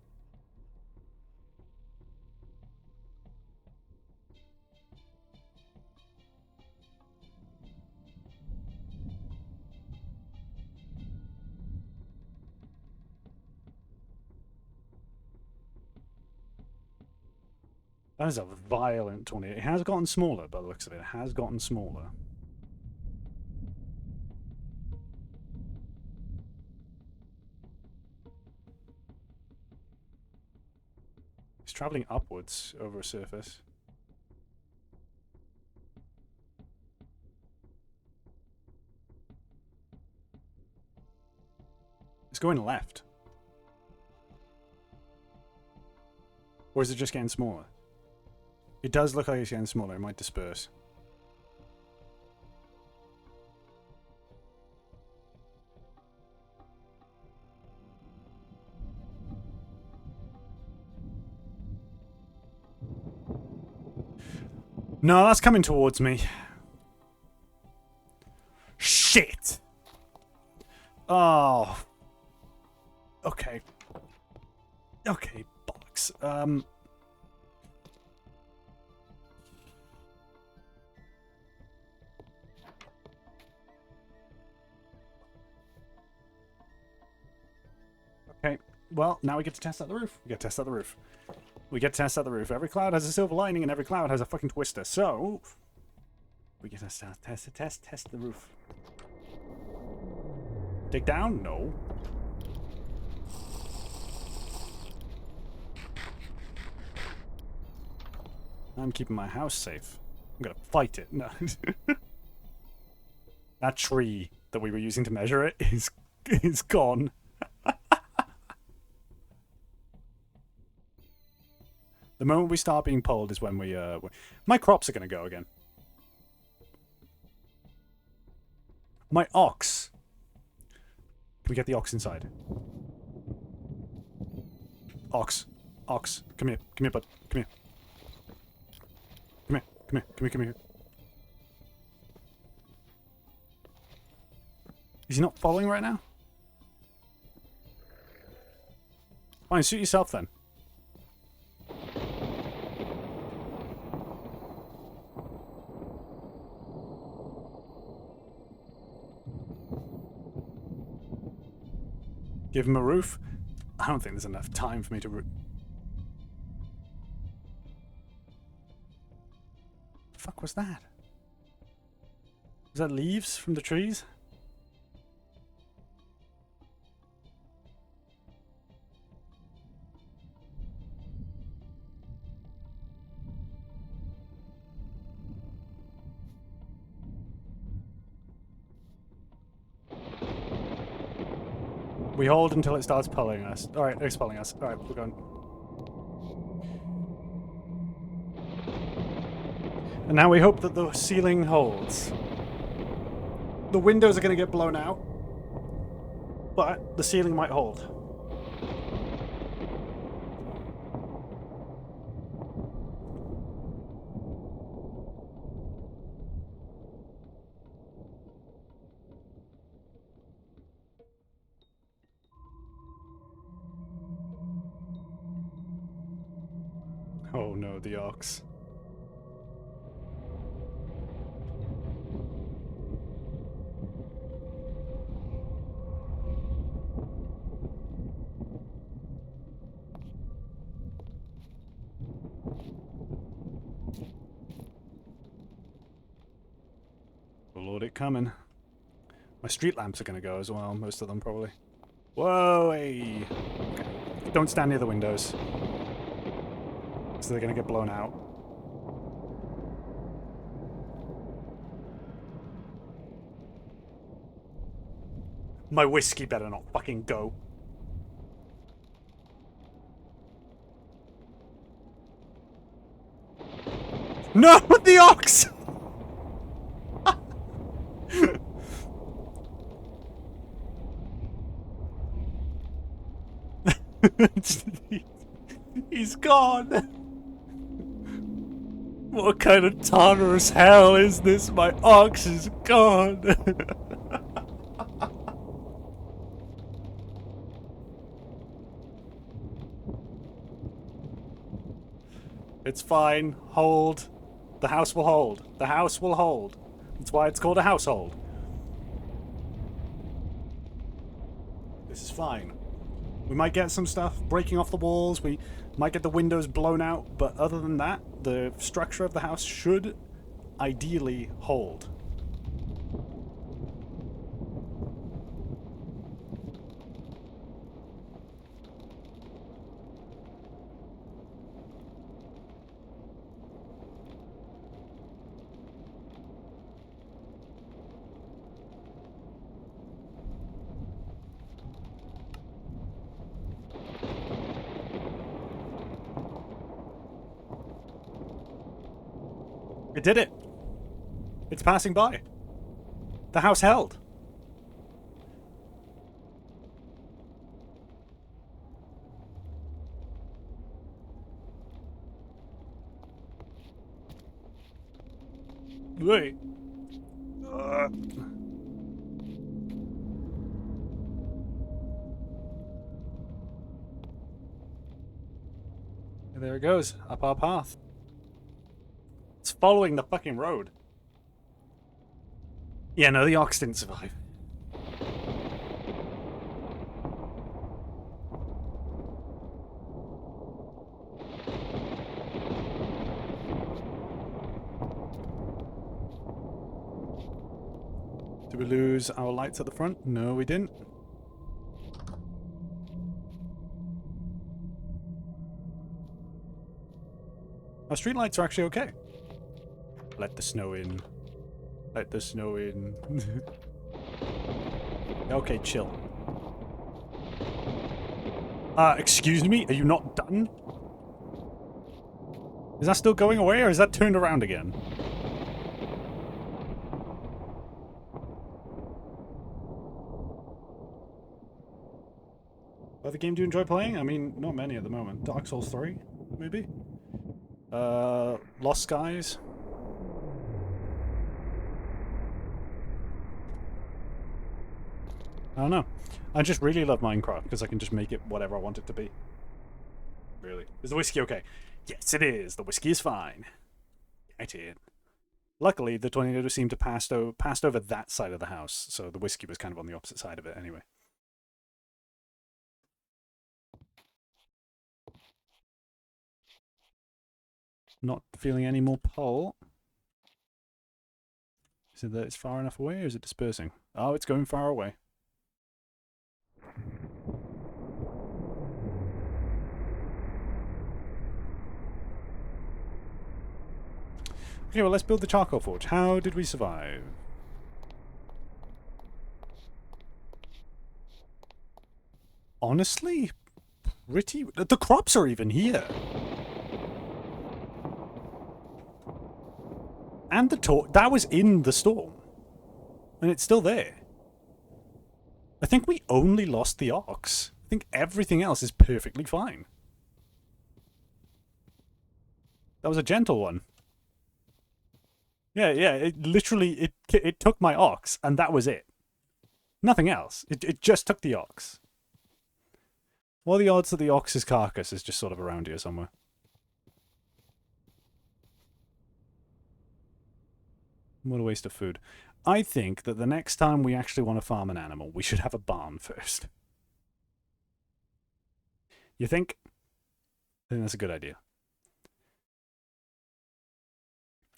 That is a violent tornado. It has gotten smaller, by the looks of it. It has gotten smaller. It's traveling upwards over a surface. It's going left. Or is it just getting smaller? It does look like it's getting smaller. It might disperse. No, that's coming towards me. Shit! Oh. Okay. Okay, bollocks. Okay, well, now we get to test out the roof. We get to test out the roof. We get to test out the roof. Every cloud has a silver lining and every cloud has a fucking twister. So, we get to test the roof. Dig down? No. I'm keeping my house safe. I'm gonna fight it. No. That tree that we were using to measure it is gone. The moment we start being pulled is when we, my crops are going to go again. My ox. we get the ox inside? Ox. Ox. Come here. Come here, bud. Come here. Come here. Come here. Come here. Come here. Is he not following right now? Fine, suit yourself then. Give him a roof? I don't think there's enough time for me to The fuck was that? Was that leaves from the trees? We hold until it starts pulling us. Alright, expelling us. Alright, we're going. And now we hope that the ceiling holds. The windows are going to get blown out, but the ceiling might hold. Oh no, the ox. Oh Lord, it coming. My street lamps are gonna go as well, most of them probably. Whoa, hey. Okay. Don't stand near the windows. So they're gonna get blown out. My whiskey better not fucking go. No, the ox! He's gone. What kind of tartarus hell is this? My ox is gone. It's fine. Hold. The house will hold. The house will hold. That's why it's called a household. This is fine. We might get some stuff breaking off the walls. We might get the windows blown out. But other than that, the structure of the house should ideally hold. It did it. It's passing by. The house held. Wait. There it goes, up our path. It's following the fucking road. Yeah, no, the ox didn't survive. Did we lose our lights at the front? No, we didn't. Our street lights are actually okay. Let the snow in. Let the snow in. Okay, chill. Excuse me? Are you not done? Is that still going away, or is that turned around again? Other game do you enjoy playing? I mean, not many at the moment. Dark Souls 3, maybe? Lost Skies? I don't know. I just really love Minecraft because I can just make it whatever I want it to be. Really. Is the whiskey okay? Yes, it is. The whiskey is fine. I did. Luckily, the tornado seemed to passed over that side of the house, so the whiskey was kind of on the opposite side of it anyway. Not feeling any more pull. Is it that it's far enough away, or is it dispersing? Oh, it's going far away. Okay, well, let's build the charcoal forge. How did we survive? Honestly, pretty... The crops are even here. And the that was in the storm. And it's still there. I think we only lost the ox. I think everything else is perfectly fine. That was a gentle one. Yeah, it literally, it took my ox, and that was it. Nothing else. It just took the ox. What are the odds that the ox's carcass is just sort of around here somewhere? What a waste of food. I think that the next time we actually want to farm an animal, we should have a barn first. You think? I think that's a good idea.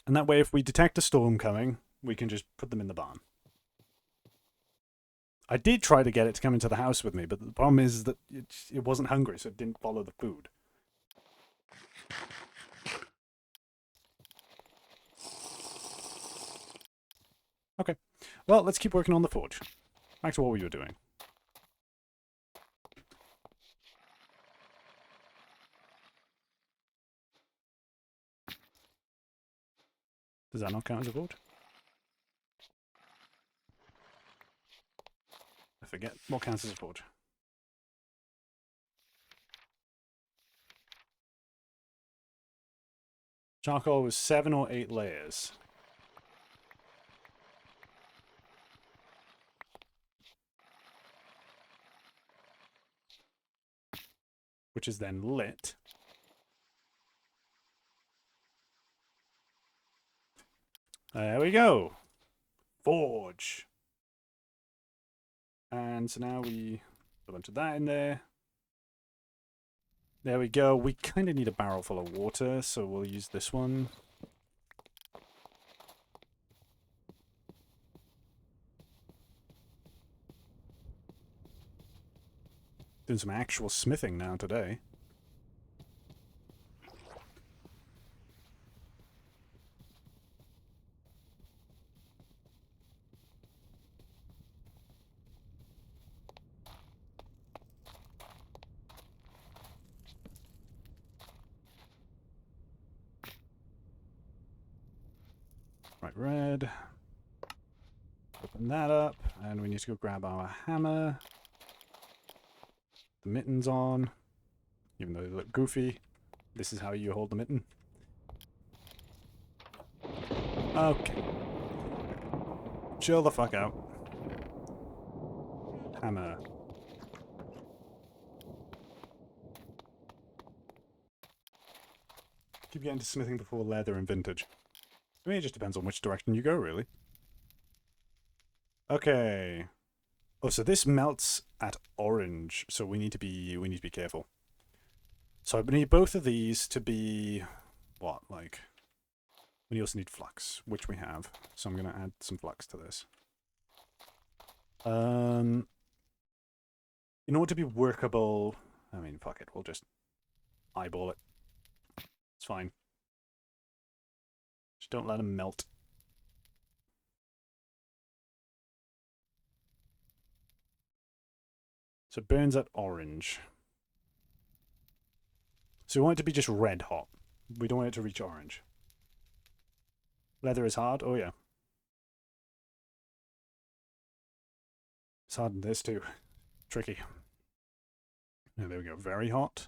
And that way, if we detect a storm coming, we can just put them in the barn. I did try to get it to come into the house with me, but the problem is that it wasn't hungry, so it didn't follow the food. Okay. Well, let's keep working on the forge. Back to what we were doing. Does that not count as a forge? I forget what counts as a forge. Charcoal was 7 or 8 layers. Which is then lit. There we go. Forge. And so now we put a bunch of that in there. There we go. We kind of need a barrel full of water, so we'll use this one. Doing some actual smithing now today. Right, red. Open that up, and we need to go grab our hammer. The mitten's on. Even though they look goofy, this is how you hold the mitten. Okay. Chill the fuck out. Hammer. Keep getting to smithing before leather and vintage. I mean, it just depends on which direction you go, really. Okay. Oh, so this melts at orange, so we need to be careful. So I need both of these to be what, like, we also need flux, which we have. So I'm gonna add some flux to this. In order to be workable, I mean, fuck it, we'll just eyeball it. It's fine. Just don't let them melt. So it burns at orange. So we want it to be just red hot. We don't want it to reach orange. Leather is hard? Oh yeah. It's hard in this too. Tricky. Oh, there we go. Very hot.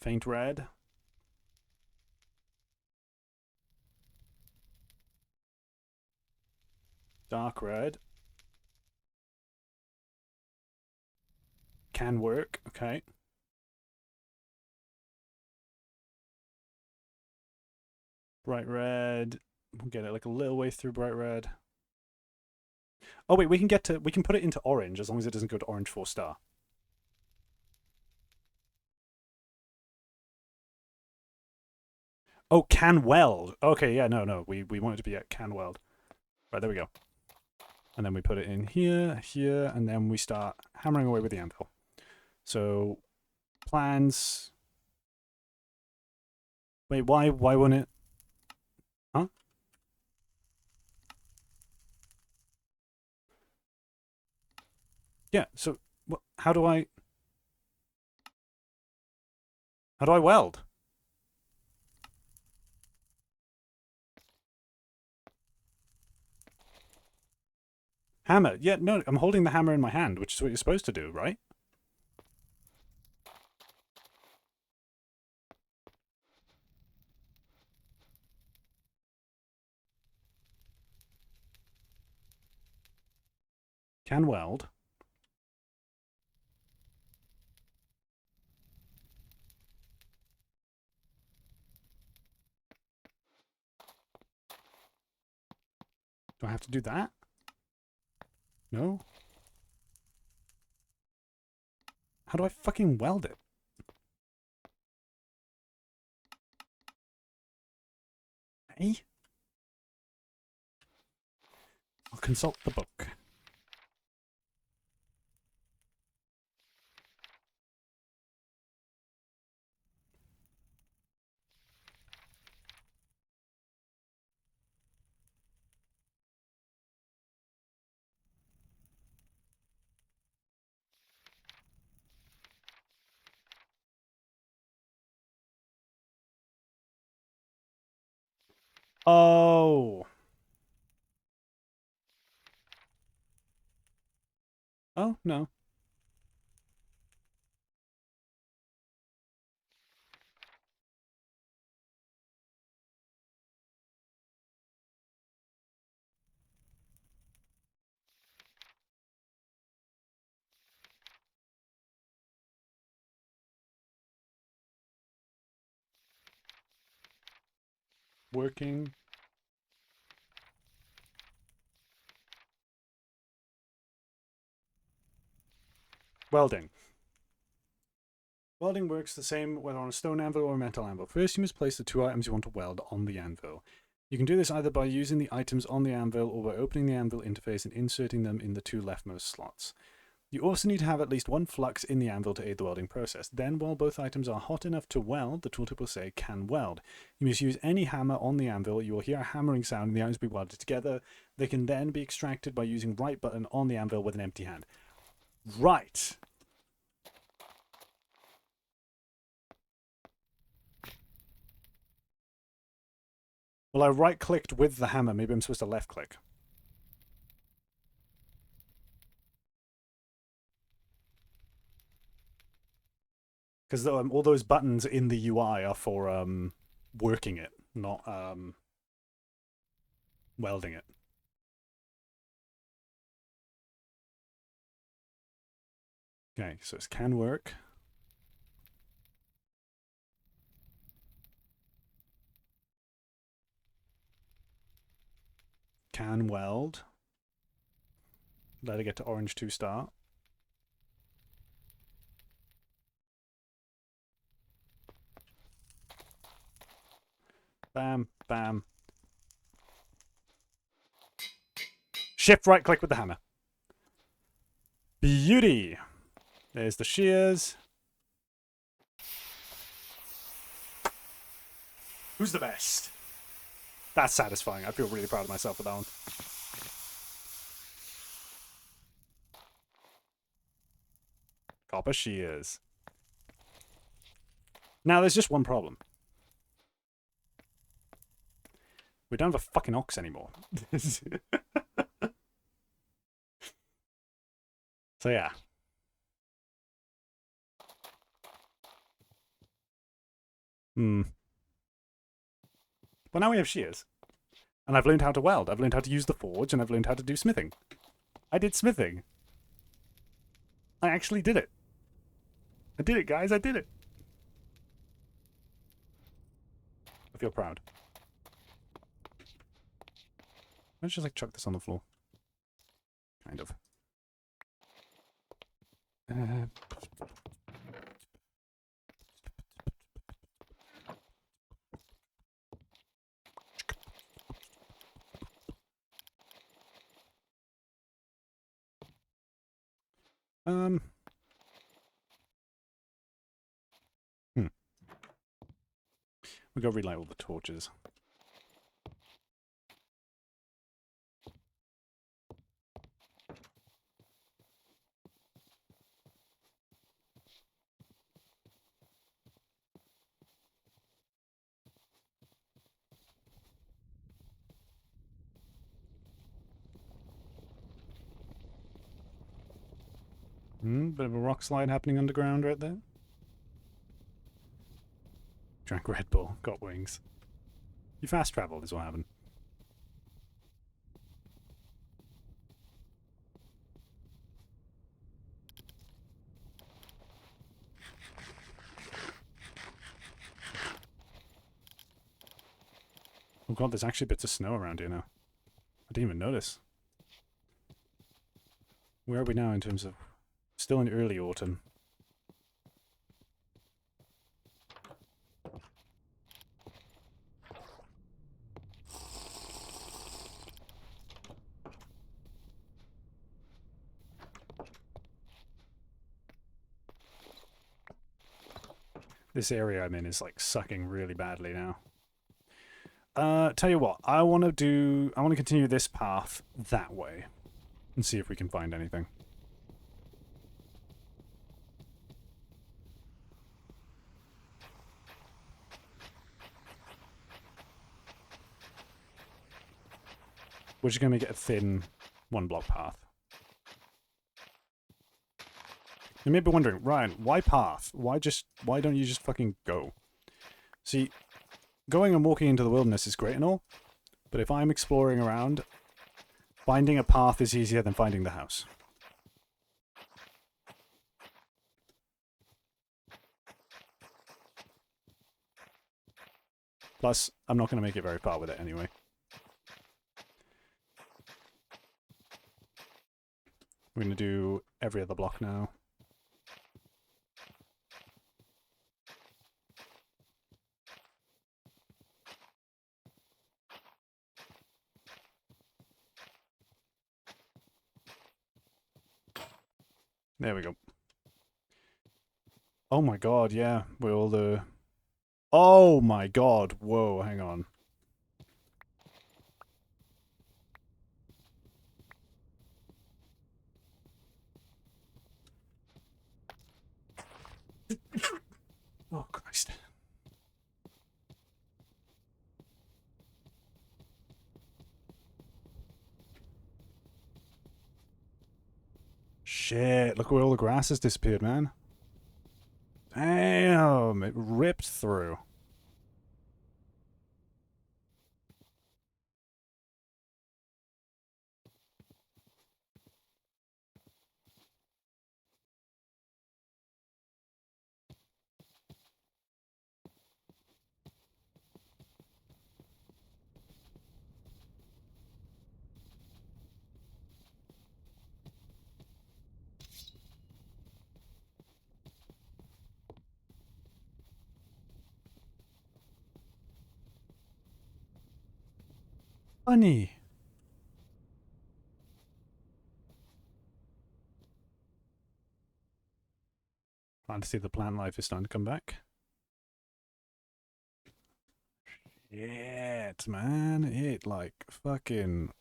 Faint red. Dark red. Can work. Okay. Bright red. We'll get it like a little way through bright red. Oh wait, we can put it into orange as long as it doesn't go to orange 4-star. Oh, can weld. Okay, yeah, no. We want it to be at can weld. Right, there we go. And then we put it in here, here, and then we start hammering away with the anvil. So, plans. Wait, why won't it? Huh? Yeah, so how do I weld? Hammer. Yeah, no, I'm holding the hammer in my hand, which is what you're supposed to do, right? Can weld. Do I have to do that? No? How do I fucking weld it? Hey? I'll consult the book. Oh. Oh, no. Working. Welding. Welding works the same whether on a stone anvil or a metal anvil. First, you must place the two items you want to weld on the anvil. You can do this either by using the items on the anvil or by opening the anvil interface and inserting them in the two leftmost slots. You also need to have at least one flux in the anvil to aid the welding process. Then, while both items are hot enough to weld, the tooltip will say, can weld. You must use any hammer on the anvil. You will hear a hammering sound and the items will be welded together. They can then be extracted by using right button on the anvil with an empty hand. Right. Well, I right-clicked with the hammer. Maybe I'm supposed to left-click. Because all those buttons in the UI are for working it, not welding it. Okay, so it can work. Can weld. Let it get to orange 2-star. Bam, bam. Shift right click with the hammer. Beauty. There's the shears. Who's the best? That's satisfying. I feel really proud of myself for that one. Copper shears. Now, there's just one problem. We don't have a fucking ox anymore. So yeah. But now we have shears. And I've learned how to weld. I've learned how to use the forge, and I've learned how to do smithing. I did smithing. I actually did it. I did it, guys. I did it. I feel proud. Let's just like chuck this on the floor. Kind of. Um. We go relight all the torches. Bit of a rock slide happening underground right there. Drank Red Bull, got wings. You fast traveled is what happened. Oh god, there's actually bits of snow around here now. I didn't even notice. Where are we now in terms of... Still in early autumn. This area I'm in is like sucking really badly now. Tell you what, I want to continue this path that way and see if we can find anything. We're just going to make it a thin one-block path. You may be wondering, Ryan, why path? Why don't you just fucking go? See, going and walking into the wilderness is great and all, but if I'm exploring around, finding a path is easier than finding the house. Plus, I'm not going to make it very far with it anyway. We're going to do every other block now. There we go. Oh my god, yeah. We're all the... Oh my god. Whoa, hang on. Oh, Christ. Shit, look where all the grass has disappeared, man. Damn, it ripped through. Funny. Glad to see the plant life is starting to come back. Shit, man. It, like, fucking...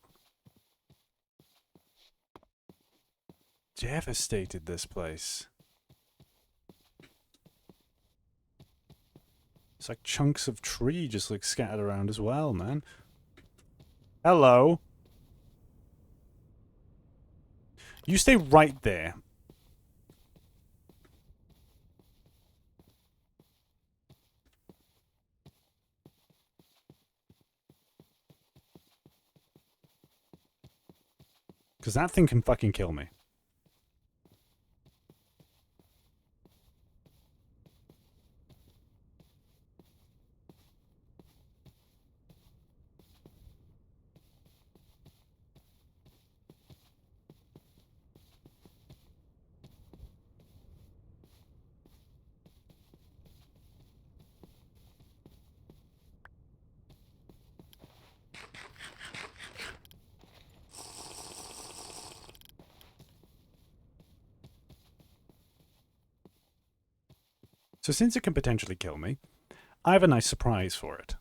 devastated this place. It's like chunks of tree just, like, scattered around as well, man. Hello. You stay right there. Because that thing can fucking kill me. So since it can potentially kill me, I have a nice surprise for it.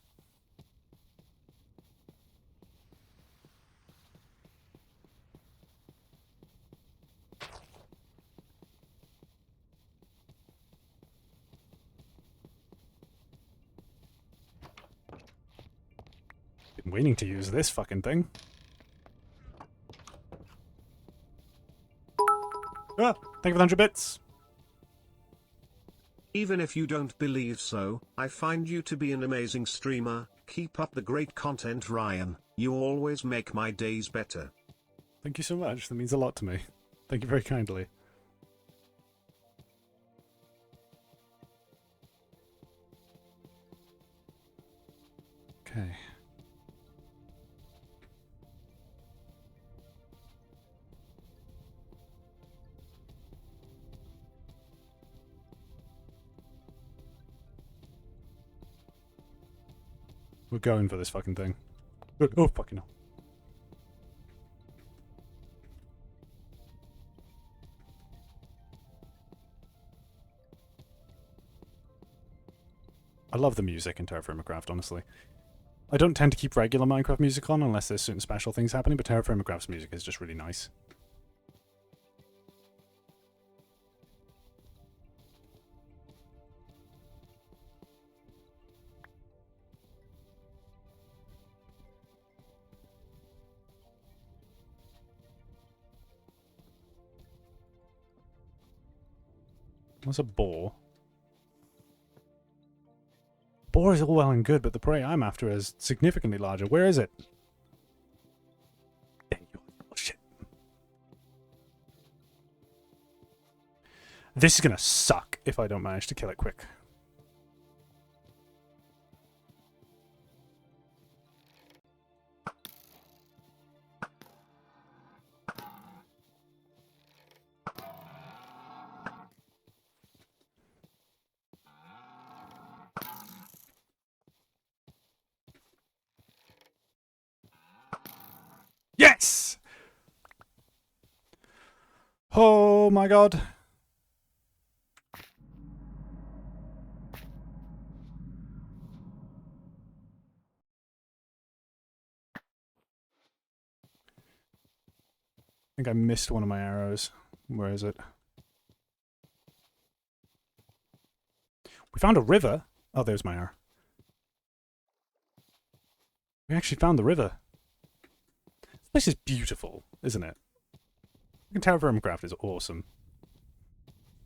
Been waiting to use this fucking thing. Ah, thank you for the 100 bits. Even if you don't believe so, I find you to be an amazing streamer. Keep up the great content, Ryan. You always make my days better. Thank you so much. That means a lot to me. Thank you very kindly. Okay. We're going for this fucking thing. Good. Oh, fucking hell. I love the music in Terraforming Craft, honestly. I don't tend to keep regular Minecraft music on unless there's certain special things happening, but Terraforming Craft's music is just really nice. What's a boar? Boar is all well and good, but the prey I'm after is significantly larger. Where is it? There you are. Oh, shit. This is gonna suck if I don't manage to kill it quick. Yes! Oh my god. I think I missed one of my arrows. Where is it? We found a river. Oh, there's my arrow. We actually found the river. This place is beautiful, isn't it? Terraforming Craft is awesome.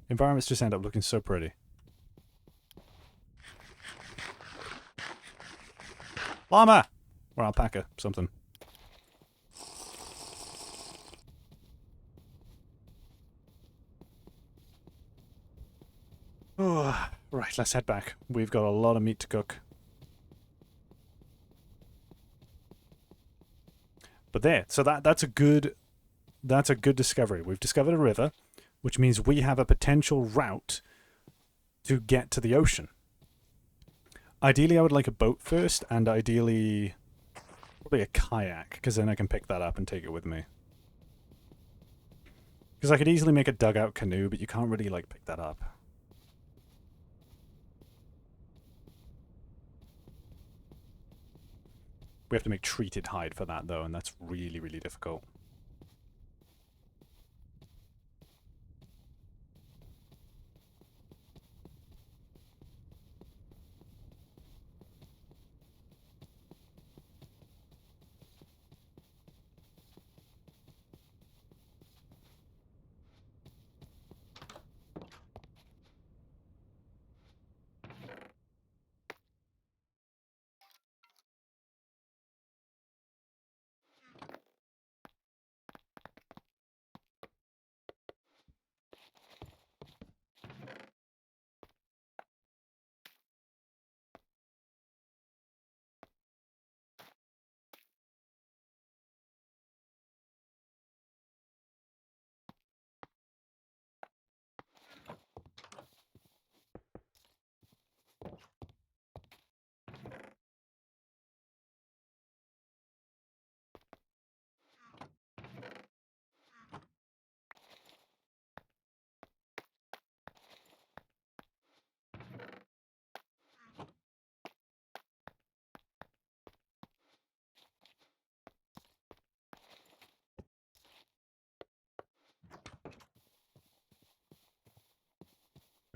Environments just end up looking so pretty. Llama! Or alpaca, something. Oh, right, let's head back. We've got a lot of meat to cook. But there, so that's a good discovery. We've discovered a river, which means we have a potential route to get to the ocean. Ideally, I would like a boat first, and ideally probably a kayak, because then I can pick that up and take it with me. Because I could easily make a dugout canoe, but you can't really like pick that up. We have to make treated hide for that, though, and that's really, really difficult.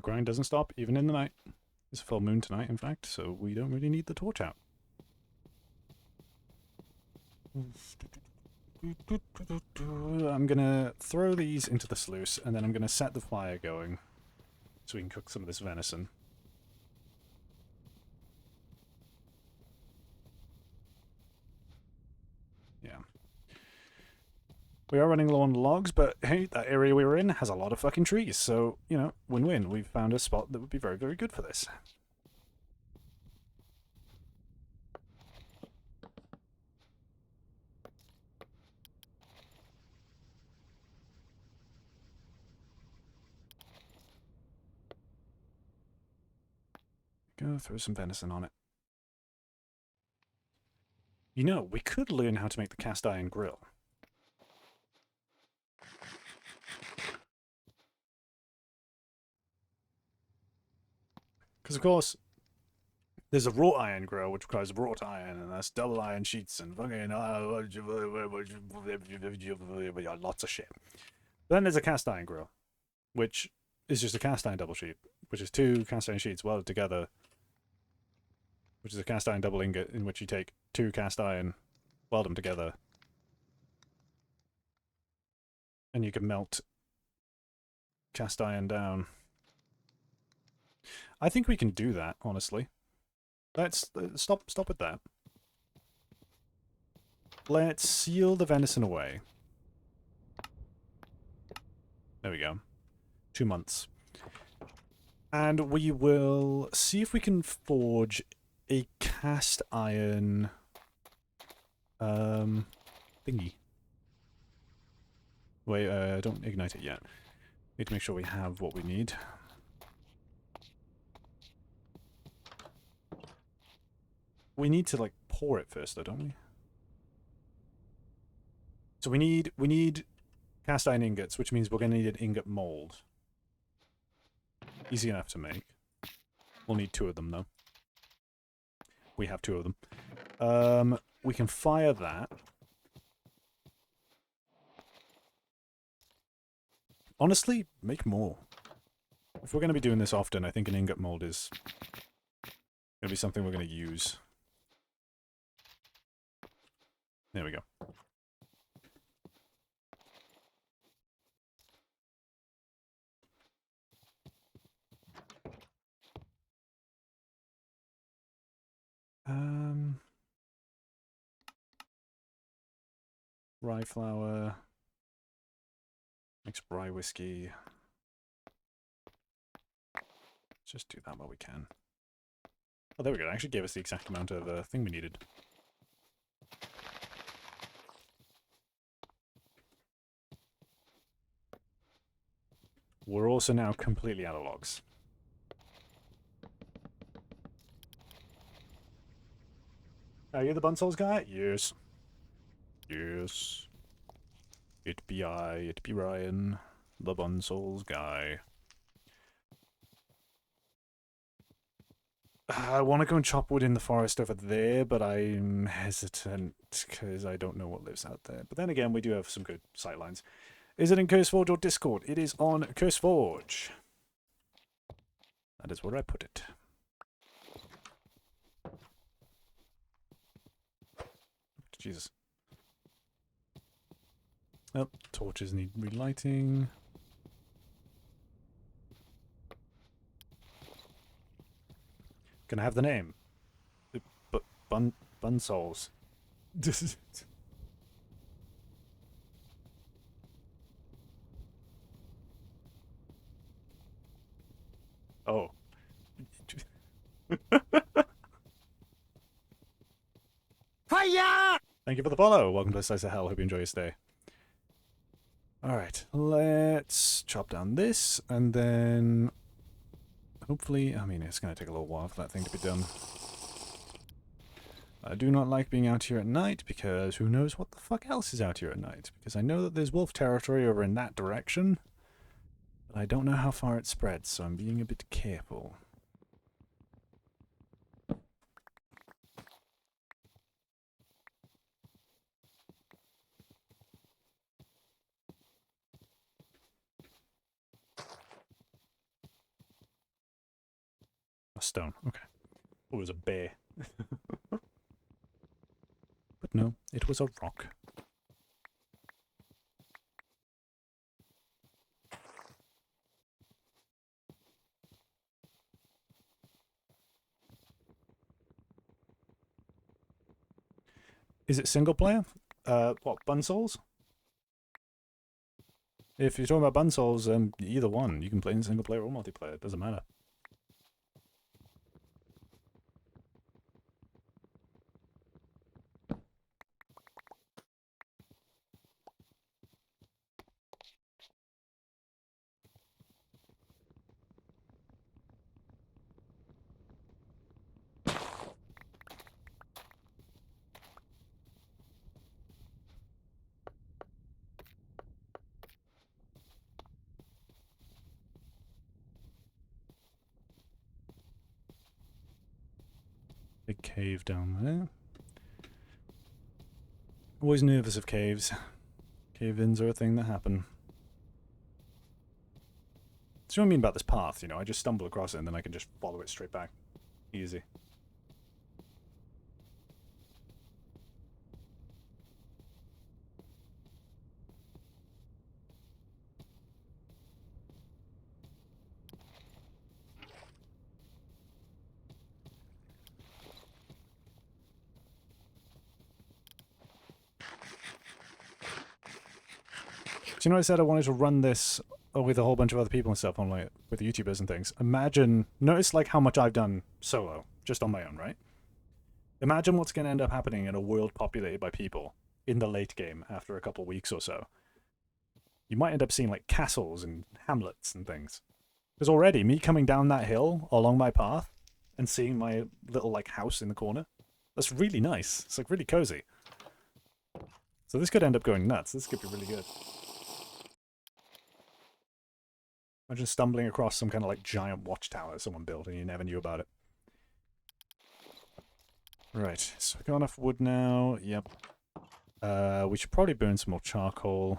grind doesn't stop, even in the night. It's a full moon tonight, in fact, so we don't really need the torch out. I'm gonna throw these into the sluice, and then I'm gonna set the fire going so we can cook some of this venison. Yeah. We are running low on logs, but hey, that area we were in has a lot of fucking trees, so, you know, win-win. We've found a spot that would be very, very good for this. Go throw some venison on it. You know, we could learn how to make the cast iron grill. Because, of course, there's a wrought iron grill, which requires wrought iron, and that's double iron sheets and fucking lots of shit. Then there's a cast iron grill, which is just a cast iron double sheet, which is 2 cast iron sheets welded together, which is a cast iron double ingot in which you take 2 cast iron, weld them together, and you can melt cast iron down. I think we can do that, honestly. Let's stop with that. Let's seal the venison away. There we go. 2 months. And we will see if we can forge a cast iron thingy. Wait, don't ignite it yet. Need to make sure we have what we need. We need to, like, pour it first, though, don't we? So we need cast iron ingots, which means we're going to need an ingot mold. Easy enough to make. We'll need 2 of them, though. We have 2 of them. We can fire that. Honestly, make more. If we're going to be doing this often, I think an ingot mold is going to be something we're going to use. There we go. Rye flour. Makes rye whiskey. Let's just do that while we can. Oh, there we go. It actually gave us the exact amount of thing we needed. We're also now completely out of logs. Are you the Bunsols guy? Yes. Yes. It be Ryan, the Bunsols guy. I want to go and chop wood in the forest over there, but I'm hesitant because I don't know what lives out there. But then again, we do have some good sightlines. Is it in CurseForge or Discord? It is on CurseForge. That is where I put it. Jesus. Oh, torches need relighting. Can I have the name? Bunsols. Oh. Hiya! Thank you for the follow. Welcome to Slice of Hell. Hope you enjoy your stay. Alright, let's chop down this, and then hopefully, I mean, it's going to take a little while for that thing to be done. I do not like being out here at night, because who knows what the fuck else is out here at night. Because I know that there's wolf territory over in that direction, but I don't know how far it spreads, so I'm being a bit careful. stone. Okay. Oh, it was a bear. But no, it was a rock. Is it single player? What, Bun Souls? If you're talking about Bun Souls, either one. You can play in single player or multiplayer. It doesn't matter. Big cave down there. Always nervous of caves. Cave-ins are a thing that happen. That's what I mean about this path, you know, I just stumble across it and then I can just follow it straight back. Easy. So you know I said I wanted to run this with a whole bunch of other people and stuff on like with YouTubers and things. Notice like how much I've done solo, just on my own, right? Imagine what's going to end up happening in a world populated by people in the late game after a couple weeks or so. You might end up seeing like castles and hamlets and things. Because already, me coming down that hill along my path and seeing my little like house in the corner, that's really nice. It's like really cozy. So this could end up going nuts. This could be really good. Imagine stumbling across some kind of like giant watchtower someone built and you never knew about it. Right, so we've got enough wood now. Yep. We should probably burn some more charcoal.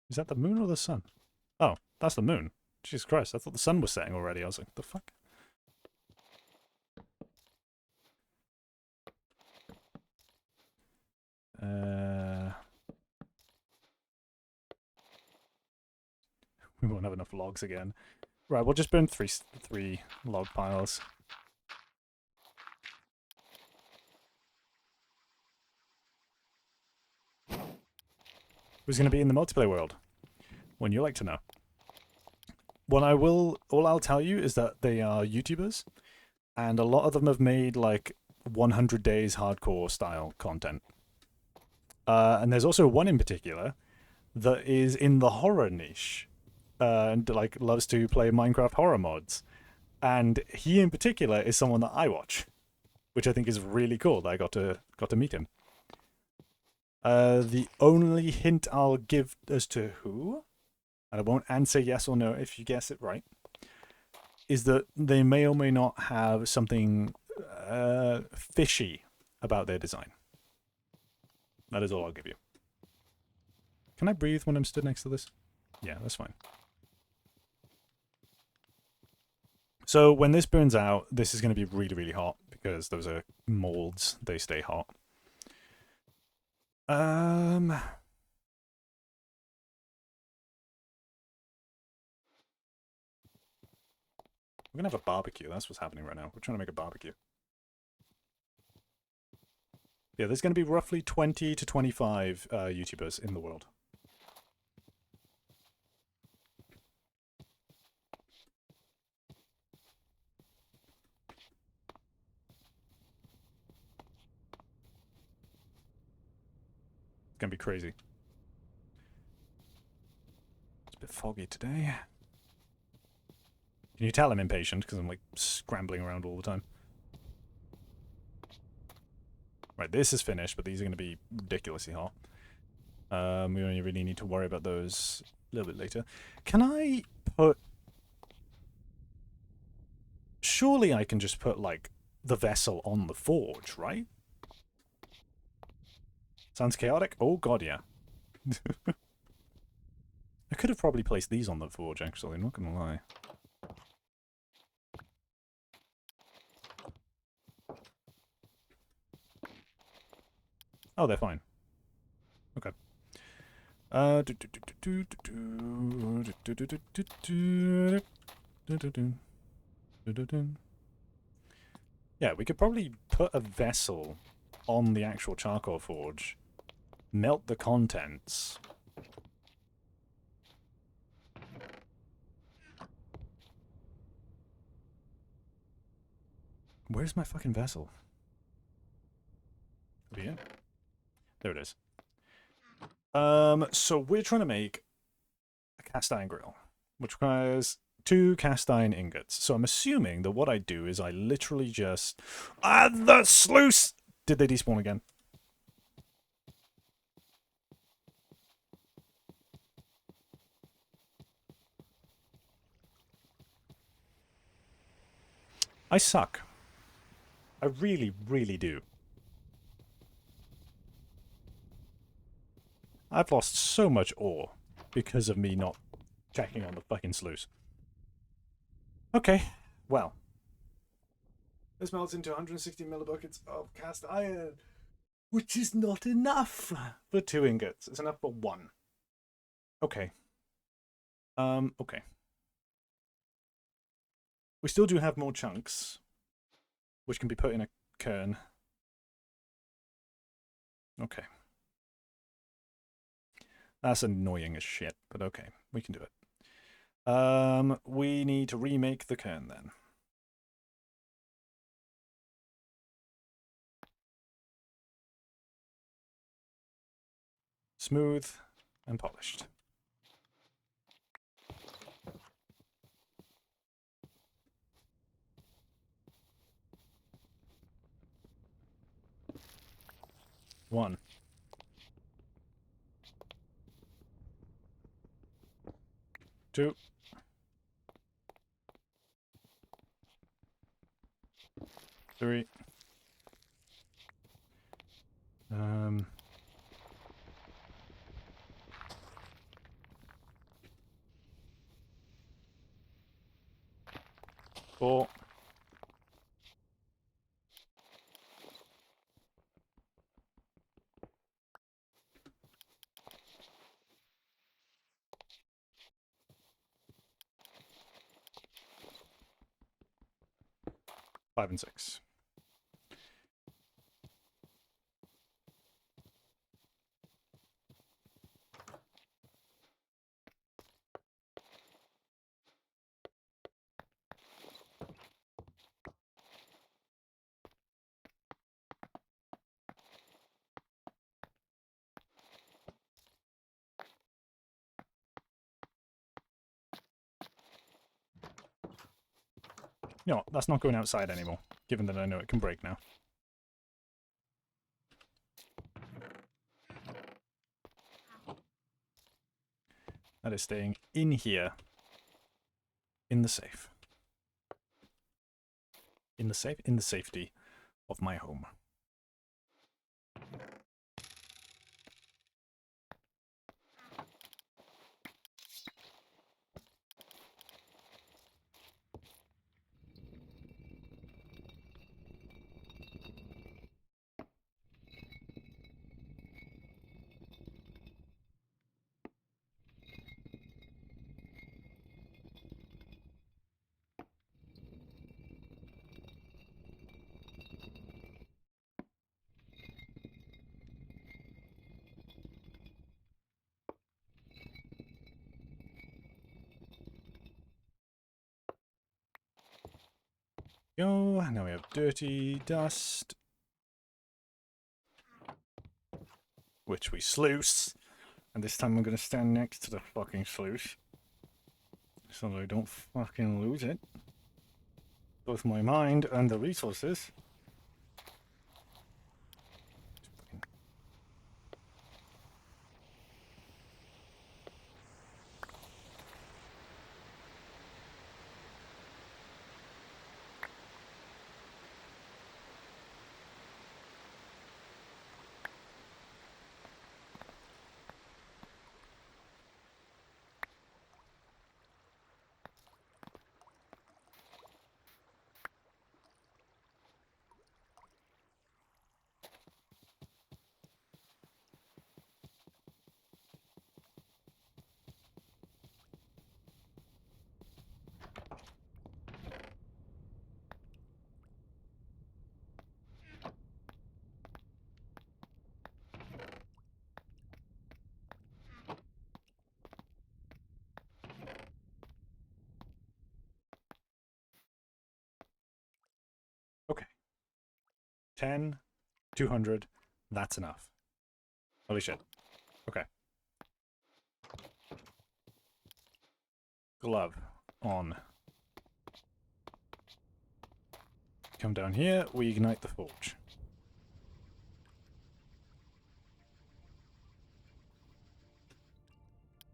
Is that the moon or the sun? Oh, that's the moon. Jesus Christ, I thought the sun was setting already. I was like, the fuck? We won't have enough logs again. Right, we'll just burn three log piles. Who's going to be in the multiplayer world? When you like to know. All I'll tell you is that they are YouTubers, and a lot of them have made like 100 days hardcore style content. And there's also one in particular that is in the horror niche, and like loves to play Minecraft horror mods. And he in particular is someone that I watch, which I think is really cool that I got to meet him. The only hint I'll give as to who, and I won't answer yes or no if you guess it right, is that they may or may not have something fishy about their design. That is all I'll give you. Can I breathe when I'm stood next to this? Yeah, that's fine. So when this burns out, this is going to be really, really hot because those are molds. They stay hot. We're gonna have a barbecue. That's what's happening right now. We're trying to make a barbecue. Yeah, there's gonna be roughly 20 to 25 YouTubers in the world. It's gonna be crazy. It's a bit foggy today. Can you tell I'm impatient because I'm like scrambling around all the time? Right, this is finished, but these are going to be ridiculously hot. We only really need to worry about those a little bit later. Can I put... Surely I can just put, like, the vessel on the forge, right? Sounds chaotic? Oh, God, yeah. I could have probably placed these on the forge, actually, not gonna lie. Oh, they're fine. Okay. Yeah, we could probably put a vessel on the actual charcoal forge, melt the contents. Where's my fucking vessel? Over here? There it is. So we're trying to make a cast iron grill, which requires 2 cast iron ingots. So I'm assuming that what I do is I literally just... Ah, the sluice! Did they despawn again? I suck. I really, really do. I've lost so much ore because of me not checking on the fucking sluice. Okay, well. This melts into 160 millibuckets of cast iron, which is not enough for 2 ingots. It's enough for 1. Okay. Okay. We still do have more chunks, which can be put in a cairn. Okay. That's annoying as shit, but okay, we can do it. We need to remake the cairn then. Smooth and polished. One. Two. Three. Four. Five and 6. You know what, that's not going outside anymore, given that I know it can break now. That is staying in here. In the safe. In the safe? In the safety of my home. Go. Now we have dirty dust, which we sluice. And this time I'm going to stand next to the fucking sluice. so that I don't fucking lose it. Both my mind and the resources. Okay. 10, 200, that's enough. Holy shit. Okay. Glove on. Come down here, we ignite the forge.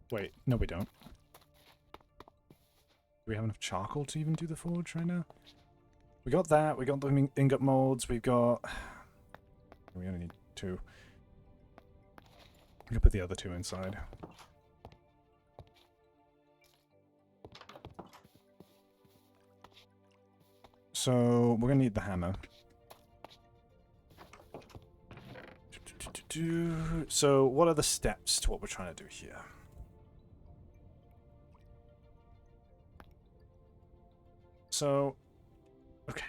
Wait, no we don't. Do we have enough charcoal to even do the forge right now? We got that, we got the ingot molds, we've got... We only need 2. We can put the other 2 inside. So, we're gonna need the hammer. So, what are the steps to what we're trying to do here? So, okay.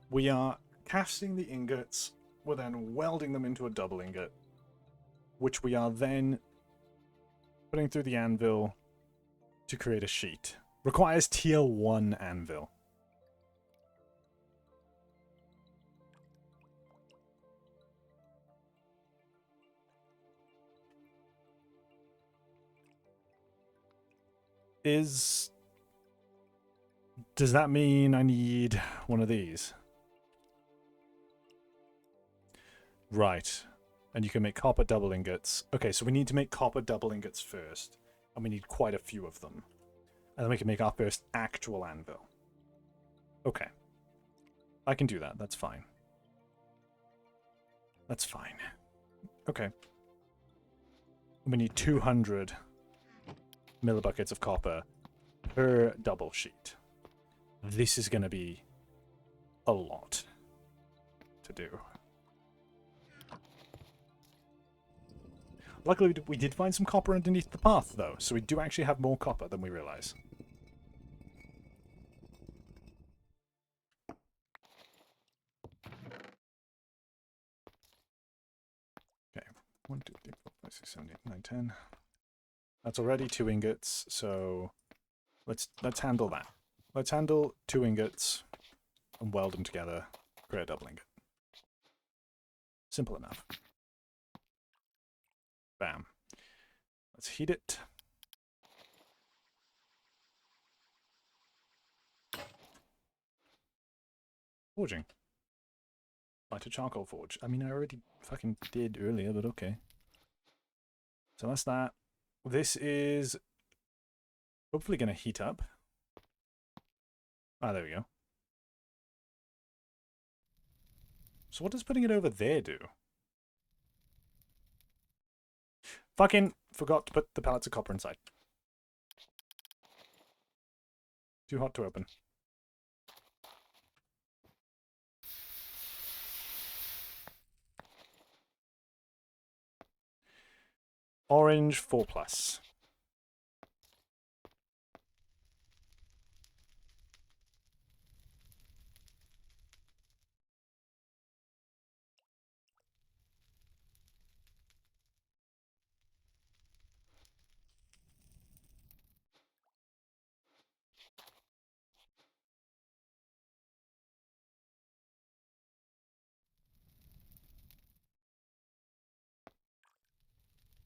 We are casting the ingots, we're then welding them into a double ingot, which we are then putting through the anvil to create a sheet. Requires tier 1 anvil. Does that mean I need one of these? Right. And you can make copper double ingots. Okay, so we need to make copper double ingots first. And we need quite a few of them. And then we can make our first actual anvil. Okay. I can do that. That's fine. That's fine. Okay. We need 200 millibuckets of copper per double sheet. This is going to be a lot to do. Luckily, we did find some copper underneath the path, though, so we do actually have more copper than we realize. Okay, 1, 2, 3, 4, 5, 6, 7, 8, 9, 10. That's already 2 ingots, so let's handle that. Let's handle 2 ingots and weld them together, create a double ingot. Simple enough. Bam. Let's heat it. Forging. Light a charcoal forge. I mean, I already fucking did earlier, but okay. So that's that. This is hopefully going to heat up. Ah, there we go. So what does putting it over there do? Fucking forgot to put the pellets of copper inside. Too hot to open. Orange 4+.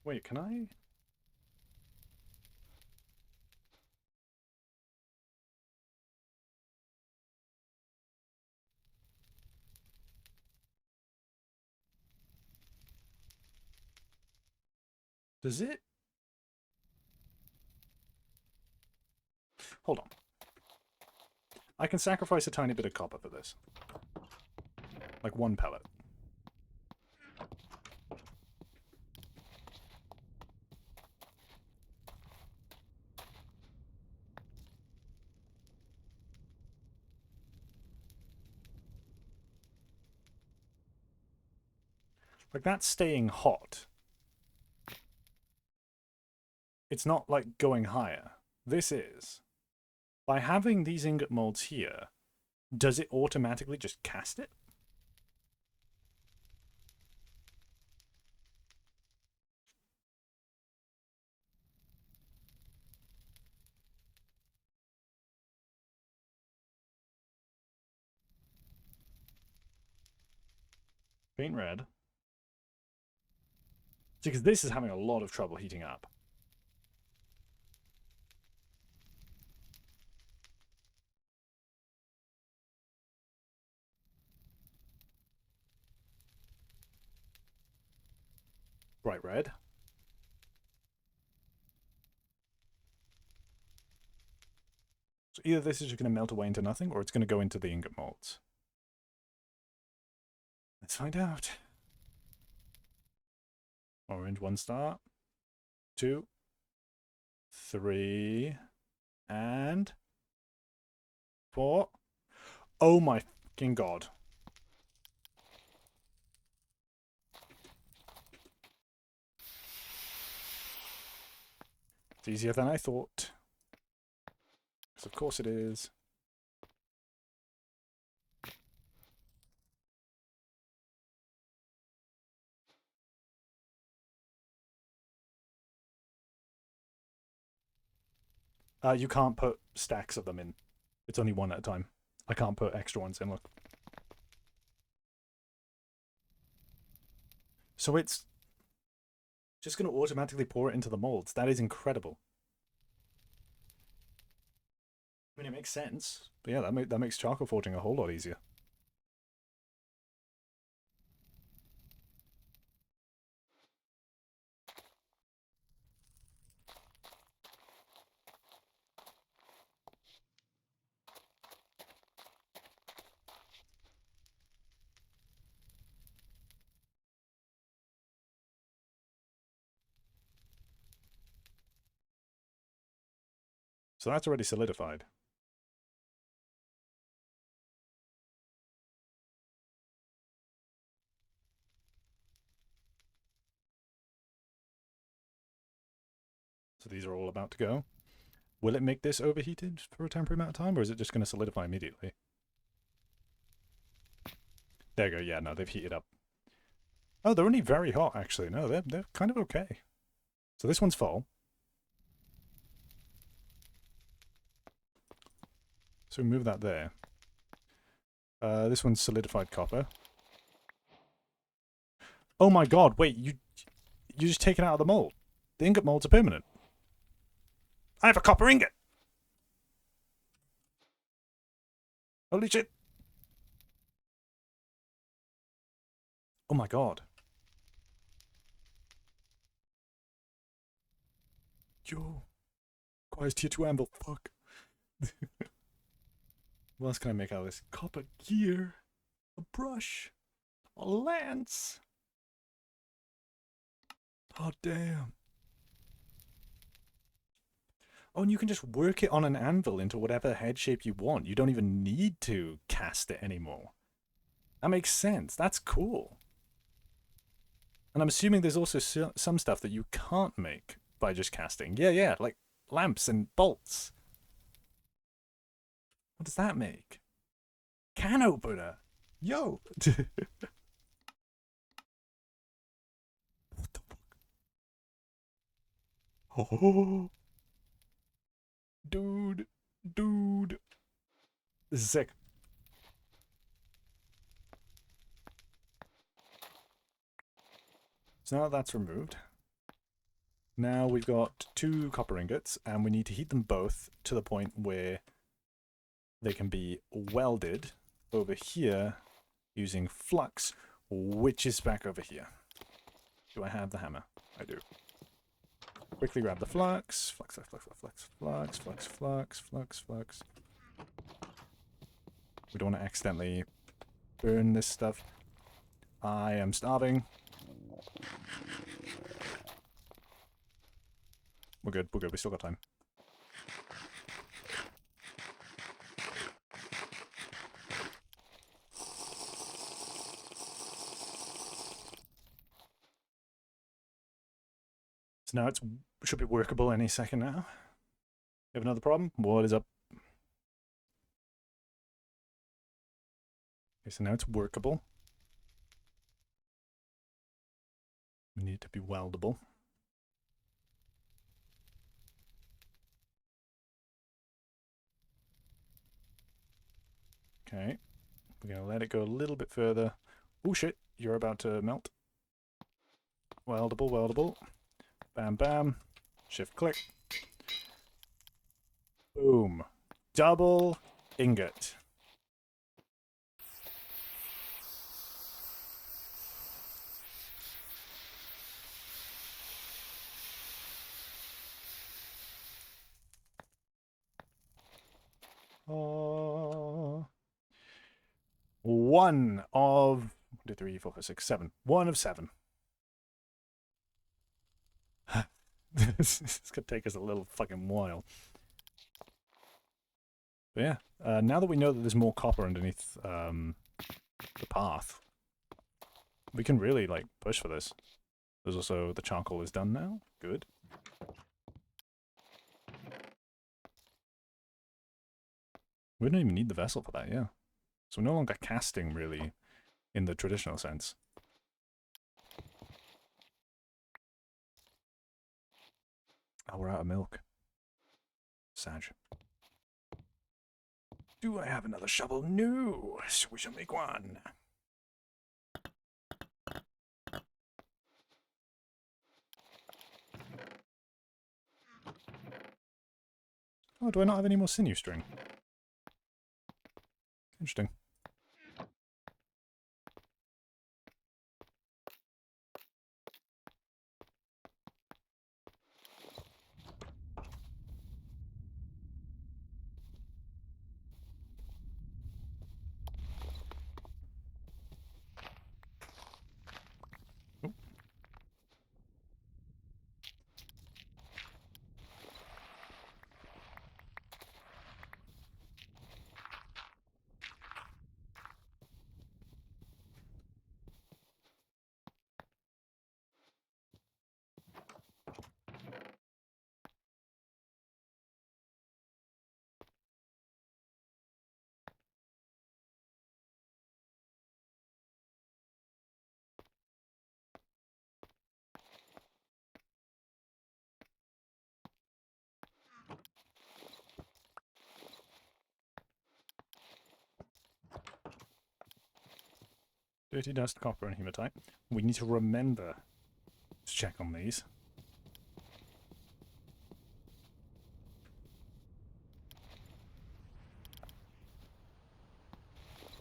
Wait, can I? Does it? Hold on. I can sacrifice a tiny bit of copper for this. Like 1 pellet. Like, that's staying hot. It's not, like, going higher. This is. By having these ingot molds here, does it automatically just cast it? Faint red. Because this is having a lot of trouble heating up. Bright red. So either this is just going to melt away into nothing, or it's going to go into the ingot molds. Let's find out. Orange, 1 star. 2. 3. And 4. Oh my fucking god. It's easier than I thought. Because of course it is. You can't put stacks of them in. It's only 1 at a time. I can't put extra ones in, look. So it's just going to automatically pour it into the molds. That is incredible. I mean, it makes sense. But yeah, that makes charcoal forging a whole lot easier. So that's already solidified. So these are all about to go. Will it make this overheated for a temporary amount of time, or is it just going to solidify immediately? There you go. Yeah, no, they've heated up. Oh, they're only very hot, actually. No, they're kind of okay. So this one's full. So we move that there. This one's solidified copper. Oh my god, wait, you just take it out of the mold. The ingot molds are permanent. I have a copper ingot! Holy shit! Oh my god. Yo. Requires tier 2 anvil, fuck. What else can I make out of this? Copper gear. A brush. A lance. Oh, damn. Oh, and you can just work it on an anvil into whatever head shape you want. You don't even need to cast it anymore. That makes sense. That's cool. And I'm assuming there's also some stuff that you can't make by just casting. Yeah, like lamps and bolts. What does that make? Can opener. Yo. What the fuck? Oh. Dude. This is sick. So now that that's removed, now we've got 2 copper ingots, and we need to heat them both to the point where they can be welded over here using flux, which is back over here. Do I have the hammer? I do. Quickly grab the flux. Flux, flux, flux, flux, flux, flux, flux, flux, flux. We don't want to accidentally burn this stuff. I am starving. We're good, we still got time. So now it should be workable any second now. You have another problem? What is up? Okay, so now it's workable. We need it to be weldable. Okay, we're going to let it go a little bit further. Oh shit, you're about to melt. Weldable, weldable. Bam, bam. Shift click. Boom. Double ingot. One of 1, 2, 3, 4, 5, 6, 7. 1 of 7. This could take us a little fucking while. But yeah, now that we know that there's more copper underneath the path, we can really like push for this. There's also the charcoal is done now. Good. We don't even need the vessel for that, yeah. So we're no longer casting really in the traditional sense. Oh, we're out of milk. Sag. Do I have another shovel? No! So we shall make one. Oh, do I not have any more sinew string? Interesting. Oh. Dirty dust, copper, and hematite. We need to remember to check on these.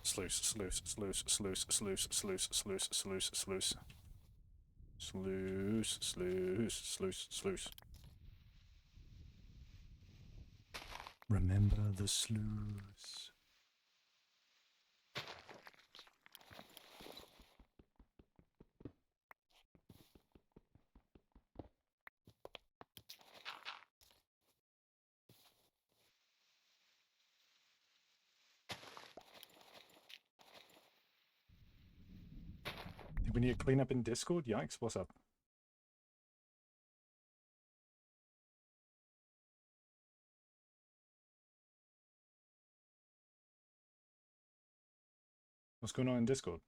Sluice, sluice, sluice, sluice, sluice, sluice, sluice, sluice, sluice. Sluice, sluice, sluice, sluice. Remember the sluice. We need to clean up in Discord? Yikes, what's up? What's going on in Discord?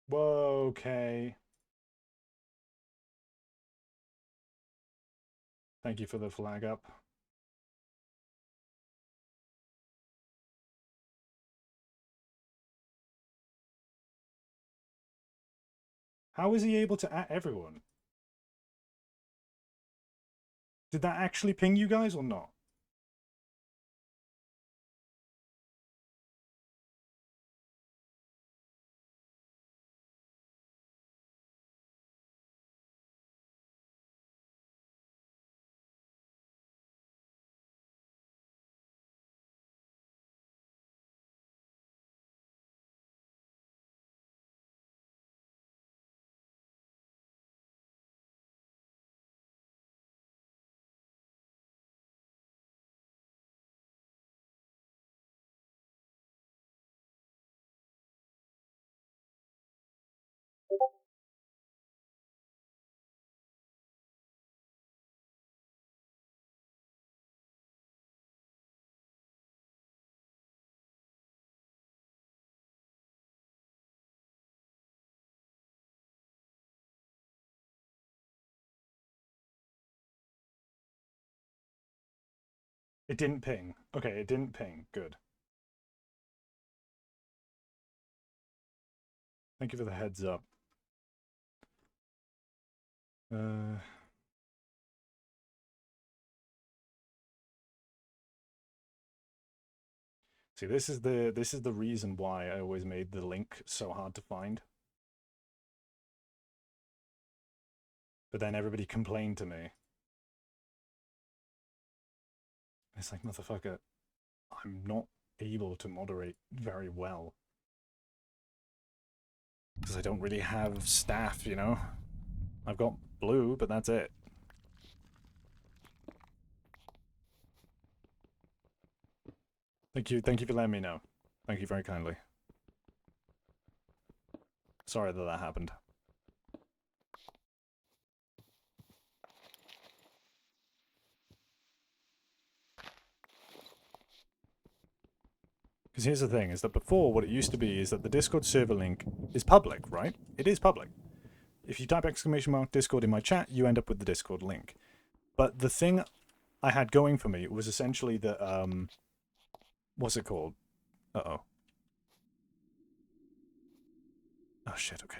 Whoa, okay. Thank you for the flag up. How is he able to at everyone? Did that actually ping you guys or not? It didn't ping. Okay, it didn't ping. Good. Thank you for the heads up. See, this is the reason why I always made the link so hard to find. But then everybody complained to me. It's like, motherfucker, I'm not able to moderate very well. Because I don't really have staff, you know? I've got blue, but that's it. Thank you for letting me know. Thank you very kindly. Sorry that happened. Because here's the thing, is that before, what it used to be is that the Discord server link is public, right? It is public. If you type !Discord in my chat, you end up with the Discord link. But the thing I had going for me was essentially that, what's it called? Uh-oh. Oh shit, okay.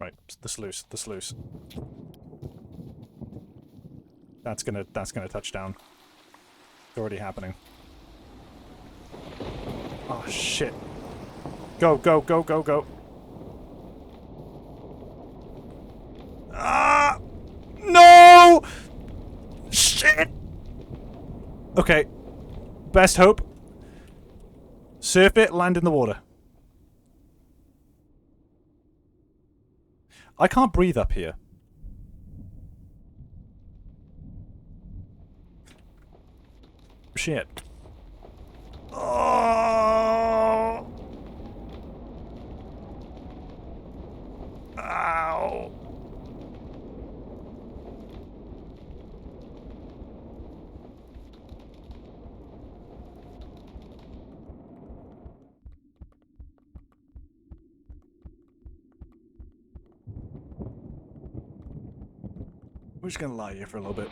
Right, the sluice. That's gonna touch down. It's already happening. Oh shit. Go. Ah! No! Shit! Okay. Best hope. Surf it, land in the water. I can't breathe up here. Shit. Oh! Ow! We're just gonna lie here for a little bit.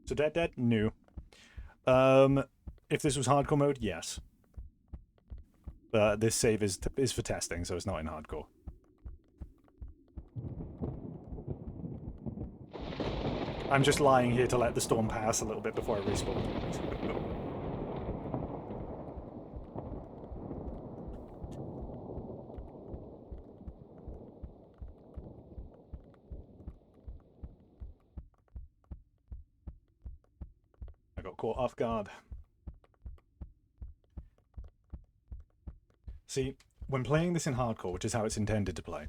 So dead? No. If this was hardcore mode, yes. This save is for testing, so it's not in hardcore. I'm just lying here to let the storm pass a little bit before I respawn. I got caught off guard. See, when playing this in hardcore, which is how it's intended to play,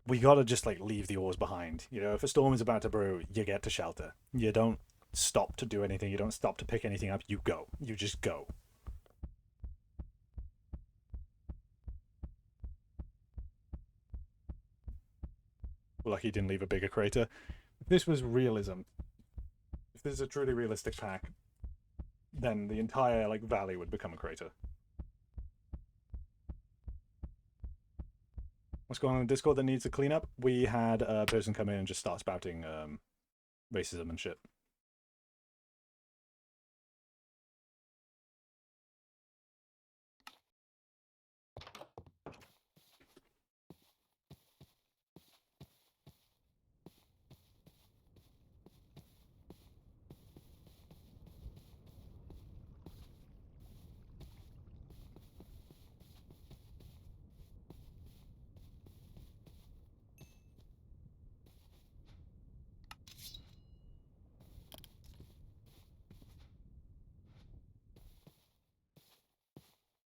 we gotta just, like, leave the oars behind. You know, if a storm is about to brew, you get to shelter. You don't stop to do anything, you don't stop to pick anything up, you go. You just go. Lucky he didn't leave a bigger crater. If this was realism, if this is a truly realistic pack, then the entire, like, valley would become a crater. What's going on in Discord that needs a cleanup? We had a person come in and just start spouting racism and shit.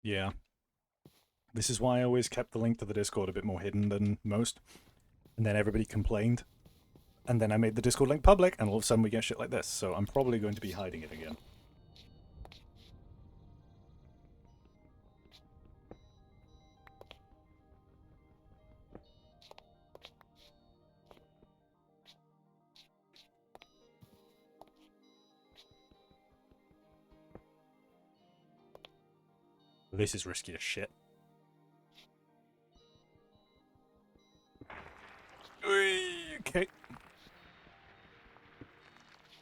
Yeah. This is why I always kept the link to the Discord a bit more hidden than most. And then everybody complained. And then I made the Discord link public, and all of a sudden we get shit like this. So I'm probably going to be hiding it again. This is risky as shit. Okay.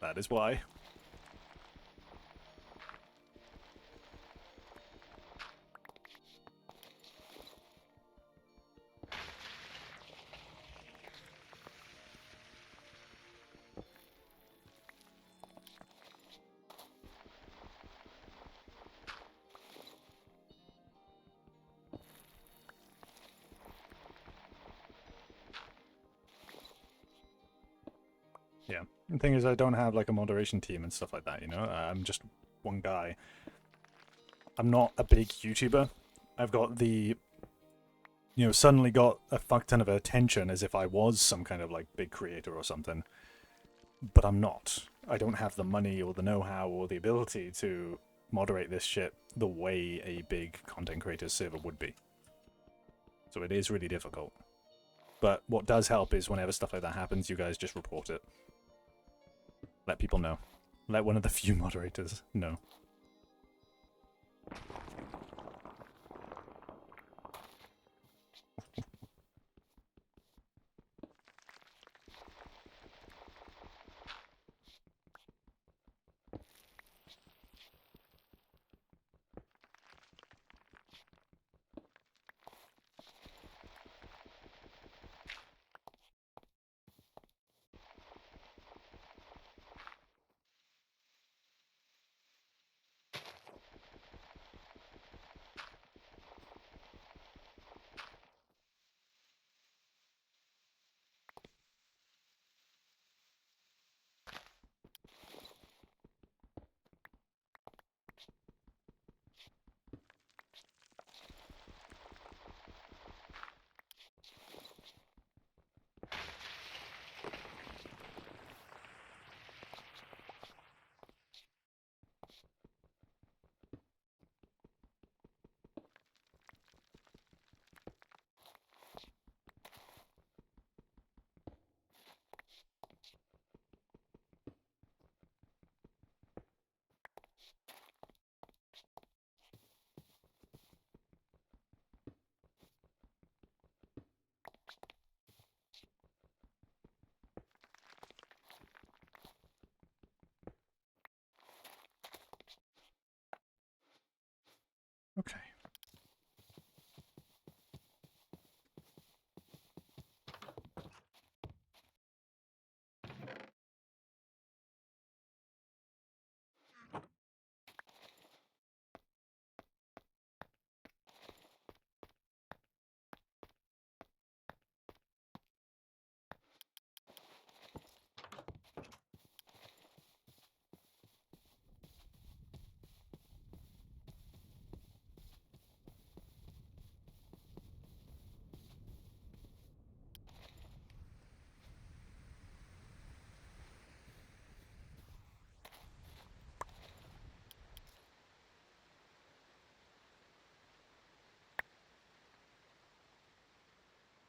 That is why. Yeah. The thing is, I don't have like a moderation team and stuff like that, you know? I'm just one guy. I'm not a big YouTuber. I've got the, you know, suddenly got a fuck ton of attention as if I was some kind of like big creator or something. But I'm not. I don't have the money or the know-how or the ability to moderate this shit the way a big content creator server would be. So it is really difficult. But what does help is whenever stuff like that happens, you guys just report it. Let people know. Let one of the few moderators know. Okay.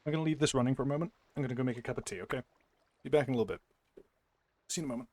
I'm going to leave this running for a moment. I'm going to go make a cup of tea, okay? Be back in a little bit. See you in a moment.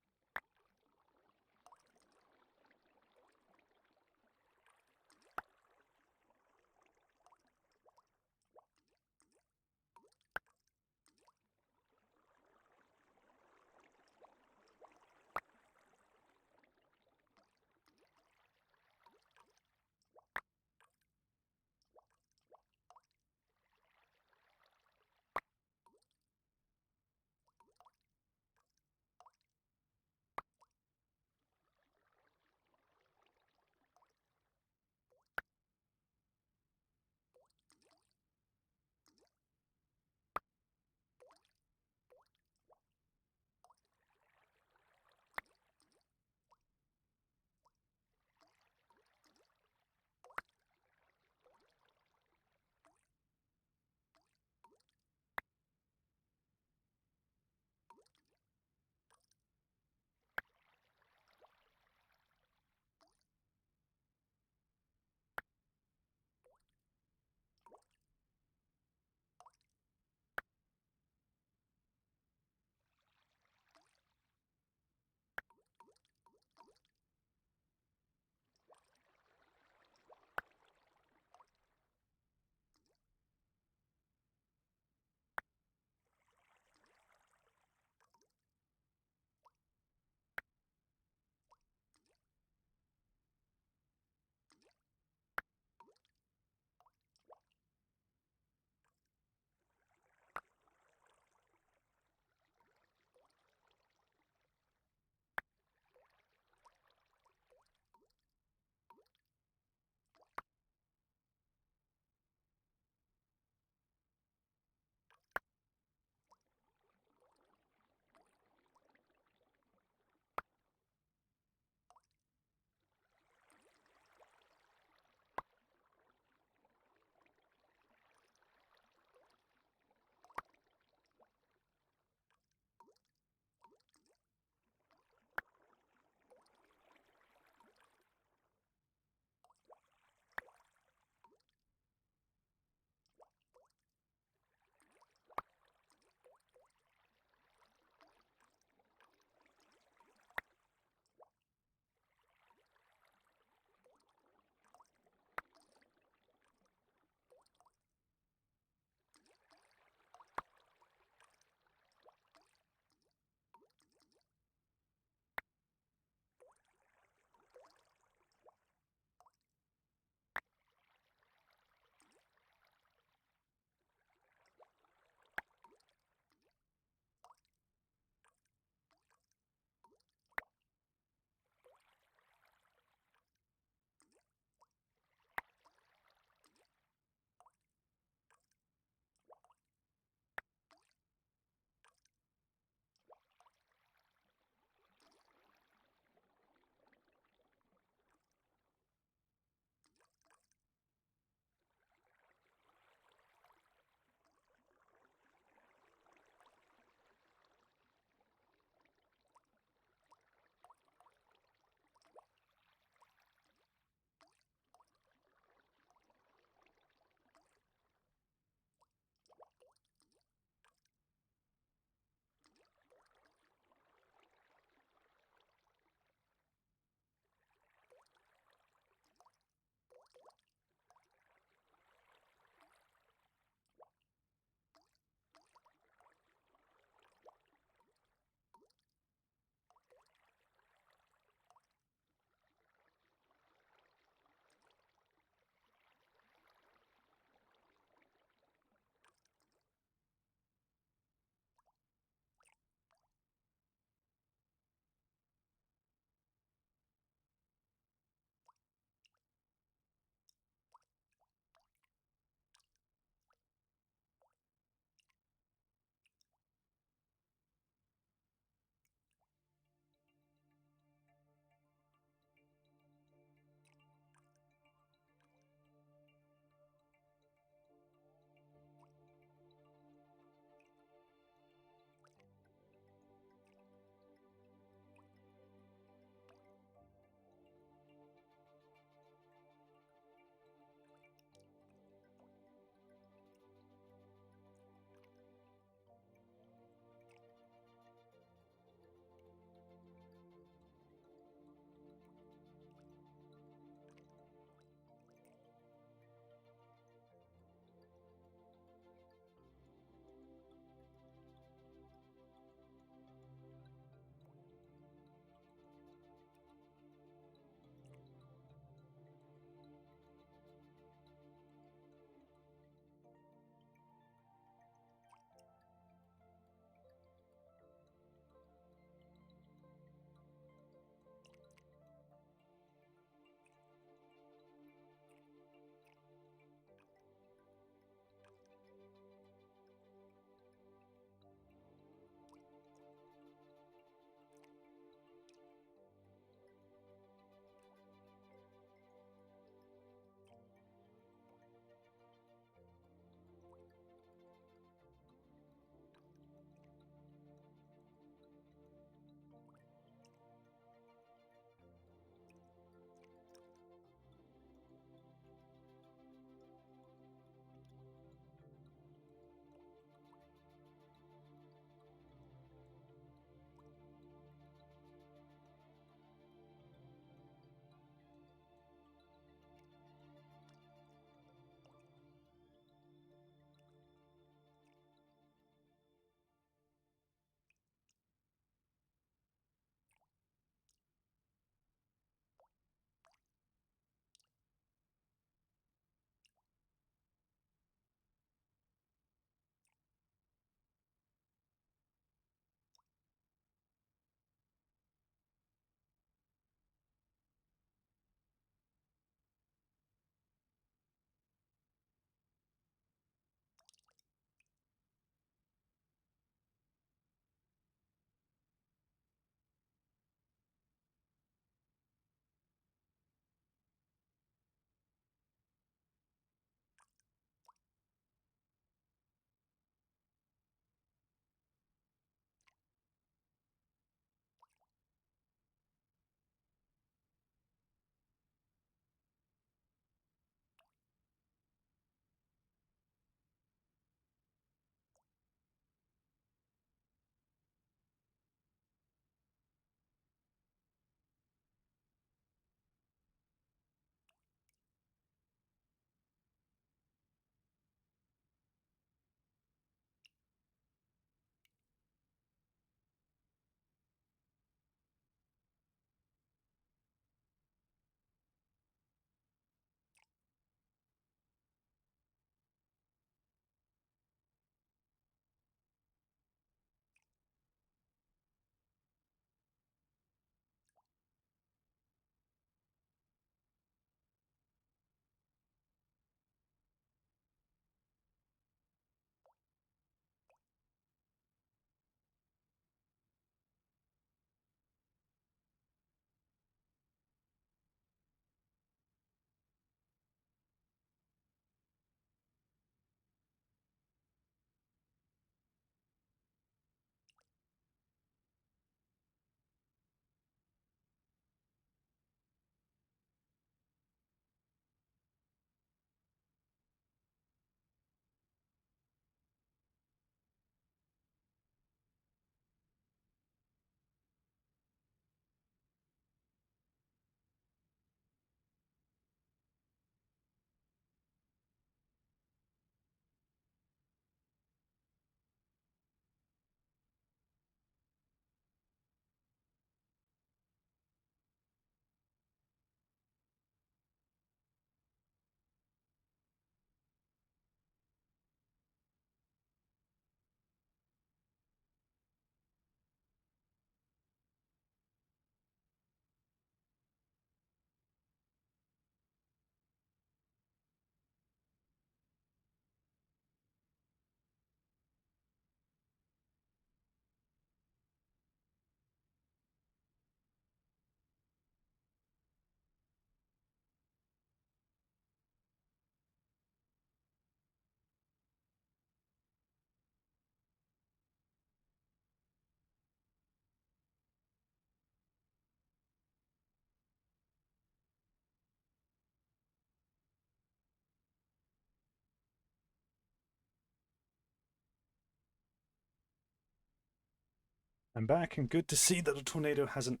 I'm back, and good to see that a tornado hasn't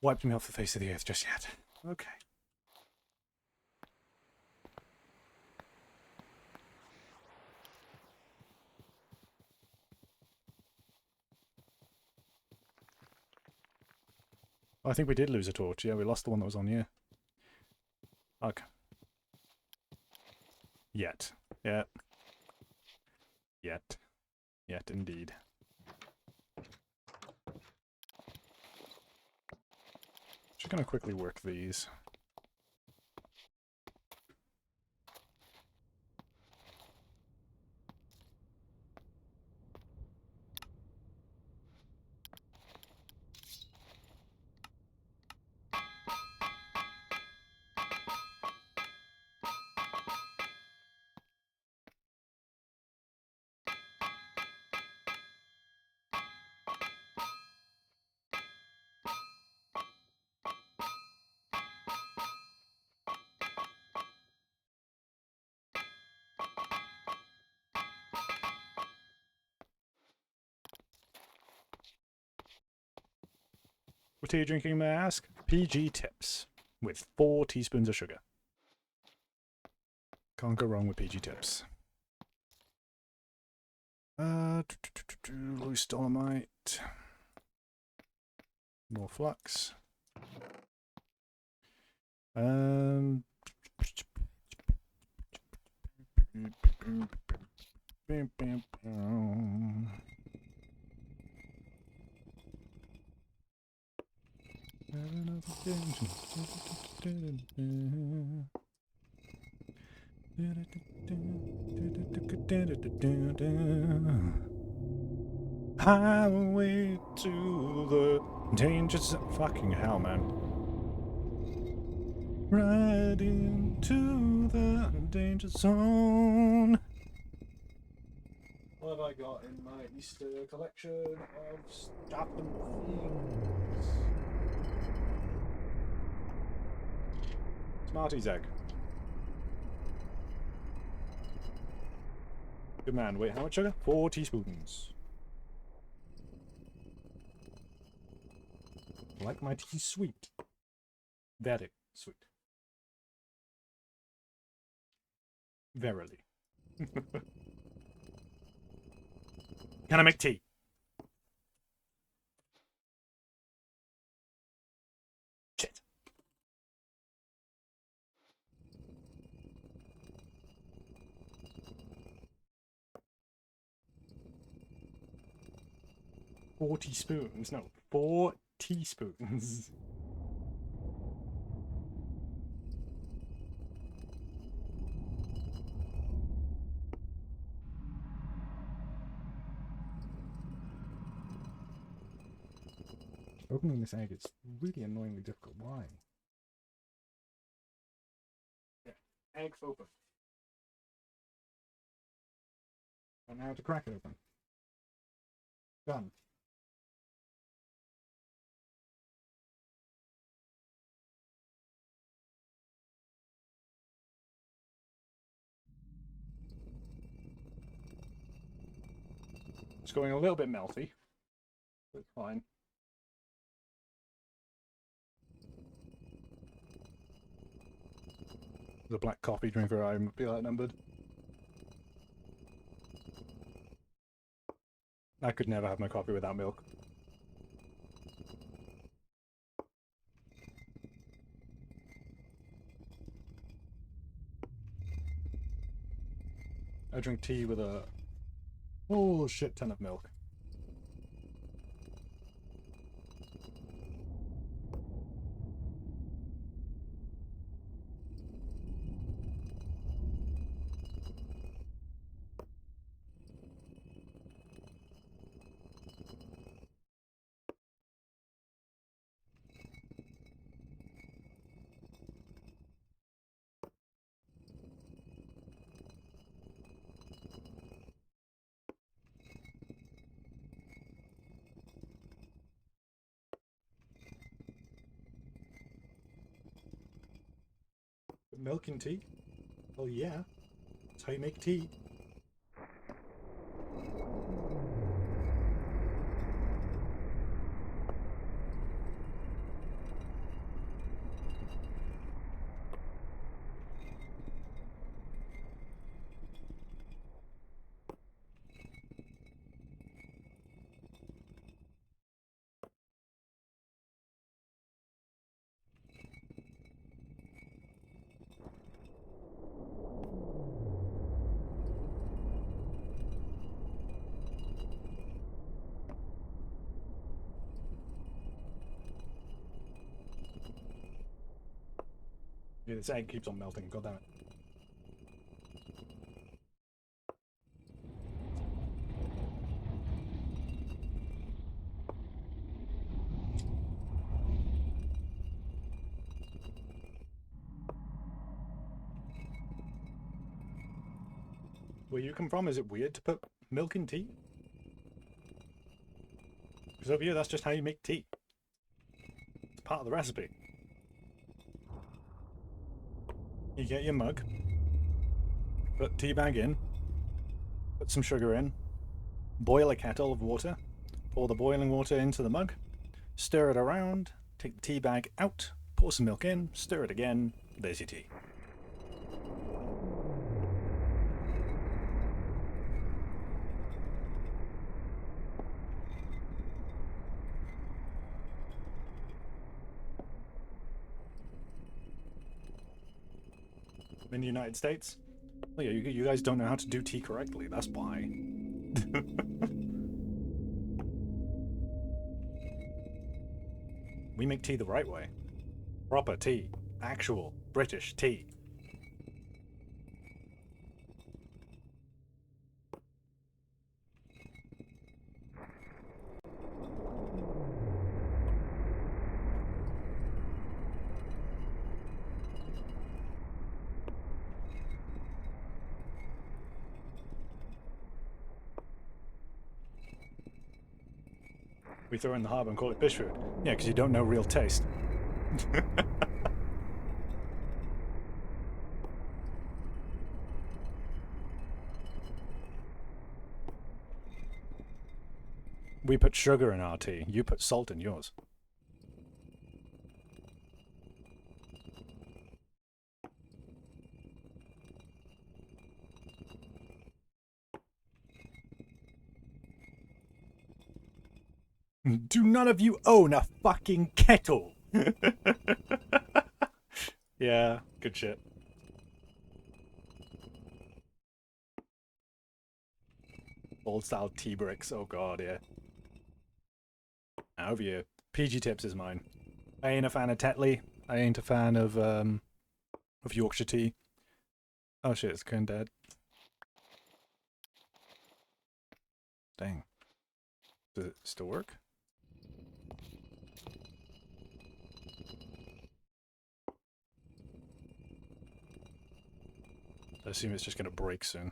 wiped me off the face of the earth just yet. Okay. I think we did lose a torch. Yeah, we lost the one that was on here. Okay. Yet. Yet. Yet. Yet, indeed. Just gonna quickly work these. What are you drinking, may I ask? PG Tips, with 4 teaspoons of sugar. Can't go wrong with PG Tips. Loose dolomite. More flux. Highway to the danger zone. Fucking hell, man. Right into the danger zone. What have I got in my Easter collection of stuff and things? Smarties egg. Good man. Wait, how much sugar? 4 teaspoons. I like my tea sweet. Very sweet. Verily. Can I make tea? Shit. Four teaspoons. No, 4 teaspoons. Opening this egg is really annoyingly difficult. Why? Yeah. Egg open. And now to crack it open. Done. It's going a little bit melty. But it's fine. The black coffee drinker, I feel outnumbered. I could never have my coffee without milk. I drink tea with a whole shit ton of milk. Milk and tea? Oh yeah. That's how you make tea. Yeah, this egg keeps on melting, god damn it. Where you come from, is it weird to put milk in tea? Because over here, that's just how you make tea. It's part of the recipe. You get your mug, put tea bag in, put some sugar in, boil a kettle of water, pour the boiling water into the mug, stir it around, take the tea bag out, pour some milk in, stir it again, there's your tea. In the United States? Oh yeah, you guys don't know how to do tea correctly, that's why. We make tea the right way. Proper tea. Actual British tea. We throw in the harbour and call it fish food. Yeah, because you don't know real taste. We put sugar in our tea. You put salt in yours. Do none of you own a fucking kettle? Yeah, good shit. Old style tea bricks, oh god, yeah. Over here. PG Tips is mine. I ain't a fan of Tetley. I ain't a fan of Yorkshire tea. Oh shit, it's going dead. Dang. Does it still work? I assume it's just gonna break soon.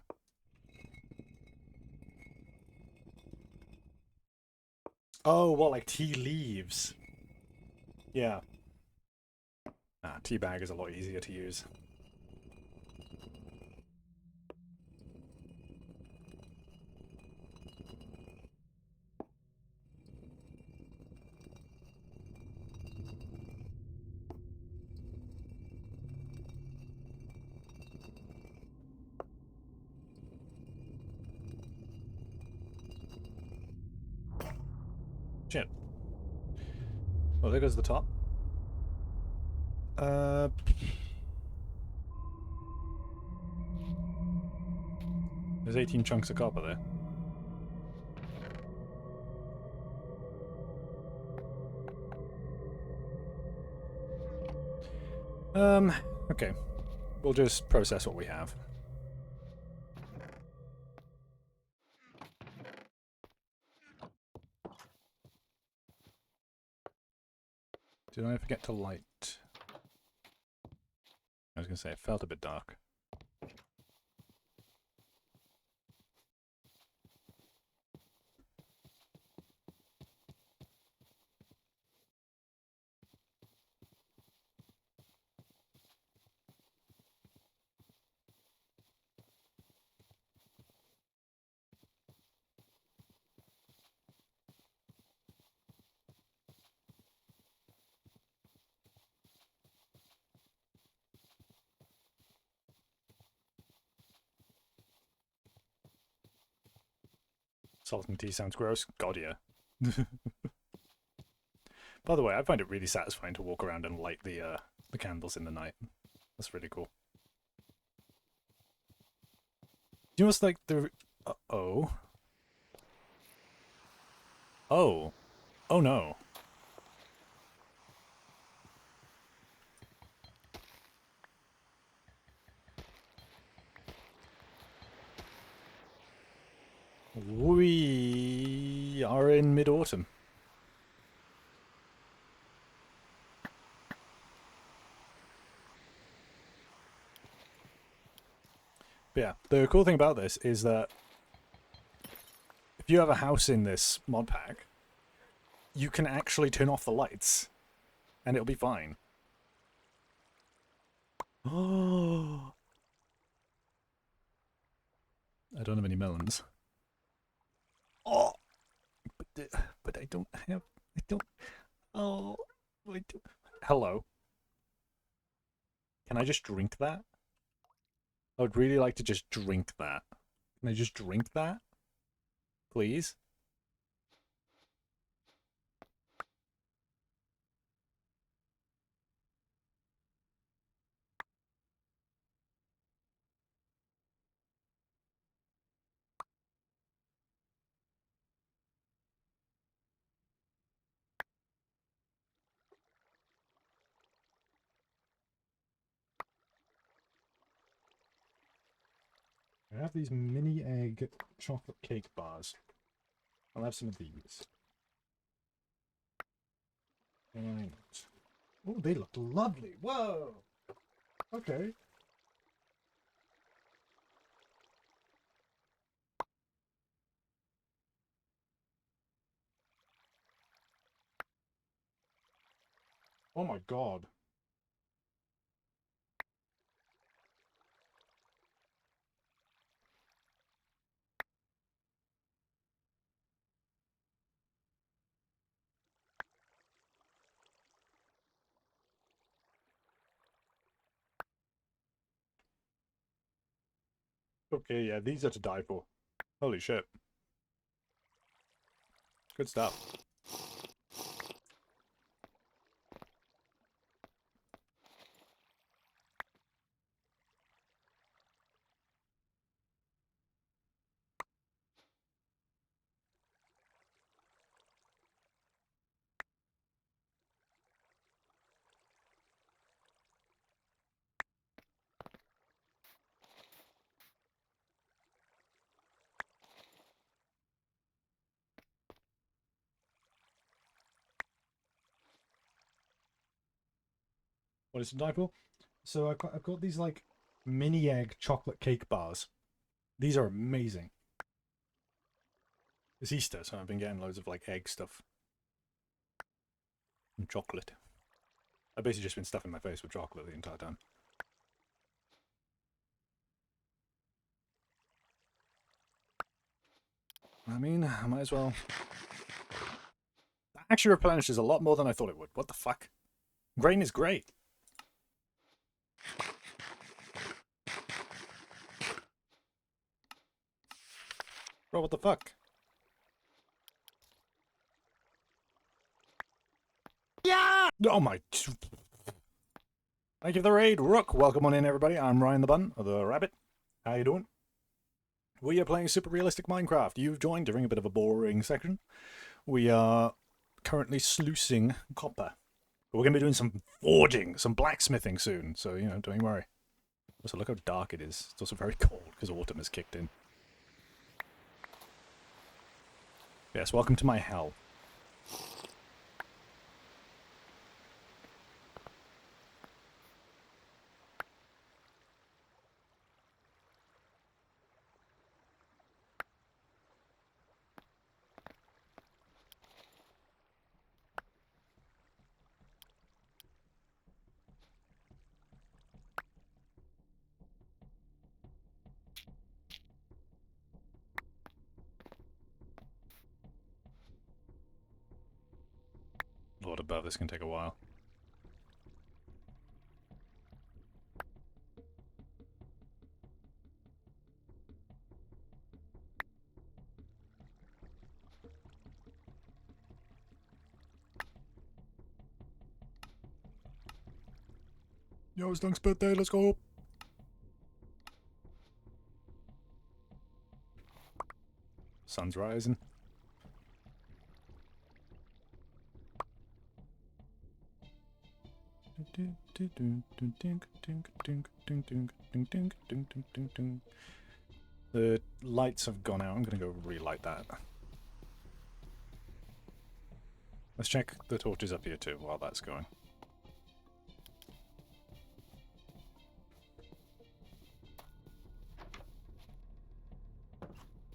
Oh, what, like tea leaves? Yeah. Tea bag is a lot easier to use. Shit. Oh, there goes the top. There's 18 chunks of copper there. Okay. We'll just process what we have. Did I forget to light? I was gonna say, it felt a bit dark. Salt and tea sounds gross. God, yeah. By the way, I find it really satisfying to walk around and light the candles in the night. That's really cool. You know what's like the... oh. Oh. Oh no. We are in mid-autumn. But yeah, the cool thing about this is that if you have a house in this mod pack, you can actually turn off the lights, and it'll be fine. Oh, I don't have any melons. Oh, but I don't have. I don't. Oh, I do. Hello. Can I just drink that? I would really like to just drink that. Can I just drink that? Please? I have these mini egg chocolate cake bars. I'll have some of these. Right. Oh, they look lovely. Whoa! Okay. Oh my god. Okay, yeah, these are to die for. Holy shit. Good stuff. What is it to die for? So I've got these like mini egg chocolate cake bars. These are amazing. It's Easter, so I've been getting loads of like egg stuff. And chocolate. I've basically just been stuffing my face with chocolate the entire time. I mean, I might as well. That actually replenishes a lot more than I thought it would. What the fuck? Grain is great. Bro, what the fuck? Yeah! Oh my... Thank you for the raid, Rook. Welcome on in, everybody. I'm Ryan the Bun, or the Rabbit. How you doing? We are playing super realistic Minecraft. You've joined during a bit of a boring section. We are currently sluicing copper. But we're going to be doing some forging, some blacksmithing soon, so, you know, don't you worry. Also, look how dark it is. It's also very cold, because autumn has kicked in. Yes, welcome to my hell. Lord above, this can take a while. Yo, it's Dunk's birthday, let's go! Sun's rising. The lights have gone out. I'm going to go relight that. Let's check the torches up here too while that's going.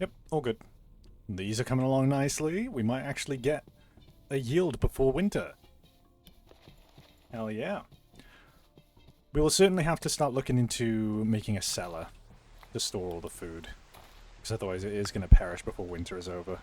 Yep, all good. These are coming along nicely. We might actually get a yield before winter. Hell yeah. We will certainly have to start looking into making a cellar to store all the food. Because otherwise it is going to perish before winter is over.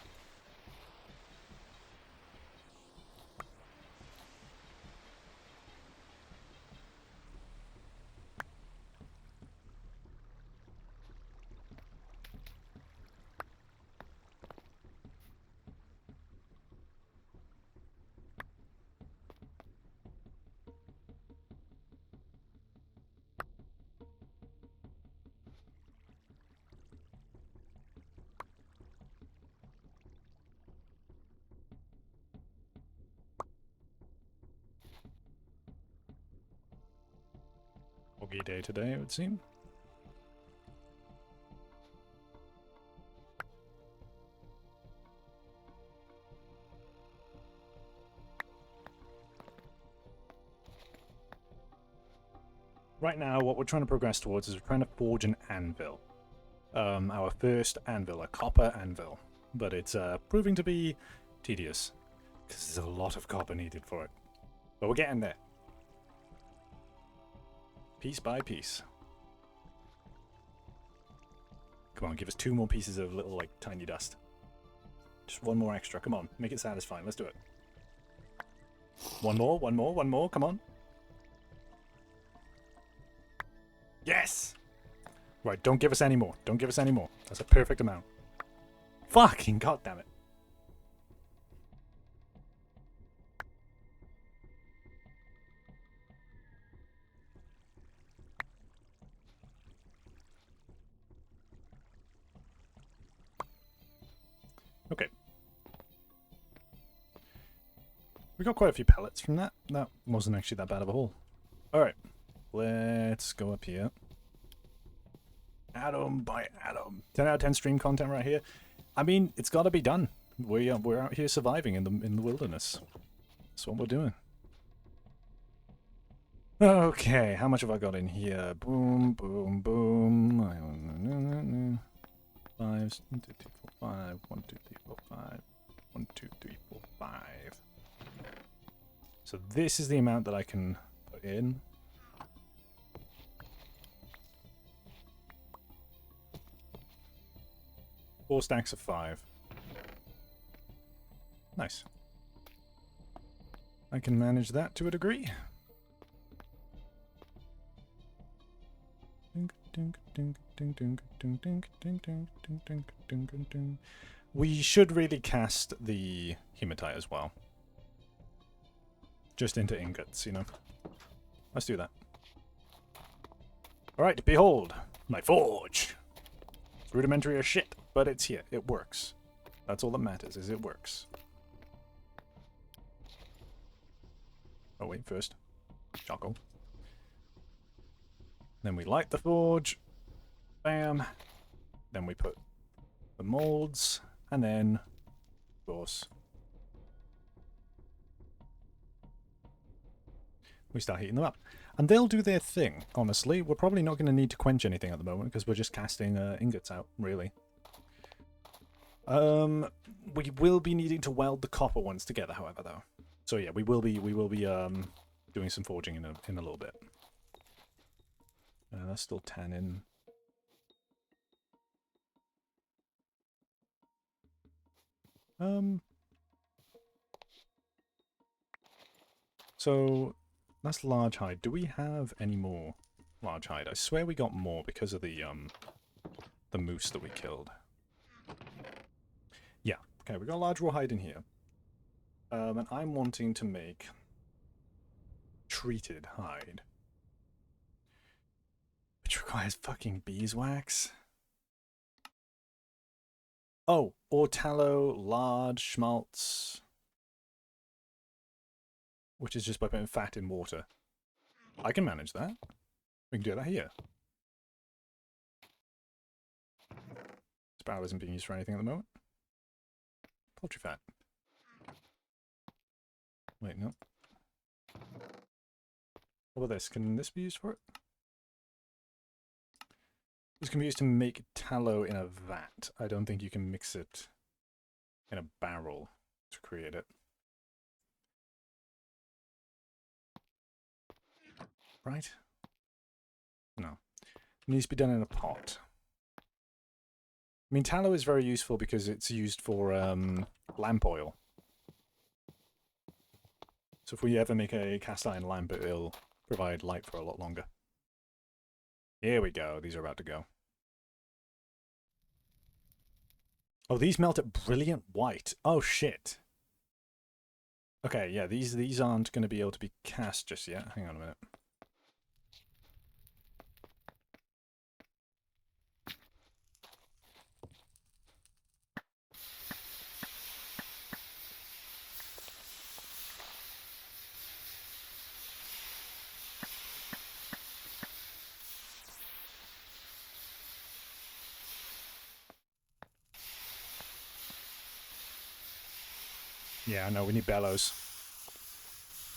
Foggy day today, it would seem. Right now, what we're trying to progress towards is we're trying to forge an anvil. Our first anvil, a copper anvil. But it's proving to be tedious, because there's a lot of copper needed for it. But we're getting there. Piece by piece. Come on, give us 2 more pieces of little, like, tiny dust. Just 1 more extra. Come on, make it satisfying. Let's do it. 1 more, 1 more, 1 more. Come on. Yes! Right, don't give us any more. Don't give us any more. That's a perfect amount. Fucking goddammit. Okay. We got quite a few pellets from that. That wasn't actually that bad of a haul. Alright. Let's go up here. Atom by atom. 10 out of 10 stream content right here. I mean, it's got to be done. We're out here surviving in the wilderness. That's what we're doing. Okay, how much have I got in here? Boom, boom, boom. 5, 1, 2, 3, 4, 5. 1, 2, 3, 4, 5. 1, 2, 3, 4, 5. So this is the amount that I can put in. Four stacks of 5. Nice. I can manage that to a degree. We should really cast the hematite as well. Just into ingots, you know. Let's do that. Alright, behold, my forge. It's rudimentary as shit, but it's here. It works. That's all that matters, is it works. Oh wait, first. Charcoal. Then we light the forge. Bam. Then we put the molds. And then, of course, we start heating them up. And they'll do their thing, honestly. We're probably not going to need to quench anything at the moment because we're just casting ingots out, really. We will be needing to weld the copper ones together, however, though. So yeah, we will be doing some forging in a little bit. That's still tannin. So that's large hide. Do we have any more large hide? I swear we got more because of the moose that we killed. Yeah. Okay, we got large raw hide in here. And I'm wanting to make treated hide, which requires fucking beeswax. Oh, or tallow, lard, schmaltz, which is just by putting fat in water. I can manage that. We can do that here. Sparrow isn't being used for anything at the moment. Poultry fat. Wait, no. What about this? Can this be used for it? This can be used to make tallow in a vat. I don't think you can mix it in a barrel to create it. Right? No. It needs to be done in a pot. I mean, tallow is very useful because it's used for lamp oil. So if we ever make a cast iron lamp, it'll provide light for a lot longer. Here we go. These are about to go. Oh, these melt at brilliant white. Oh, shit. Okay, yeah, these aren't going to be able to be cast just yet. Hang on a minute. Yeah, no, we need bellows.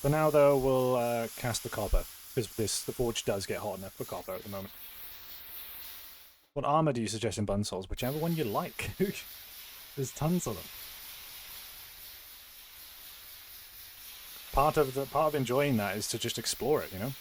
For now, though, we'll cast the copper, because the forge does get hot enough for copper at the moment. What armor do you suggest in Bunsols? Whichever one you like. There's tons of them. Part of enjoying that is to just explore it, you know?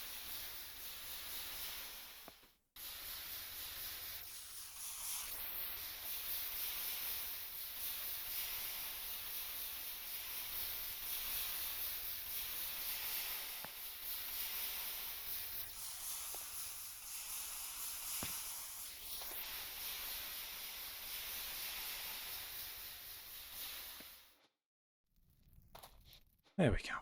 There we go.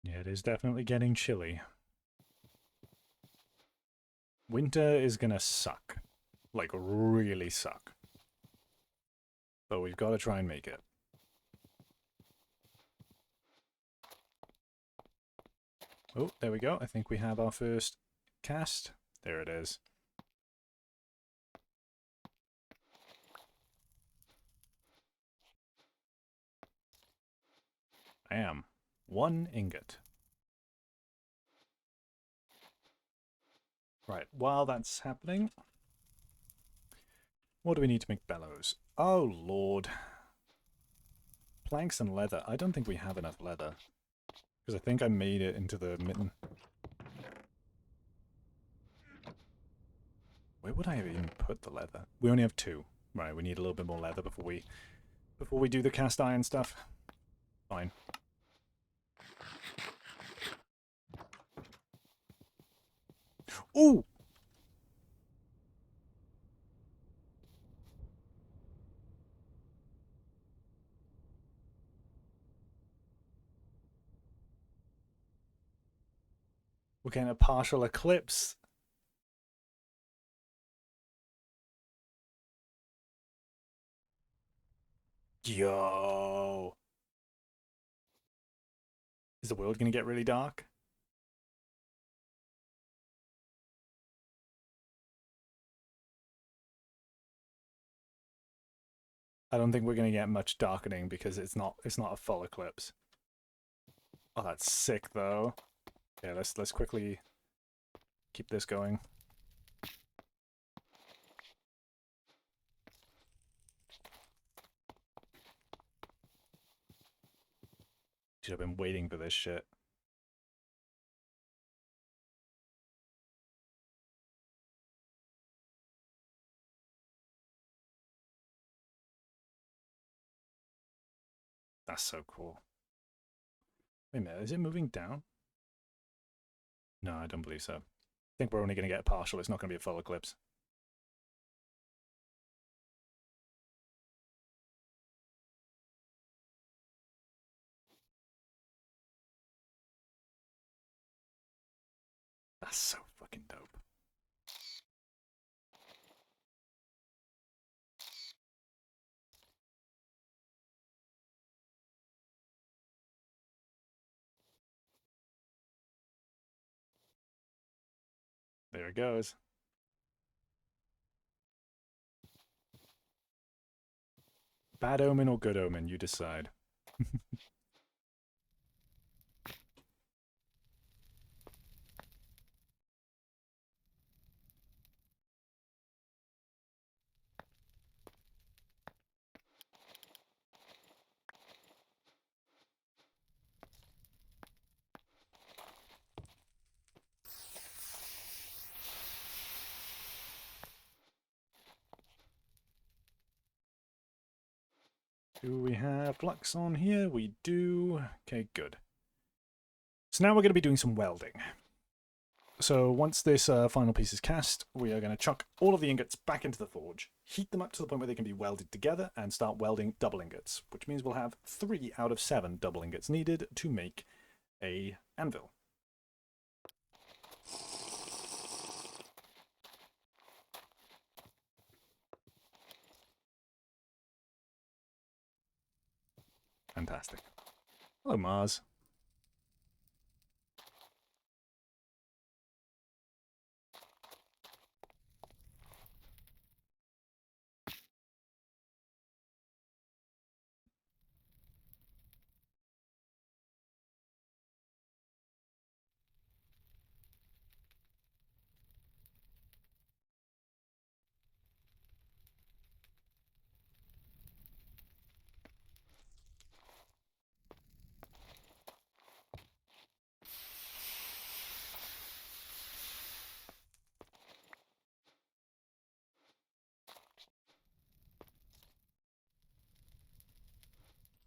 Yeah, it is definitely getting chilly. Winter is gonna suck. Like, really suck. But we've got to try and make it. Oh, there we go. I think we have our first cast. There it is. Bam. 1 ingot. Right, while that's happening, what do we need to make bellows? Oh, Lord. Planks and leather. I don't think we have enough leather. Because I think I made it into the mitten. Where would I have even put the leather? We only have 2. Right, we need a little bit more leather before we do the cast iron stuff. Fine. Ooh! We're getting a partial eclipse. Yo! Is the world gonna get really dark? I don't think we're gonna get much darkening because it's not a full eclipse. Oh, that's sick though. Yeah, let's quickly keep this going. Should have been waiting for this shit. That's so cool. Wait a minute, is it moving down? No, I don't believe so. I think we're only going to get a partial. It's not going to be a full eclipse. so fucking dope. There it goes. Bad omen or good omen, you decide. Do we have flux on here? We do. Okay, good. So now we're going to be doing some welding. So once this final piece is cast, we are going to chuck all of the ingots back into the forge, heat them up to the point where they can be welded together, and start welding double ingots, which means we'll have 3 out of 7 double ingots needed to make a anvil. Fantastic. Hello, Mars.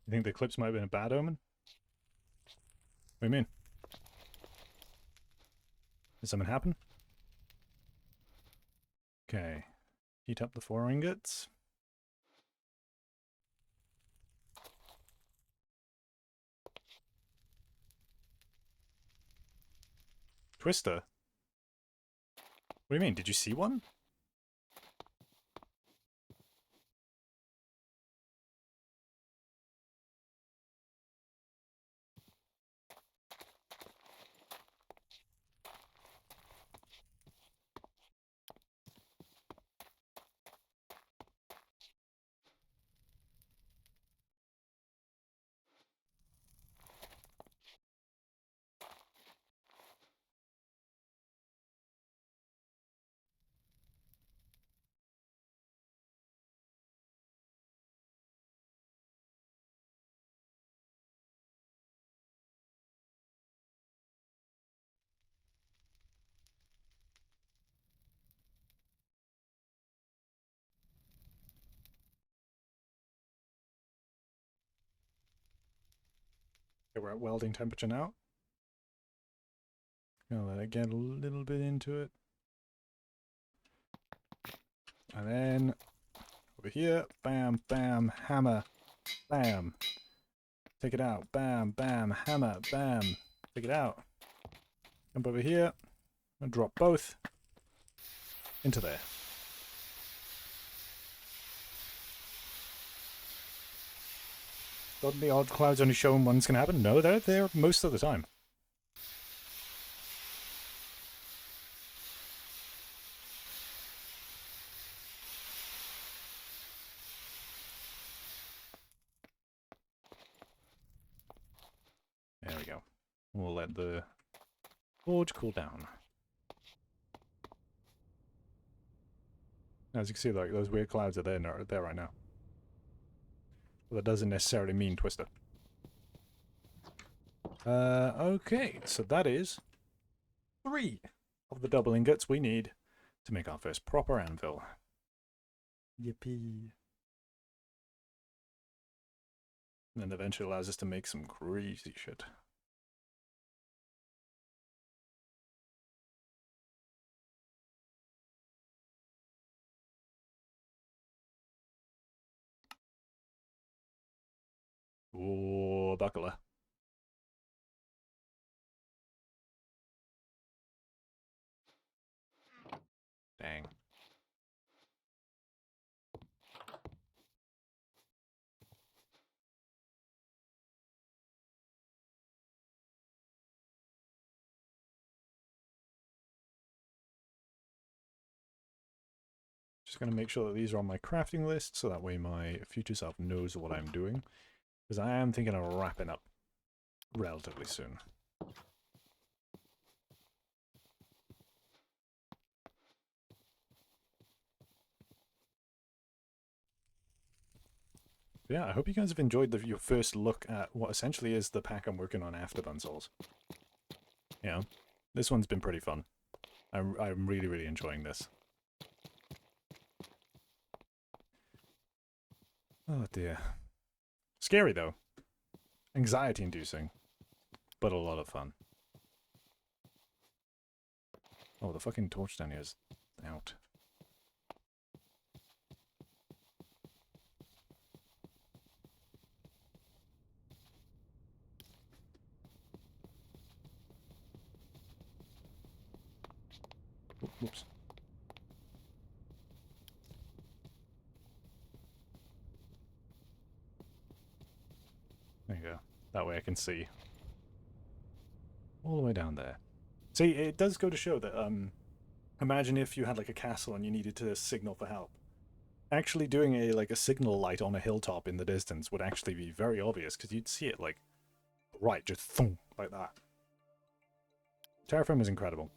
You think the eclipse might have been a bad omen? What do you mean? Did something happen? Okay. Heat up the 4 ingots. Twister? What do you mean? Did you see one? Okay, we're at welding temperature now. Gonna let it get a little bit into it. And then over here, bam, bam, hammer, bam. Take it out, bam, bam, hammer, bam. Take it out. Jump over here and drop both into there. Got the odd clouds only showing one's gonna happen? No, they're there most of the time. There we go. We'll let the forge cool down. As you can see, like those weird clouds are there right now. But that doesn't necessarily mean Twister. Okay, so that is 3 of the double ingots we need to make our first proper anvil. Yippee. And then eventually allows us to make some crazy shit. Oh, buckler. Dang. Just going to make sure that these are on my crafting list, so that way my future self knows what I'm doing. Because I am thinking of wrapping up relatively soon. Yeah, I hope you guys have enjoyed your first look at what essentially is the pack I'm working on after Bunsol's. Yeah, this one's been pretty fun. I'm really, really enjoying this. Oh dear. Scary though. Anxiety inducing. But a lot of fun. Oh, the fucking torch down here is out. Whoops. There you go. That way I can see. All the way down there. See, it does go to show that, imagine if you had like a castle and you needed to signal for help. Actually doing a signal light on a hilltop in the distance would actually be very obvious, because you'd see it like, right, just thunk, like that. Terraform is incredible.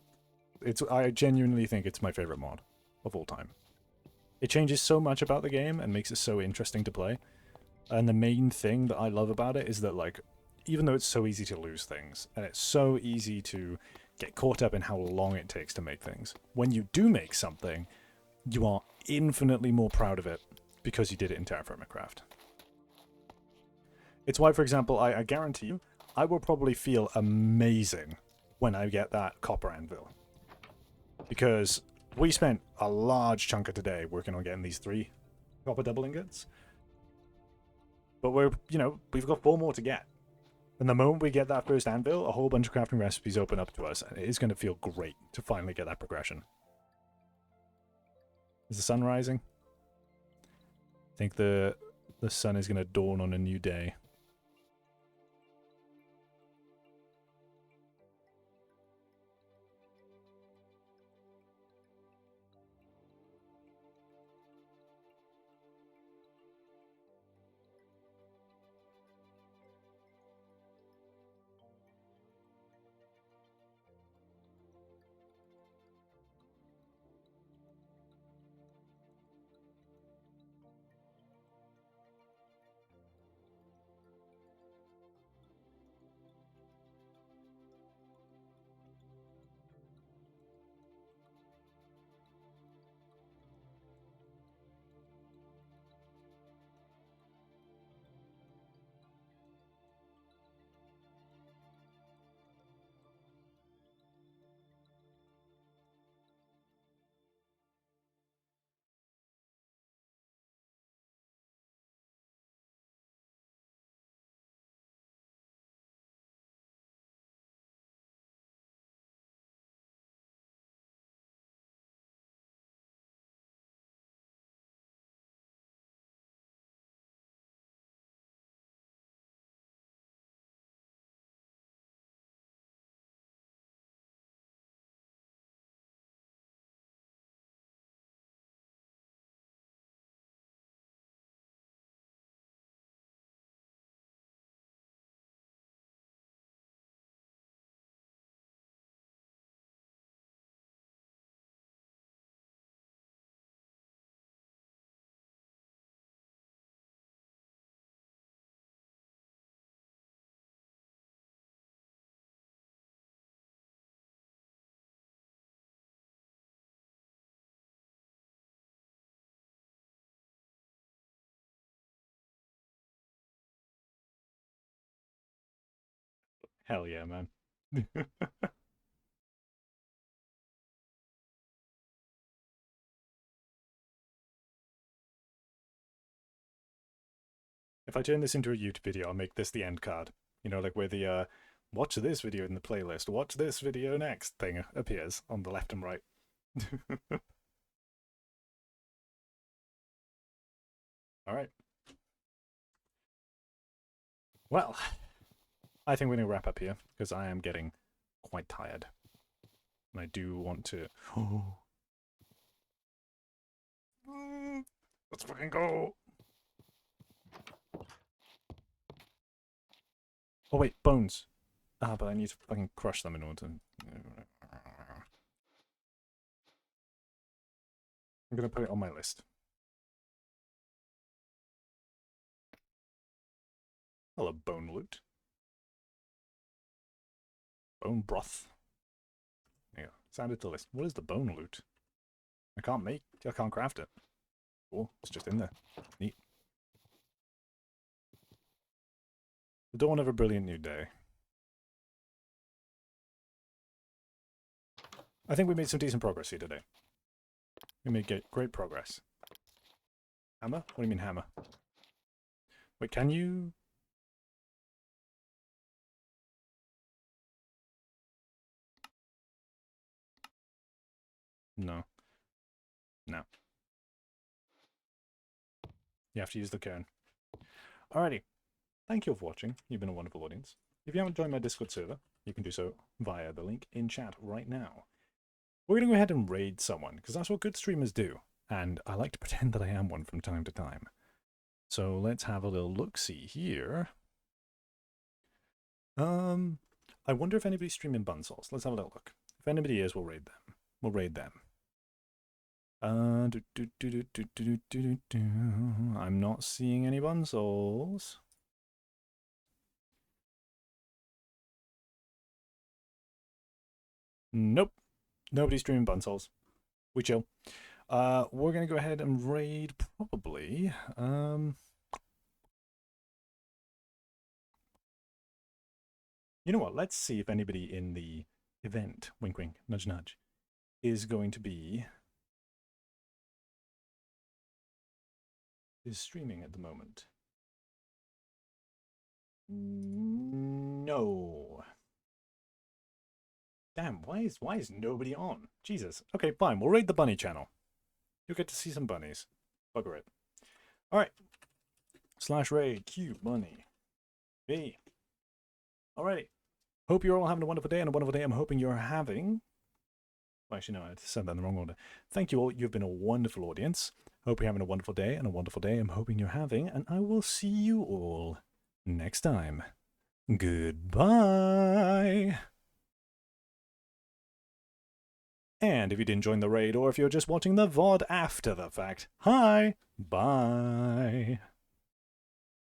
I genuinely think it's my favorite mod of all time. It changes so much about the game and makes it so interesting to play. And the main thing that I love about it is that, like, even though it's so easy to lose things, and it's so easy to get caught up in how long it takes to make things, when you do make something, you are infinitely more proud of it because you did it in Terraforming. It's why, for example, I guarantee you, I will probably feel amazing when I get that copper anvil. Because we spent a large chunk of today working on getting these 3 copper double ingots. But we've got 4 more to get. And the moment we get that first anvil, a whole bunch of crafting recipes open up to us, and it is going to feel great to finally get that progression. Is the sun rising? I think the sun is going to dawn on a new day. Hell yeah, man. If I turn this into a YouTube video, I'll make this the end card. You know, like where the watch this video in the playlist, watch this video next thing appears on the left and right. All right. Well, I think we're going to wrap up here because I am getting quite tired. And I do want to... Oh. Let's fucking go. Oh wait, bones. Ah, but I need to fucking crush them in order to... I'm going to put it on my list. Hello, bone loot. Bone broth. There you go. It's added to the list. What is the bone loot? I can't craft it. Cool. It's just in there. Neat. The dawn of a brilliant new day. I think we made some decent progress here today. We made great progress. Hammer? What do you mean hammer? Wait, can you... No. No. You have to use the cairn. Alrighty. Thank you for watching. You've been a wonderful audience. If you haven't joined my Discord server, you can do so via the link in chat right now. We're going to go ahead and raid someone, because that's what good streamers do. And I like to pretend that I am one from time to time. So let's have a little look-see here. I wonder if anybody's streaming bun sauce. Let's have a little look. If anybody is, we'll raid them. We'll raid them. I'm not seeing any bun souls. Nope. Nobody's streaming bun souls. We chill. We're gonna go ahead and raid probably. You know what? Let's see if anybody in the event, wink wink, nudge nudge, is going to be streaming at the moment. No. Damn, why is nobody on? Jesus. Okay, fine. We'll raid the bunny channel. You'll get to see some bunnies. Bugger it. Alright. /raid Q bunny. B. Alrighty. Hope you're all having a wonderful day, and a wonderful day I'm hoping you're having. Well, actually, no, I said that in the wrong order. Thank you all. You've been a wonderful audience. Hope you're having a wonderful day, and a wonderful day I'm hoping you're having, and I will see you all next time. Goodbye. And if you didn't join the raid, or if you're just watching the VOD after the fact, hi, bye.